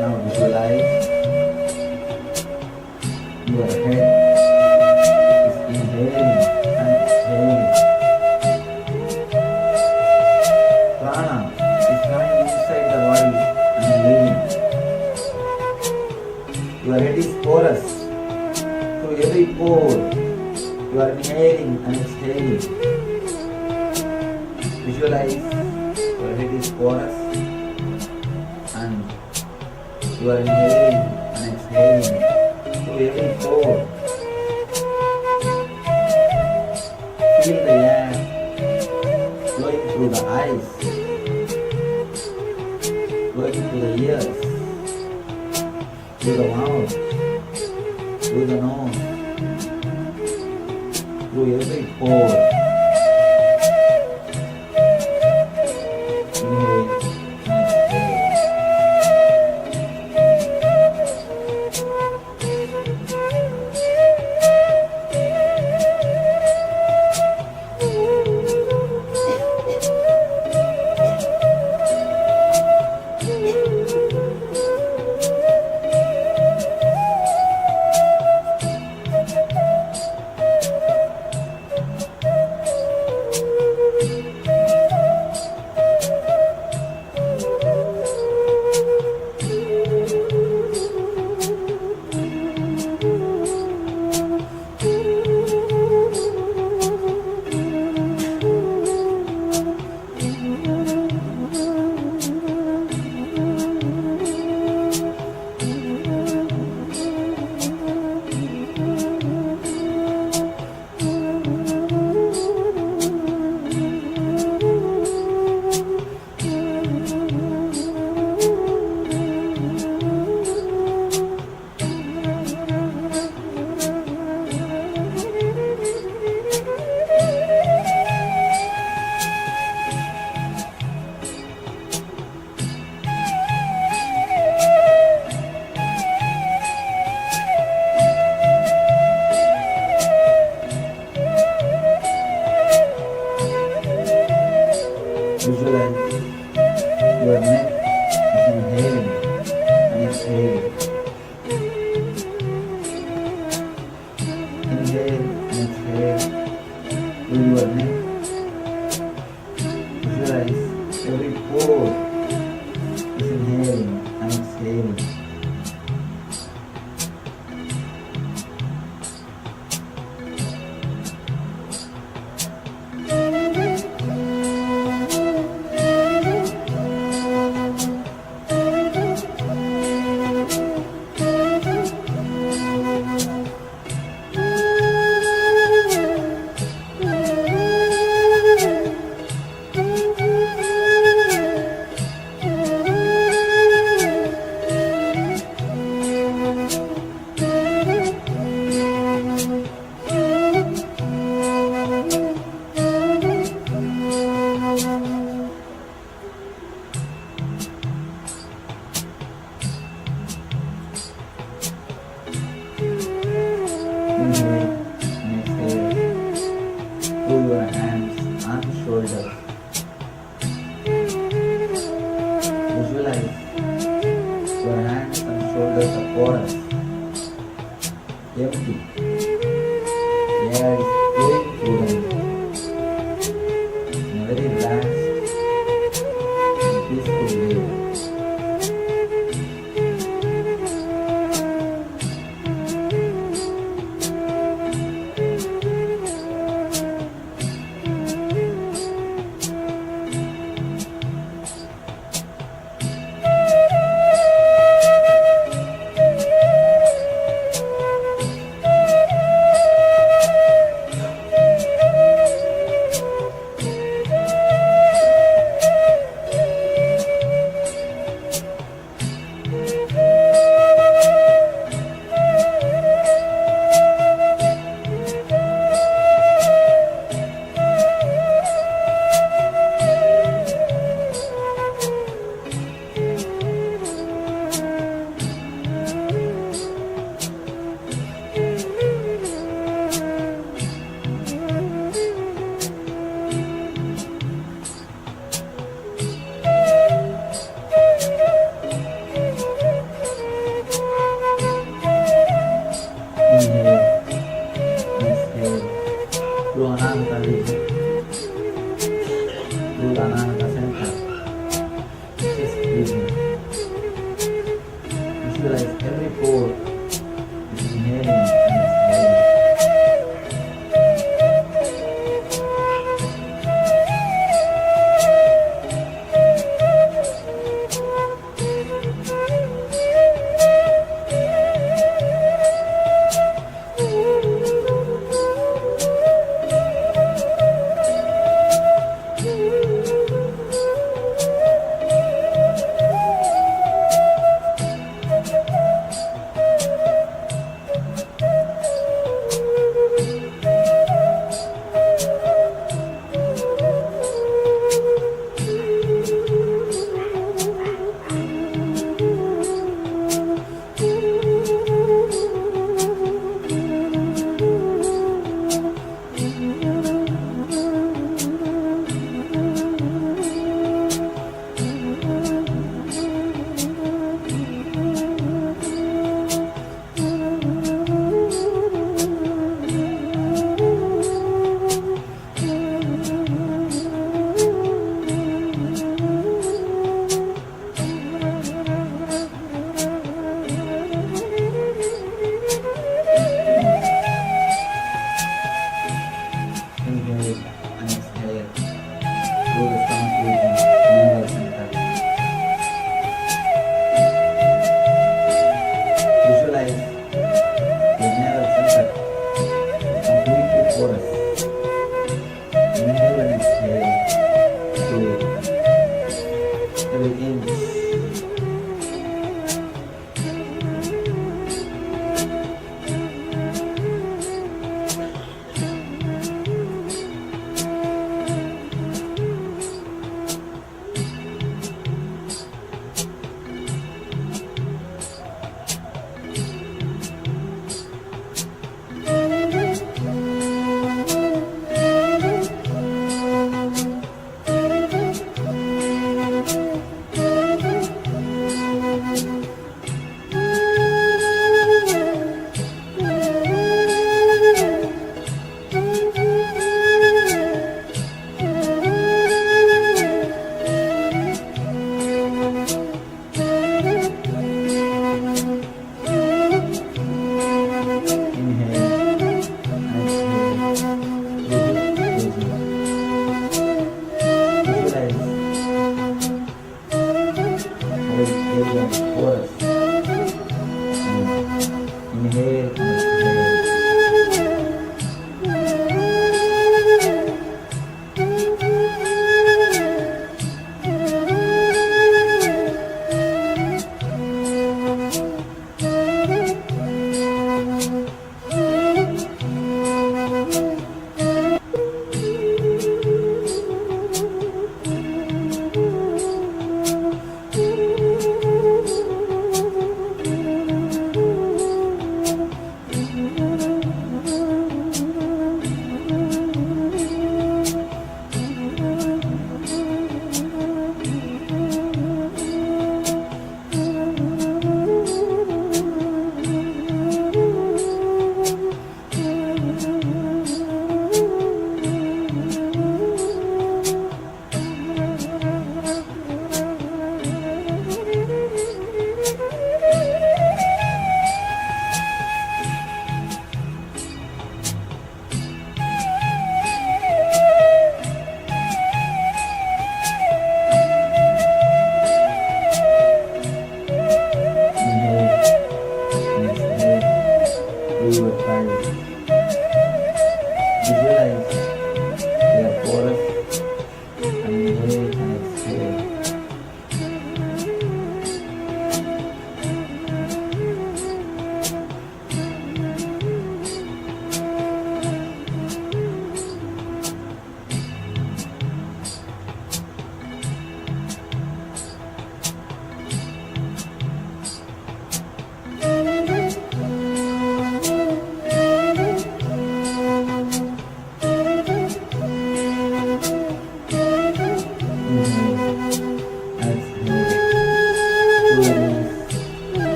Now visualize your head is inhaling and exhaling. Prana is coming inside the body and leaving. Your head is porous. Through every pore, you are inhaling and exhaling. Visualize your head is porous and you are inhaling and exhaling through every pore. Feel the air flowing through the eyes, flowing through the ears, through the mouth, through the nose, through every pore. Inhale and exhale. empty. Air is flowing through them in a very relaxed and peaceful way. Visualize every pore is inhaling and exhaling.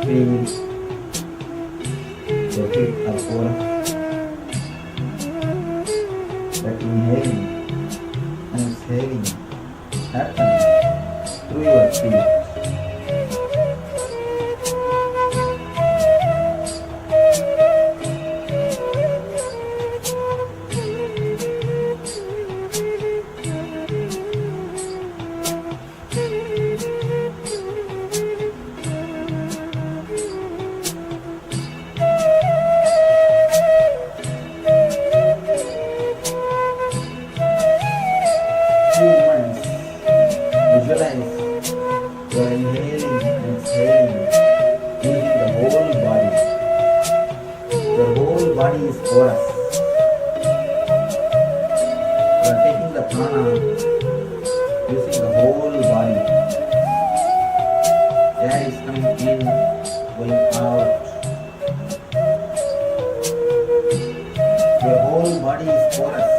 feel the heat of aura. That inhaling and exhaling happens through your feet. Visualize your inhaling and exhaling, using the whole body. Your whole body is porous. You are taking the prana using the whole body. Air is coming in, going out. Your whole body is porous.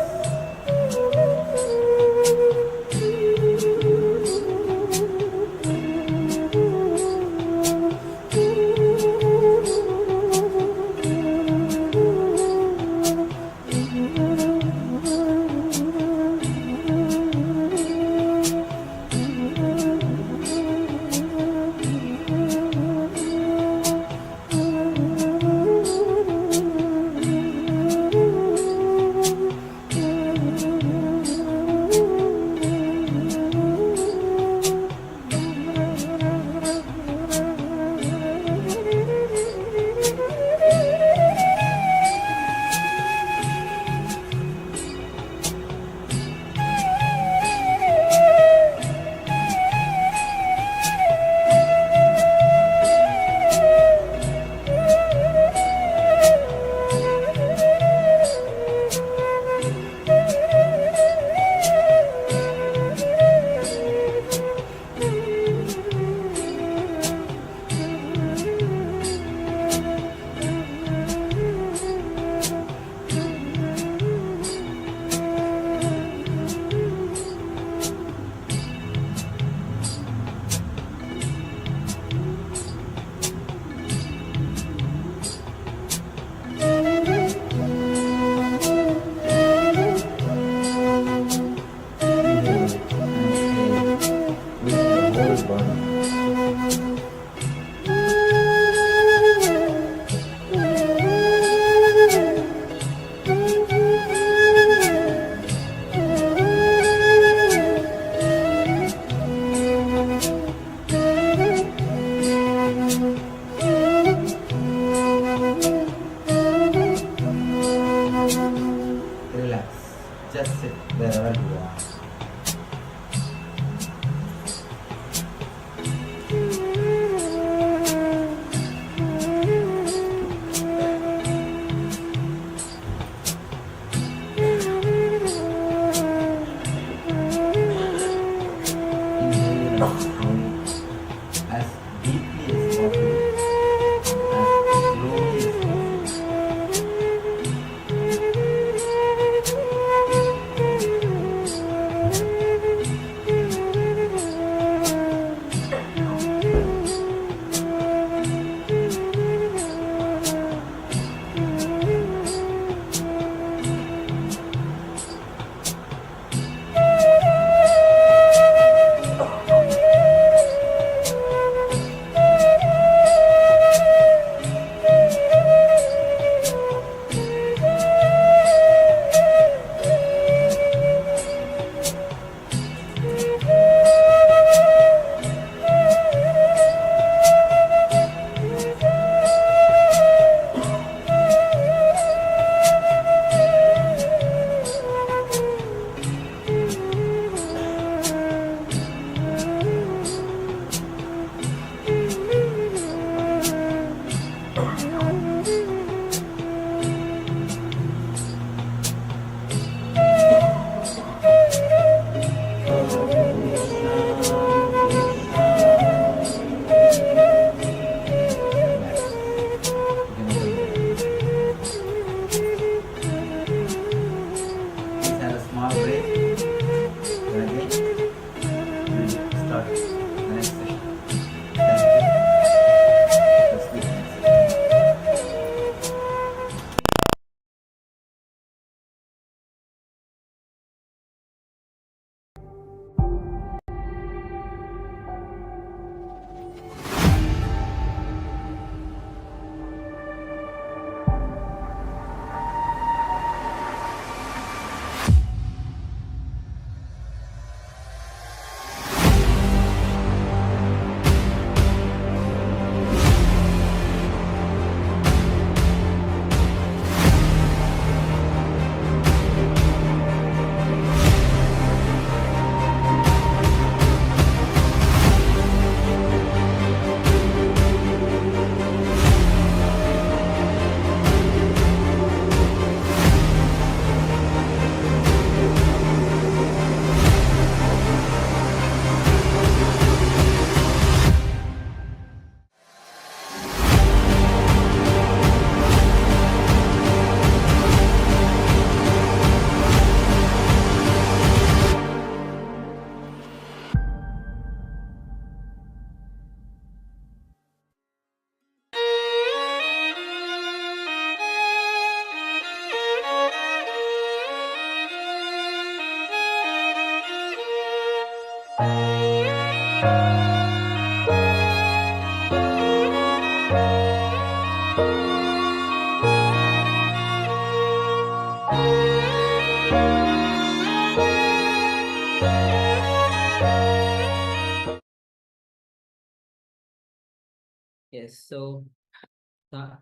Yes, so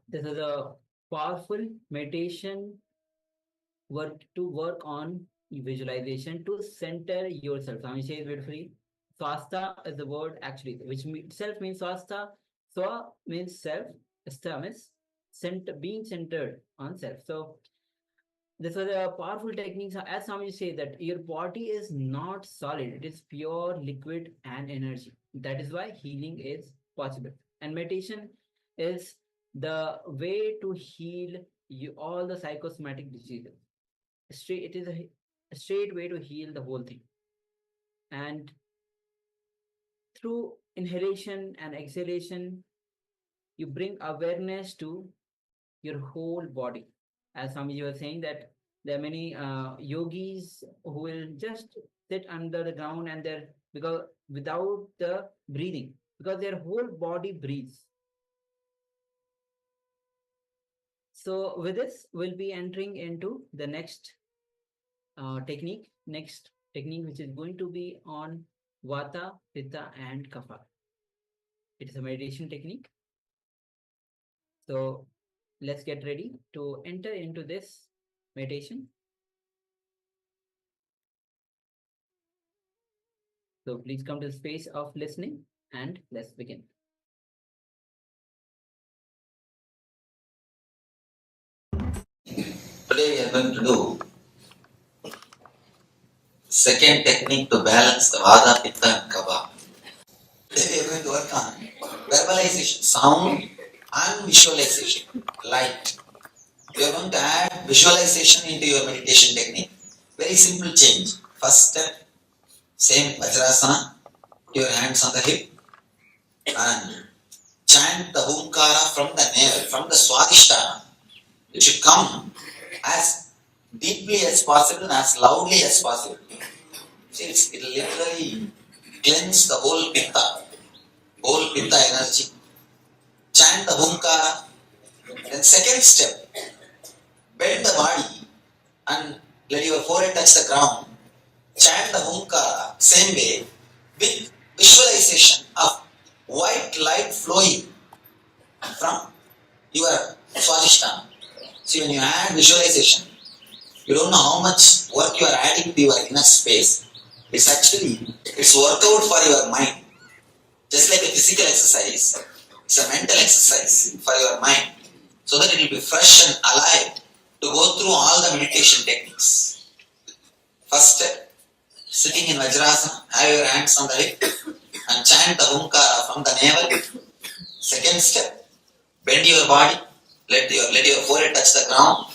this is a powerful meditation work on visualization to center yourself. Swami says beautifully, swastha is the word actually, which itself means swastha. Swa means self, stha means being centered on self. So this was a powerful technique. As Swami say that your body is not solid; it is pure liquid and energy. That is why healing is possible. And meditation is the way to heal all the psychosomatic diseases. It is a straight way to heal the whole thing. And through inhalation and exhalation, you bring awareness to your whole body. As Swamiji was saying that there are many yogis who will just sit under the ground and they're because without the breathing, because their whole body breathes. So with this, we'll be entering into the next technique, which is going to be on Vata, Pitta, and Kapha. It is a meditation technique. So let's get ready to enter into this meditation. So please come to the space of listening and let's begin. Today we are going to do second technique to balance the Vata, Pitta and Kapha. Today we are going to work on verbalization, sound and visualization, light. We are going to add visualization into your meditation technique. Very simple change. First step, same Vajrasana, put your hands on the hip and chant the Humkara from the navel, from the Swadhisthana. It should come as deeply as possible and as loudly as possible. See, it will literally cleanse the whole pitta energy. Chant the Humkara. Then second step, bend the body and let your forehead touch the ground. Chant the Humkara same way with visualization of white light flowing from your Swadhisthana. See, when you add visualization, you don't know how much work you are adding to your inner space. It's workout for your mind. Just like a physical exercise, it's a mental exercise for your mind. So that it will be fresh and alive to go through all the meditation techniques. First step, sitting in Vajrasana, have your hands on the hip and chant the Humkara from the navel. Second step, bend your body, let your forehead touch the ground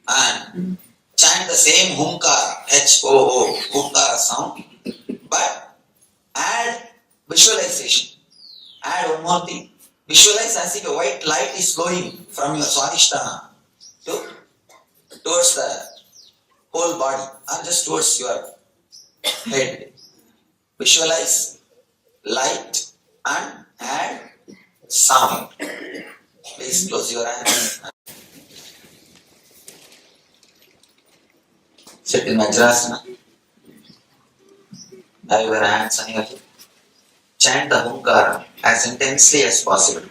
and chant the same Humkara, H-O-O, Humkara sound, but add visualization. Add one more thing. Visualize as if a white light is flowing from your Swadhisthana towards the whole body or just towards your head. Visualize, light and add sound. Please close your eyes. Sit in Vajrasana. Have your hands on your hip. Chant the Humkara as intensely as possible.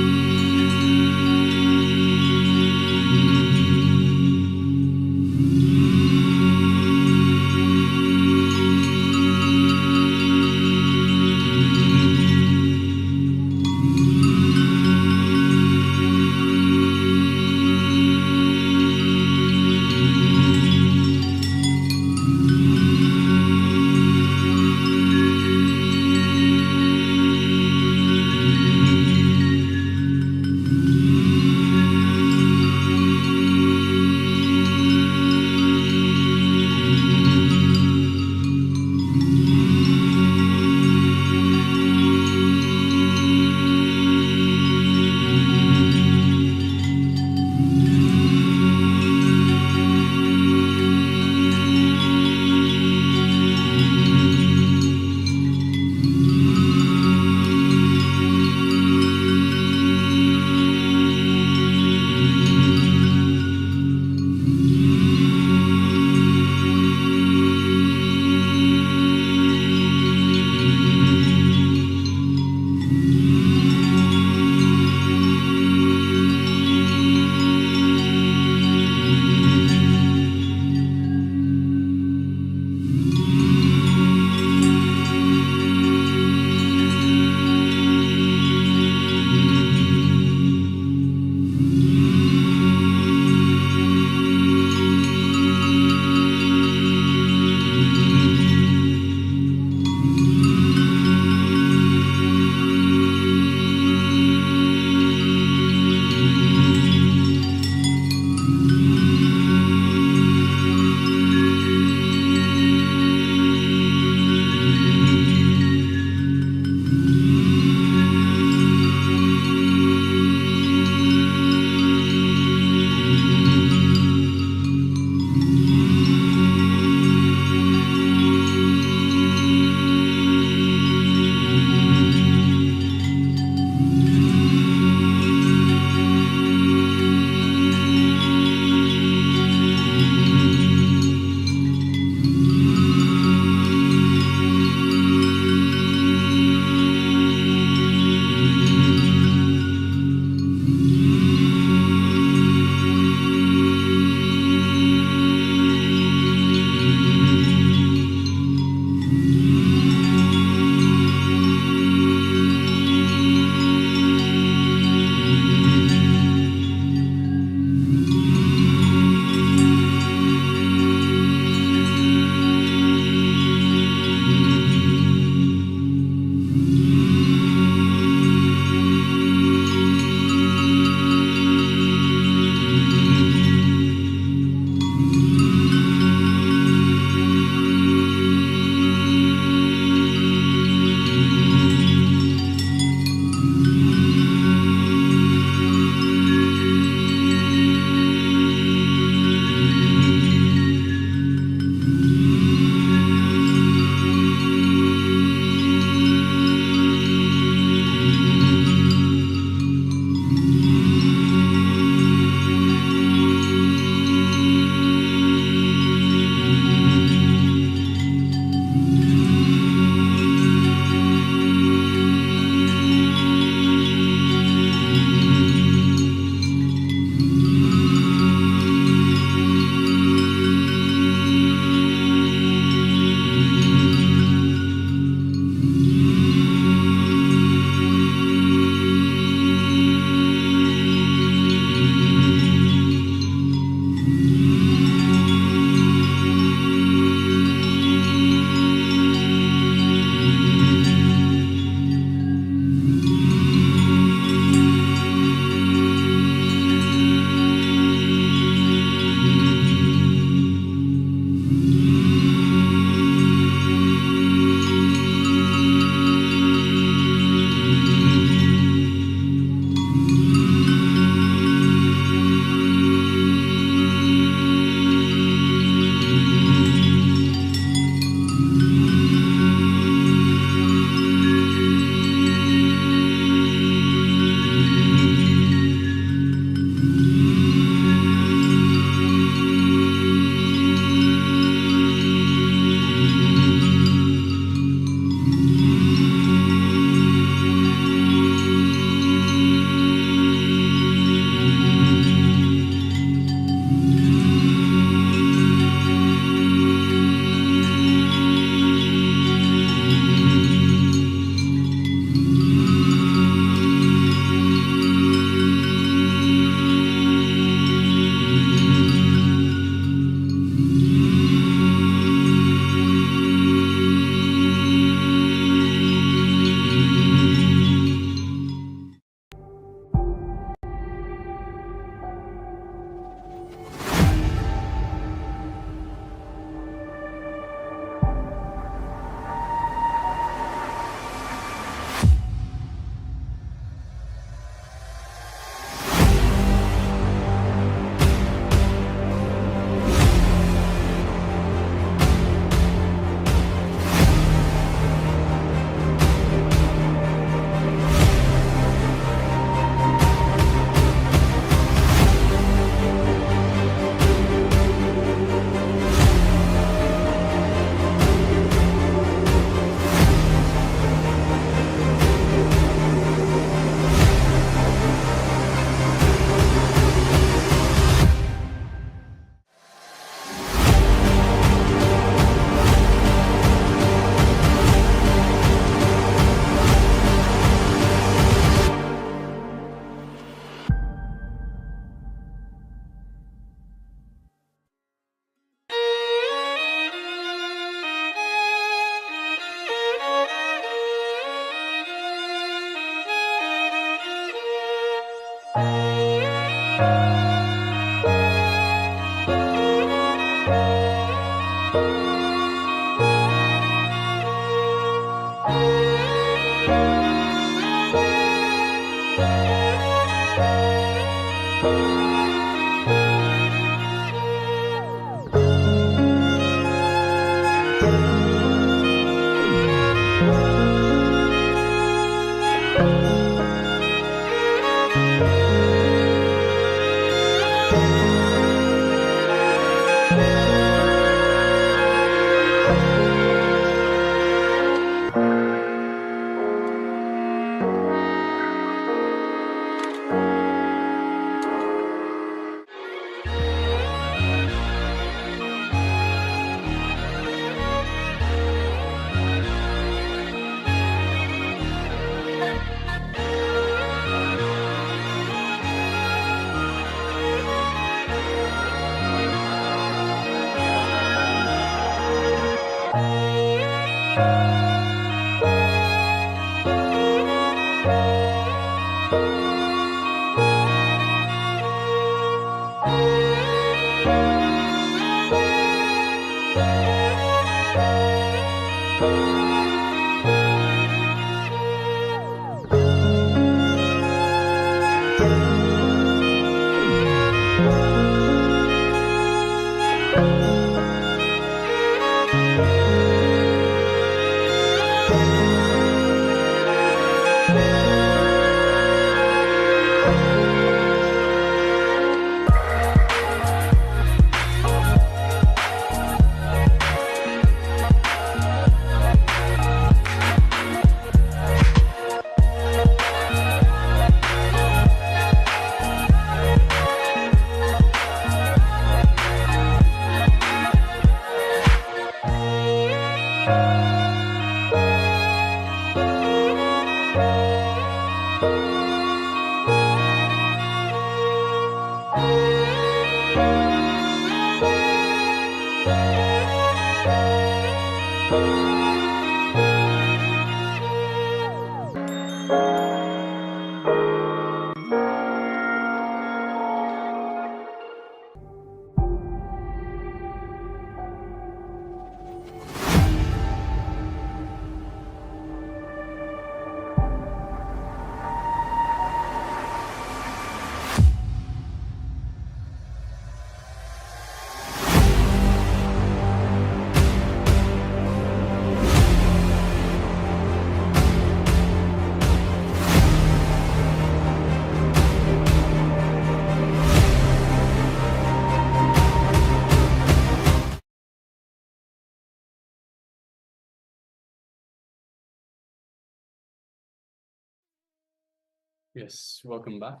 Yes, welcome back.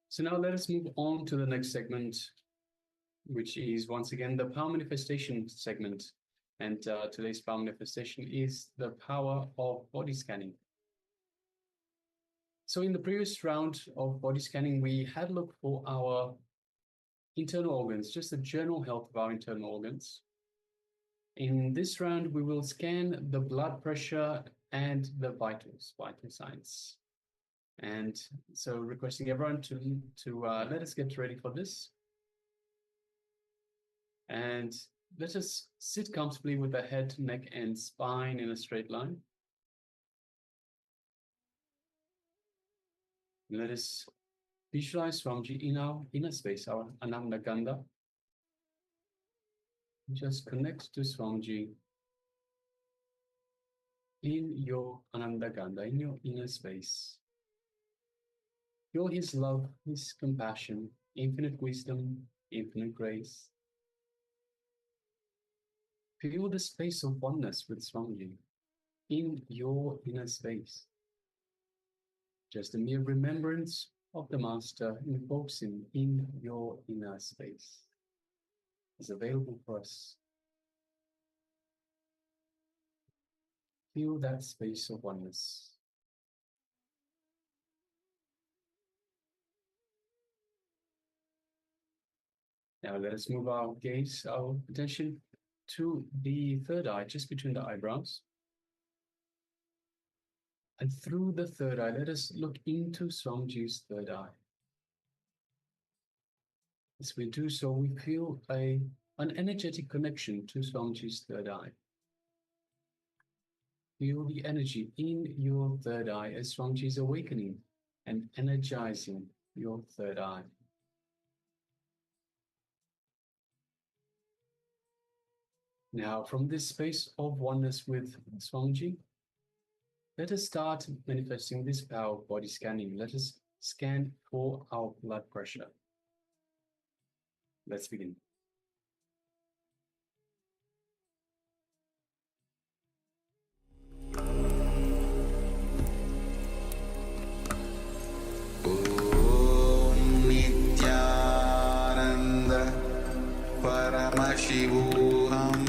So now let us move on to the next segment, which is once again the power manifestation segment. And today's power manifestation is the power of body scanning. So in the previous round of body scanning, we had looked for our internal organs, just the general health of our internal organs. In this round, we will scan the blood pressure and the vital signs. And so requesting everyone to let us get ready for this. And let us sit comfortably with the head, neck, and spine in a straight line. Let us visualize Swamiji in our inner space, our Ananda Gandha. Just connect to Swamiji in your Ananda Gandha, in your inner space. Feel his love, his compassion, infinite wisdom, infinite grace. Feel the space of oneness with Swamiji in your inner space. Just a mere remembrance of the Master invokes him in your inner space. It's available for us. Feel that space of oneness. Now let us move our gaze, our attention to the third eye, just between the eyebrows. And through the third eye, let us look into Swamiji's third eye. As we do so, we feel an energetic connection to Swamiji's third eye. Feel the energy in your third eye as Swamiji is awakening and energizing your third eye. Now, from this space of oneness with Swamiji, let us start manifesting this power of body scanning. Let us scan for our blood pressure. Let's begin. Nithyananda Paramashivoham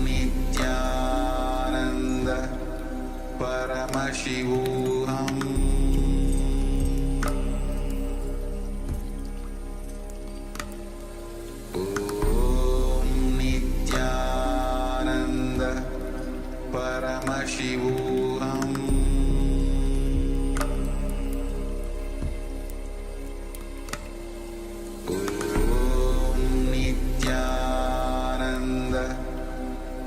Nithyananda Paramashivoham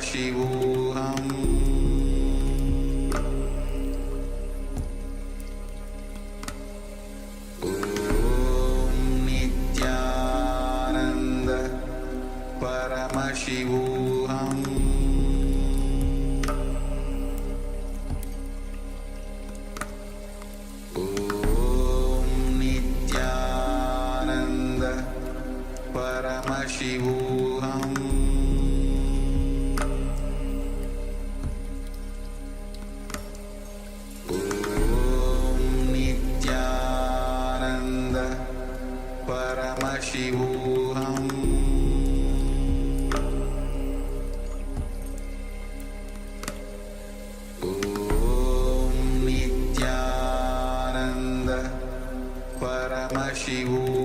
Paramashivoham Om Nithyananda Paramashivoham Om Nithyananda Paramashivoham Om Nithyananda Paramashivoham Om Nithyananda Paramashivoham Om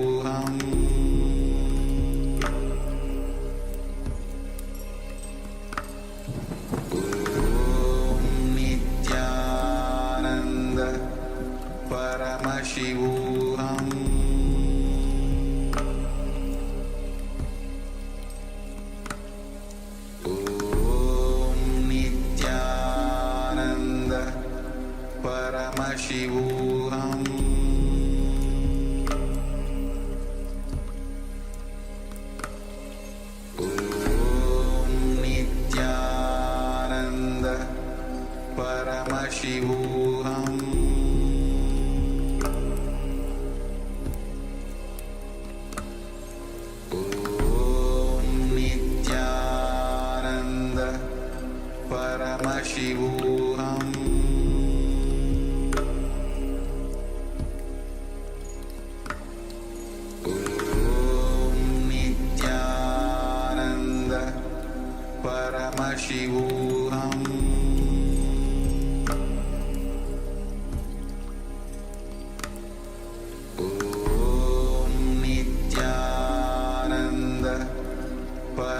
Nithyananda Paramashivoham Om Nithyananda Paramashivoham Om Nithyananda Paramashivoham Om Nithyananda Paramashivoham Om Nithyananda Paramashivoham Om Nithyananda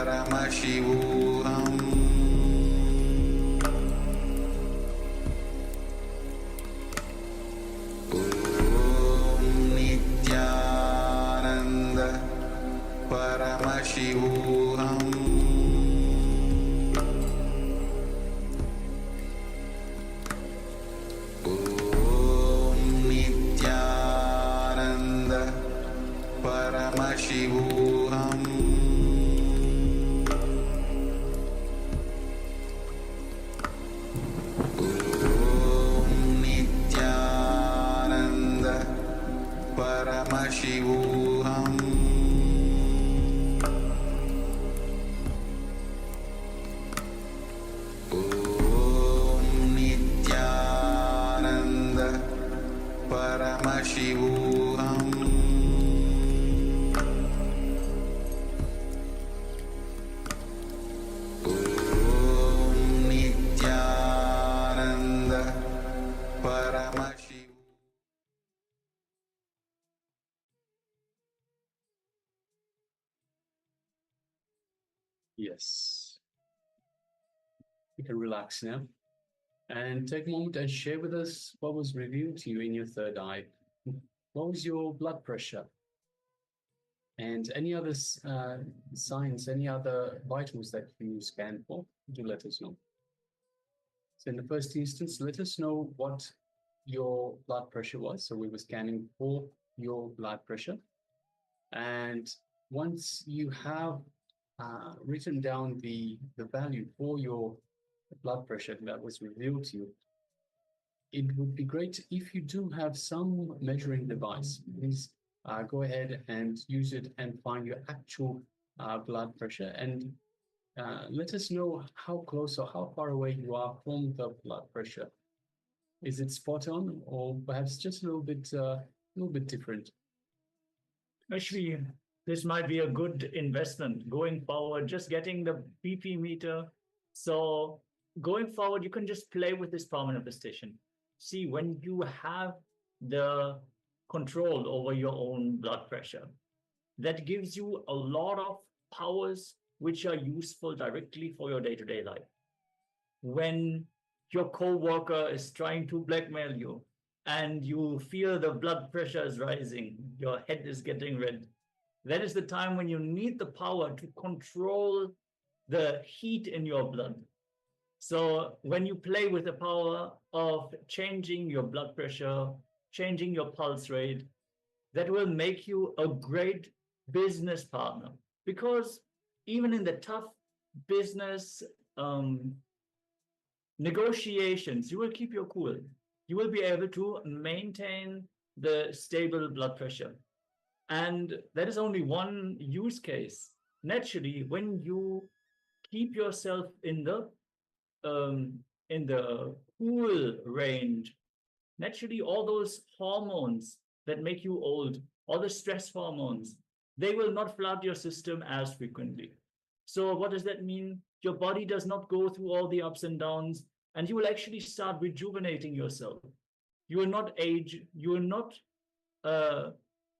Paramashivoham Om Nithyananda Paramashivoham Om Nithyananda Paramashivoham Om Nithyananda Paramashivoham Om Nithyananda Paramashivoham Om Nithyananda Paramashivoham Yes. You can relax now and take a moment and share with us what was revealed to you in your third eye. What was your blood pressure? And any other signs, any other vitals that you scanned for, do let us know. So in the first instance, let us know what your blood pressure was. So we were scanning for your blood pressure. And once you have written down the value for your blood pressure that was revealed to you, it would be great if you do have some measuring device. Please go ahead and use it and find your actual blood pressure, and let us know how close or how far away you are from the blood pressure. Is it spot on, or perhaps just a little bit different? Actually, this might be a good investment going forward, just getting the BP meter. So going forward, you can just play with this power manifestation. See, when you have the control over your own blood pressure, that gives you a lot of powers which are useful directly for your day-to-day life. When your co-worker is trying to blackmail you and you feel the blood pressure is rising, your head is getting red, that is the time when you need the power to control the heat in your blood. So when you play with the power of changing your blood pressure, changing your pulse rate, that will make you a great business partner. Because even in the tough business negotiations, you will keep your cool. You will be able to maintain the stable blood pressure. And that is only one use case. Naturally, when you keep yourself in the cool range, naturally all those hormones that make you old, all the stress hormones, they will not flood your system as frequently. So what does that mean? Your body does not go through all the ups and downs, and you will actually start rejuvenating yourself. You will not age, you will not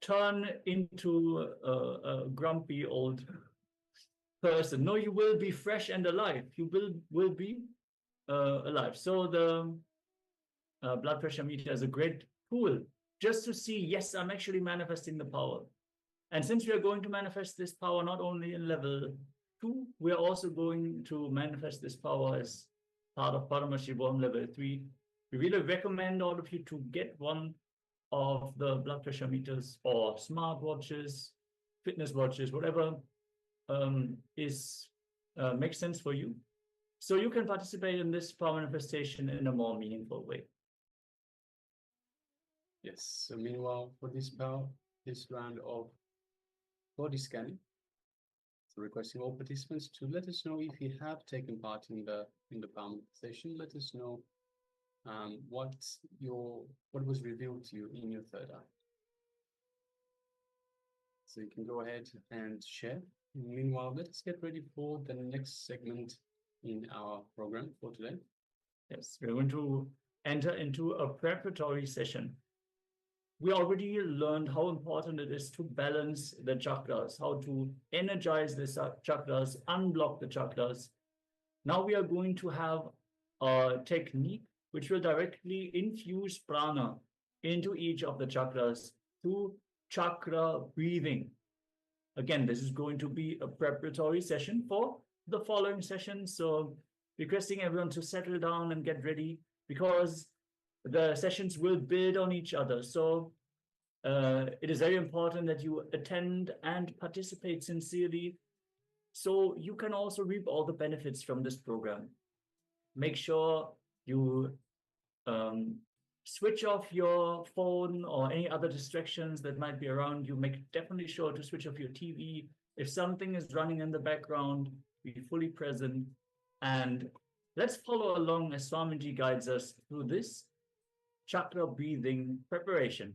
turn into a grumpy old person. No, you will be fresh and alive. You will be alive. So the blood pressure meter is a great tool just to see, yes, I'm actually manifesting the power. And since we are going to manifest this power not only in level 2, we are also going to manifest this power as part of Paramashivoham level 3. We really recommend all of you to get one of the blood pressure meters or smart watches, fitness watches, whatever makes sense for you. So you can participate in this power manifestation in a more meaningful way. Yes, so meanwhile, for this round of body scanning, so requesting all participants to let us know if you have taken part in the power manifestation. Let us know what was revealed to you in your third eye. So you can go ahead and share. Meanwhile, let us get ready for the next segment in our program for today. Yes, we're going to enter into a preparatory session. We already learned how important it is to balance the chakras, how to energize the chakras, unblock the chakras. Now we are going to have a technique which will directly infuse prana into each of the chakras through chakra breathing. Again, this is going to be a preparatory session for the following session. So requesting everyone to settle down and get ready, because the sessions will build on each other. So it is very important that you attend and participate sincerely, so you can also reap all the benefits from this program. Make sure you switch off your phone or any other distractions that might be around you. Make definitely sure to switch off your TV. If something is running in the background, be fully present. And let's follow along as Swamiji guides us through this chakra breathing preparation.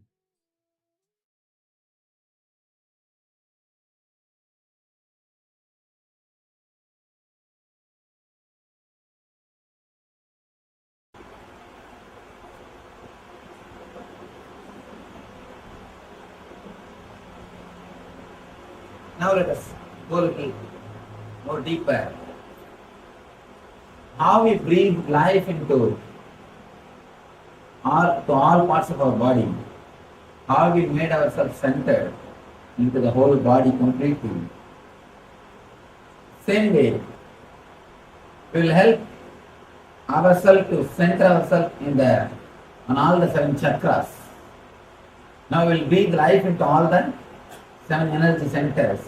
Now let us go a little more deeper. How we breathe life into all parts of our body. How we made ourselves centered into the whole body completely. Same way, we will help ourselves to center ourselves on all the 7 chakras. Now we will breathe life into all the 7 energy centers.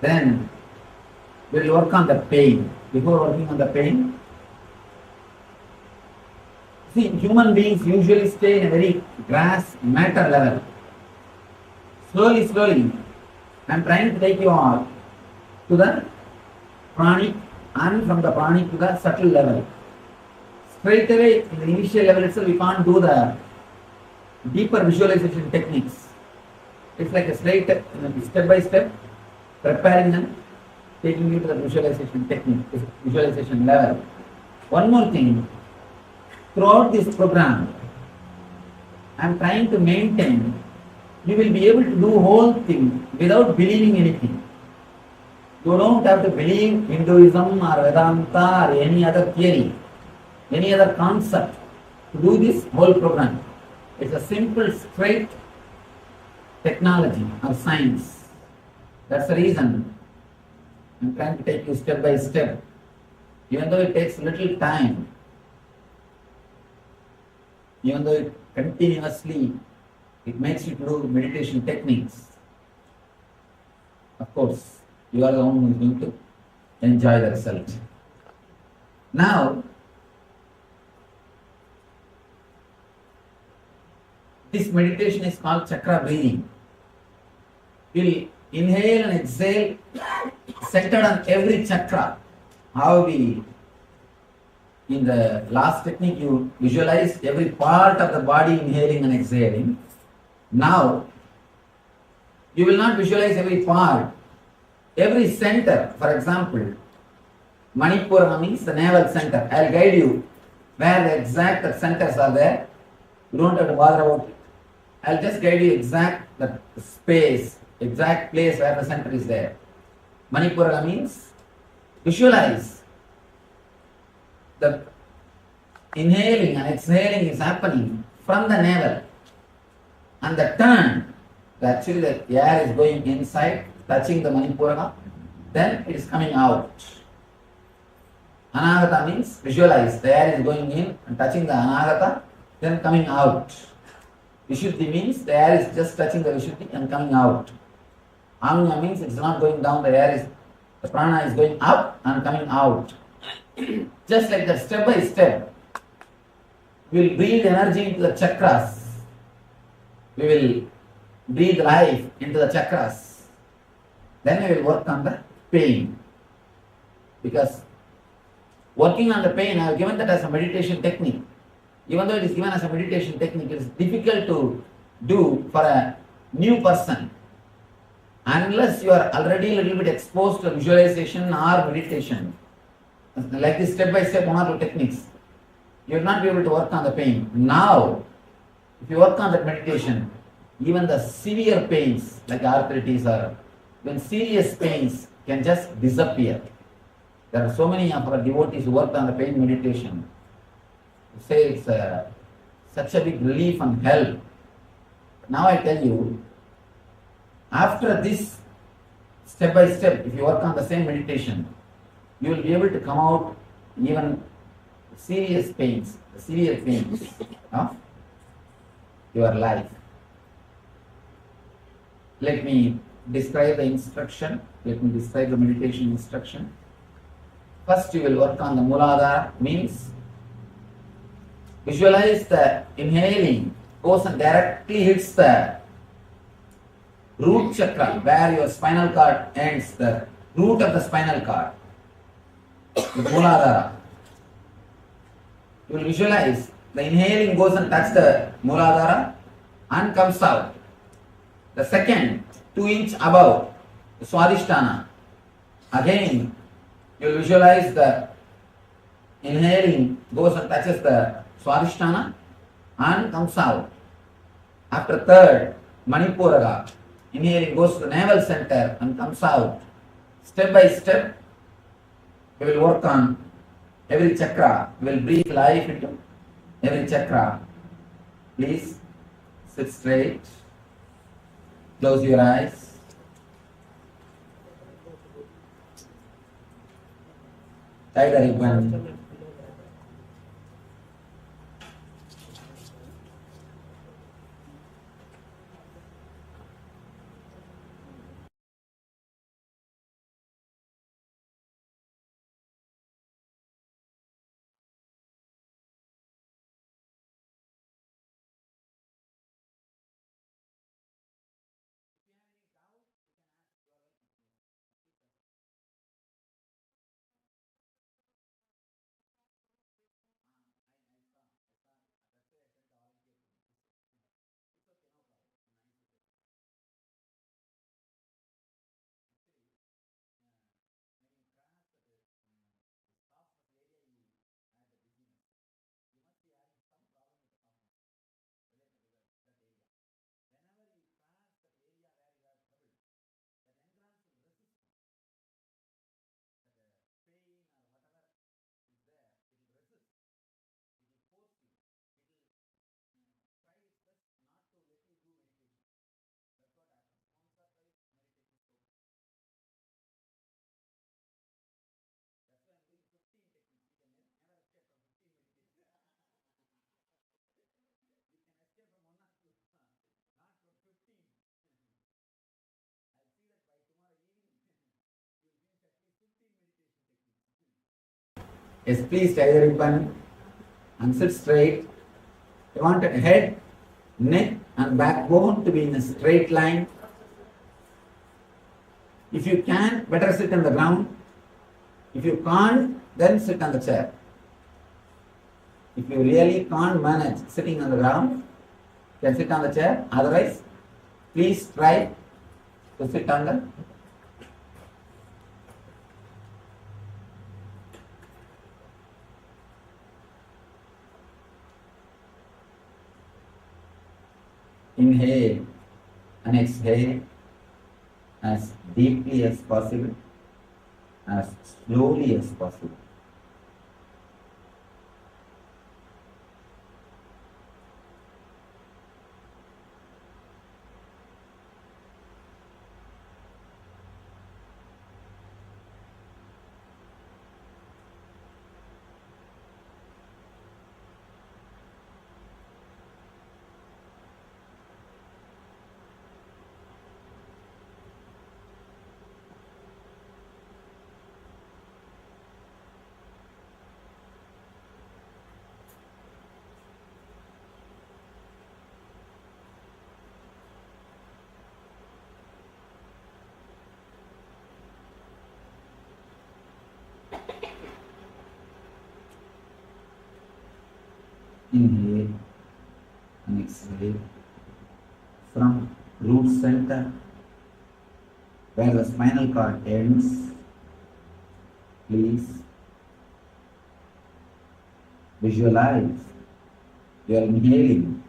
Then we will work on the pain. Before working on the pain, see, human beings usually stay in a very grass matter level. Slowly, I am trying to take you all to the pranic, and from the pranic to the subtle level. Straight away, in the initial level itself, we can't do the deeper visualization techniques. It's like a straight step by step, preparing them, taking you to the visualization technique, visualization level. One more thing, throughout this program, I am trying to maintain, you will be able to do whole thing without believing anything. You don't have to believe Hinduism or Vedanta or any other theory, any other concept to do this whole program. It's a simple, straight technology or science. That's the reason I'm trying to take you step by step. Even though it takes little time, even though it continuously, it makes you to do meditation techniques. Of course, you are the one who is going to enjoy the result. Now, this meditation is called chakra breathing. We'll inhale and exhale centered on every chakra. How we, in the last technique, you visualize every part of the body inhaling and exhaling. Now, you will not visualize every part, every center. For example, Manipura means the navel center. I'll guide you where the exact centers are there. You don't have to bother about it. I'll just guide you exact the space, exact place where the center is there. Manipura means visualize the inhaling and exhaling is happening from the navel, and the turn, actually the air is going inside, touching the Manipura, then it is coming out. Anahata means visualize, the air is going in and touching the Anahata, then coming out. Vishuddhi means the air is just touching the Vishuddhi and coming out. Amya means it's not going down, the prana is going up and coming out. Just like that, step by step, we will breathe energy into the chakras. We will breathe life into the chakras. Then we will work on the pain. Because working on the pain, I have given that as a meditation technique. Even though it is given as a meditation technique, it is difficult to do for a new person. Unless you are already a little bit exposed to visualization or meditation. Like this step by step, 1 or 2 techniques. You will not be able to work on the pain. Now, if you work on that meditation, even the severe pains like arthritis or even serious pains can just disappear. There are so many of our devotees who worked on the pain meditation. They say it's such a big relief and help. Now I tell you, after this step by step, if you work on the same meditation, you will be able to come out even serious pains, severe pains of your life. Let me describe the instruction. Let me describe the meditation instruction. First, you will work on the Muladhara, means visualize the inhaling goes and directly hits the root chakra, where your spinal cord ends, the root of the spinal cord, the Muladhara. You will visualize the inhaling goes and touches the Muladhara and comes out. The second, 2 inch above, the Swadhisthana. Again, you will visualize the inhaling goes and touches the Swadhisthana and comes out. After third, Manipura, inhaling goes to the navel center and comes out. Step by step, we will work on every chakra. We will breathe life into every chakra. Please sit straight. Close your eyes. Tie the ribbon. Yes, please tie the ribbon and sit straight. You want head, neck and backbone to be in a straight line. If you can, better sit on the ground. If you can't, then sit on the chair. If you really can't manage sitting on the ground, then sit on the chair. Otherwise, please try to sit on the inhale and exhale as deeply as possible, as slowly as possible. Inhale and exhale from root center where the spinal cord ends. Please visualize you are inhaling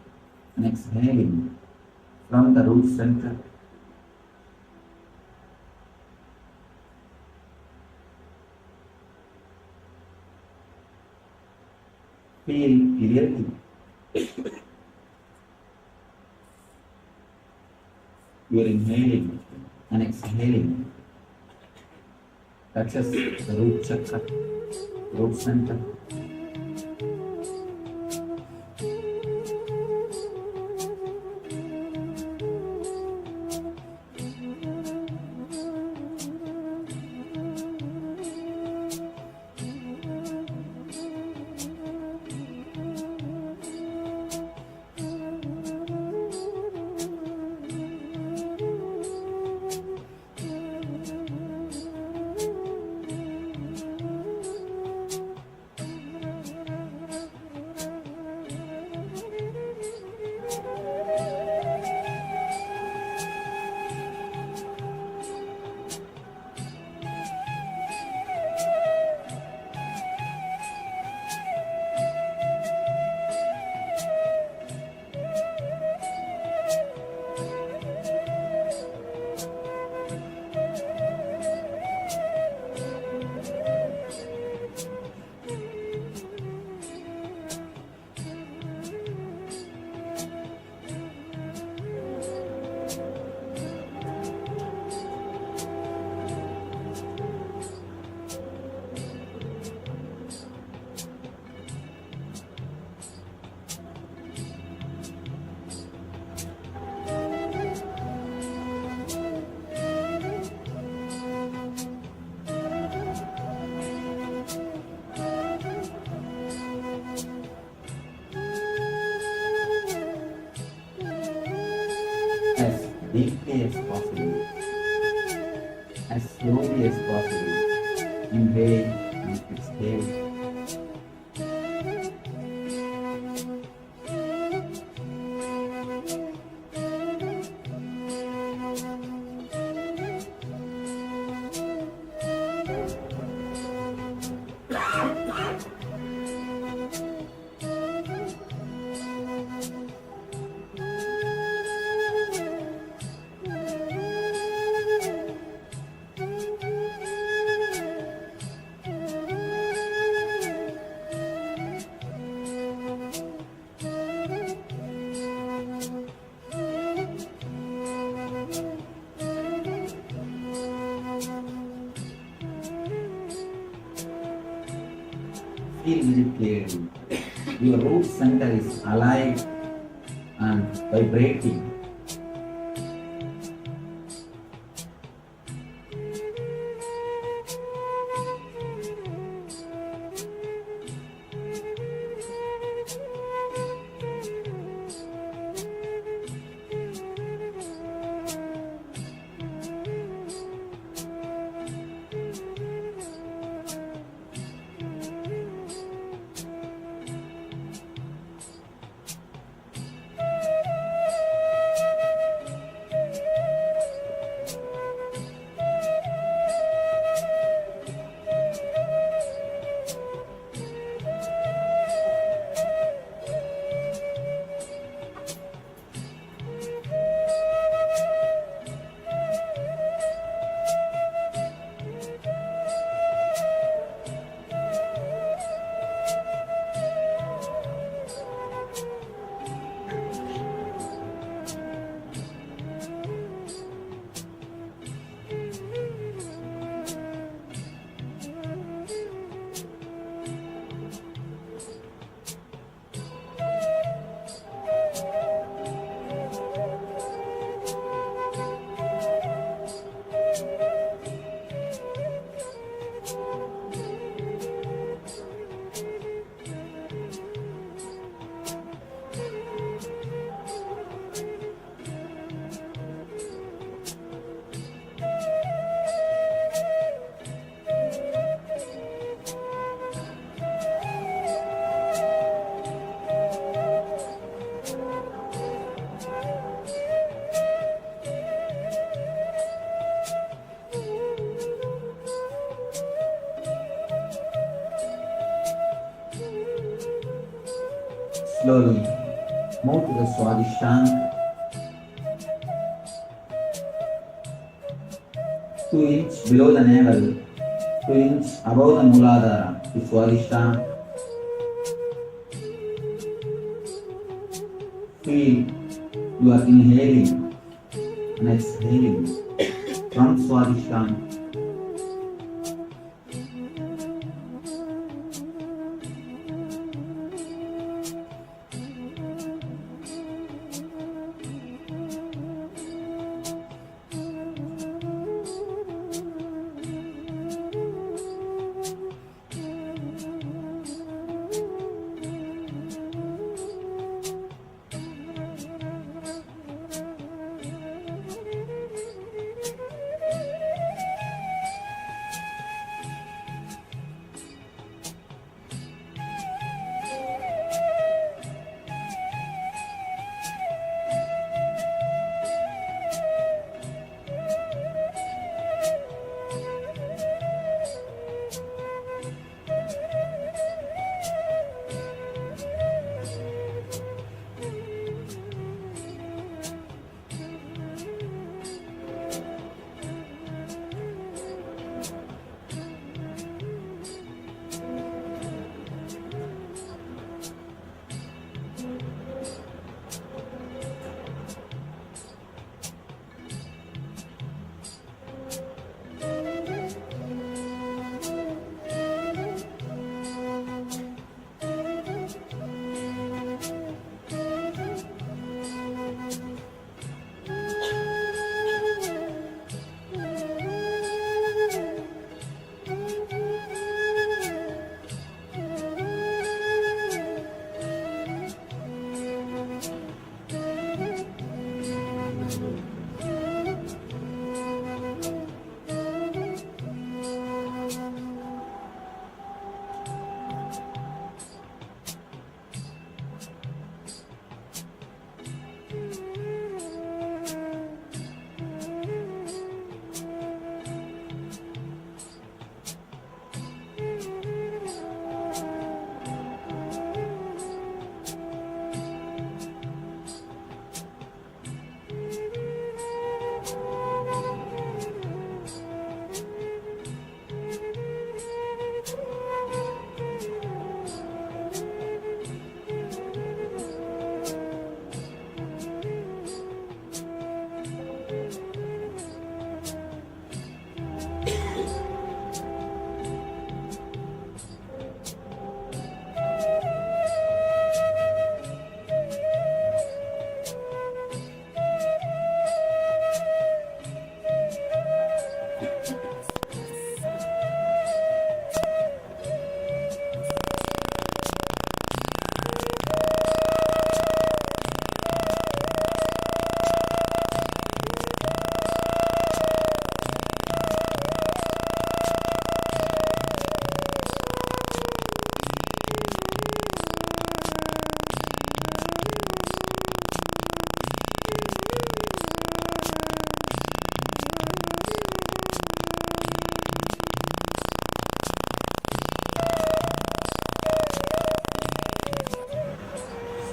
and exhaling from the root center. Feel clearly. You are inhaling and exhaling. Touches the root chakra, root center. As deeply as possible, as slowly as possible. Inhale and exhale. Feel very clearly. Your root center is alive and vibrating. Slowly move to the Swadhisthana. 2 inches below the navel, 2 inches above the Muladhara to Swadhisthana. Feel you are inhaling and exhaling from Swadhisthana.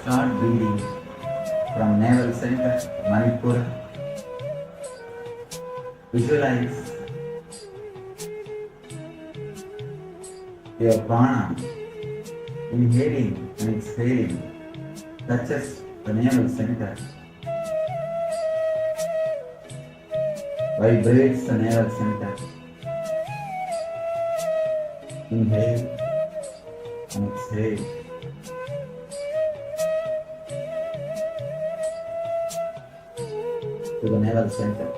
Start breathing from navel center, Manipura. Visualize your prana inhaling and exhaling touches the navel center, vibrates the navel center. Inhale and exhale. To the navel center.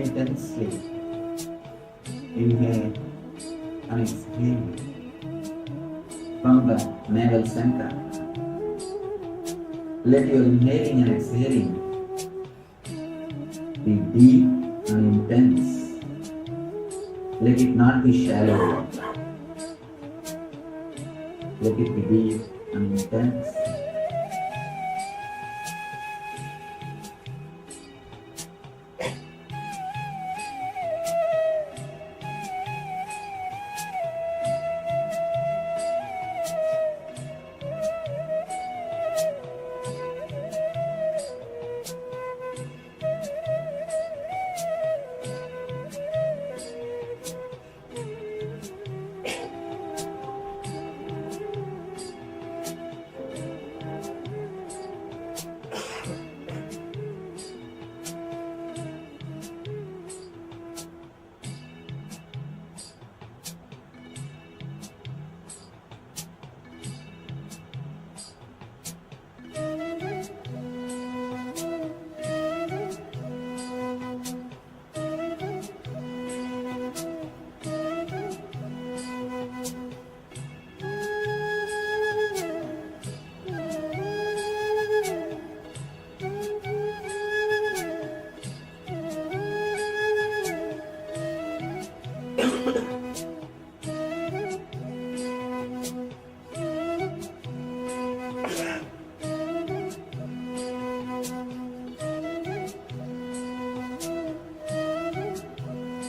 intensely. Inhale and exhale from the navel center. Let your inhaling and exhaling be deep and intense. Let it not be shallow. Let it be deep and intense.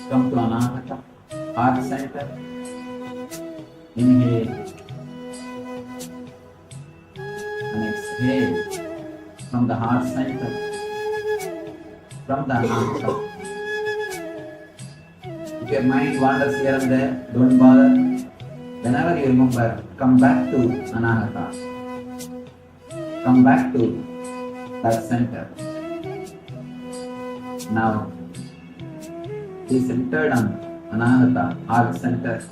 Come to Anahata, heart center. Inhale and exhale from the heart center. From the Anahata. If your mind wanders here and there, don't bother. Whenever you remember, come back to Anahata. Come back to that center. Now, be centered on Anahata, heart center.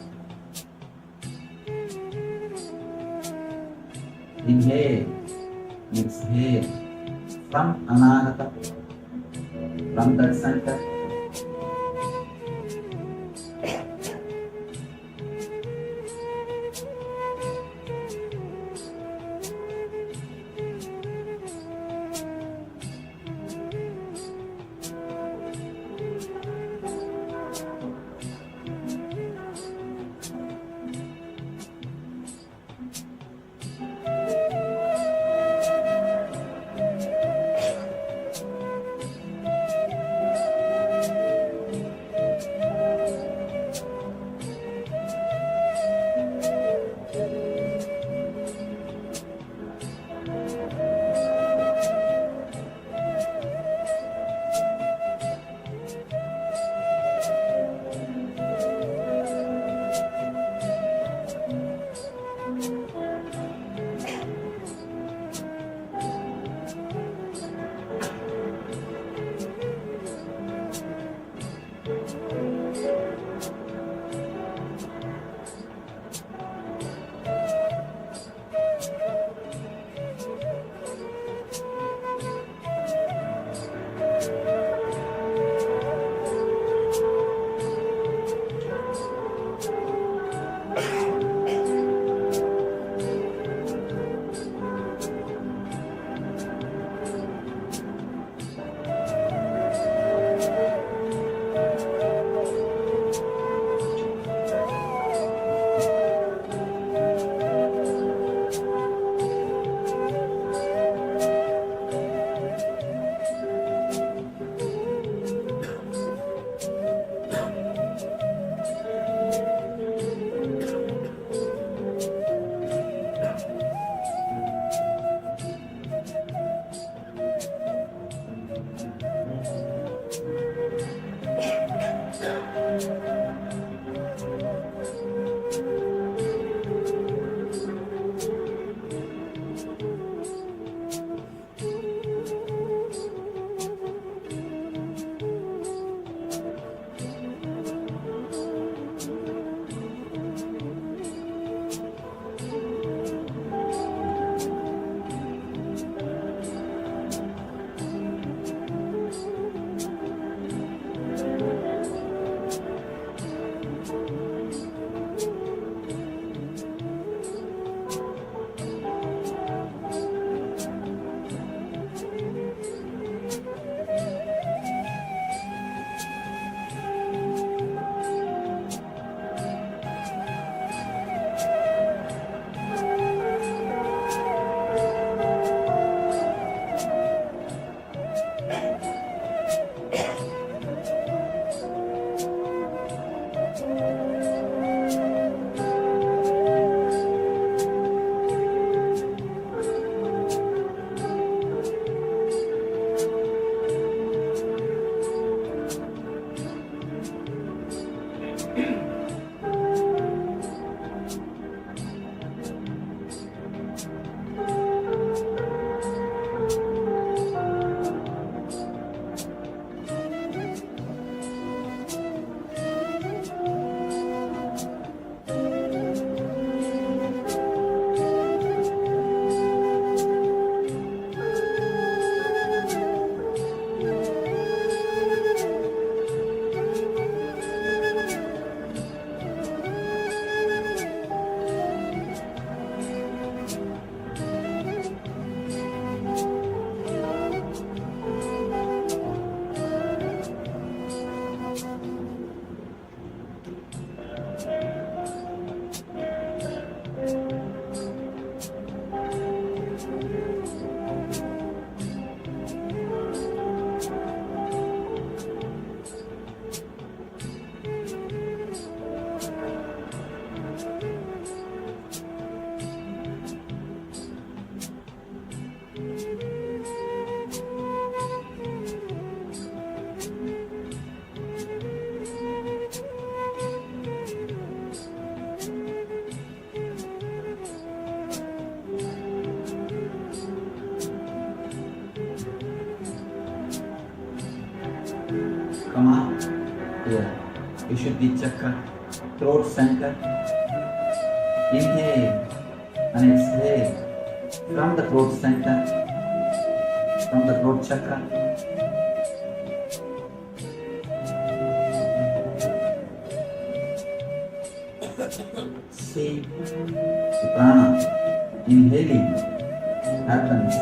Inhale and exhale from Anahata, from that center. Vishuddhi chakra, throat center. Inhale and exhale from the throat center, from the throat chakra. See the prana inhaling happens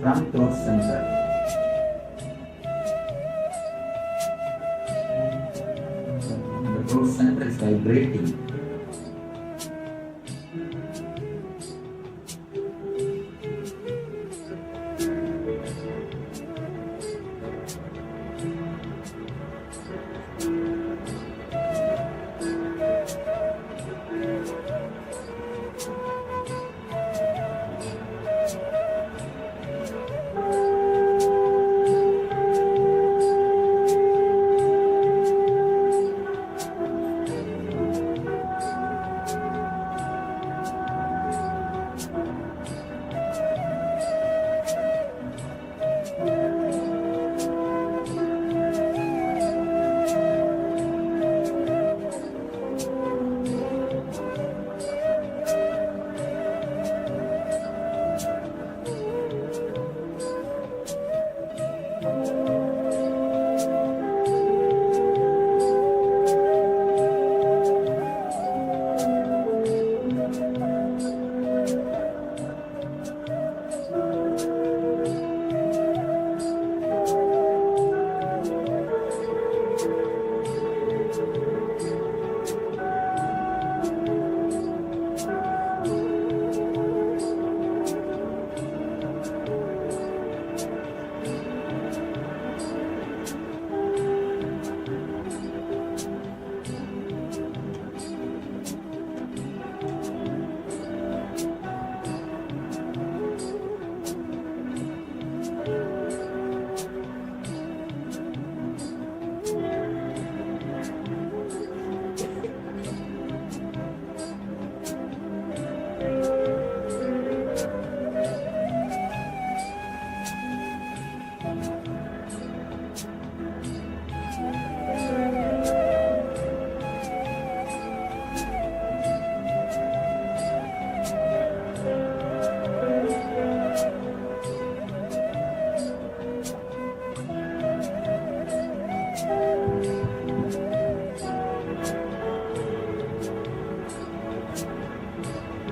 from throat center. The throat center is vibrating.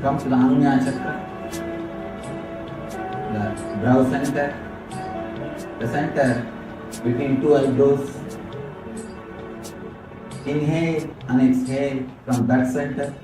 Come to the Arogya chakra, the brow center, the center between two eyebrows. Inhale and exhale from that center.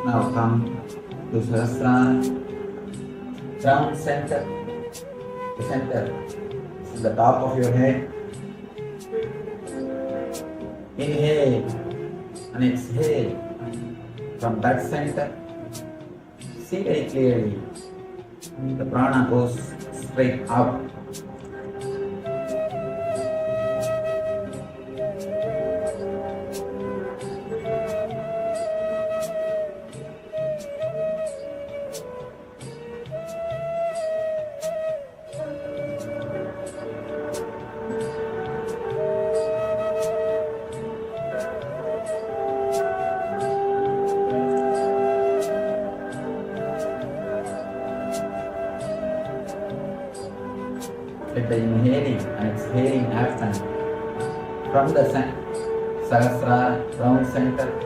Now come to Sahasrara, crown center, the center, this is the top of your head. Inhale and exhale from that center. See very clearly, the prana goes straight out. Let the inhaling and exhaling happen from the Sahasrara round center.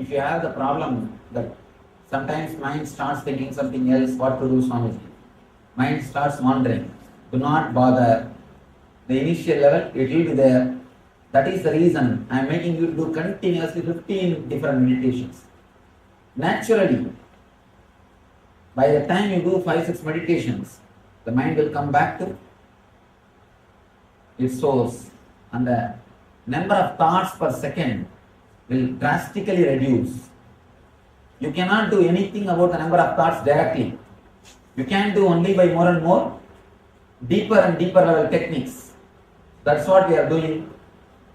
If you have the problem that sometimes mind starts thinking something else, what to do, Swamiji? Mind starts wandering. Do not bother. The initial level, it will be there. That is the reason I am making you do continuously 15 different meditations. Naturally, by the time you do 5-6 meditations, the mind will come back to its source, and the number of thoughts per second will drastically reduce. You cannot do anything about the number of thoughts directly. You can do only by more and more deeper and deeper level techniques. That's what we are doing.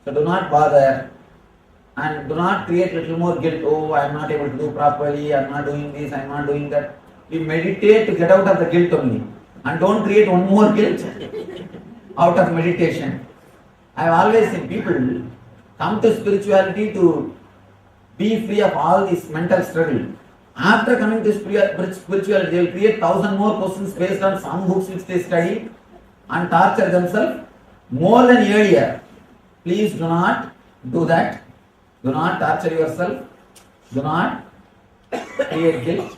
So do not bother and do not create little more guilt. Oh, I am not able to do properly, I am not doing this, I am not doing that. You meditate to get out of the guilt only, and don't create one more guilt out of meditation. I have always seen people come to spirituality to be free of all this mental struggle. After coming to spirituality, they will create 1,000 more questions based on some books which they study and torture themselves more than earlier. Please do not do that. Do not torture yourself. Do not create guilt.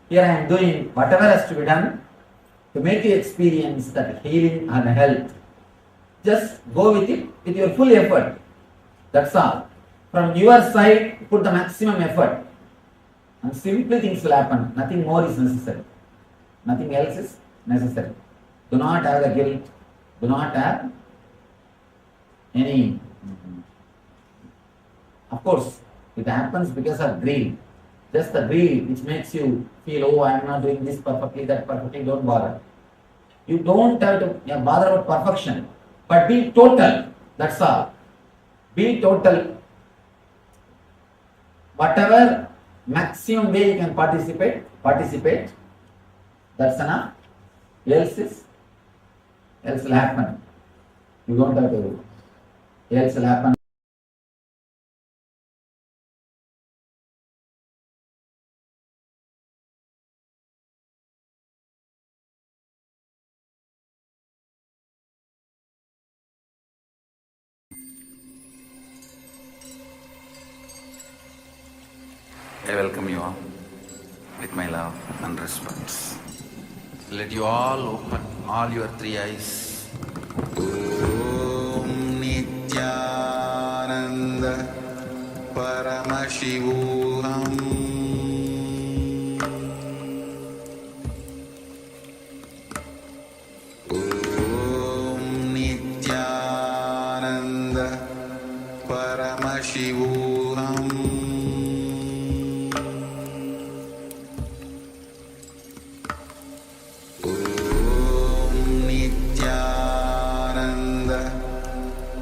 Here I am doing whatever has to be done to make you experience that healing and health. Just go with it with your full effort. That's all. From your side, put the maximum effort. And simply things will happen. Nothing more is necessary. Nothing else is necessary. Do not have the guilt. Do not have any. Of course, it happens because of greed. Just the greed which makes you feel, oh, I am not doing this perfectly, that perfectly. Don't bother. You don't have to bother about perfection. But be total. That's all. Be total. Whatever maximum way you can participate. That's enough. Else will happen. You don't have to do. Else will happen. I welcome you all with my love and respect. Let you all open all your 3 eyes ॐ नित्यानन्द परमशिवोऽहम् ॐ नित्यानन्द परमशिवोऽहम् ॐ नित्यानन्द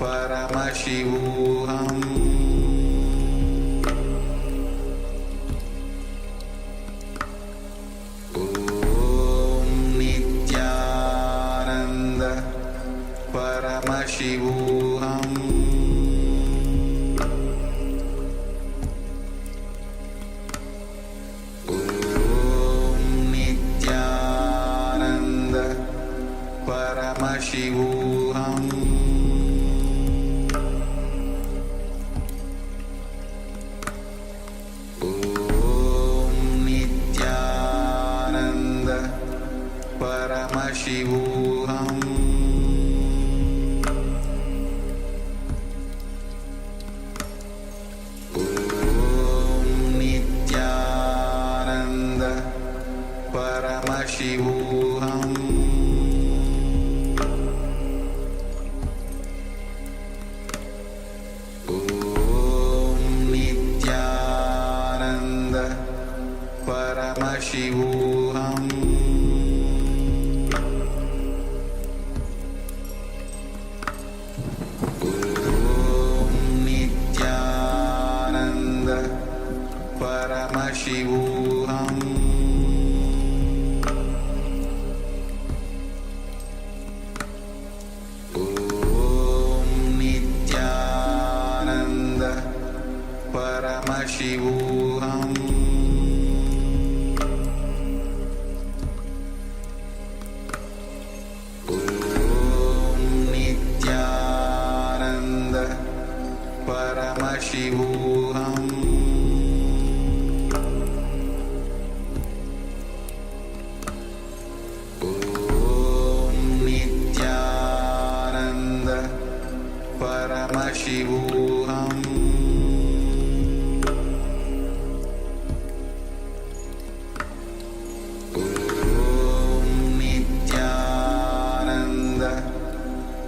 परमशिवोऽहम् ॐ नित्यानन्द परमशिवोऽहम् ॐ नित्यानन्द परमशिवोऽहम् ॐ नित्यानन्द परमशिवोऽहम् ॐ नित्यानन्द परमशिवोऽहम् ॐ नित्यानन्द परमशिवोऽहम् ॐ नित्यानन्द परमशिवोऽहम् ॐ नित्यानन्द परमशिवोऽहम् ॐ नित्यानन्द परमशिवोऽहम् ॐ नित्यानन्द परमशिवोऽहम् ॐ नित्यानन्द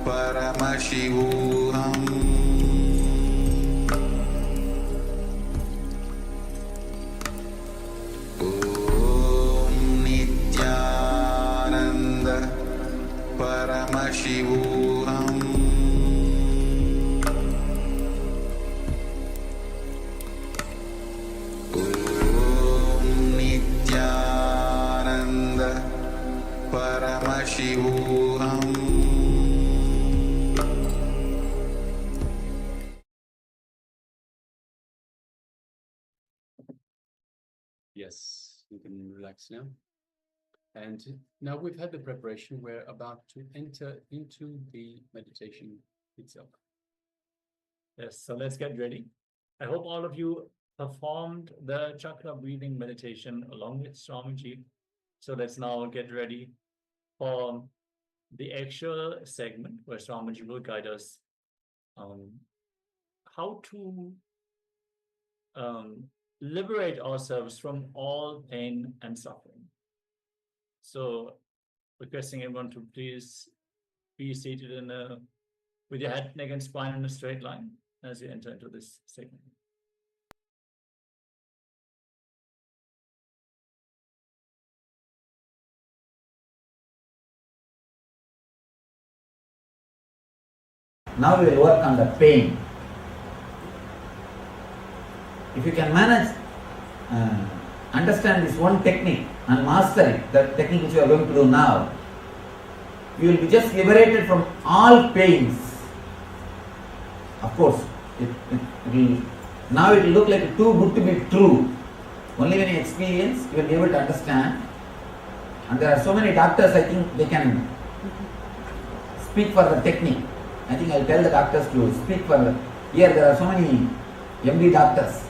परमशिवोऽहम् ॐ नित्यानन्द परमशिवोऽहम् ॐ नित्यानन्द परमशिवोऽहम् Yes, you can relax now. And now we've had the preparation, we're about to enter into the meditation itself. Yes, so let's get ready. I hope all of you performed the chakra breathing meditation along with Swamiji. So let's now get ready for the actual segment where Swamiji will guide us how to liberate ourselves from all pain and suffering. So requesting everyone to please be seated with your head, neck, and spine in a straight line as you enter into this segment. Now we will work on the pain. If you can manage, understand this one technique and master it, the technique which you are going to do now, you will be just liberated from all pains. Of course, now it will look like too good to be true. Only when you experience, you will be able to understand. And there are so many doctors, I think they can speak for the technique. I think I'll tell the doctors to speak for the... Here there are so many MD doctors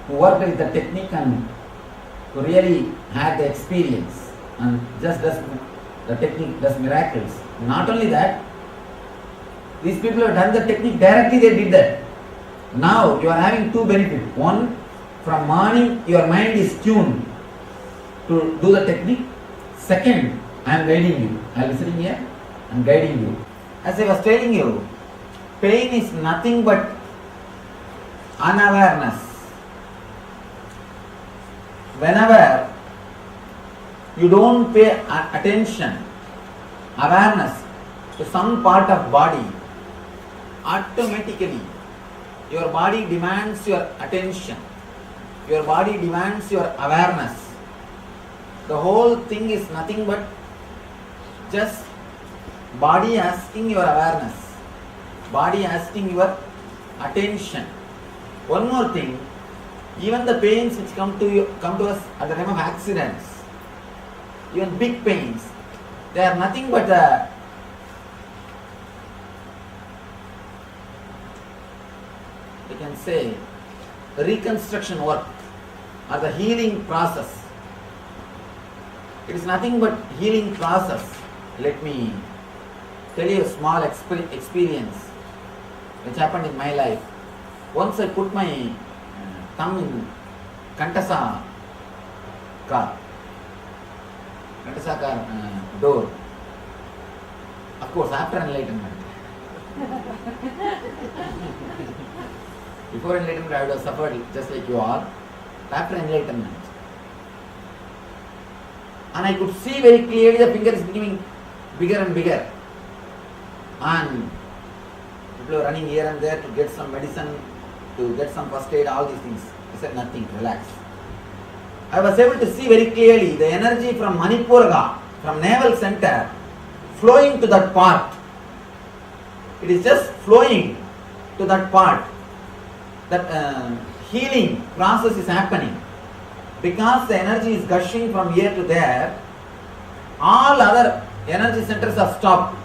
who work with the technique and who really had the experience and just does the technique does miracles. Not only that, These people have done the technique directly, they did that. Now you are having two benefits. One, from morning your mind is tuned to do the technique. Second, I am guiding you. I am sitting here, I am guiding you. As I was telling you, pain is nothing but unawareness. Whenever you don't pay attention, awareness to some part of body, automatically your body demands your attention. Your body demands your awareness. The whole thing is nothing but just body asking your awareness, body asking your attention. One more thing, even the pains which come to us at the time of accidents, even big pains, they are nothing but you can say reconstruction work or the healing process. It is nothing but healing process. Let me tell you a small experience which happened in my life. Once I put my thumb in KAILASA car door. Of course, after enlightenment. Before enlightenment, I would have suffered just like you all. After enlightenment, and I could see very clearly the finger is becoming bigger and bigger, and people were running here and there to get some medicine, to get some first aid, all these things. I said nothing, relax. I was able to see very clearly the energy from Manipuraga, from navel center, flowing to that part. It is just flowing to that part. That healing process is happening. Because the energy is gushing from here to there, all other energy centers are stopped.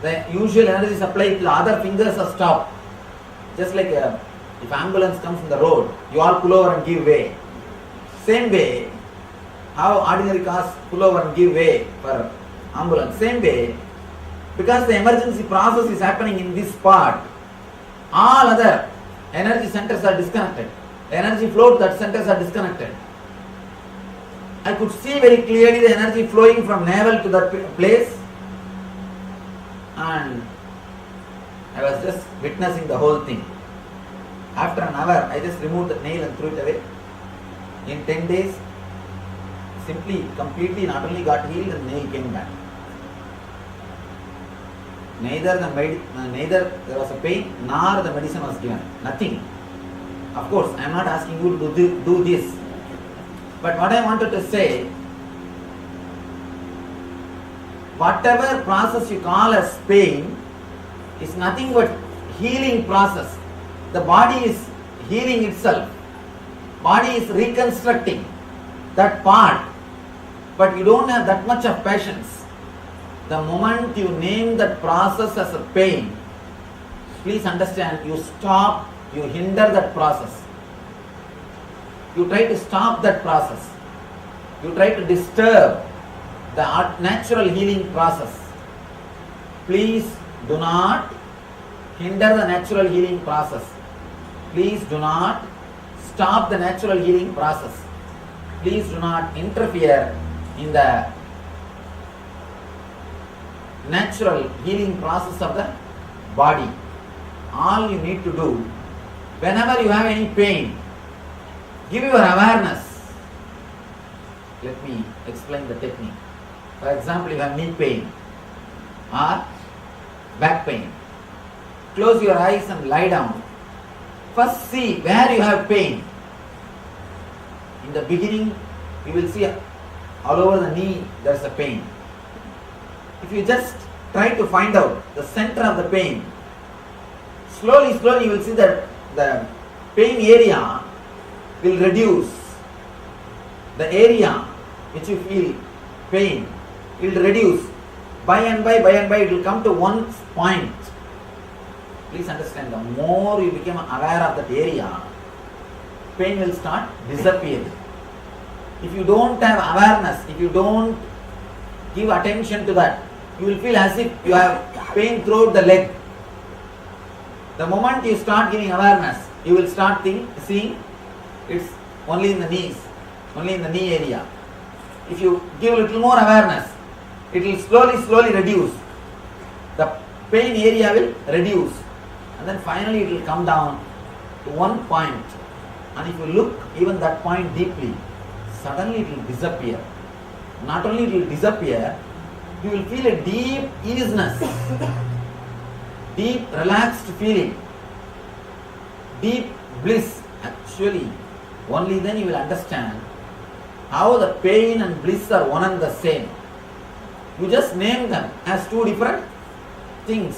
The usual energy supply to the other fingers are stopped. Just like if ambulance comes in the road, you all pull over and give way. Same way, how ordinary cars pull over and give way for ambulance. Same way, because the emergency process is happening in this part, all other energy centers are disconnected. The energy flow to that centers are disconnected. I could see very clearly the energy flowing from navel to that place, and I was just witnessing the whole thing. After an hour, I just removed the nail and threw it away. In 10 days, simply, completely, not only got healed, the nail came back. Neither there was a pain, nor the medicine was given. Nothing. Of course, I am not asking you to do this. But what I wanted to say, whatever process you call as pain is nothing but healing process. The body is healing itself. Body is reconstructing that part. But you don't have that much of patience. The moment you name that process as a pain, please understand, you stop, you hinder that process. You try to stop that process. You try to disturb the natural healing process. Please do not hinder the natural healing process. Please do not stop the natural healing process. Please do not interfere in the natural healing process of the body. All you need to do, whenever you have any pain, give your awareness. Let me explain the technique. For example, you have knee pain or back pain. Close your eyes and lie down. First see where you have pain. In the beginning, you will see all over the knee there is a pain. If you just try to find out the center of the pain, slowly you will see that the pain area will reduce. The area which you feel pain will reduce. By and by it will come to one point. Please understand, the more you become aware of that area, pain will start disappearing. If you don't have awareness, if you don't give attention to that, you will feel as if you have pain throughout the leg. The moment you start giving awareness, you will start seeing it's only in the knees, only in the knee area. If you give a little more awareness, it will slowly reduce. The pain area will reduce, and then finally it will come down to one point. And if you look even that point deeply, suddenly it will disappear. Not only it will disappear, you will feel a deep easiness, deep relaxed feeling, deep bliss. Actually, only then you will understand how the pain and bliss are one and the same. You just name them as two different things.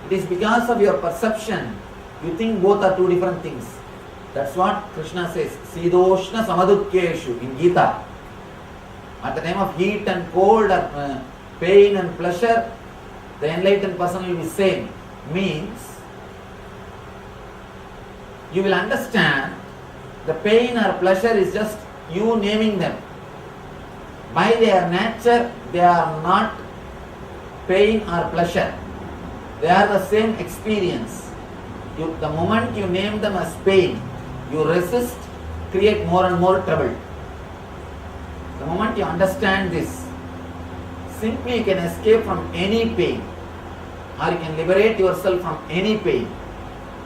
It is because of your perception you think both are two different things. That's what Krishna says, Sidoshna Samadukkeshu in Gita. At the time of heat and cold, or pain and pleasure, the enlightened person will be same. Means you will understand the pain or pleasure is just you naming them. By their nature, they are not pain or pleasure. They are the same experience. The moment you name them as pain, you resist, create more and more trouble. The moment you understand this, simply you can escape from any pain, or you can liberate yourself from any pain.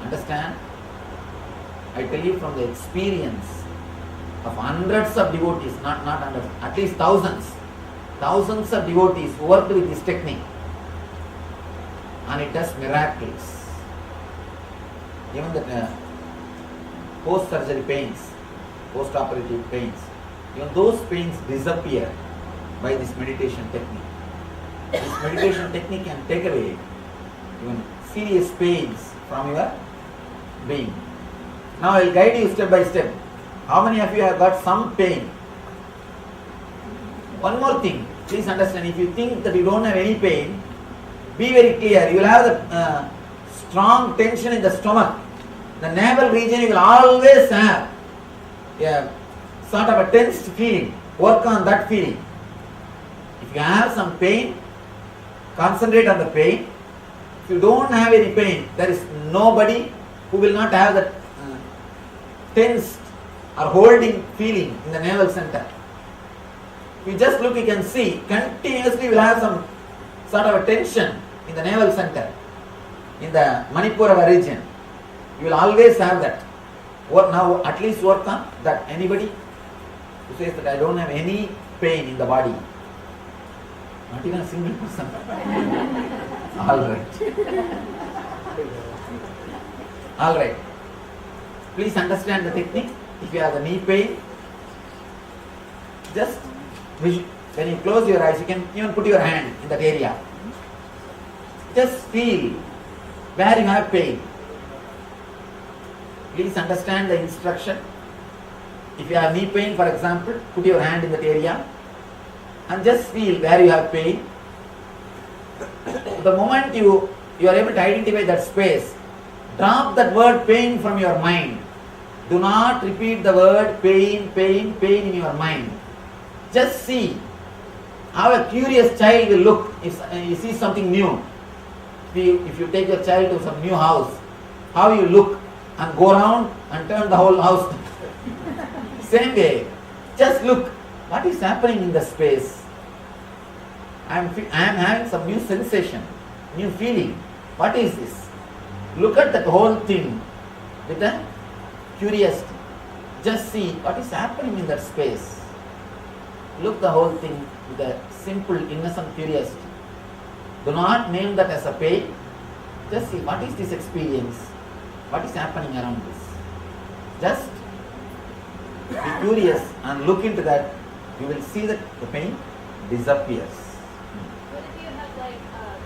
Understand? I tell you from the experience of hundreds of devotees, not hundreds, at least thousands of devotees who worked with this technique, and it does miracles. Even the post-surgery pains, post-operative pains, even those pains disappear by this meditation technique. This meditation technique can take away even serious pains from your being. Now I will guide you step by step. How many of you have got some pain? One more thing, please understand, if you think that you don't have any pain, be very clear. You will have the strong tension in the stomach. The navel region you will always have a sort of a tensed feeling. Work on that feeling. If you have some pain, concentrate on the pain. If you don't have any pain, there is nobody who will not have that tensed or holding feeling in the navel center. If you just look, you can see continuously you will have some sort of a tension in the navel center, in the Manipura region. You will always have that. Now at least work on that. Anybody who says that I don't have any pain in the body? Not even a single person. All right. Please understand the technique. If you have the knee pain, just when you close your eyes, you can even put your hand in that area. Just feel where you have pain. Please understand the instruction. If you have knee pain, for example, put your hand in that area and just feel where you have pain. The moment you are able to identify that space, drop that word pain from your mind. Do not repeat the word pain, pain, pain in your mind. Just see how a curious child will look if you see something new. If you take your child to some new house, how you look and go around and turn the whole house. Same way, just look what is happening in the space. I am having some new sensation, new feeling. What is this? Look at that whole thing with a curiosity. Just see what is happening in that space. Look the whole thing with a simple, innocent curiosity. Do not name that as a pain. Just see what is this experience. What is happening around this? Just be curious and look into that. You will see that the pain disappears. What if you have like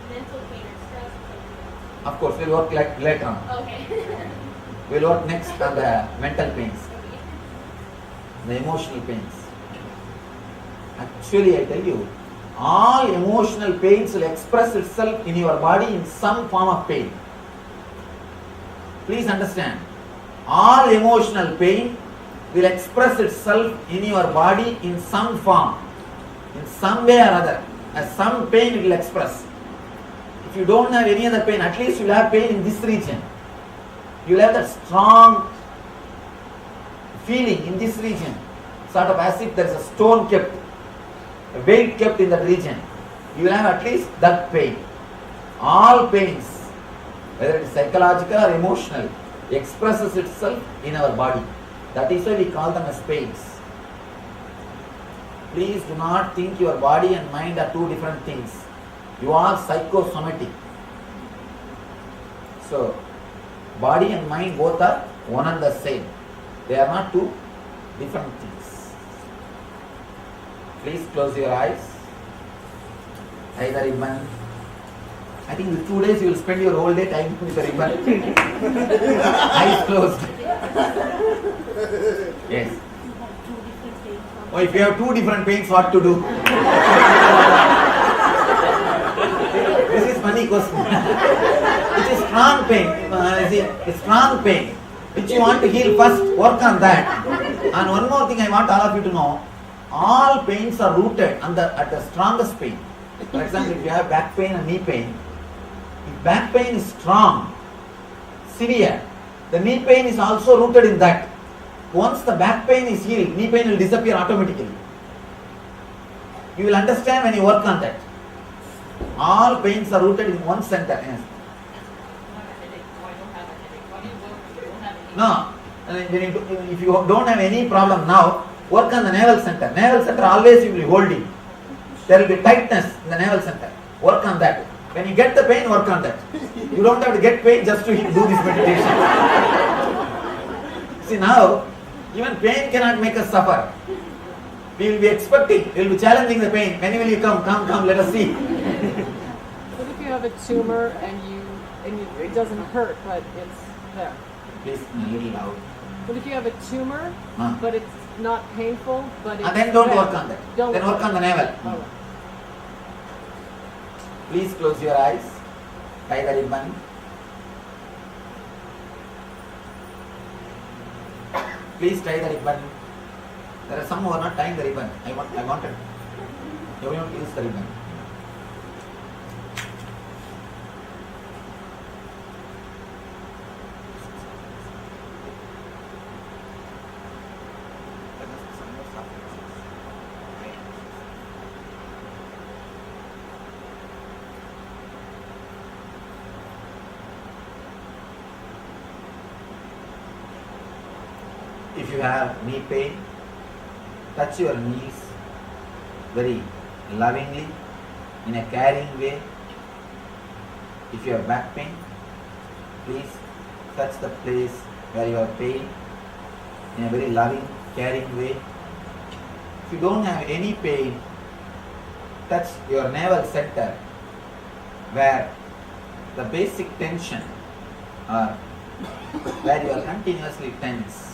mental pain or stress or something? Of course, we'll work later on. Okay. We'll work next on the mental pains, the emotional pains. Actually, I tell you, all emotional pains will express itself in your body in some form of pain. Please understand, all emotional pain will express itself in your body in some form, in some way or other. As some pain it will express. If you don't have any other pain, at least you will have pain in this region. You will have that strong feeling in this region, sort of as if there is a stone kept, a weight kept in that region. You will have at least that pain. All pains, whether it is psychological or emotional, expresses itself in our body. That is why we call them as pains. Please do not think your body and mind are two different things. You are psychosomatic. So, body and mind both are one and the same. They are not two different things. Please close your eyes. Tie the ribbon. I think in 2 days you will spend your whole day tying with the ribbon. Eyes closed. Yes. Oh, if you have two different pains, what to do? This is funny question. It is strong pain. It's strong pain. Which you want to heal first, work on that. And one more thing I want all of you to know. All pains are rooted at the strongest pain. For example, if you have back pain and knee pain, if back pain is strong, severe, the knee pain is also rooted in that. Once the back pain is healed, knee pain will disappear automatically. You will understand when you work on that. All pains are rooted in one center. Yes. No, if you don't have any problem now, work on the navel center. Navel center always you will be holding. There will be tightness in the navel center. Work on that. When you get the pain, work on that. You don't have to get pain just to do this meditation. See now, even pain cannot make us suffer. We will be expecting, we will be challenging the pain. When will you come? Come, let us see. What if you have a tumor and it doesn't hurt, but it's there? Please, a little loud. What if you have a tumor, but it's not painful, but it's And then don't there? work on that. Then work on the navel. All right. Please close your eyes. Tie the ribbon. Please tie the ribbon. There are some who are not tying the ribbon. I wanted everyone to use the ribbon. If you have knee pain, touch your knees very lovingly, in a caring way. If you have back pain, please touch the place where you have pain in a very loving, caring way. If you don't have any pain, touch your navel center where the basic tension or where you are continuously tense.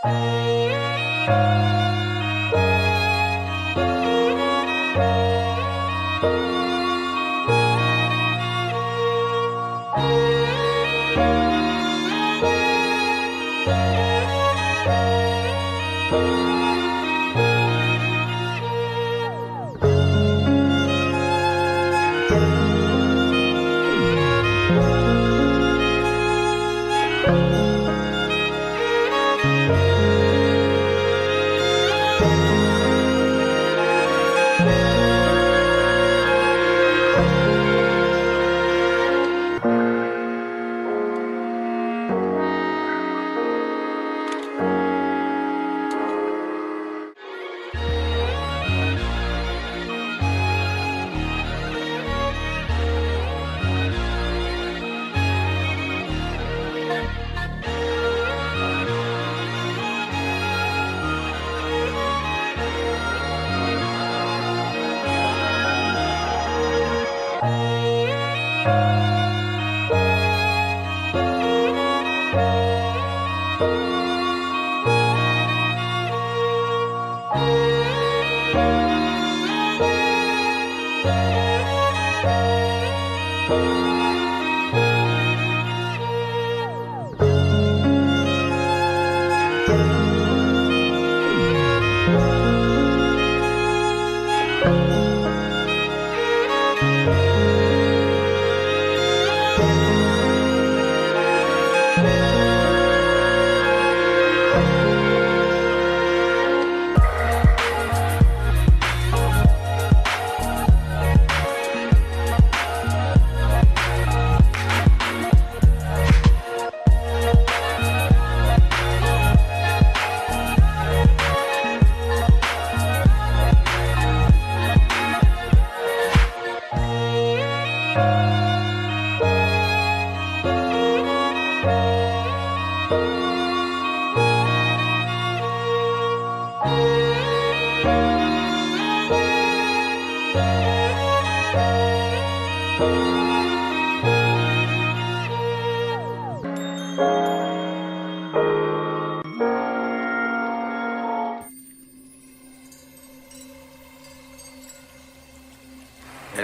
I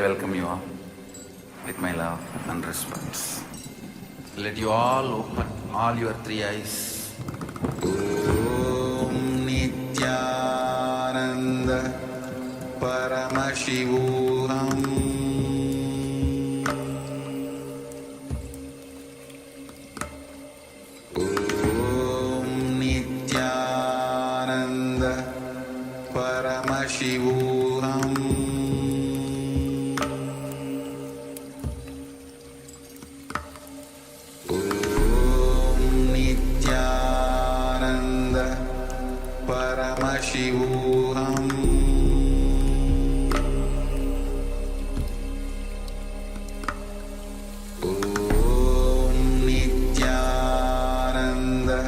welcome you all with my love and respect. Let you all open all your three eyes. Om Nithyananda Paramashivoham Om Nithyananda Paramashivoham Om Nithyananda Paramashivoham Om Nithyananda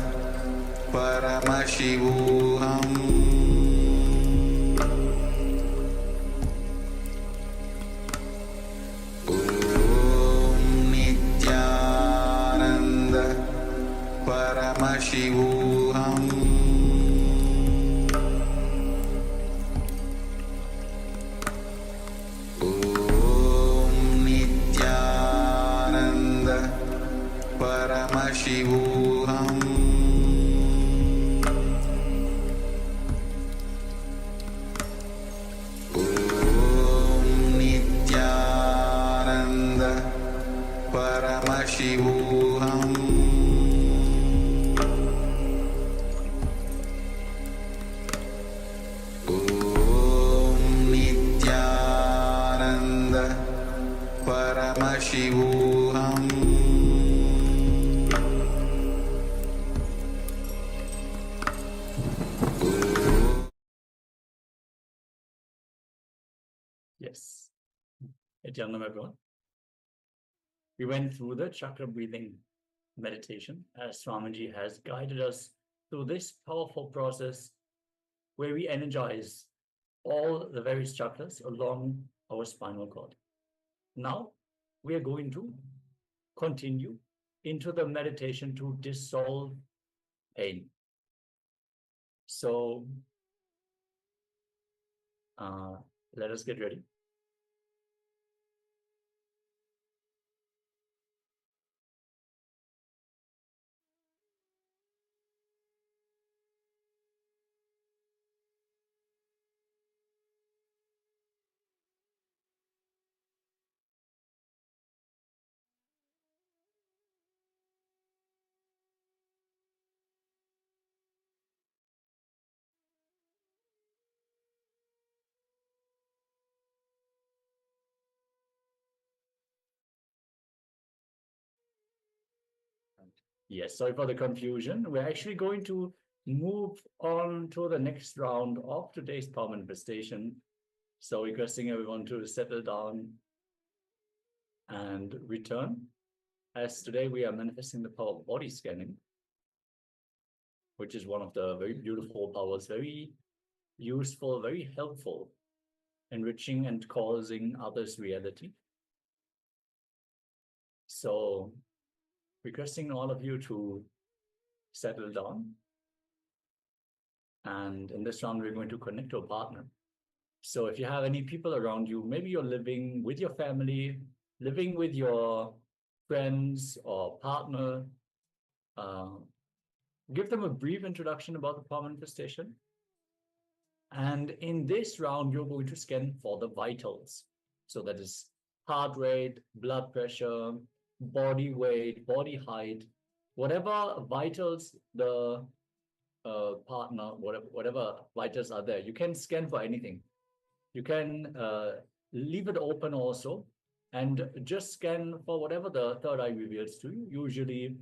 Paramashivoham Om Nithyananda Paramashivoham Om Nithyananda Paramashivoham Om Nithyananda Paramashivoham Om Nithyananda Paramashivoham Yes. Nithyananda, everyone. We went through the chakra breathing meditation as Swamiji has guided us through this powerful process where we energize all the various chakras along our spinal cord. Now we are going to continue into the meditation to dissolve pain. So let us get ready. Yes, sorry for the confusion. We're actually going to move on to the next round of today's power manifestation. So requesting everyone to settle down and return. As today we are manifesting the power of body scanning, which is one of the very beautiful powers, very useful, very helpful, enriching and causing others reality. So requesting all of you to settle down. And in this round, we're going to connect to a partner. So if you have any people around you, maybe you're living with your family, living with your friends or partner, give them a brief introduction about the power manifestation. And in this round, you're going to scan for the vitals. So that is heart rate, blood pressure, body weight, body height, whatever vitals the partner, whatever vitals are there, you can scan for anything. You can leave it open also and just scan for whatever the third eye reveals to you. Usually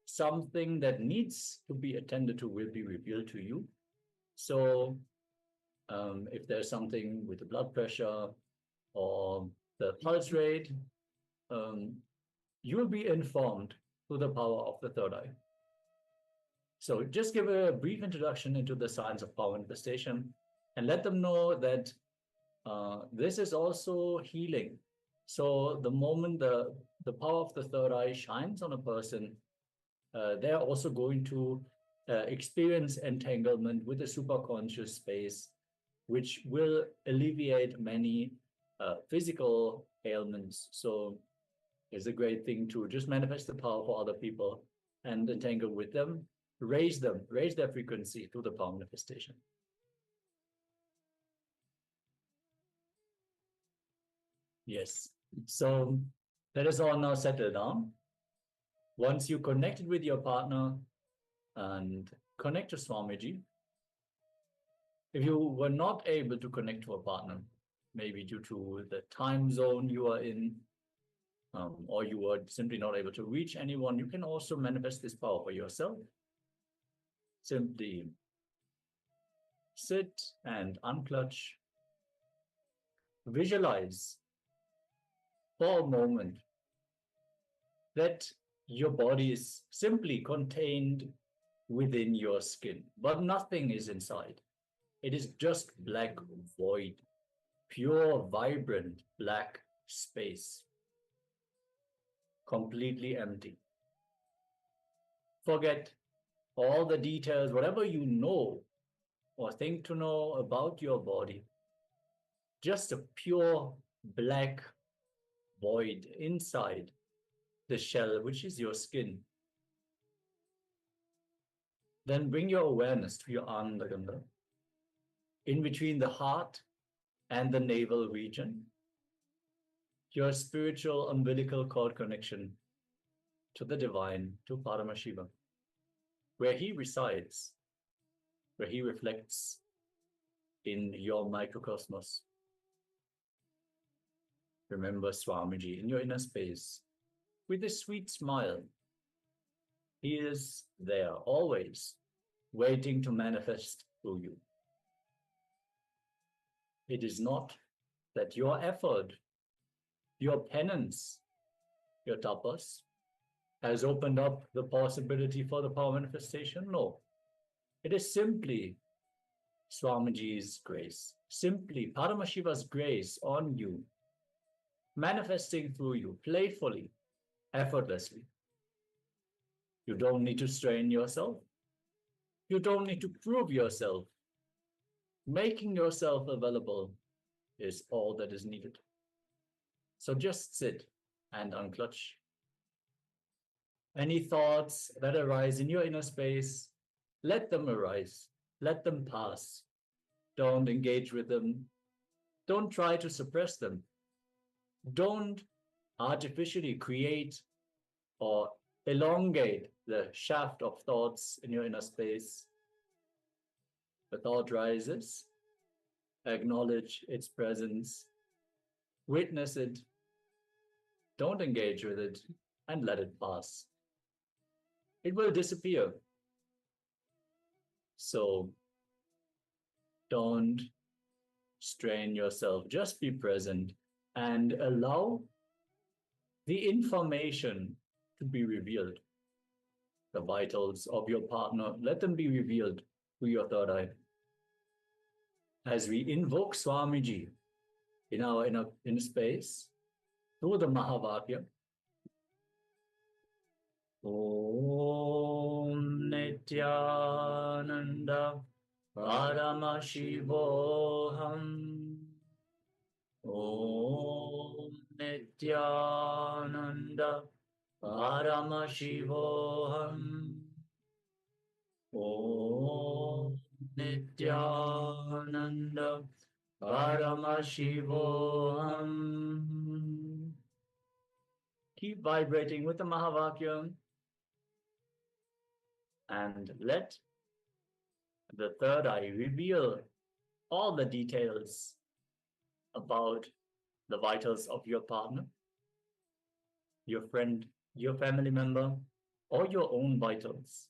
something that needs to be attended to will be revealed to you. So if there's something with the blood pressure or the pulse rate, you will be informed through the power of the third eye. So just give a brief introduction into the science of power manifestation and let them know that this is also healing. So the moment the power of the third eye shines on a person, they're also going to experience entanglement with the superconscious space, which will alleviate many physical ailments. So it's a great thing to just manifest the power for other people and entangle with them, raise their frequency through the power manifestation. Yes, so let us all now settle down. Once you connected with your partner and connect to Swamiji, if you were not able to connect to a partner, maybe due to the time zone you are in, or you were simply not able to reach anyone, you can also manifest this power for yourself. Simply sit and unclutch. Visualize for a moment that your body is simply contained within your skin, but nothing is inside. It is just black void, pure, vibrant black space, completely empty. Forget all the details, whatever you know or think to know about your body. Just a pure black void inside the shell, which is your skin. Then bring your awareness to your Anandagandha, in between the heart and the navel region, your spiritual umbilical cord connection to the divine, to Paramashiva, where he resides, where he reflects in your microcosmos. Remember Swamiji in your inner space with a sweet smile. He is there, always waiting to manifest through you. It is not that your effort, your penance, your tapas has opened up the possibility for the power manifestation. No, it is simply Swamiji's grace, simply Paramashiva's grace on you, manifesting through you playfully, effortlessly. You don't need to strain yourself. You don't need to prove yourself. Making yourself available is all that is needed. So just sit and unclutch. Any thoughts that arise in your inner space, let them arise, let them pass. Don't engage with them. Don't try to suppress them. Don't artificially create or elongate the shaft of thoughts in your inner space. The thought rises, acknowledge its presence, witness it, don't engage with it, and let it pass. It will disappear. So don't strain yourself, just be present and allow the information to be revealed. The vitals of your partner, let them be revealed through your third eye. As we invoke Swamiji in our inner space, through the Mahavakya, Om Nithyananda Paramashivoham. Om Nithyananda Paramashivoham. Om Nithyananda Paramashivoham. Keep vibrating with the Mahavakya and let the third eye reveal all the details about the vitals of your partner, your friend, your family member, or your own vitals.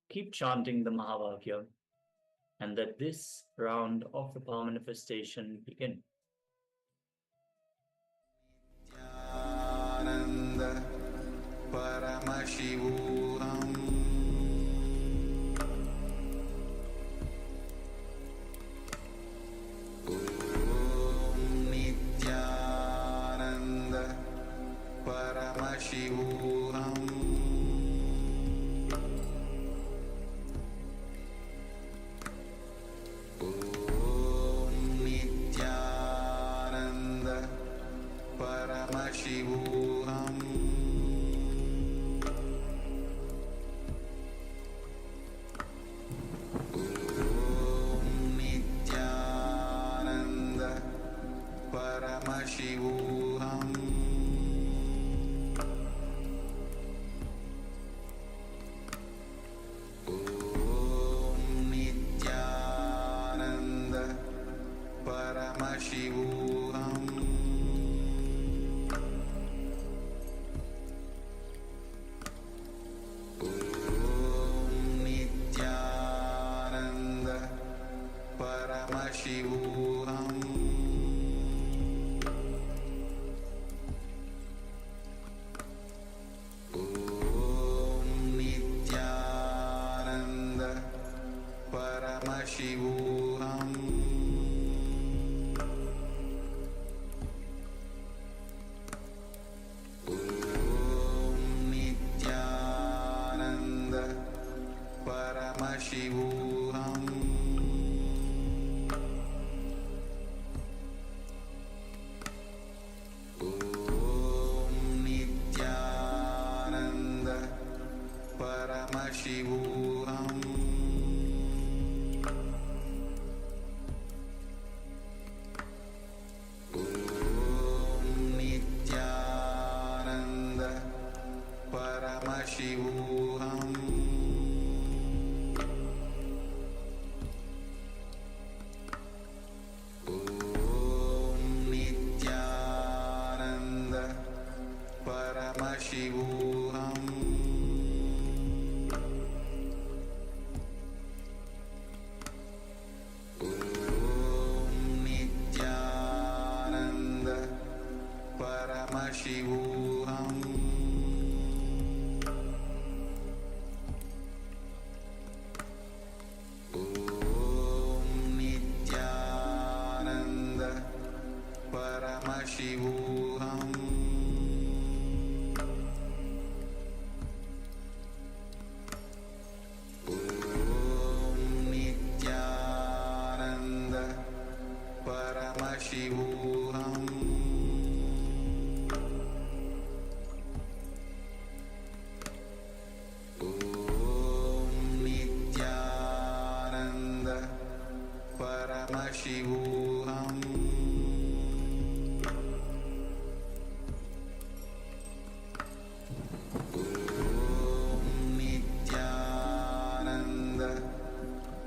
Keep chanting the Mahavakya and let this round of the power manifestation begin. Nithyananda Paramashivoham. Om Nithyananda Paramashivoham. Om Nithyananda Paramashivoham. Om Nithyananda Paramashivoham. Om Nithyananda Paramashivoham. Om Nithyananda Paramashivoham. Om Nithyananda Paramashivoham. Om Nithyananda Paramashivoham. Om Nithyananda Paramashivoham.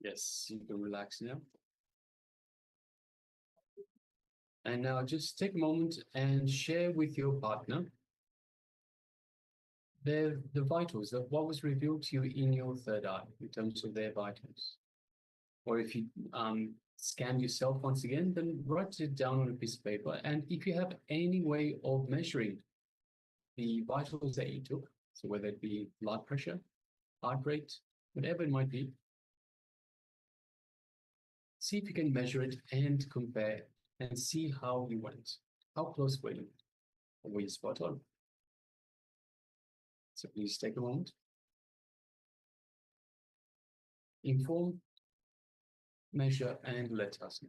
Yes, you can relax now. And now just take a moment and share with your partner the vitals of what was revealed to you in your third eye in terms of their vitals. Or if you scan yourself once again, then write it down on a piece of paper. And if you have any way of measuring the vitals that you took, so whether it be blood pressure, heart rate, whatever it might be, see if you can measure it and compare and see how you went. How close were you? Or were you spot on? So please take a moment. Inform, measure, and let us know.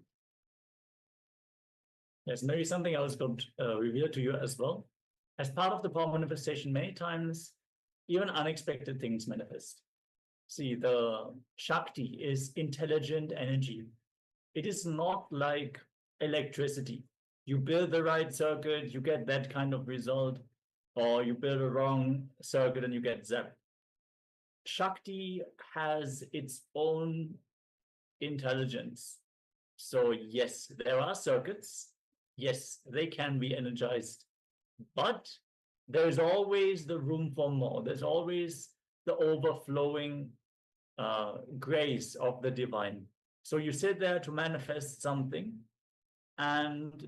Yes, maybe something else could reveal to you as well. As part of the power manifestation, many times, even unexpected things manifest. See, the Shakti is intelligent energy. It is not like electricity. You build the right circuit, you get that kind of result, or you build a wrong circuit and you get zapped. Shakti has its own intelligence. So yes, there are circuits. Yes, they can be energized, but there's always the room for more. There's always the overflowing grace of the divine. So you sit there to manifest something, and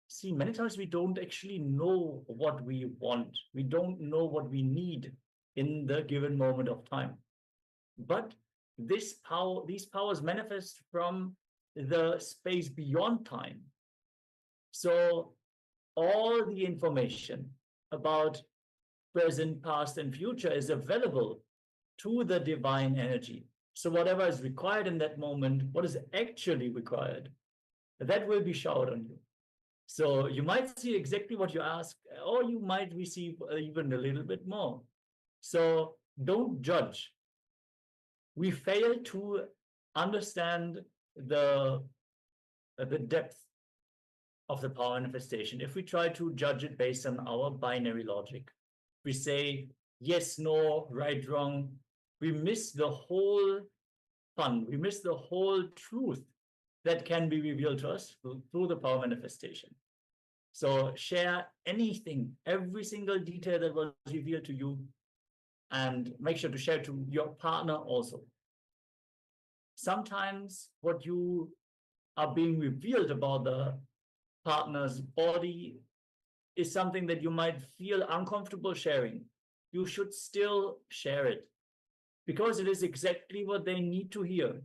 see, many times we don't actually know what we want. We don't know what we need in the given moment of time. But these powers manifest from the space beyond time. So all the information about present, past, and future is available to the divine energy. So whatever is required in that moment, what is actually required, that will be showered on you. So you might see exactly what you ask, or you might receive even a little bit more. So don't judge. We fail to understand the depth of the power manifestation if we try to judge it based on our binary logic. We say yes, no, right, wrong. We miss the whole fun. We miss the whole truth that can be revealed to us through the power manifestation. So share anything, every single detail that was revealed to you, and make sure to share to your partner also. Sometimes what you are being revealed about the partner's body is something that you might feel uncomfortable sharing. You should still share it, because it is exactly what they need to hear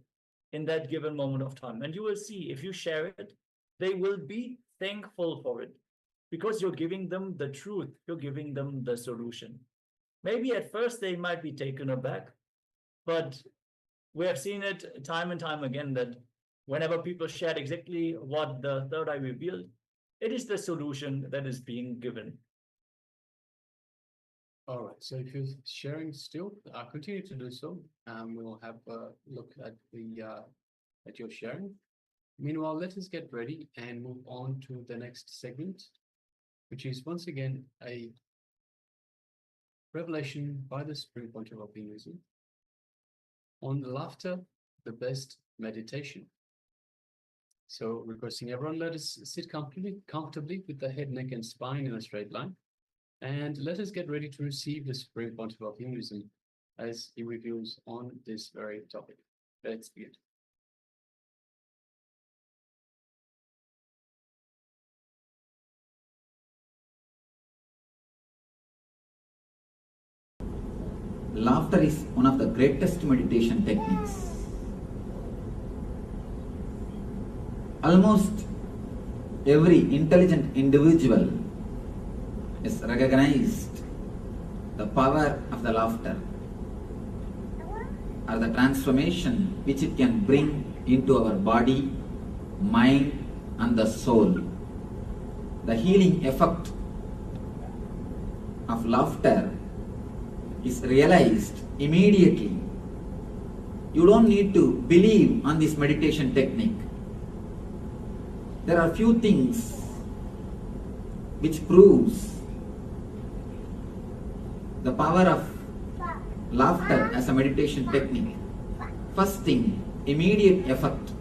in that given moment of time. And you will see, if you share it, they will be thankful for it, because you're giving them the truth, you're giving them the solution. Maybe at first they might be taken aback, but we have seen it time and time again that whenever people shared exactly what the third eye revealed, it is the solution that is being given. All right, so if you're sharing still, continue to do so. We'll have a look at your sharing. Meanwhile, let us get ready and move on to the next segment, which is once again a revelation by the Supreme Pontiff of Hinduism on laughter, the best meditation. So requesting everyone, let us sit comfortably with the head, neck, and spine in a straight line. And let us get ready to receive the Supreme Pontiff of Hinduism as he reveals on this very topic. Let's begin. Laughter is one of the greatest meditation techniques. Almost every intelligent individual has recognized the power of the laughter or the transformation which it can bring into our body, mind, and the soul. The healing effect of laughter is realized immediately. You don't need to believe on this meditation technique. There are few things which proves the power of laughter as a meditation technique. first thing, immediate effect.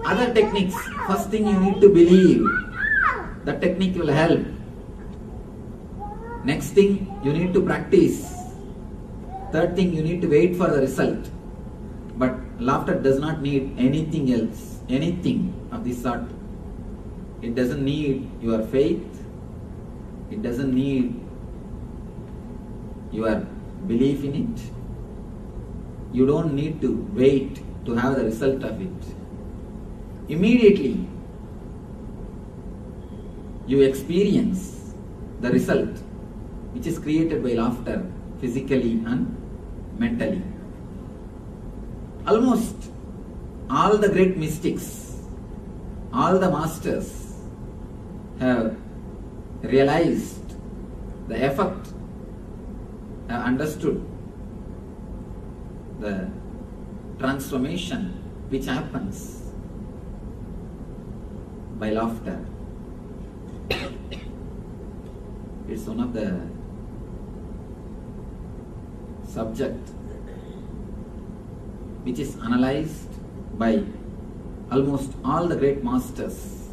Other techniques, first thing you need to believe, the technique will help. Next thing, you need to practice. Third thing, you need to wait for the result. But laughter does not need anything else, anything of this sort. It doesn't need your faith. It doesn't need your belief in it. You don't need to wait to have the result of it. Immediately, you experience the result which is created by laughter physically and mentally. Almost all the great mystics, all the masters have realized the effect, have understood the transformation which happens by laughter. It's one of the subject which is analyzed by almost all the great masters.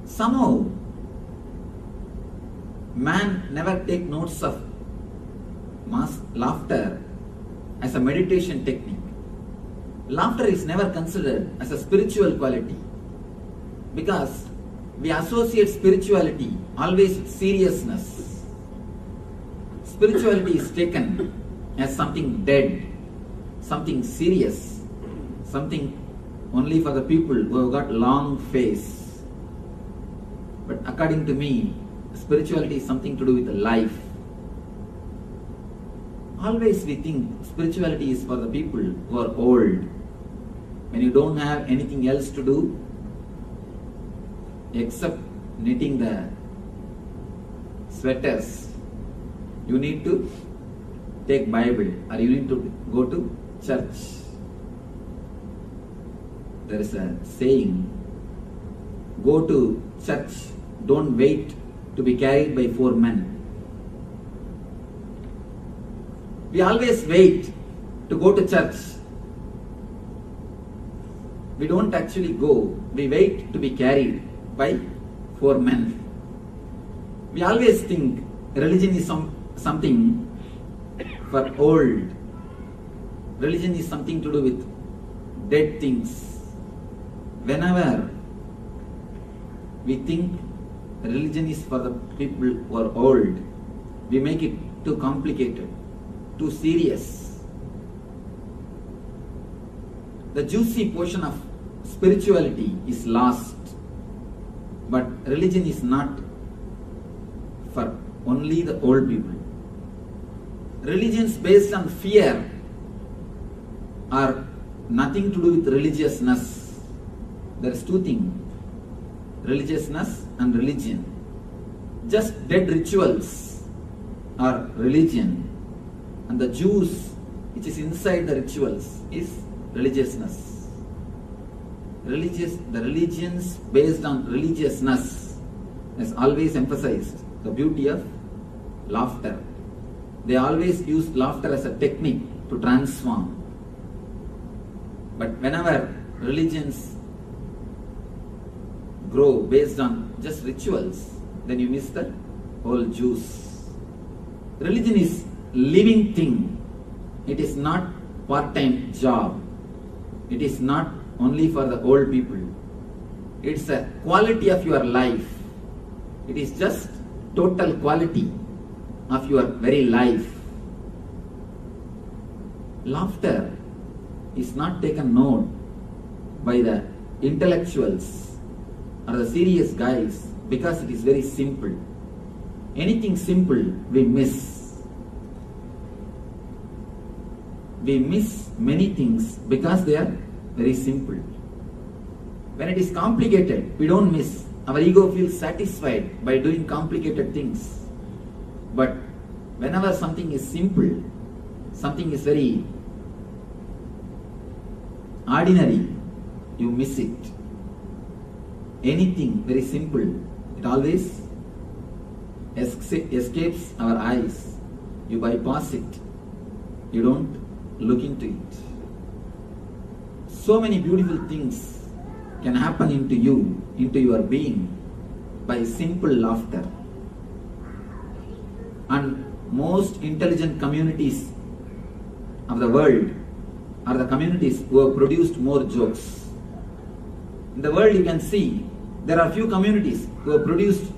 Somehow, man never take notes of laughter as a meditation technique. Laughter is never considered as a spiritual quality because we associate spirituality always with seriousness. Spirituality is taken as something dead, something serious, something only for the people who have got long face. But according to me, spirituality is something to do with life. Always we think spirituality is for the people who are old. When you don't have anything else to do except knitting the sweaters, you need to take Bible or you need to go to church. There is a saying, go to church, don't wait to be carried by 4 men. We always wait to go to church. We don't actually go, we wait to be carried by 4 men. We always think religion is something for old. Religion is something to do with dead things. Whenever we think religion is for the people who are old, we make it too complicated, too serious. The juicy portion of spirituality is lost, but religion is not for only the old people. Religions based on fear are nothing to do with religiousness. There is 2 things, religiousness and religion. Just dead rituals are religion, and the juice which is inside the rituals is religiousness. The religions based on religiousness has always emphasized the beauty of laughter. They always use laughter as a technique to transform. But whenever religions grow based on just rituals, then you miss the whole juice. Religion is living thing. It is not part-time job. It is not only for the old people. It's a quality of your life. It is just total quality of your very life. Laughter is not taken note by the intellectuals or the serious guys because it is very simple. Anything simple we miss. We miss many things because they are very simple. When it is complicated, we don't miss. Our ego feels satisfied by doing complicated things. But whenever something is simple, something is very ordinary, you miss it. Anything very simple, it always escapes our eyes. You bypass it. You don't look into it. So many beautiful things can happen into you, into your being, by simple laughter. And most intelligent communities of the world are the communities who have produced more jokes. In the world you can see there are few communities who have produced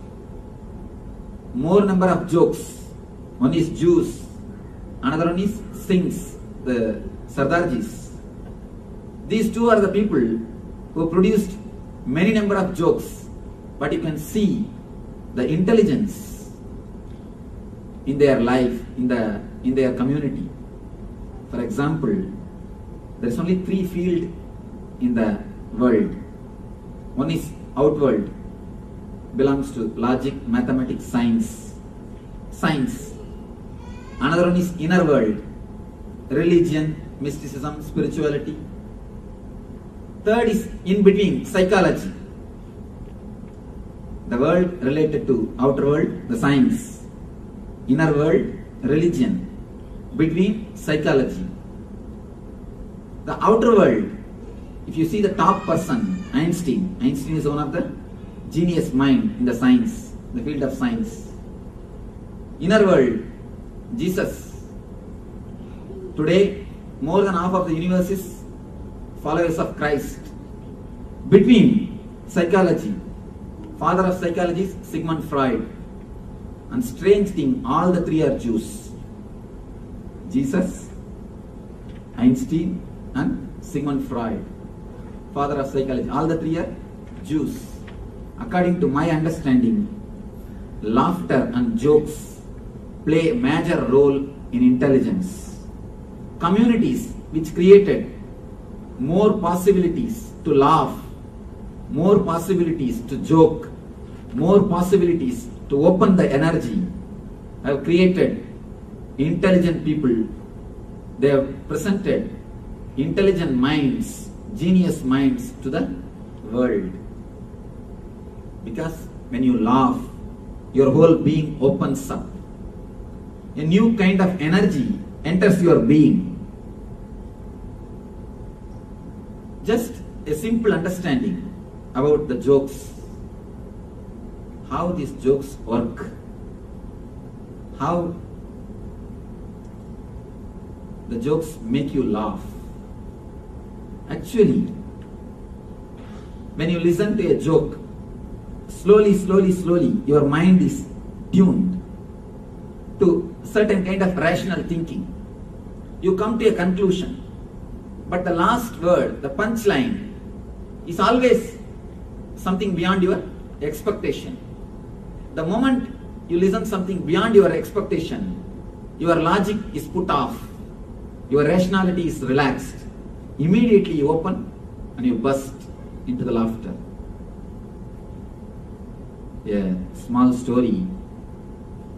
more number of jokes. One is Jews, another one is Singhs, the Sardarjis. These two are the people who have produced many number of jokes, but you can see the intelligence in their life, in their community. For example, there is only 3 fields in the world. One is outworld, belongs to logic, mathematics, science. Another one is inner world, religion, mysticism, spirituality. Third is in between, psychology. The world related to outer world, the science. Inner world, religion. Between, psychology. The outer world, if you see the top person, Einstein is one of the genius mind in the science, the field of science. Inner world, Jesus. Today, more than half of the universe is followers of Christ. Between, psychology. Father of psychology is Sigmund Freud. And strange thing, all the 3 are Jews. Jesus, Einstein and Sigmund Freud. Father of psychology. All the 3 are Jews. According to my understanding, laughter and jokes play a major role in intelligence. Communities which created more possibilities to laugh, more possibilities to joke, more possibilities to open the energy, have created intelligent people. They have presented intelligent minds, genius minds to the world. Because when you laugh, your whole being opens up. A new kind of energy enters your being. Just a simple understanding about the jokes, how these jokes work, how the jokes make you laugh. Actually, when you listen to a joke, slowly, your mind is tuned to certain kind of rational thinking. You come to a conclusion. But the last word, the punchline, is always something beyond your expectation. The moment you listen something beyond your expectation, your logic is put off, your rationality is relaxed. Immediately you open and you burst into the laughter. A small story.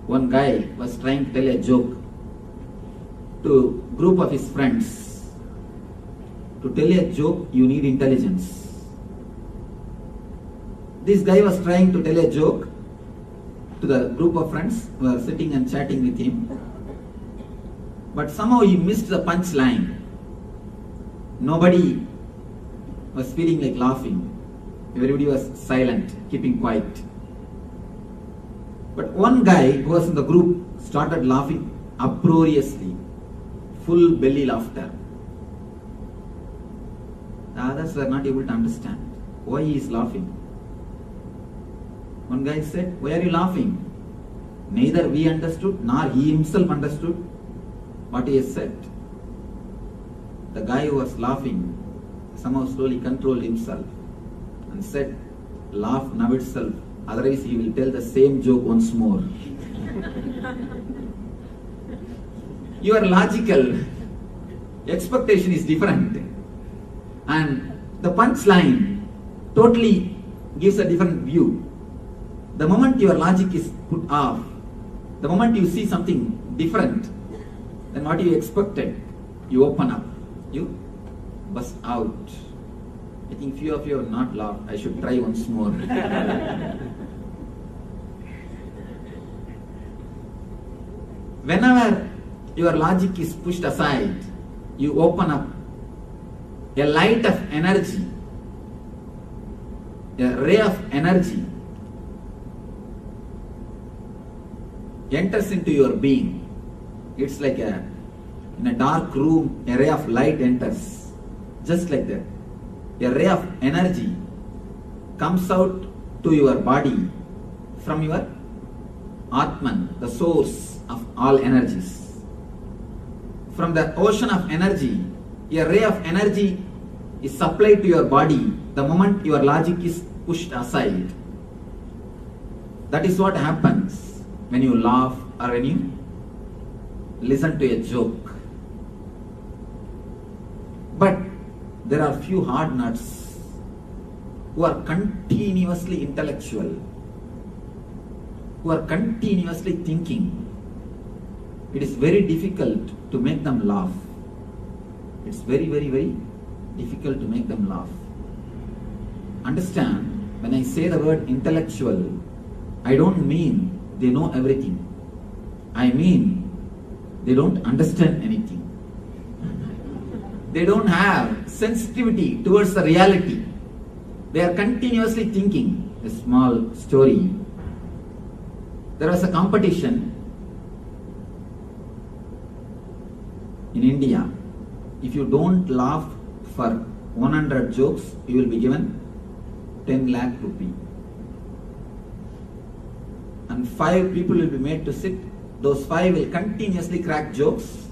One guy was trying to tell a joke to a group of his friends. To tell a joke, you need intelligence. This guy was trying to tell a joke to the group of friends who were sitting and chatting with him. But somehow he missed the punchline. Nobody was feeling like laughing. Everybody was silent, keeping quiet. But one guy who was in the group started laughing uproariously, full belly laughter. The others were not able to understand why he is laughing. One guy said, "Why are you laughing?" Neither we understood nor he himself understood what he has said. The guy who was laughing somehow slowly controlled himself and said, "Laugh now itself, otherwise he will tell the same joke once more." Your logical expectation is different. And the punchline totally gives a different view. The moment your logic is put off, the moment you see something different than what you expected, you open up, you burst out. I think few of you have not laughed. I should try once more. Whenever your logic is pushed aside, you open up. A light of energy, a ray of energy enters into your being. It's like in a dark room, a ray of light enters. Just like that. A ray of energy comes out to your body from your Atman, the source of all energies. From the ocean of energy, a ray of energy is supplied to your body the moment your logic is pushed aside. That is what happens when you laugh or when you listen to a joke. But there are few hard nuts who are continuously intellectual, who are continuously thinking. It is very difficult to make them laugh. It's very, very, very difficult to make them laugh. Understand, when I say the word intellectual, I don't mean they know everything. I mean they don't understand anything. They don't have sensitivity towards the reality. They are continuously thinking. A small story. There was a competition in India. If you don't laugh for 100 jokes, you will be given 10 lakh rupee. And 5 people will be made to sit. Those 5 will continuously crack jokes.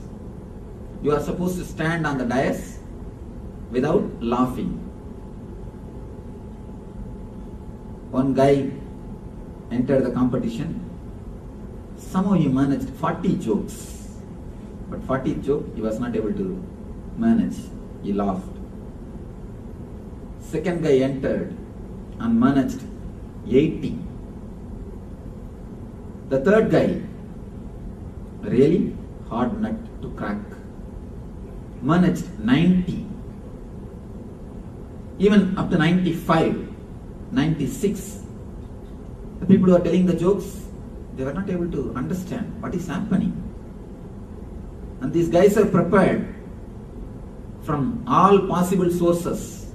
You are supposed to stand on the dais without laughing. One guy entered the competition. Somehow he managed 40 jokes. But 40th joke he was not able to manage. He laughed. Second guy entered and managed 80. The third guy, really hard nut to crack, managed 90. Even up to 95, 96. The people who are telling the jokes, they were not able to understand what is happening. And these guys are prepared from all possible sources,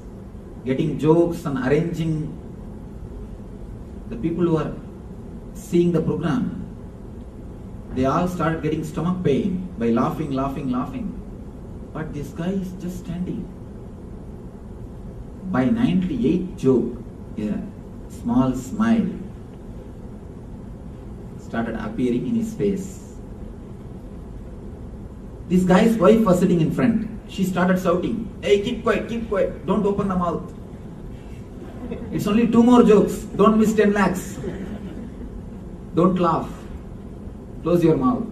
getting jokes and arranging. The people who are seeing the program, they all started getting stomach pain by laughing. But this guy is just standing. By 98 joke, a small smile started appearing in his face. This guy's wife was sitting in front. She started shouting, "Hey, keep quiet, don't open the mouth. It's only 2 more jokes, don't miss 10 lakhs. Don't laugh, close your mouth."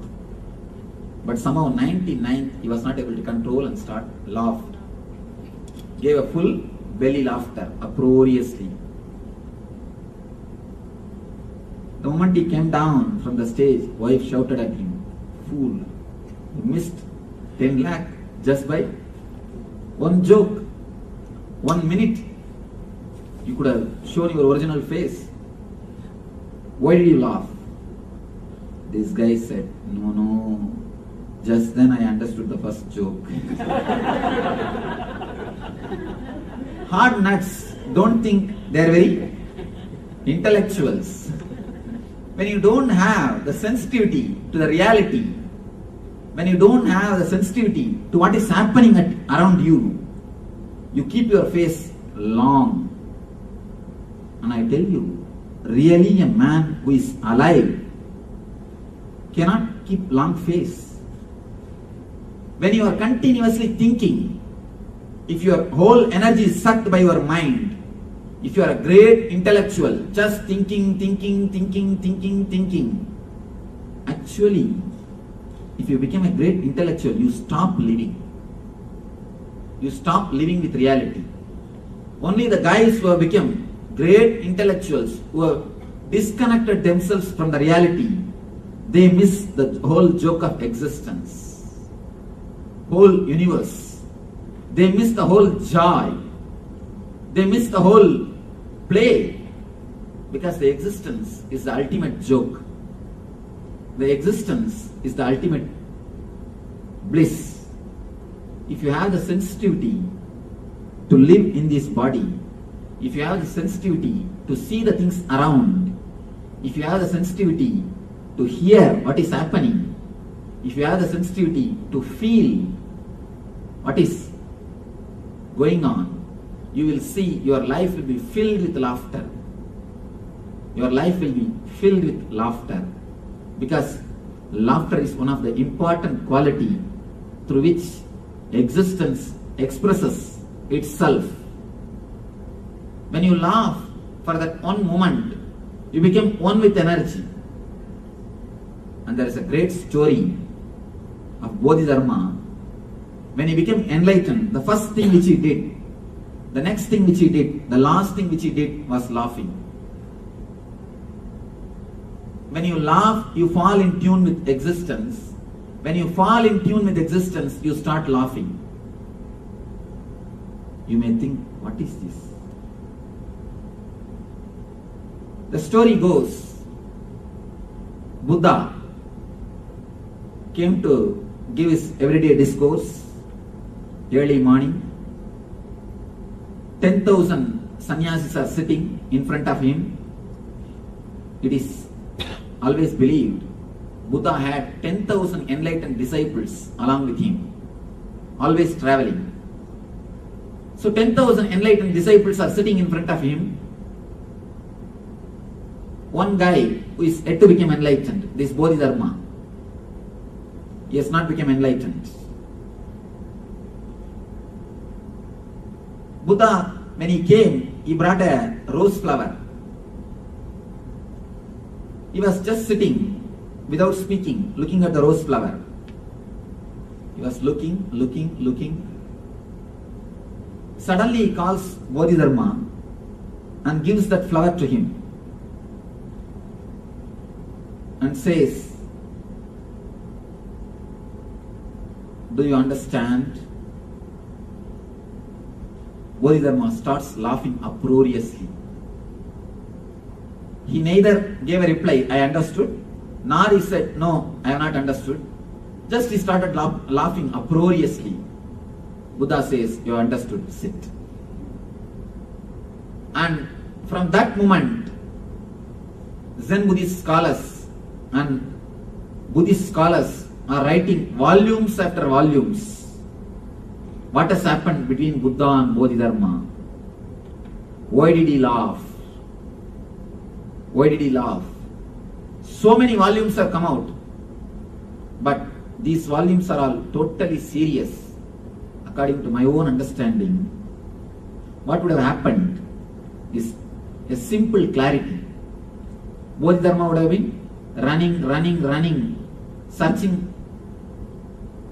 But somehow 99th, he was not able to control and laughed. Gave a full belly laughter, uproariously. The moment he came down from the stage, wife shouted at him, "Fool, you missed 10 lakh just by one joke. 1 minute, you could have shown your original face. Why did you laugh?" This guy said, No, just then I understood the first joke." Hard nuts don't think they're very intellectuals. When you don't have the sensitivity to the reality, when you don't have the sensitivity to what is happening around you, you keep your face long. And I tell you, really a man who is alive cannot keep long face. When you are continuously thinking, if your whole energy is sucked by your mind, if you are a great intellectual, just thinking, actually, if you become a great intellectual, you stop living. You stop living with reality. Only the guys who have become great intellectuals, who have disconnected themselves from the reality, they miss the whole joke of existence, whole universe. They miss the whole joy. They miss the whole play, because the existence is the ultimate joke. The existence is the ultimate bliss. If you have the sensitivity to live in this body, if you have the sensitivity to see the things around, if you have the sensitivity to hear what is happening, if you have the sensitivity to feel what is going on, you will see your life will be filled with laughter. Your life will be filled with laughter, because laughter is one of the important quality through which existence expresses itself. When you laugh for that one moment, you become one with energy. And there is a great story of Bodhidharma. When he became enlightened, the first thing which he did, the next thing which he did, the last thing which he did was laughing. When you laugh, you fall in tune with existence. When you fall in tune with existence, you start laughing. You may think, what is this? The story goes, Buddha came to give his everyday discourse early morning. 10,000 sannyasis are sitting in front of him. It is always believed Buddha had 10,000 enlightened disciples along with him, always traveling. So 10,000 enlightened disciples are sitting in front of him. One guy who is yet to become enlightened, this Bodhidharma, he has not become enlightened. Buddha, when he came, he brought a rose flower. He was just sitting without speaking, looking at the rose flower. He was looking. Suddenly he calls Bodhidharma and gives that flower to him and says, do you understand? Bodhidharma starts laughing uproariously. He neither gave a reply, I understood, nor he said, no, I have not understood. Just he started laughing uproariously. Buddha says, you understood, sit. And from that moment, Zen Buddhist scholars and Buddhist scholars are writing volumes after volumes. What has happened between Buddha and Bodhidharma? Why did he laugh? Why did he laugh? So many volumes have come out, but these volumes are all totally serious. According to my own understanding, what would have happened is a simple clarity. Bodhidharma would have been running, searching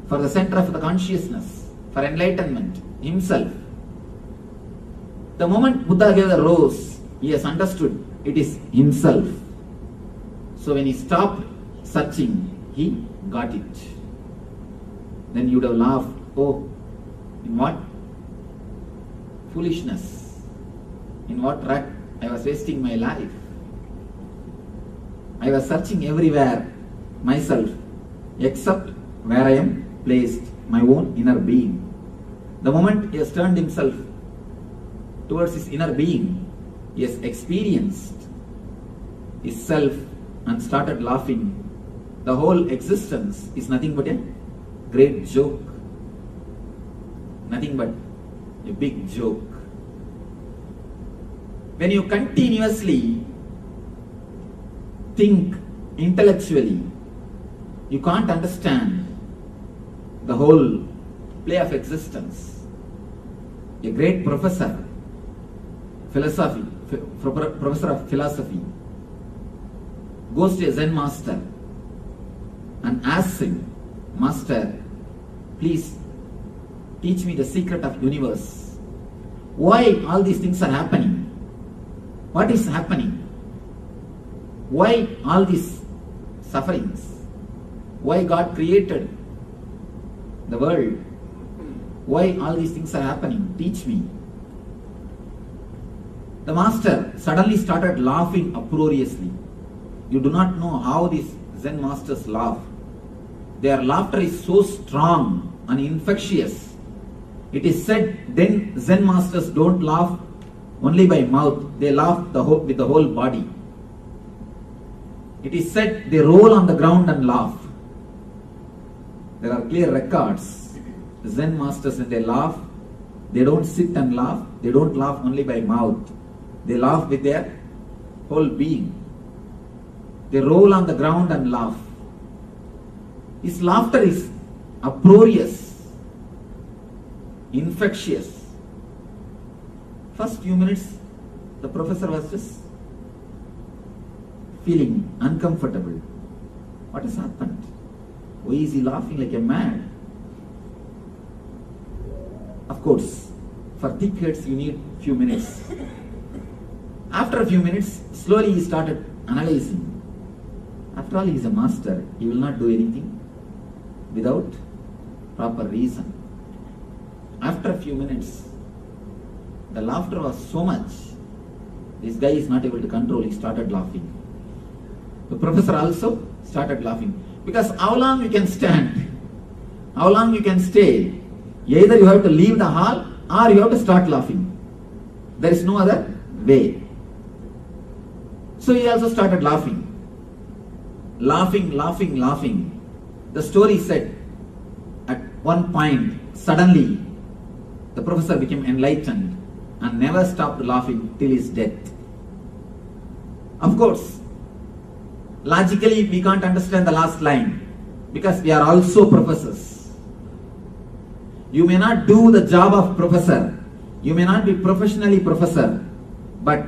for the center of the consciousness, for enlightenment himself. The moment Buddha gave the rose, he has understood it is himself. So when he stopped searching, he got it. Then you would have laughed, oh, in what foolishness, in what rut I was wasting my life. I was searching everywhere myself except where I am placed, my own inner being. The moment he has turned himself towards his inner being, he has experienced his self and started laughing. The whole existence is nothing but a great joke. Nothing but a big joke. When you continuously think intellectually, you can't understand the whole play of existence. A great professor of philosophy goes to a Zen master and asks him, Master, please teach me the secret of universe. Why all these things are happening? What is happening? Why all these sufferings? Why God created the world? Why all these things are happening? Teach me. The master suddenly started laughing uproariously. You do not know how these Zen masters laugh. Their laughter is so strong and infectious. It is said then Zen masters don't laugh only by mouth, they laugh with the whole body. It is said they roll on the ground and laugh. There are clear records. Zen masters, when they laugh, they don't sit and laugh, they don't laugh only by mouth, they laugh with their whole being. They roll on the ground and laugh. His laughter is uproarious, infectious. First few minutes, the professor was just feeling uncomfortable. What has happened? Why is he laughing like a mad? Of course, for thick heads you need few minutes. After a few minutes, slowly he started analyzing. After all, he is a master. He will not do anything without proper reason. After a few minutes, the laughter was so much, this guy is not able to control, he started laughing. The professor also started laughing. Because how long you can stand? How long you can stay? Either you have to leave the hall or you have to start laughing. There is no other way. So he also started laughing. Laughing, laughing, laughing. The story said, at one point, suddenly, the professor became enlightened and never stopped laughing till his death. Of course, logically we can't understand the last line because we are also professors. You may not do the job of professor, you may not be professionally professor, but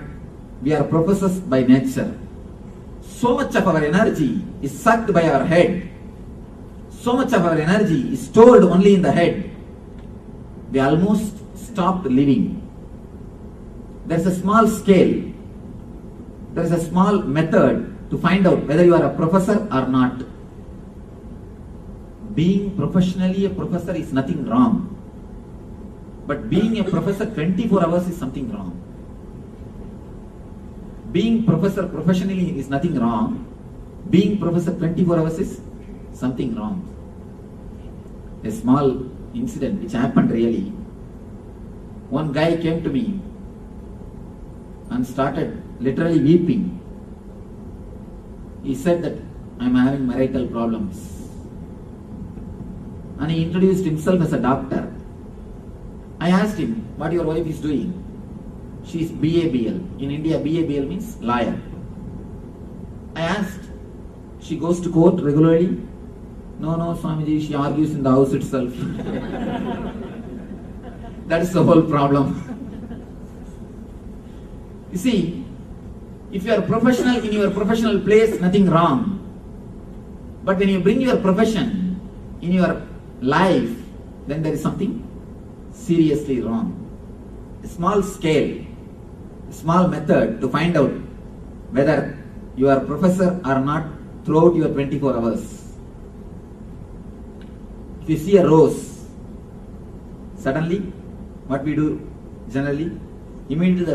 we are professors by nature. So much of our energy is sucked by our head. So much of our energy is stored only in the head. We almost stopped living. There's a small scale. There's a small method to find out whether you are a professor or not. Being professionally a professor is nothing wrong. But being a professor 24 hours is something wrong. Being professor professionally is nothing wrong. Being professor 24 hours is something wrong. A small incident which happened really. One guy came to me and started literally weeping. He said that I am having marital problems. And he introduced himself as a doctor. I asked him what your wife is doing. She is BABL. In India, BABL means lawyer. I asked, she goes to court regularly? No, Swamiji, she argues in the house itself. That is the whole problem. You see, if you are professional in your professional place, nothing wrong. But when you bring your profession in your life, then there is something seriously wrong. A small scale, a small method to find out whether you are a professor or not throughout your 24 hours. If you see a rose, suddenly what we do generally, immediately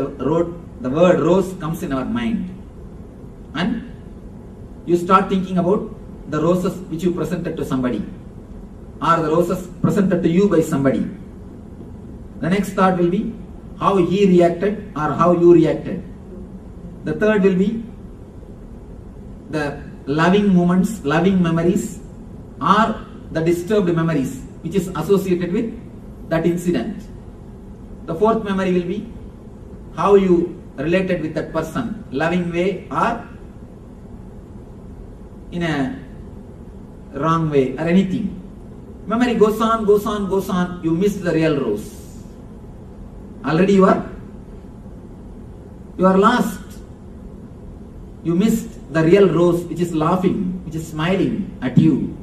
the word rose comes in our mind. And you start thinking about the roses which you presented to somebody or the roses presented to you by somebody. The next thought will be how he reacted or how you reacted. The third will be the loving moments, loving memories or the disturbed memories which is associated with that incident. The fourth memory will be how you related with that person, loving way or in a wrong way or anything. Memory goes on, you miss the real rose. Already you are lost. You missed the real rose which is laughing, which is smiling at you,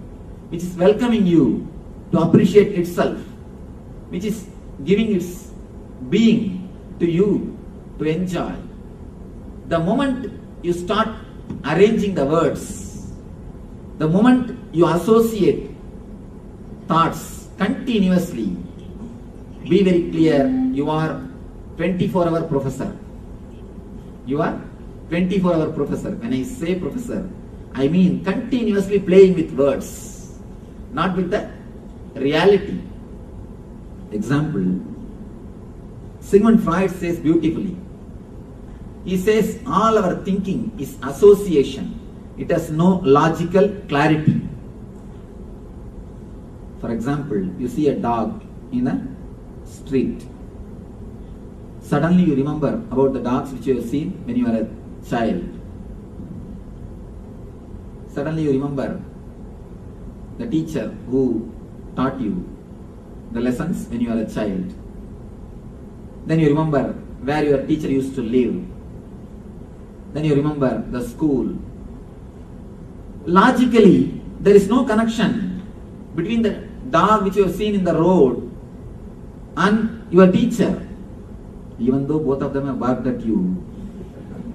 which is welcoming you to appreciate itself, which is giving its being to you to enjoy. The moment you start arranging the words, the moment you associate thoughts continuously, be very clear, you are 24-hour professor. You are 24-hour professor. When I say professor, I mean continuously playing with words, not with the reality. Example, Sigmund Freud says beautifully. He says all our thinking is association. It has no logical clarity. For example, you see a dog in a street. Suddenly you remember about the dogs which you have seen when you were a child. Suddenly you remember the teacher who taught you the lessons when you were a child. Then you remember where your teacher used to live. Then you remember the school. Logically, there is no connection between the dog which you have seen in the road and your teacher. Even though both of them have barked at you,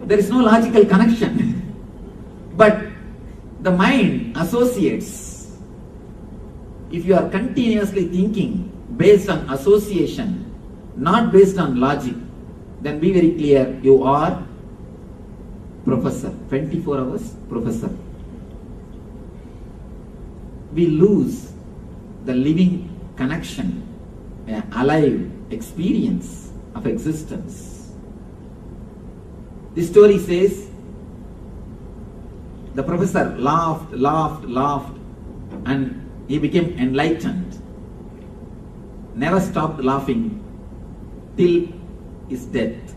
there is no logical connection. But the mind associates. If you are continuously thinking based on association, not based on logic, then be very clear, you are professor, 24 hours professor. We lose the living connection, alive experience of existence. This story says the professor laughed and he became enlightened. Never stopped laughing till his death.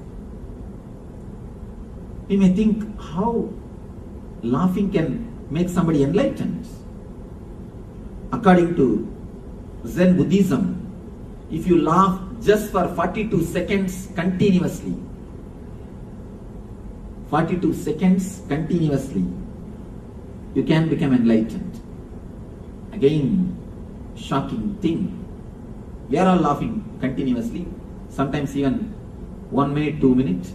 We may think how laughing can make somebody enlightened. According to Zen Buddhism, if you laugh just for 42 seconds continuously, 42 seconds continuously, you can become enlightened. Again, shocking thing. We are all laughing continuously, sometimes even 1 minute, 2 minutes,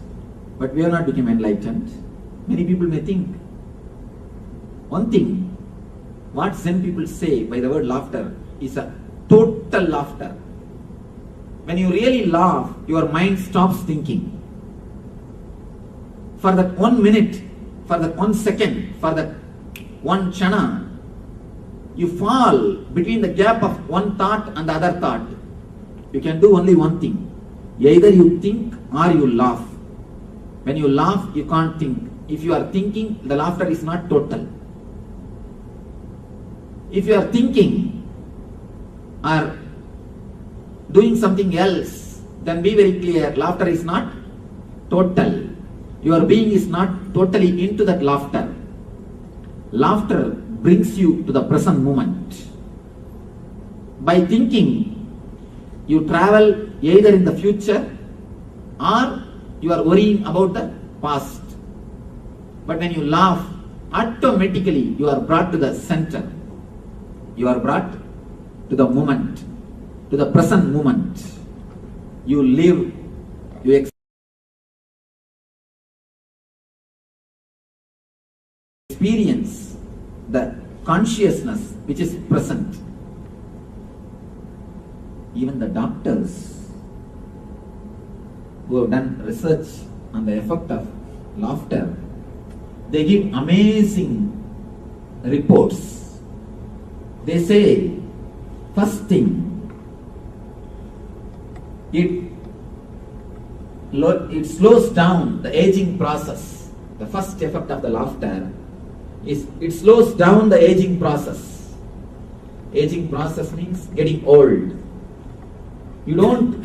but we are not become enlightened. Many people may think. One thing, what Zen people say by the word laughter is a total laughter. When you really laugh, your mind stops thinking. For that 1 minute, for that 1 second, for that one chana, you fall between the gap of one thought and the other thought. You can do only one thing. Either you think or you laugh. When you laugh, you can't think. If you are thinking, the laughter is not total. If you are thinking or doing something else, then be very clear, laughter is not total. Your being is not totally into that laughter. Laughter brings you to the present moment. By thinking, you travel either in the future or you are worrying about the past. But when you laugh, automatically you are brought to the center. You are brought to the moment, to the present moment. You live, you experience the consciousness which is present. Even the doctors who have done research on the effect of laughter, they give amazing reports. They say, first thing, it slows down the aging process. The first effect of the laughter is it slows down the aging process. Aging process means getting old. You don't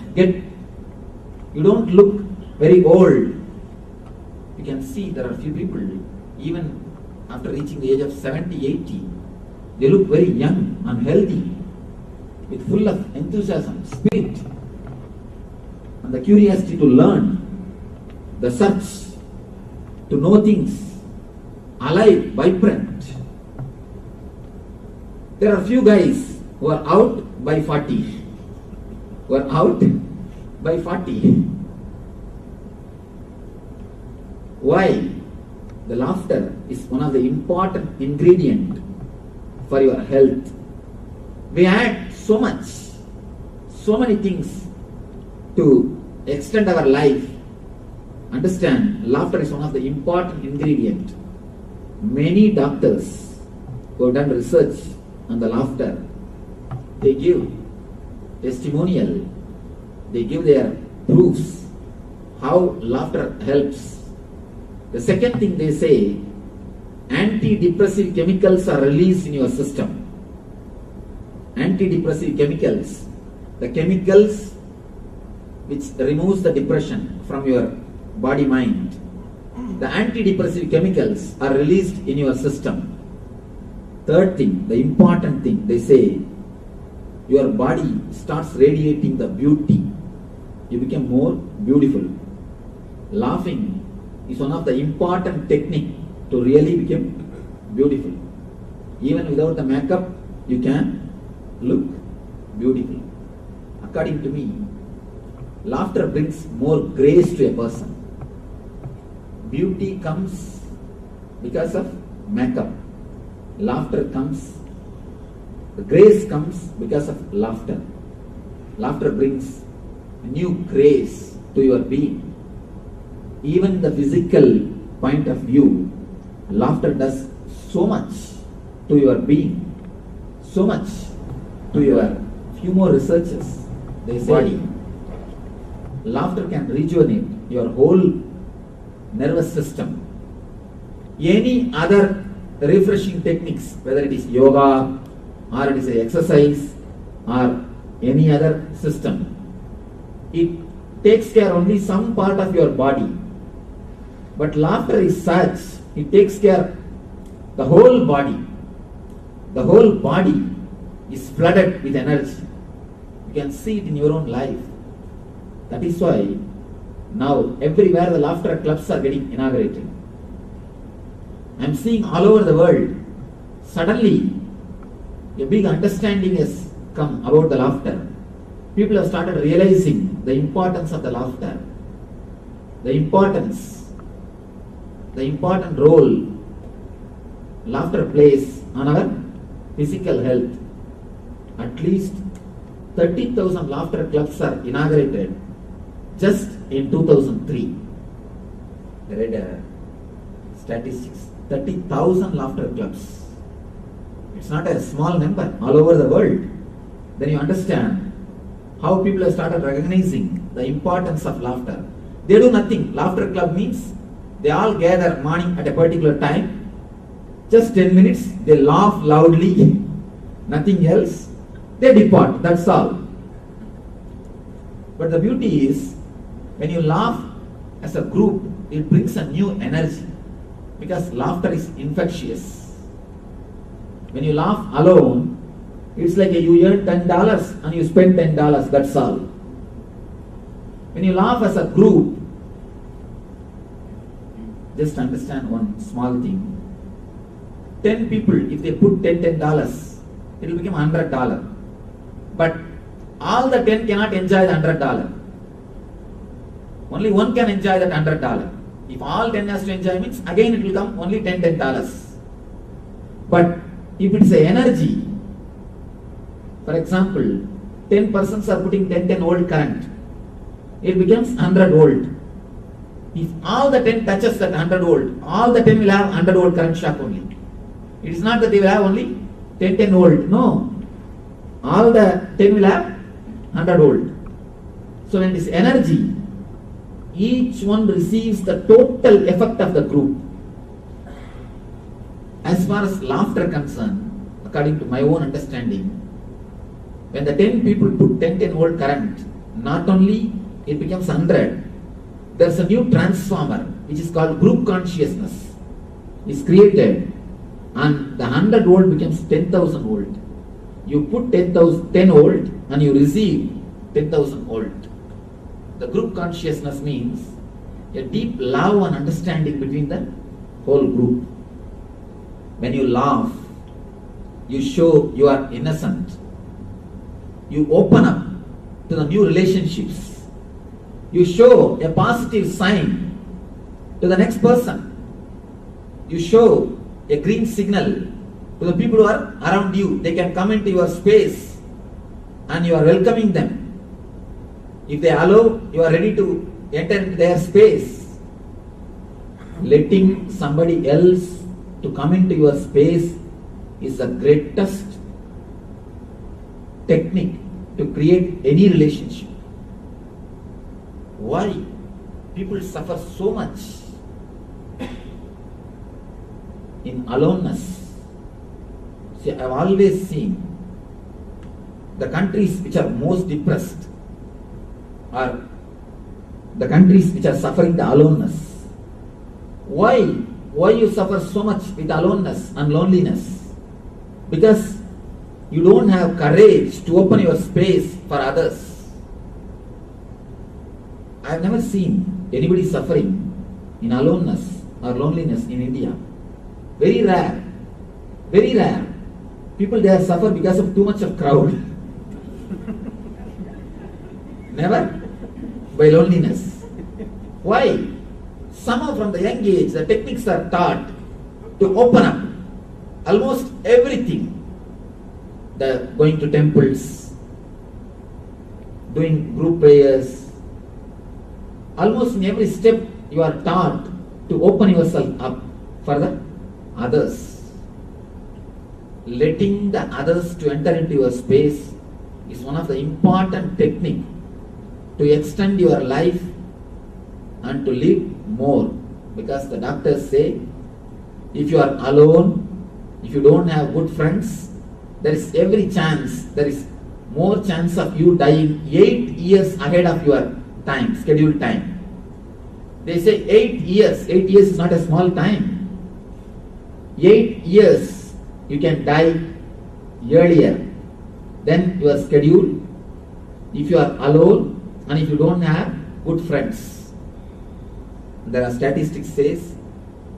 look very old. You can see there are few people, even after reaching the age of 70, 80, they look very young and healthy, with full of enthusiasm, spirit, and the curiosity to learn, the search to know things, alive, vibrant. There are few guys who are out by 40. Who are out by 40. Why? The laughter is one of the important ingredients for your health. We add so much, so many things to extend our life. Understand, laughter is one of the important ingredients. Many doctors who have done research on the laughter. They give testimonial, they give their proofs how laughter helps. The second thing they say, antidepressive chemicals are released in your system. Antidepressive chemicals, the chemicals which removes the depression from your body mind. The antidepressive chemicals are released in your system. Third thing, the important thing, they say, your body starts radiating the beauty. You become more beautiful. Laughing is one of the important technique to really become beautiful. Even without the makeup, you can look beautiful. According to me, laughter brings more grace to a person. Beauty comes because of makeup. Laughter comes, the grace comes because of laughter. Laughter brings new grace to your being. Even the physical point of view, laughter does so much to your being, so much to your few more researchers. They say laughter can rejuvenate your whole nervous system. Any other refreshing techniques, whether it is yoga or it is a exercise or any other system, it takes care only some part of your body. But laughter is such, it takes care the whole body. The whole body is flooded with energy. You can see it in your own life. That is why now everywhere the laughter clubs are getting inaugurated. I am seeing all over the world, suddenly a big understanding has come about the laughter. People have started realizing the importance of the laughter, the important role laughter plays on our physical health. At least 30,000 laughter clubs are inaugurated just in 2003. I read statistics. 30,000 laughter clubs. It's not a small number all over the world. Then you understand how people have started recognizing the importance of laughter. They do nothing. Laughter club means they all gather morning at a particular time. Just 10 minutes, they laugh loudly, nothing else. They depart, that's all. But the beauty is, when you laugh as a group, it brings a new energy. Because laughter is infectious. When you laugh alone, it's like you earn $10 and you spend $10, that's all. When you laugh as a group, just understand one small thing. 10 people, if they put $10, it will become $100. But all the 10 cannot enjoy the $100. Only one can enjoy that $100. If all 10 has to enjoy means, again it will come only $10. But if it's a energy, for example, 10 persons are putting 10 volt current, it becomes 100 volt. If all the 10 touches that 100 volt, all the 10 will have 100 volt current shock only. It is not that they will have only 10 volt, no. All the 10 will have 100 volt. So when this energy, each one receives the total effect of the group. As far as laughter concerned, according to my own understanding, when the 10 people put 10 volt current, not only it becomes 100, there's a new transformer which is called group consciousness is created, and the 100 volt becomes 10,000 volt. You put 10 volt and you receive 10,000 volt. The group consciousness means a deep love and understanding between the whole group. When you laugh, you show you are innocent. You open up to the new relationships. You show a positive sign to the next person. You show a green signal to the people who are around you. They can come into your space and you are welcoming them. If they allow, you are ready to enter into their space. Letting somebody else to come into your space is the greatest technique to create any relationship. Why people suffer so much in aloneness? See, I've always seen the countries which are most depressed are the countries which are suffering the aloneness. Why? Why you suffer so much with aloneness and loneliness? Because you don't have courage to open your space for others. I've never seen anybody suffering in aloneness or loneliness in India. Very rare. Very rare. People there suffer because of too much of crowd. Never by loneliness. Why? Somehow from the young age, the techniques are taught to open up almost everything. The going to temples, doing group prayers, almost in every step you are taught to open yourself up for the others. Letting the others to enter into your space is one of the important techniques to extend your life and to live more. Because the doctors say, if you are alone, if you don't have good friends, there is every chance, there is more chance of you dying 8 years ahead of your time, scheduled time. They say 8 years is not a small time. 8 years you can die earlier than your schedule if you are alone and if you don't have good friends. There are statistics says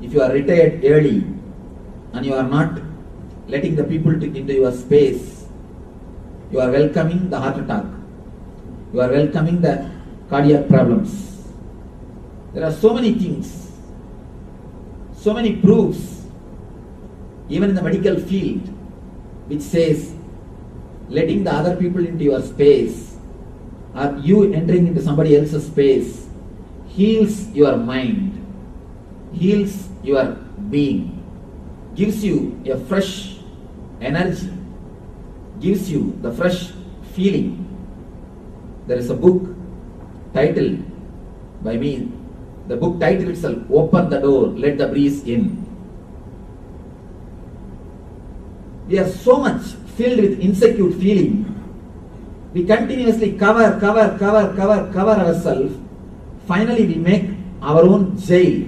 if you are retired early and you are not letting the people into your space, you are welcoming the heart attack, you are welcoming the cardiac problems. There are so many things, so many proofs, even in the medical field, which says letting the other people into your space or you entering into somebody else's space heals your mind, heals your being, gives you a fresh energy, gives you the fresh feeling. There is a book titled by me, the book title itself, Open the Door, Let the Breeze In. We are so much filled with insecure feeling. We continuously cover ourselves. Finally we make our own jail.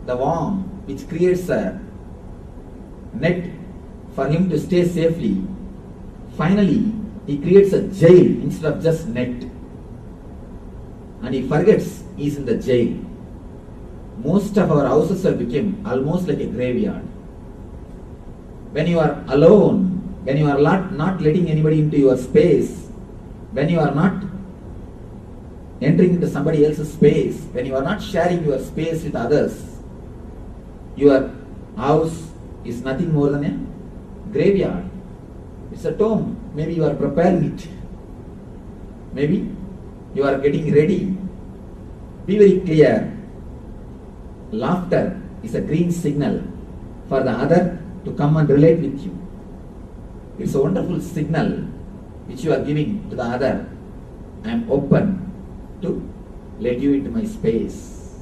The worm which creates a net for him to stay safely, finally he creates a jail instead of just net. And he forgets he is in the jail. Most of our houses have become almost like a graveyard. When you are alone, when you are not letting anybody into your space, when you are not entering into somebody else's space, when you are not sharing your space with others, your house is nothing more than a graveyard. It's a tomb. Maybe you are preparing it. Maybe you are getting ready. Be very clear. Laughter is a green signal for the other to come and relate with you. It's a wonderful signal which you are giving to the other. I am open to let you into my space.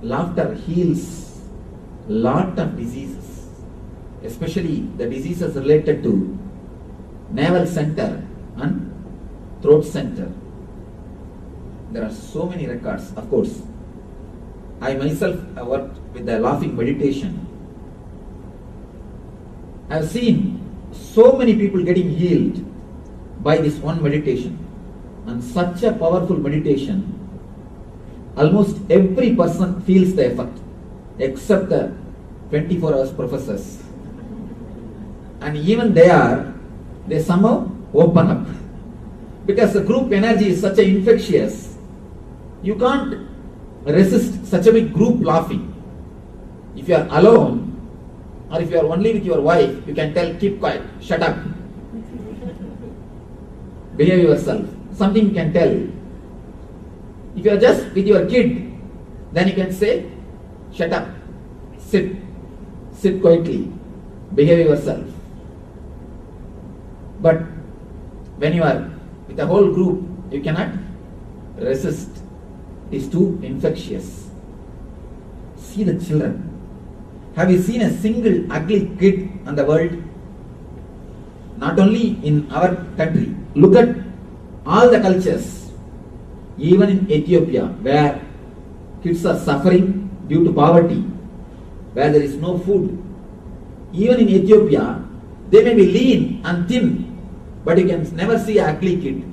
Laughter heals lot of diseases, especially the diseases related to navel center and throat center. There are so many records. Of course, I myself have worked with the laughing meditation. I have seen so many people getting healed by this one meditation, and such a powerful meditation. Almost every person feels the effect except the 24 hours professors, and even they somehow open up because the group energy is such a infectious. You can't resist such a big group laughing. If you are alone or if you are only with your wife, you can tell, keep quiet, shut up, behave yourself, something you can tell. If you are just with your kid, then you can say, shut up, sit quietly. behave yourself. But when you are with a whole group, you cannot resist. It is too infectious. See the children. Have you seen a single ugly kid in the world? Not only in our country. Look at all the cultures. Even in Ethiopia, where kids are suffering due to poverty, where there is no food. Even in Ethiopia, they may be lean and thin, but you can never see an ugly kid.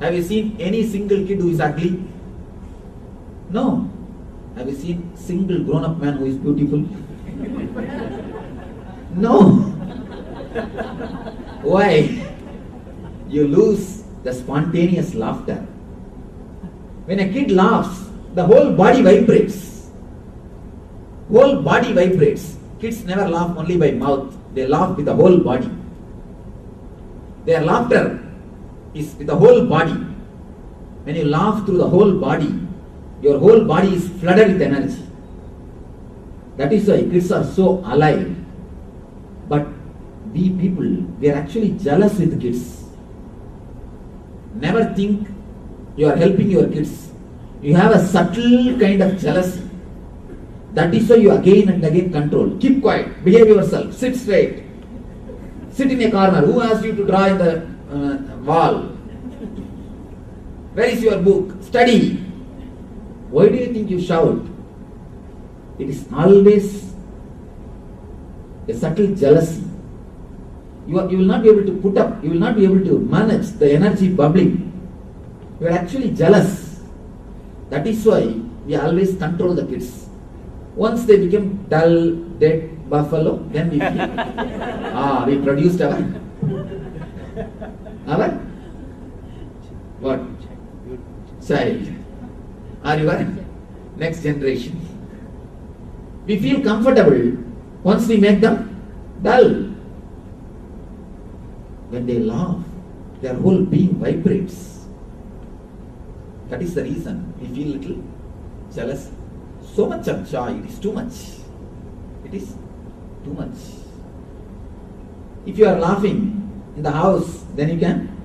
Have you seen any single kid who is ugly? No. Have you seen single grown-up man who is beautiful? No. Why? You lose the spontaneous laughter. When a kid laughs, the whole body vibrates. Whole body vibrates. Kids never laugh only by mouth. They laugh with the whole body. Their laughter is with the whole body. When you laugh through the whole body, your whole body is flooded with energy. That is why kids are so alive. But we people, we are actually jealous with kids. Never think you are helping your kids. You have a subtle kind of jealousy. That is why you again and again control. Keep quiet, behave yourself, sit straight. Sit in a corner. Who asked you to draw in the wall? Where is your book? Study. Why do you think you shout? It is always a subtle jealousy. You will not be able to put up, you will not be able to manage the energy bubbling. You are actually jealous. That is why we always control the kids. Once they become dull, dead buffalo, then we feel, we produced our what? Child. Or your next generation. We feel comfortable once we make them dull. When they laugh, their whole being vibrates. That is the reason we feel little jealous. So much of joy, it is too much. It is too much. If you are laughing in the house, then you can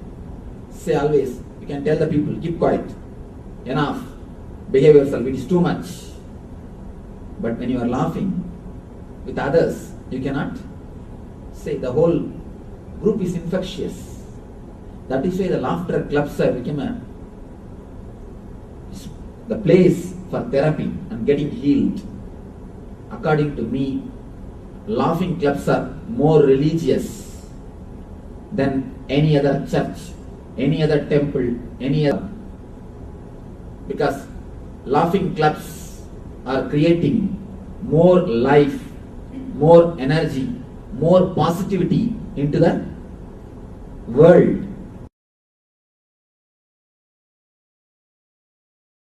say always, you can tell the people, keep quiet, enough, behave yourself, it is too much. But when you are laughing with others, you cannot say. The whole group is infectious. That is why the laughter clubs have become the place for therapy and getting healed. According to me, laughing clubs are more religious than any other church, any other temple, any other. Because laughing clubs are creating more life, more energy, more positivity into the world.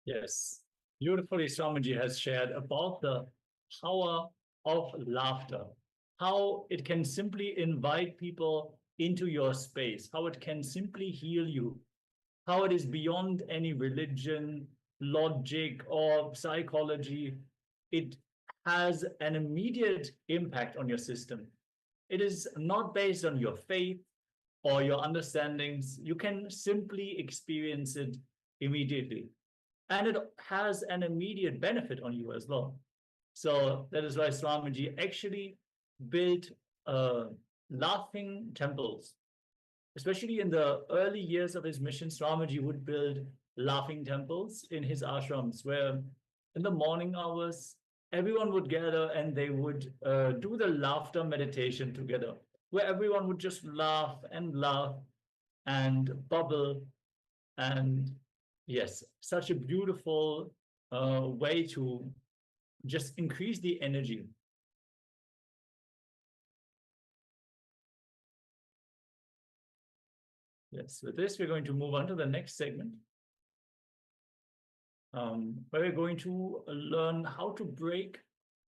Yes, beautifully Swamiji has shared about the power of laughter, how it can simply invite people into your space, how it can simply heal you, how it is beyond any religion, logic, or psychology. It has an immediate impact on your system. It is not based on your faith or your understandings. You can simply experience it immediately. And it has an immediate benefit on you as well. So that is why Swamiji actually built laughing temples. Especially in the early years of his mission, Swamiji would build laughing temples in his ashrams, where in the morning hours, everyone would gather and they would do the laughter meditation together, where everyone would just laugh and bubble. And yes, such a beautiful way to just increase the energy. Yes, with this, we're going to move on to the next segment, where we're going to learn how to break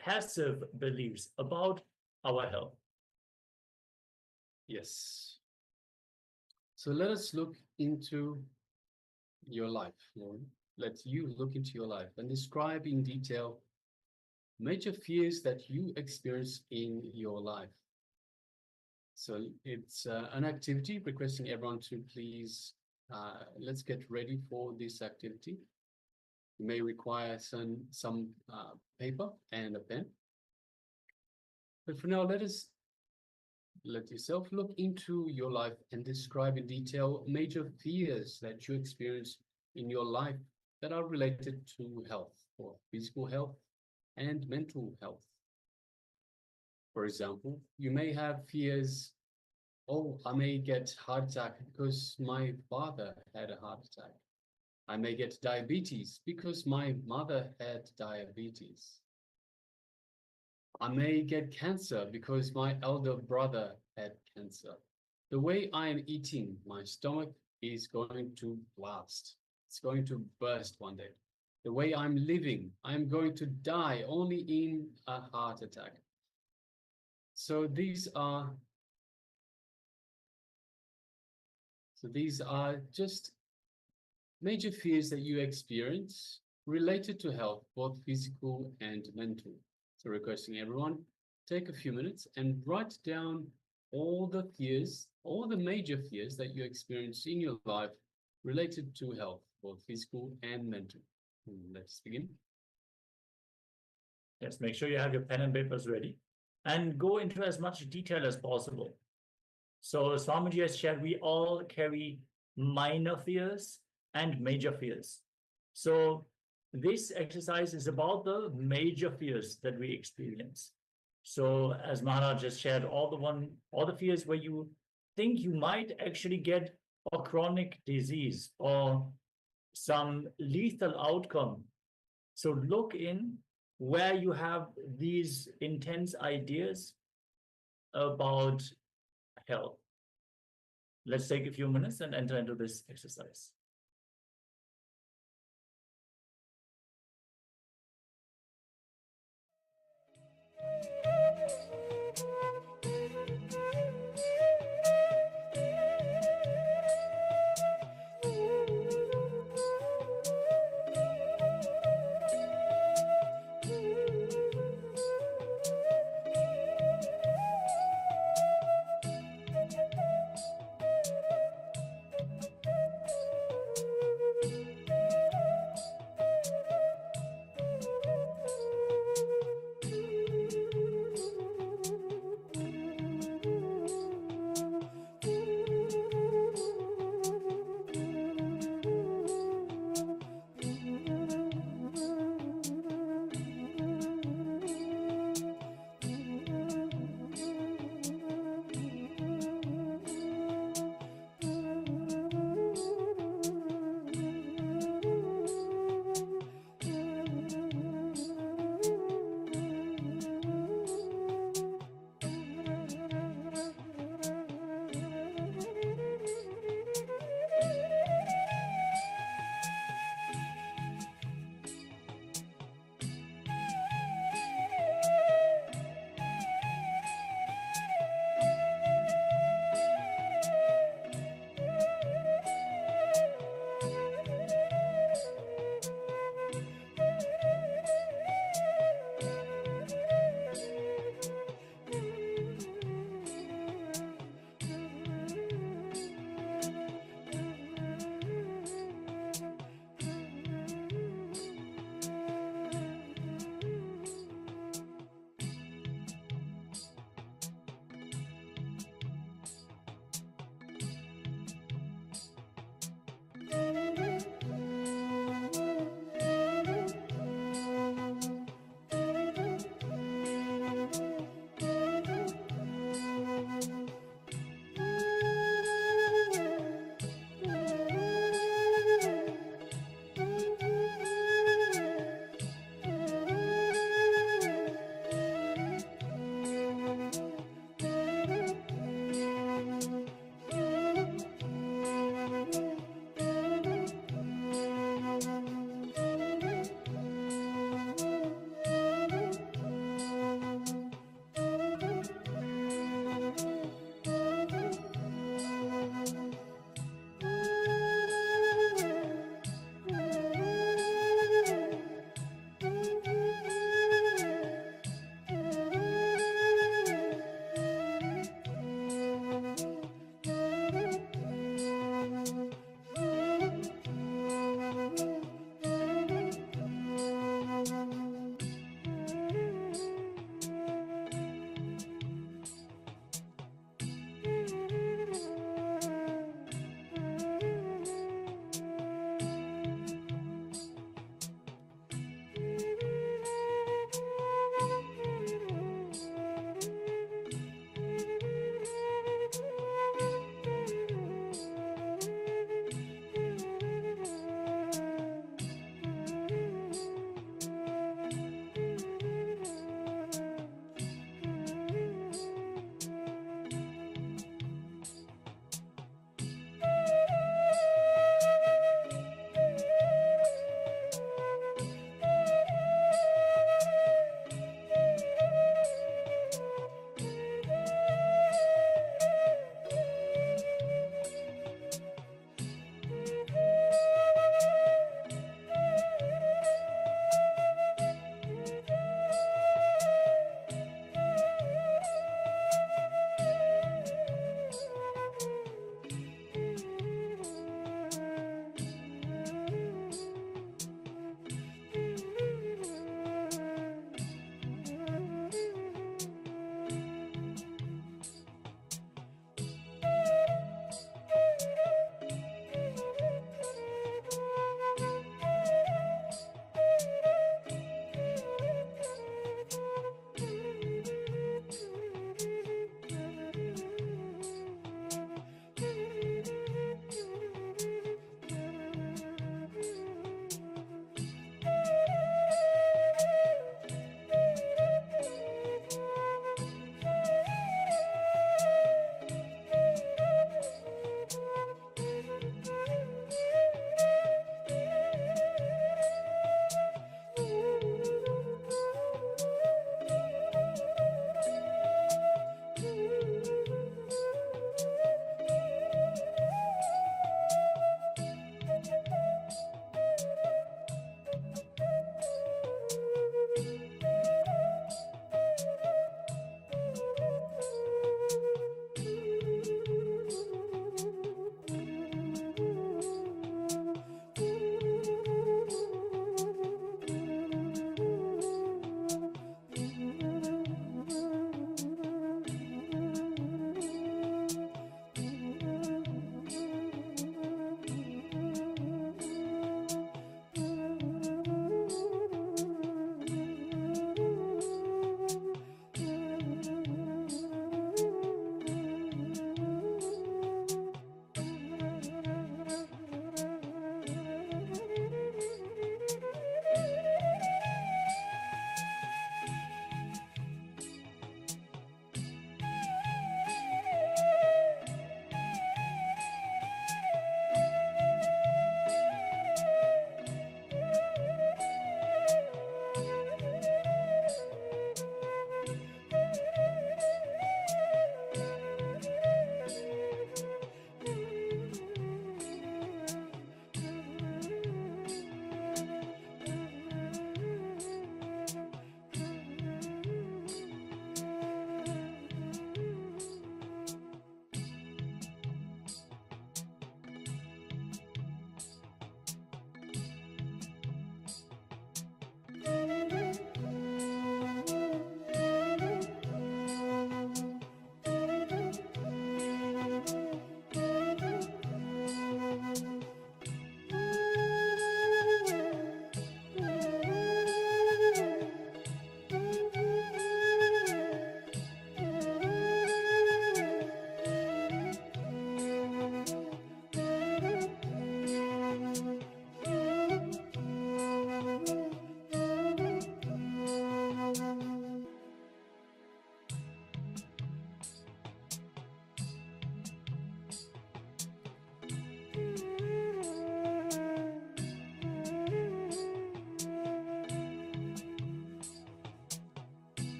passive beliefs about our health. Yes. So let us look into your life, Lauren. Let you look into your life and describe in detail major fears that you experience in your life. So it's an activity, requesting everyone to please, let's get ready for this activity. You may require some paper and a pen. But for now, let yourself look into your life and describe in detail major fears that you experience in your life that are related to health, or physical health and mental health. For example, you may have fears, oh, I may get heart attack because my father had a heart attack. I may get diabetes because my mother had diabetes. I may get cancer because my elder brother had cancer. The way I am eating, my stomach is going to blast. It's going to burst one day. The way I'm living, I'm going to die only in a heart attack. So these are just major fears that you experience related to health, both physical and mental. So requesting everyone, take a few minutes and write down all the fears, all the major fears that you experience in your life related to health, both physical and mental. Let's begin. Yes, make sure you have your pen and papers ready and go into as much detail as possible. So Swamiji has shared, we all carry minor fears and major fears. So this exercise is about the major fears that we experience. So as Maharaj just shared, all the fears where you think you might actually get a chronic disease or some lethal outcome. So look in where you have these intense ideas about health. Let's take a few minutes and enter into this exercise.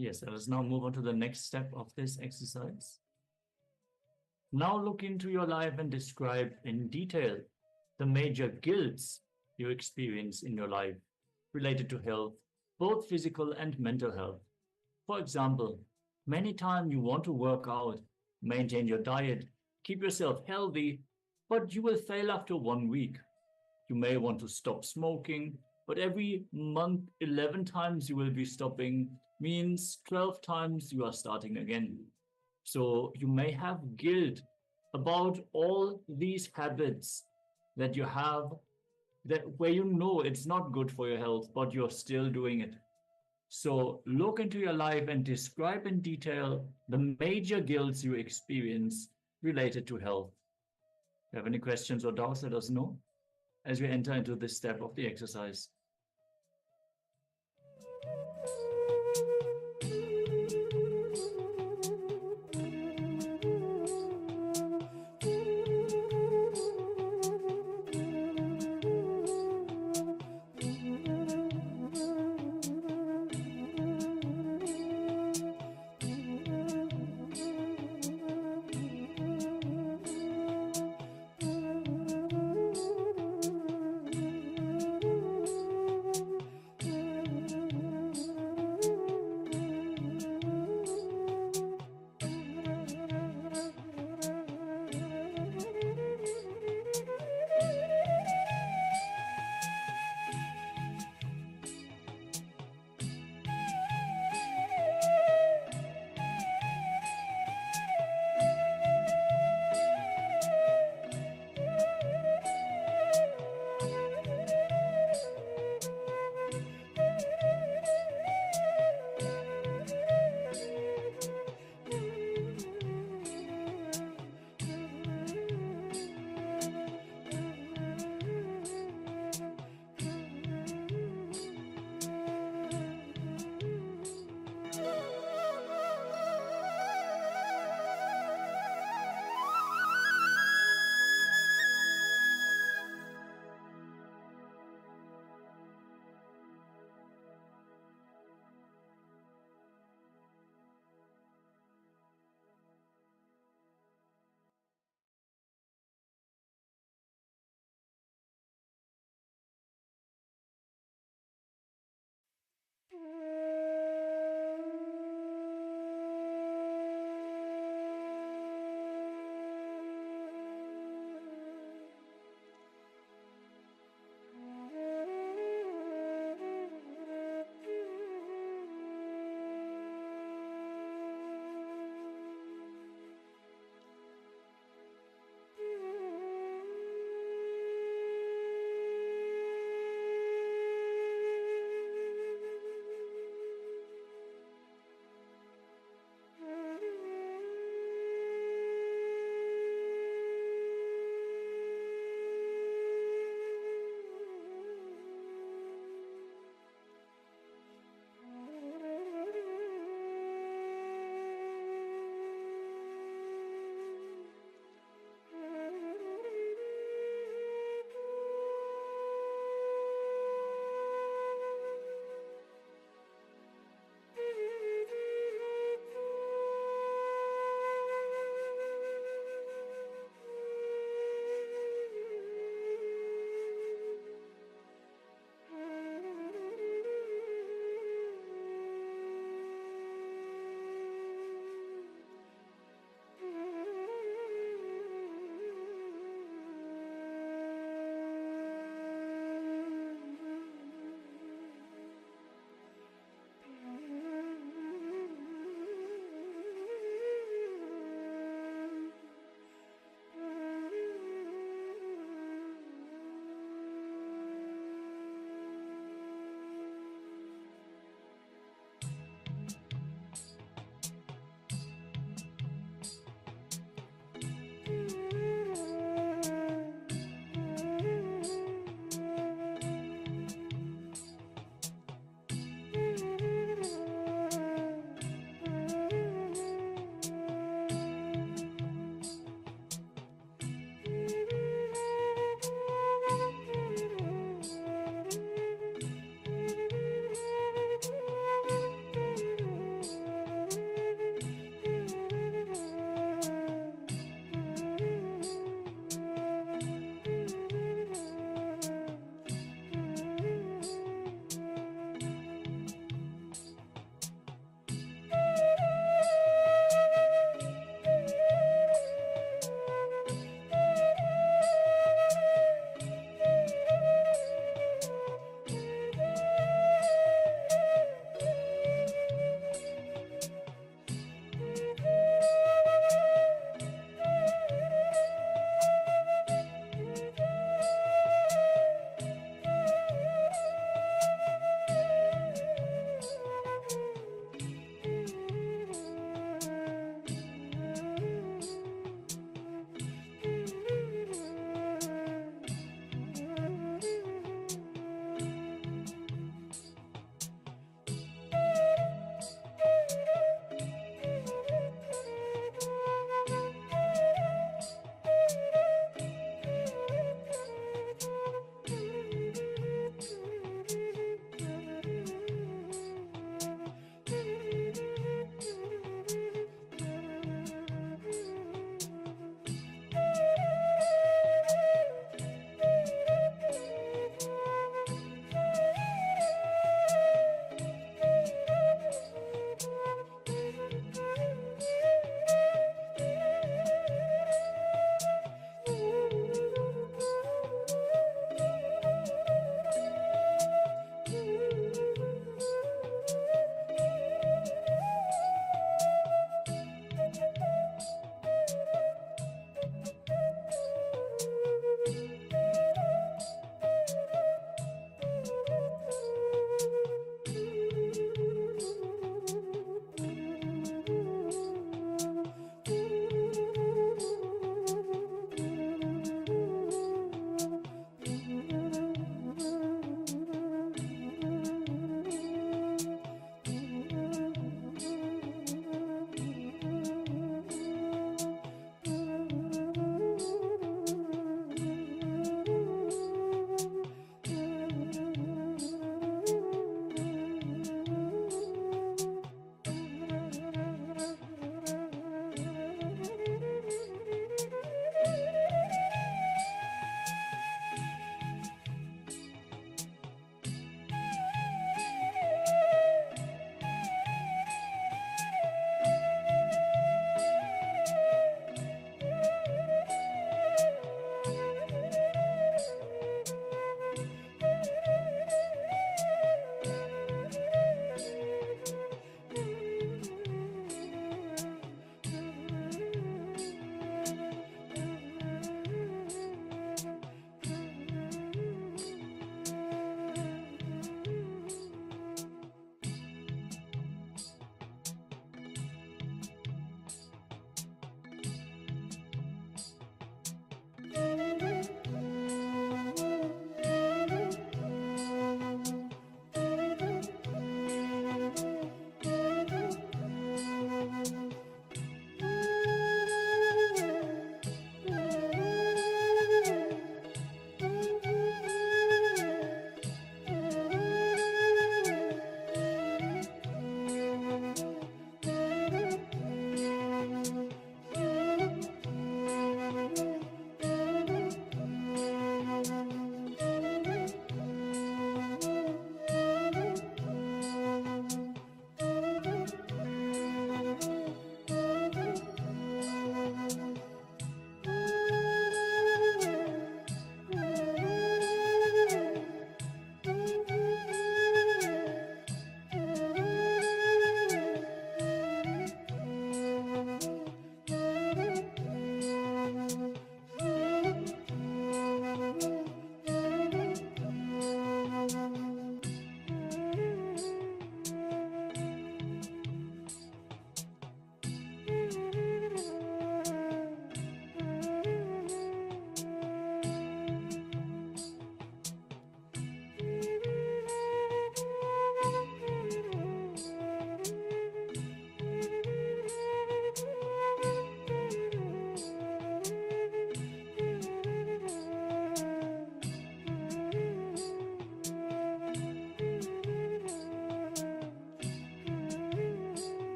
Yes, let us now move on to the next step of this exercise. Now look into your life and describe in detail the major guilts you experience in your life related to health, both physical and mental health. For example, many times you want to work out, maintain your diet, keep yourself healthy, but you will fail after 1 week. You may want to stop smoking, but every month, 11 times you will be stopping, means 12 times you are starting again. So you may have guilt about all these habits that you have, that where you know it's not good for your health, but you're still doing it. So look into your life and describe in detail the major guilts you experience related to health. If you have any questions or doubts, let us know as we enter into this step of the exercise.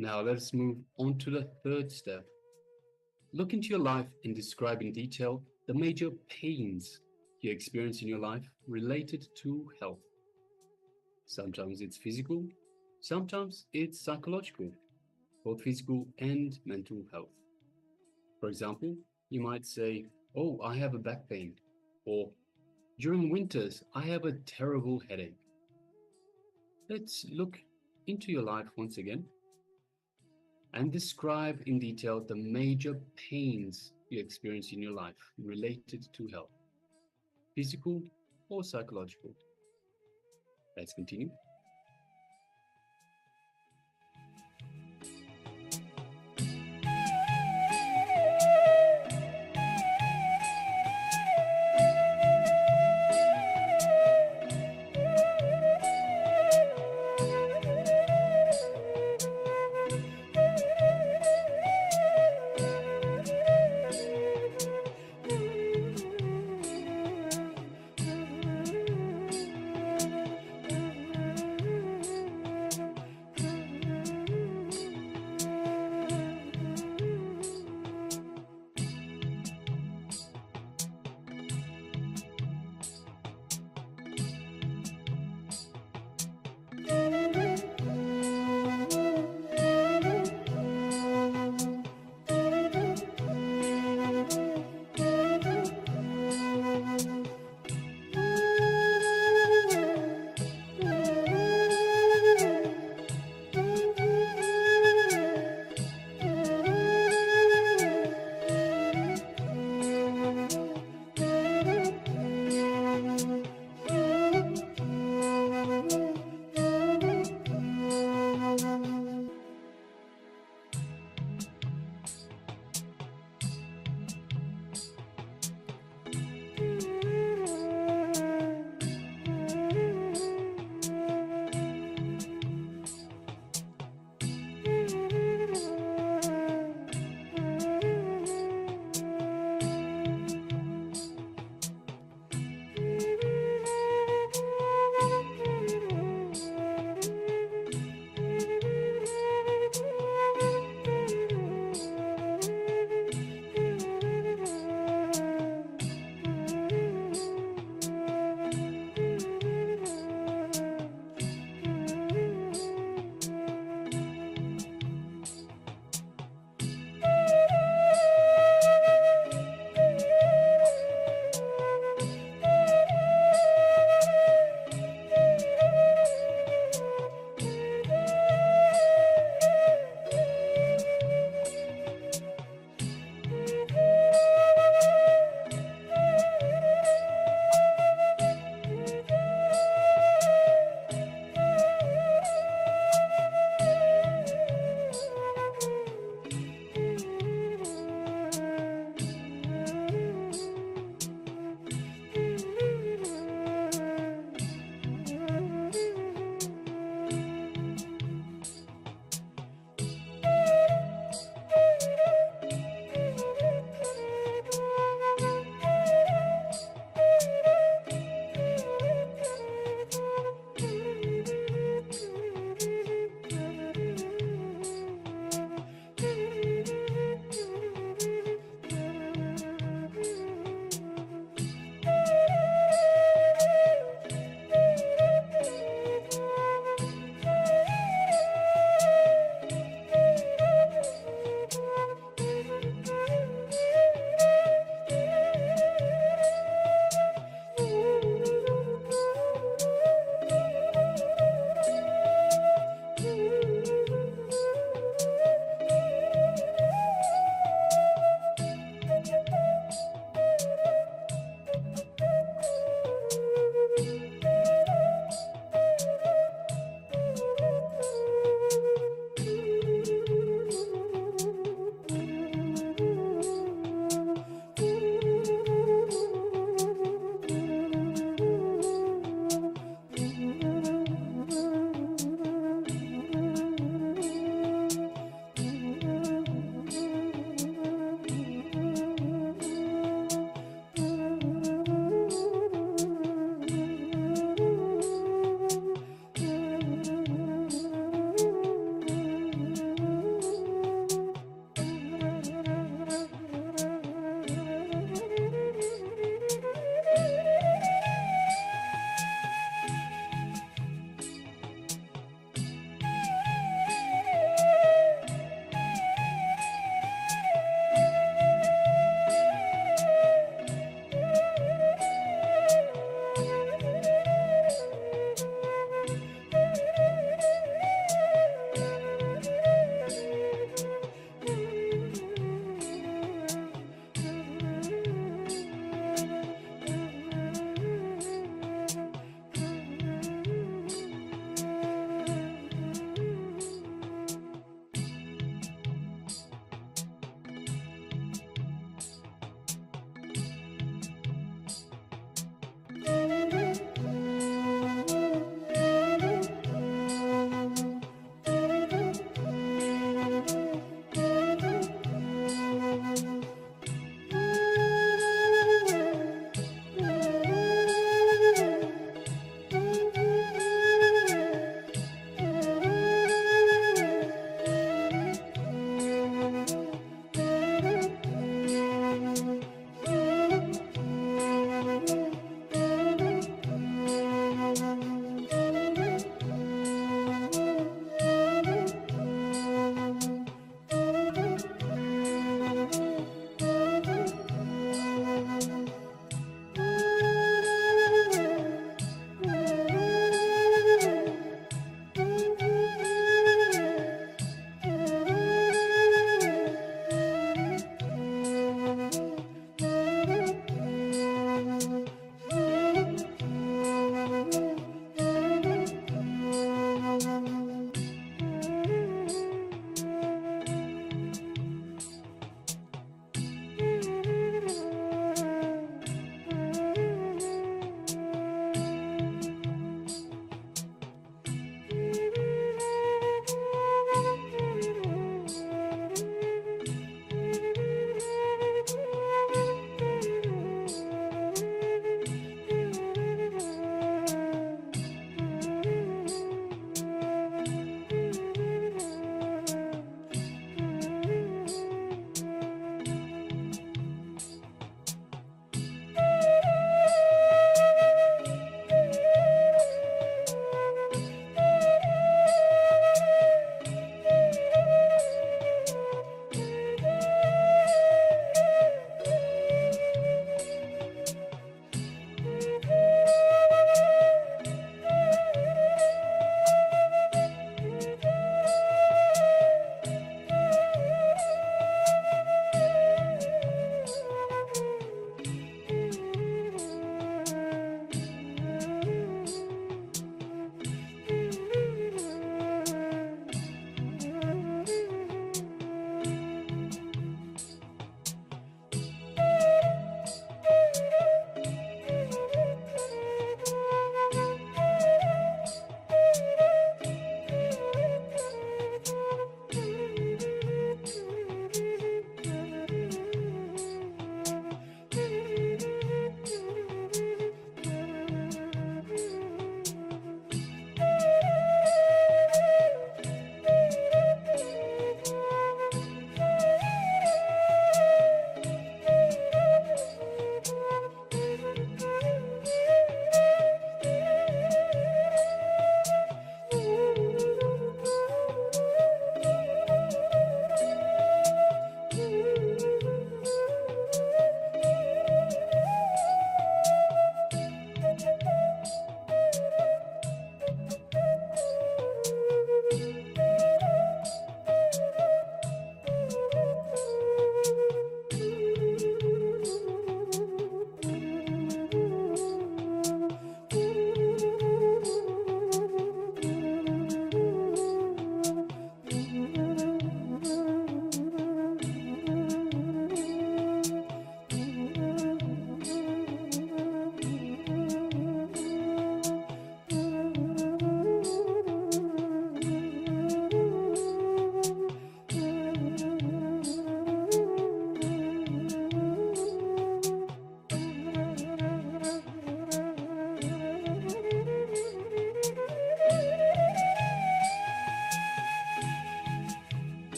Now let's move on to the third step. Look into your life and describe in detail the major pains you experience in your life related to health. Sometimes it's physical, sometimes it's psychological, both physical and mental health. For example, you might say, "Oh, I have a back pain," or "During winters, I have a terrible headache." Let's look into your life once again and describe in detail the major pains you experience in your life related to health, physical or psychological. Let's continue.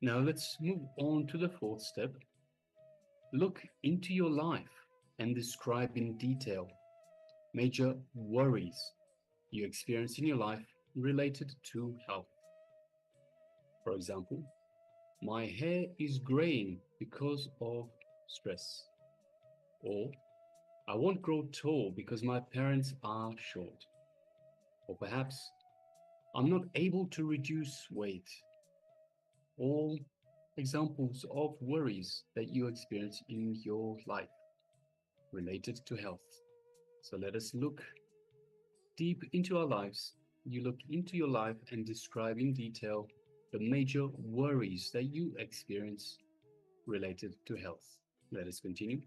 Now let's move on to the fourth step. Look into your life and describe in detail major worries you experience in your life related to health. For example, my hair is graying because of stress. Or, I won't grow tall because my parents are short. Or perhaps, I'm not able to reduce weight. All examples of worries that you experience in your life related to health. So let us look deep into our lives. You look into your life and describe in detail the major worries that you experience related to health. Let us continue.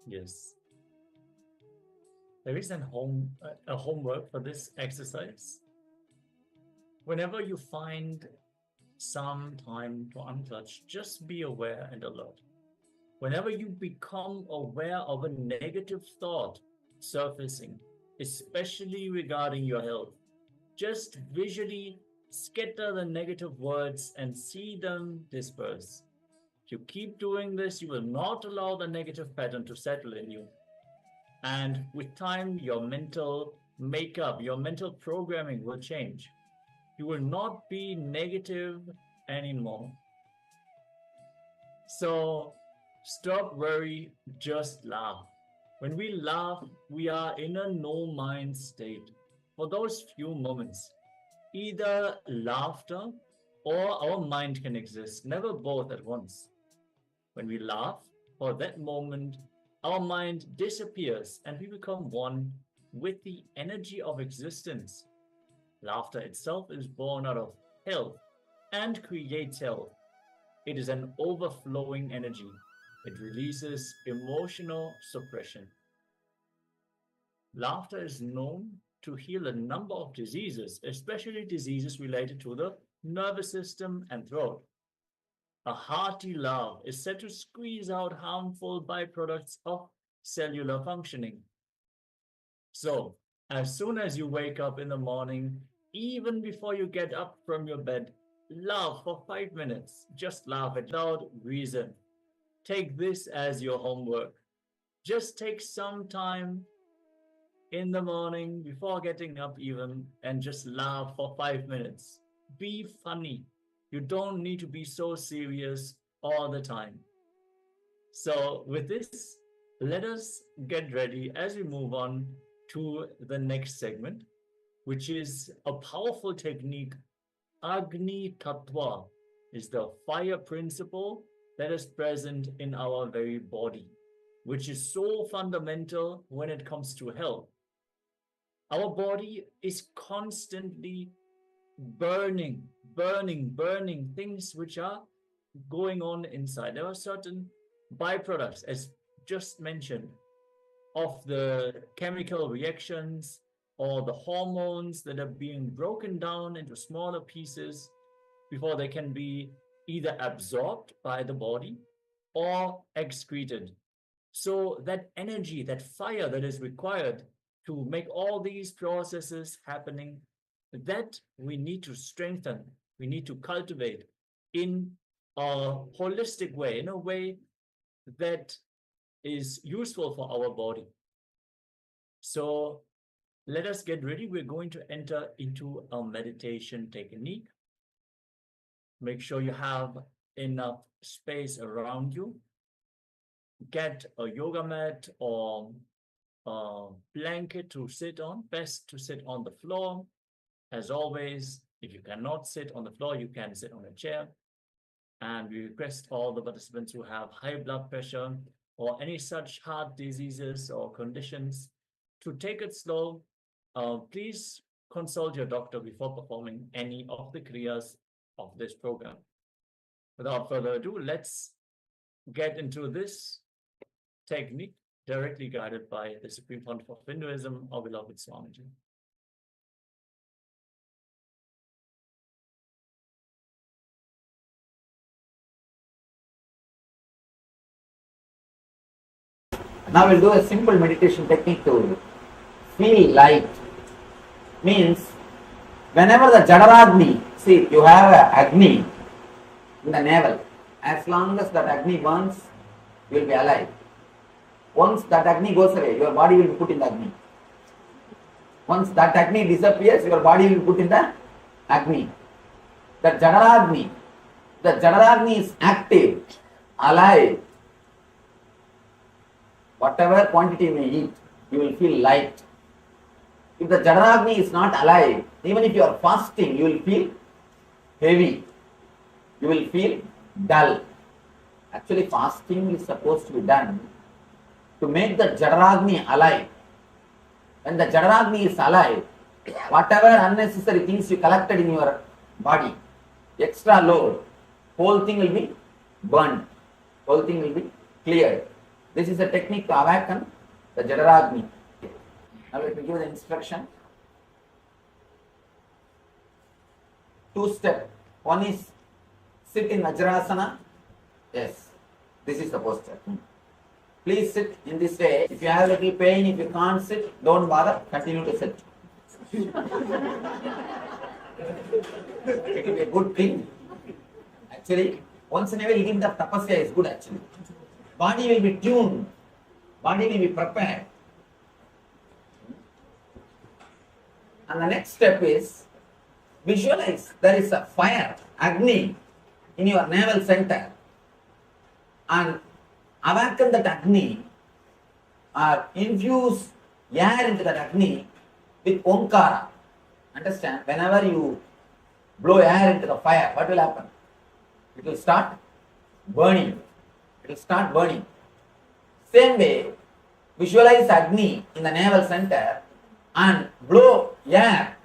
Yes. There is a homework for this exercise. Whenever you find some time to untouch, just be aware and alert. Whenever you become aware of a negative thought surfacing, especially regarding your health, just visually scatter the negative words and see them disperse. If you keep doing this, you will not allow the negative pattern to settle in you. And with time, your mental makeup, your mental programming will change. You will not be negative anymore. So stop worry, just laugh. When we laugh, we are in a no mind state for those few moments. Either laughter or our mind can exist, never both at once. When we laugh, for that moment, our mind disappears and we become one with the energy of existence. Laughter itself is born out of health and creates health. It is an overflowing energy. It releases emotional suppression. Laughter is known to heal a number of diseases, especially diseases related to the nervous system and throat. A hearty laugh is said to squeeze out harmful byproducts of cellular functioning. So, as soon as you wake up in the morning, even before you get up from your bed, laugh for 5 minutes. Just laugh without reason. Take this as your homework. Just take some time in the morning before getting up even and just laugh for 5 minutes. Be funny. You don't need to be so serious all the time. So with this, let us get ready as we move on to the next segment, which is a powerful technique. Agni Tattva is the fire principle that is present in our very body, which is so fundamental when it comes to health. Our body is constantly burning things which are going on inside. There are certain byproducts, as just mentioned, of the chemical reactions or the hormones that are being broken down into smaller pieces before they can be either absorbed by the body or excreted. So that energy, that fire that is required to make all these processes happening, that we need to strengthen, we need to cultivate in a holistic way, in a way that is useful for our body. So let us get ready. We're going to enter into a meditation technique. Make sure you have enough space around you. Get a yoga mat or a blanket to sit on. Best to sit on the floor. As always, if you cannot sit on the floor, you can sit on a chair. And we request all the participants who have high blood pressure or any such heart diseases or conditions to take it slow. Please consult your doctor before performing any of the kriyas of this program. Without further ado, let's get into this technique directly guided by the Supreme Pontiff of Hinduism, our beloved Swamiji. Now we'll do a simple meditation technique to feel light. Means whenever the Jadaragni, see you have a Agni in the navel. As long as that Agni burns, you will be alive. Once that Agni goes away, your body will be put in the Agni. Once that Agni disappears, your body will be put in the Agni. The Jadaragni is active, alive. Whatever quantity you may eat, you will feel light. If the Jadaragni is not alive, even if you are fasting, you will feel heavy. You will feel dull. Actually, fasting is supposed to be done to make the Jadaragni alive. When the Jadaragni is alive, whatever unnecessary things you collected in your body, extra load, whole thing will be burned. Whole thing will be cleared. This is a technique to awaken the Jadaragni. Now let me give the instruction. 2 steps. One is sit in Vajrasana. Yes, this is the posture. Please sit in this way. If you have little pain, if you can't sit, don't bother, continue to sit. It will be a good thing. Actually, once in a while, little bit of tapasya is good actually. Body will be tuned. Body will be prepared. And the next step is visualize there is a fire, Agni, in your navel center, and awaken that Agni or infuse air into that Agni with Omkara. Understand? Whenever you blow air into the fire, what will happen? It will start burning. It will start burning. Same way, visualize Agni in the navel center and blow air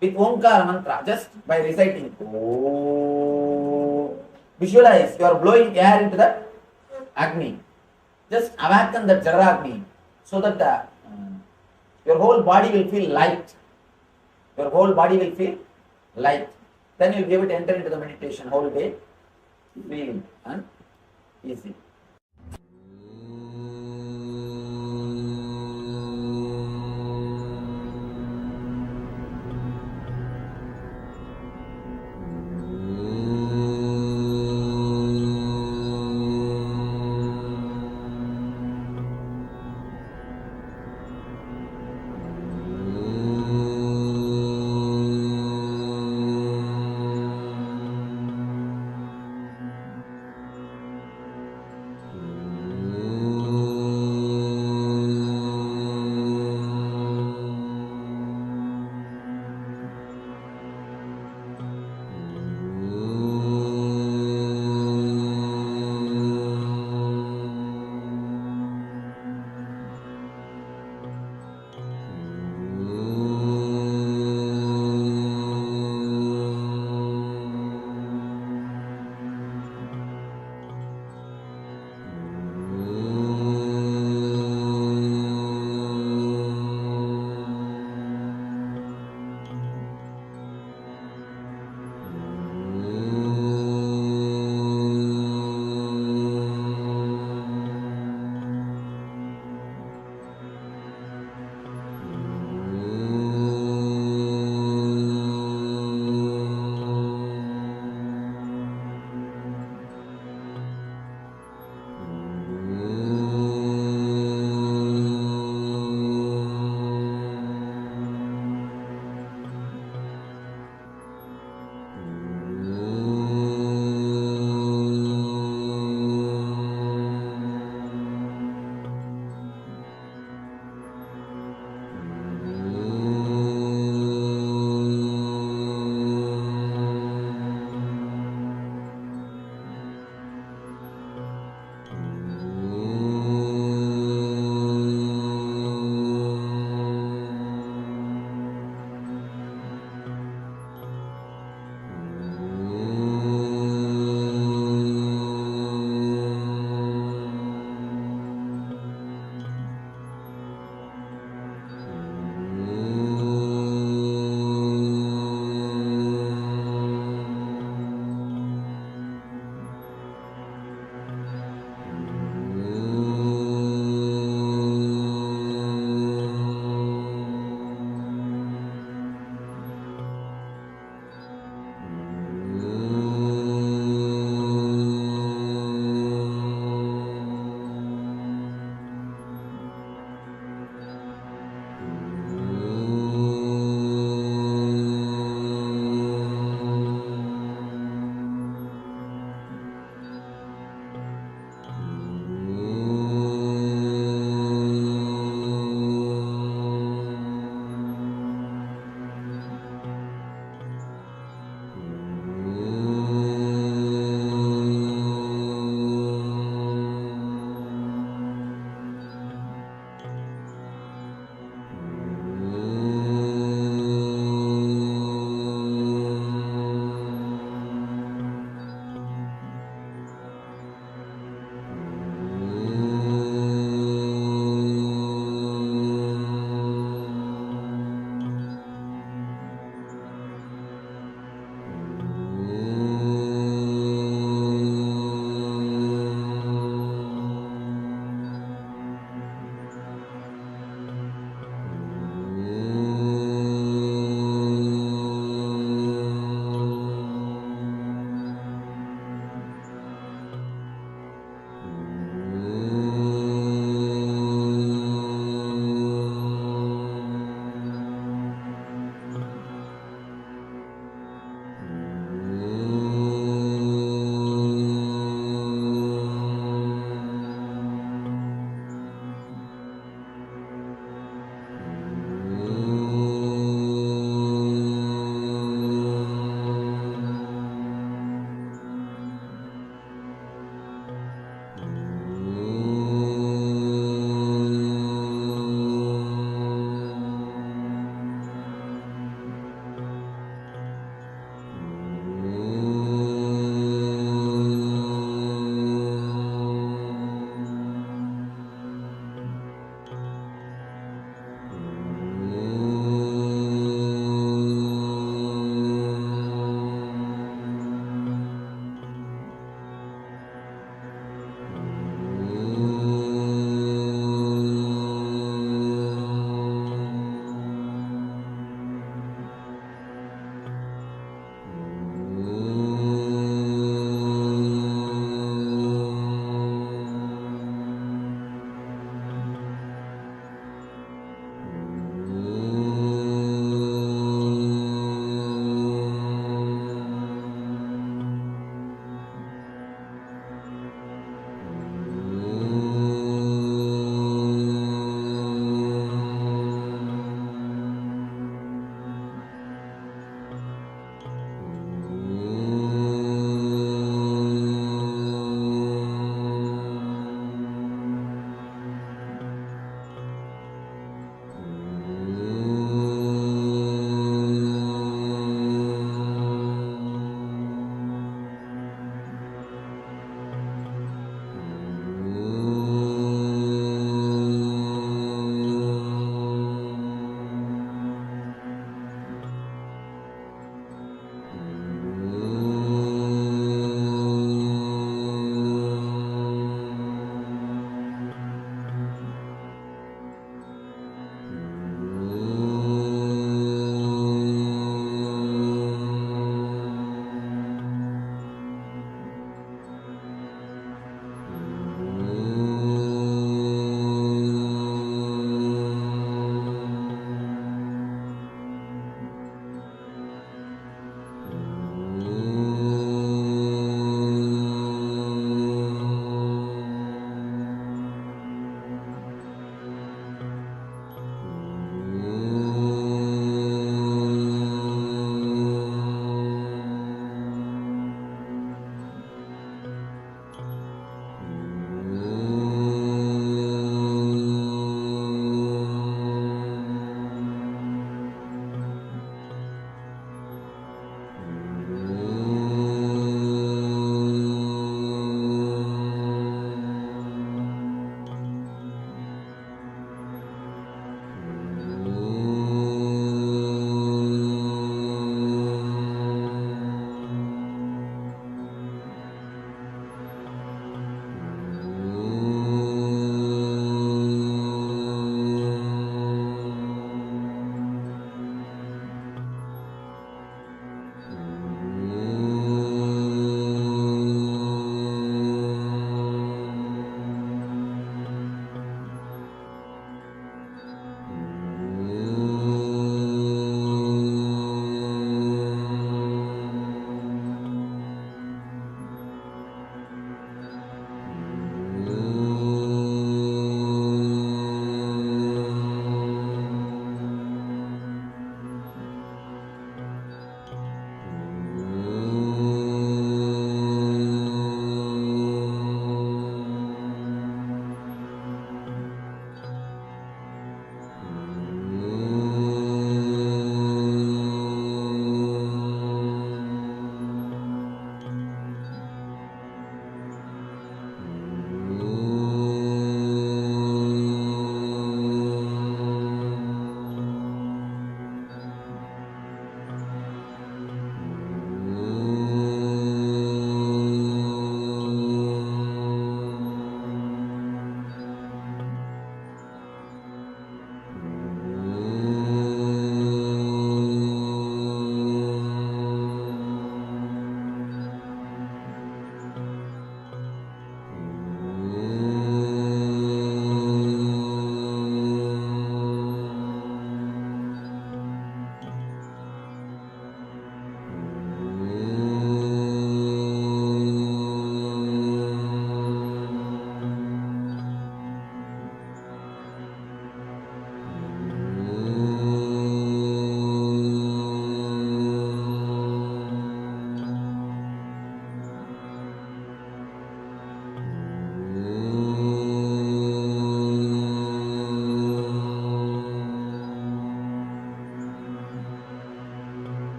with Omkara mantra just by reciting. Oh. Visualize you are blowing air into the Agni. Just awaken the Jadaragni so that your whole body will feel light. Your whole body will feel light. Then you give it enter into the meditation whole day. Feel and easy.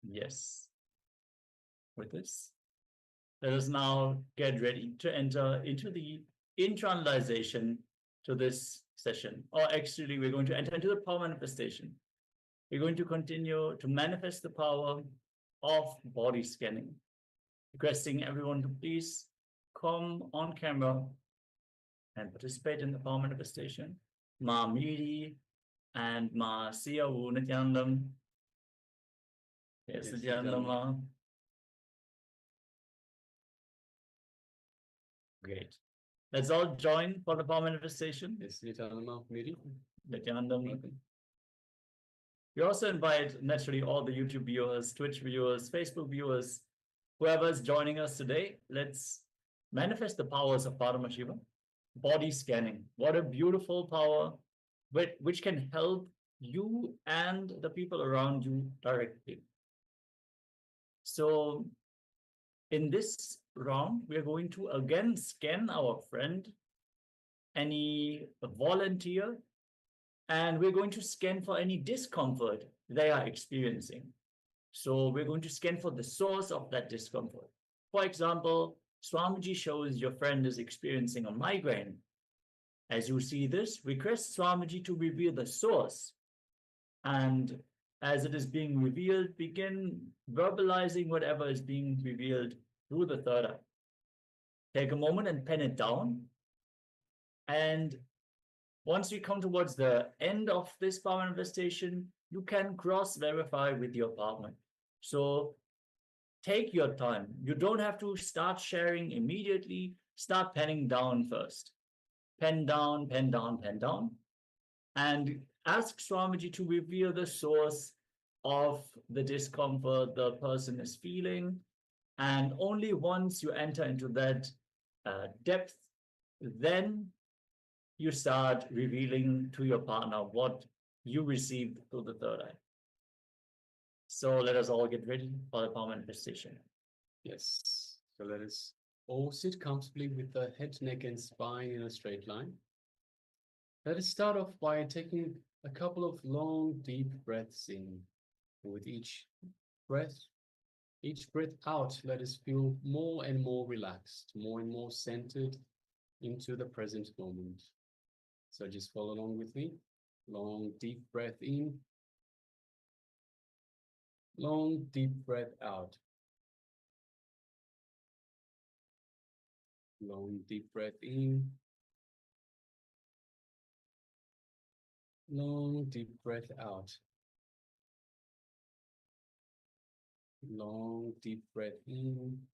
Yes. With this, let us now get ready to enter into the internalization to this session. Or actually, we're going to enter into the power manifestation. We're going to continue to manifest the power of body scanning. Requesting everyone to please come on camera and participate in the power manifestation. Ma Miri and Ma Siyawu Nithyananda. Yes, Nithyananda. Great. Let's all join for the power manifestation. Yes, Nithyananda, Miri. Nithyananda. We also invite naturally all the YouTube viewers, Twitch viewers, Facebook viewers, whoever's joining us today. Let's manifest the powers of Paramashiva. Body scanning. What a beautiful power which can help you and the people around you directly. So in this round, we are going to again scan our friend, any volunteer, and we're going to scan for any discomfort they are experiencing. So we're going to scan for the source of that discomfort. For example, Swamiji shows your friend is experiencing a migraine. As you see this, request Swamiji to reveal the source. And as it is being revealed, begin verbalizing whatever is being revealed through the third eye. Take a moment and pen it down. And once we come towards the end of this power manifestation, you can cross-verify with your partner. So take your time. You don't have to start sharing immediately. Start penning down first. Pen down, pen down, pen down. And ask Swamiji to reveal the source of the discomfort the person is feeling. And only once you enter into that depth, then you start revealing to your partner what you received through the third eye. So let us all get ready for the power manifestation. Yes. So let us all sit comfortably with the head, neck, and spine in a straight line. Let us start off by taking a couple of long, deep breaths in. And with each breath out, let us feel more and more relaxed, more and more centered into the present moment. So just follow along with me. Long, deep breath in. Long, deep breath out. Long, deep breath in. Long, deep breath out. Long, deep breath in.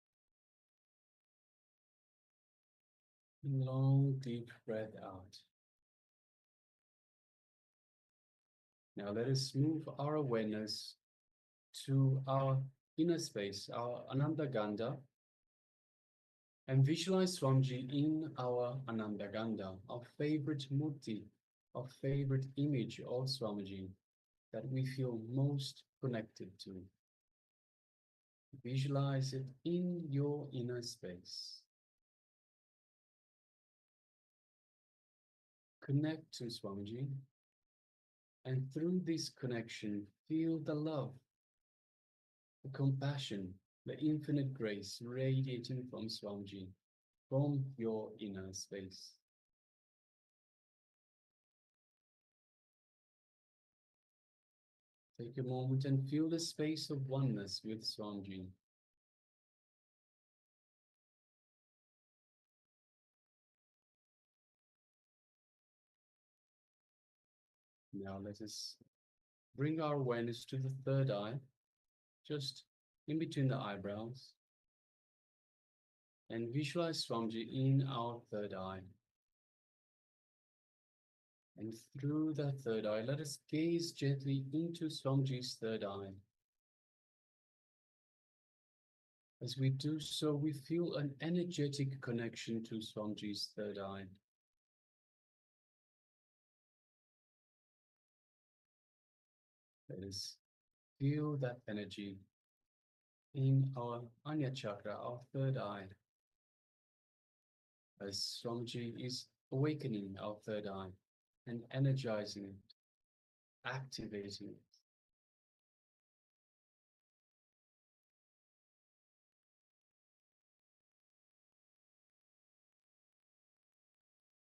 Long, deep breath out. Now let us move our awareness to our inner space, our Ananda Gandha, and visualize Swamiji in our Ananda Gandha, our favorite murti, our favorite image of Swamiji that we feel most connected to. Visualize it in your inner space. Connect to Swamiji, and through this connection, feel the love, the compassion, the infinite grace radiating from Swamiji, from your inner space. Take a moment and feel the space of oneness with Swamiji. Now let us bring our awareness to the third eye, just in between the eyebrows, and visualize Swamiji in our third eye. And through the third eye, let us gaze gently into Swamiji's third eye. As we do so, we feel an energetic connection to Swamiji's third eye. Let us feel that energy in our Anya Chakra, our third eye, as Swamiji is awakening our third eye and energizing it, activating it.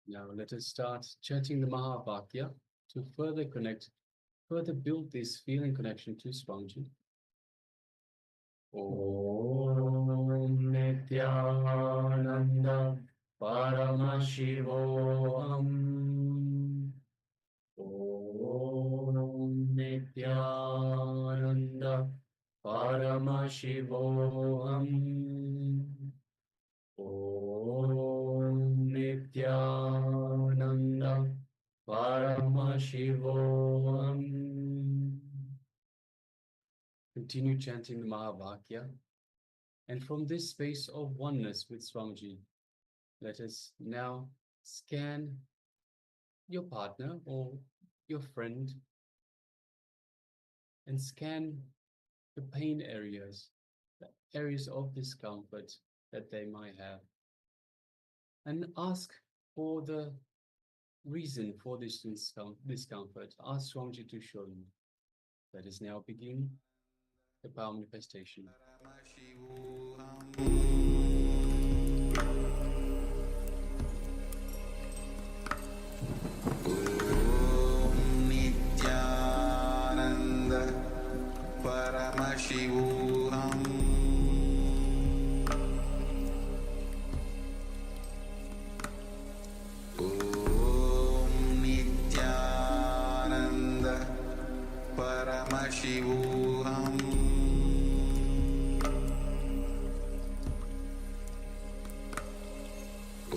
Now let us start chanting the Mahavakya to further build this feeling connection to Swamiji. Om Nithyananda Paramashivoham. Om Nithyananda Paramashivoham. Om Nithyananda Paramashivoham. Continue chanting the Mahavakya, and from this space of oneness with Swamiji, let us now scan your partner or your friend and scan the pain areas, the areas of discomfort that they might have, and ask for the reason for this discomfort. Ask Swamiji to show you. Let us now begin the power manifestation. Nithyananda Paramashivoham. Om Nithyananda Paramashivoham.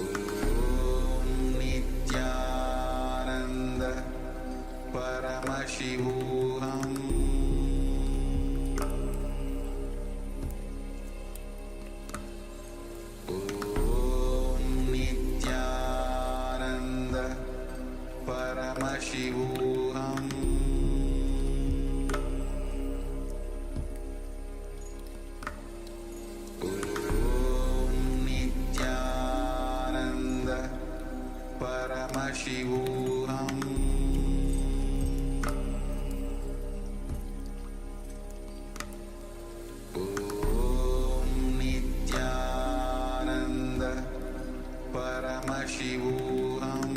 Om Nithyananda Paramashivoham. Om Nithyananda Paramashivoham. Om Nithyananda Paramashivoham. Paramashivoham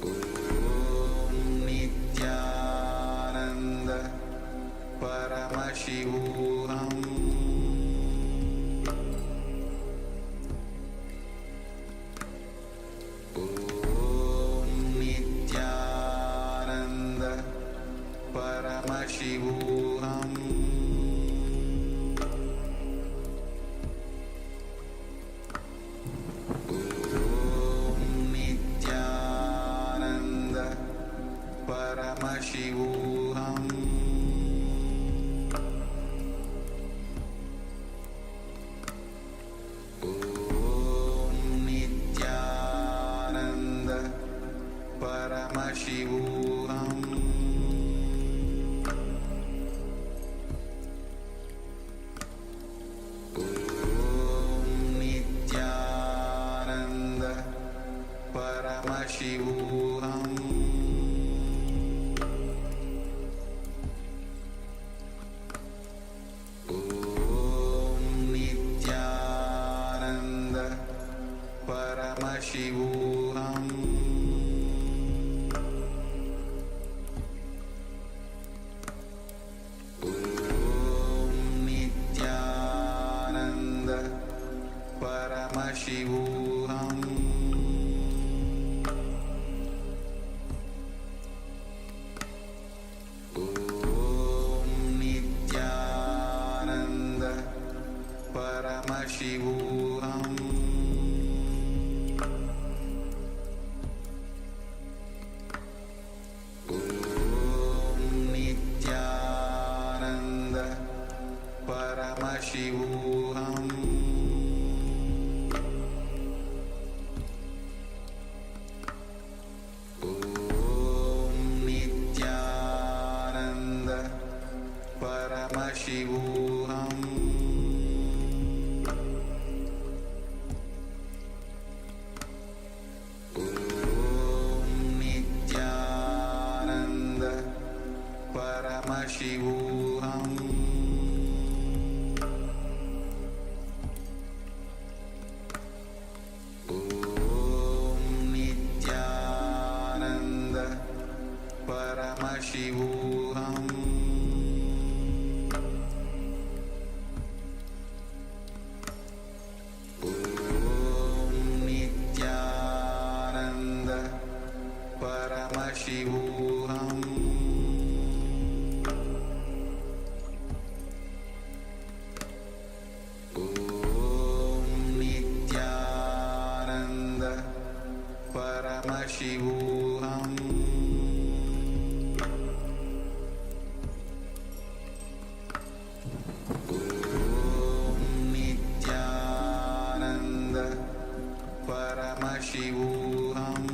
Om Nithyananda Paramashivoham Om Nithyananda Paramashivoham Paramashivoham Om Nithyananda Paramashivoham Om Nithyananda Paramashivoham Paramashivoham Om Nithyananda Paramashivoham Om Nithyananda Paramashivoham Paramashivoham Om Nithyananda Paramashivoham Om Nithyananda Paramashivoham Paramashivoham Om Nithyananda Paramashivoham Om Nithyananda Paramashivoham Paramashivoham Om Nithyananda Paramashivoham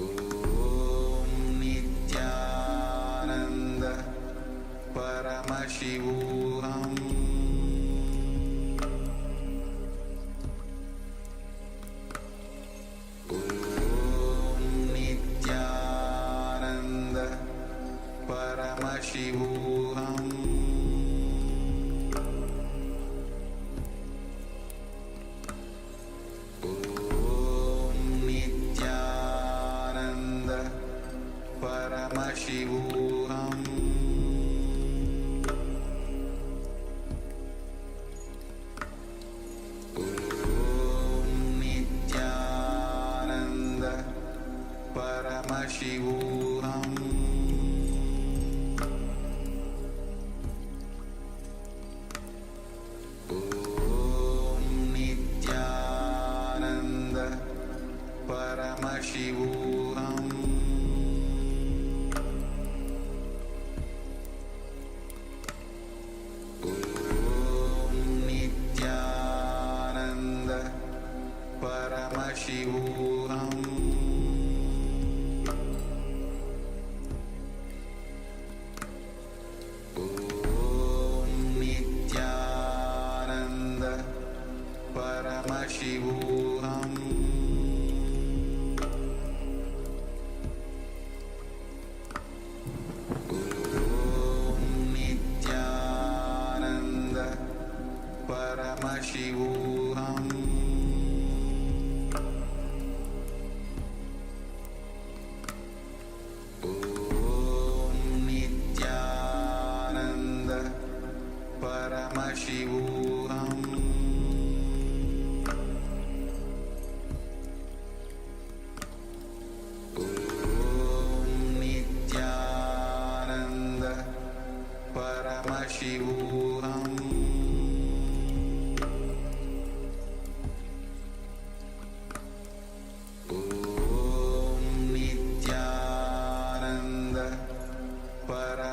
Om Nithyananda Paramashivoham Paramashivoham Om Nithyananda Paramashivoham Om Nithyananda Paramashivoham Paramashivoham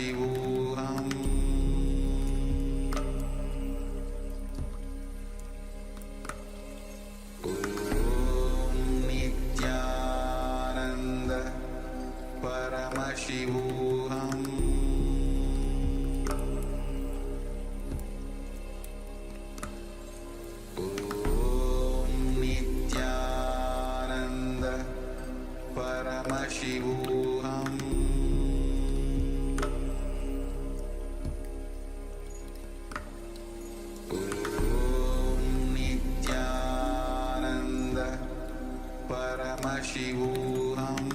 Paramashivoham Om Nithyananda Paramashivoham Om Nithyananda Paramashivoham Om Nithyananda Paramashivoham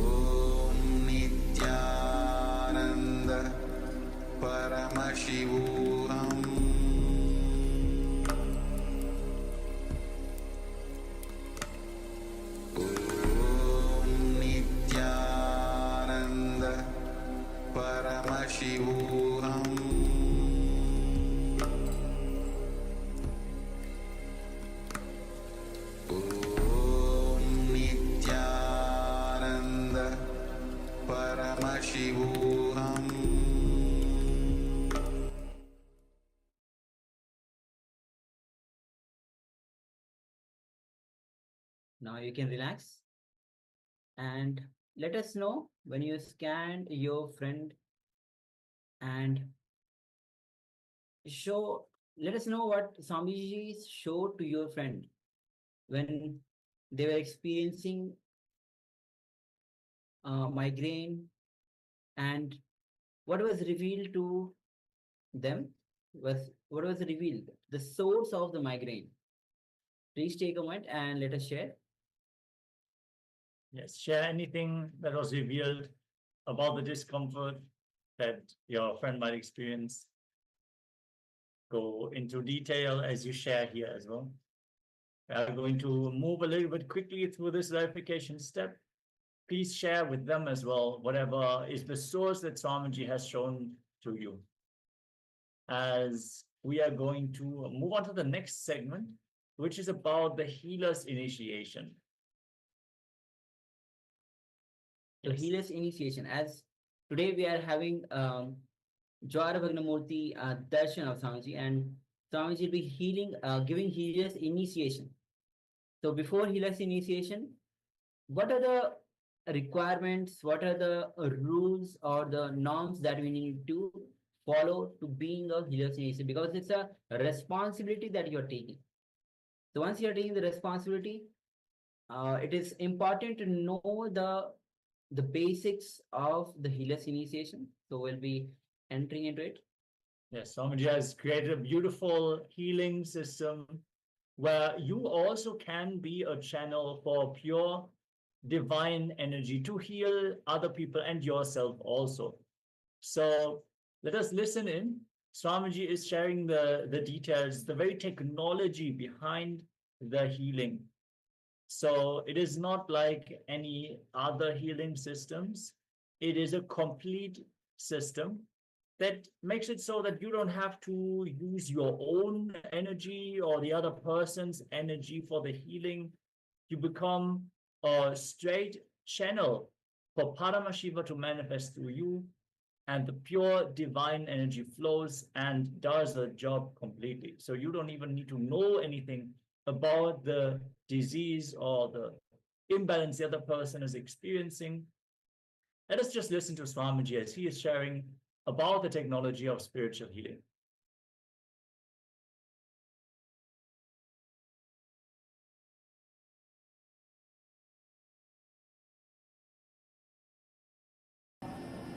Om Nithyananda Paramashivoham Om Nithyananda Paramashivoham Om Nithyananda Paramashivoham Now you can relax and let us know when you scanned your friend and let us know what Swamiji showed to your friend when they were experiencing migraine, and what was revealed to them was what was revealed, the source of the migraine. Please take a moment and let us share. Yes, share anything that was revealed about the discomfort that your friend might experience. Go into detail as you share here as well. We are going to move a little bit quickly through this verification step. Please share with them as well, whatever is the source that Swamiji has shown to you. As we are going to move on to the next segment, which is about the healer's initiation. The healer's initiation. As today we are having Jwara Bhagnamurti darshan of Swamiji, and Swamiji will be giving healer's initiation. So before healer's initiation, what are the requirements, what are the rules or the norms that we need to follow to being a healer's initiation? Because it's a responsibility that you're taking. So once you're taking the responsibility, it is important to know the basics of the healer's initiation. So we'll be entering into it. Yes, Swamiji has created a beautiful healing system where you also can be a channel for pure divine energy to heal other people and yourself also. So let us listen in. Swamiji is sharing the details, the very technology behind the healing. So it is not like any other healing systems. It is a complete system that makes it so that you don't have to use your own energy or the other person's energy for the healing. You become a straight channel for Paramashiva to manifest through you, and the pure divine energy flows and does the job completely. So you don't even need to know anything about the disease or the imbalance the other person is experiencing. Let us just listen to Swamiji as he is sharing about the technology of spiritual healing.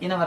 In our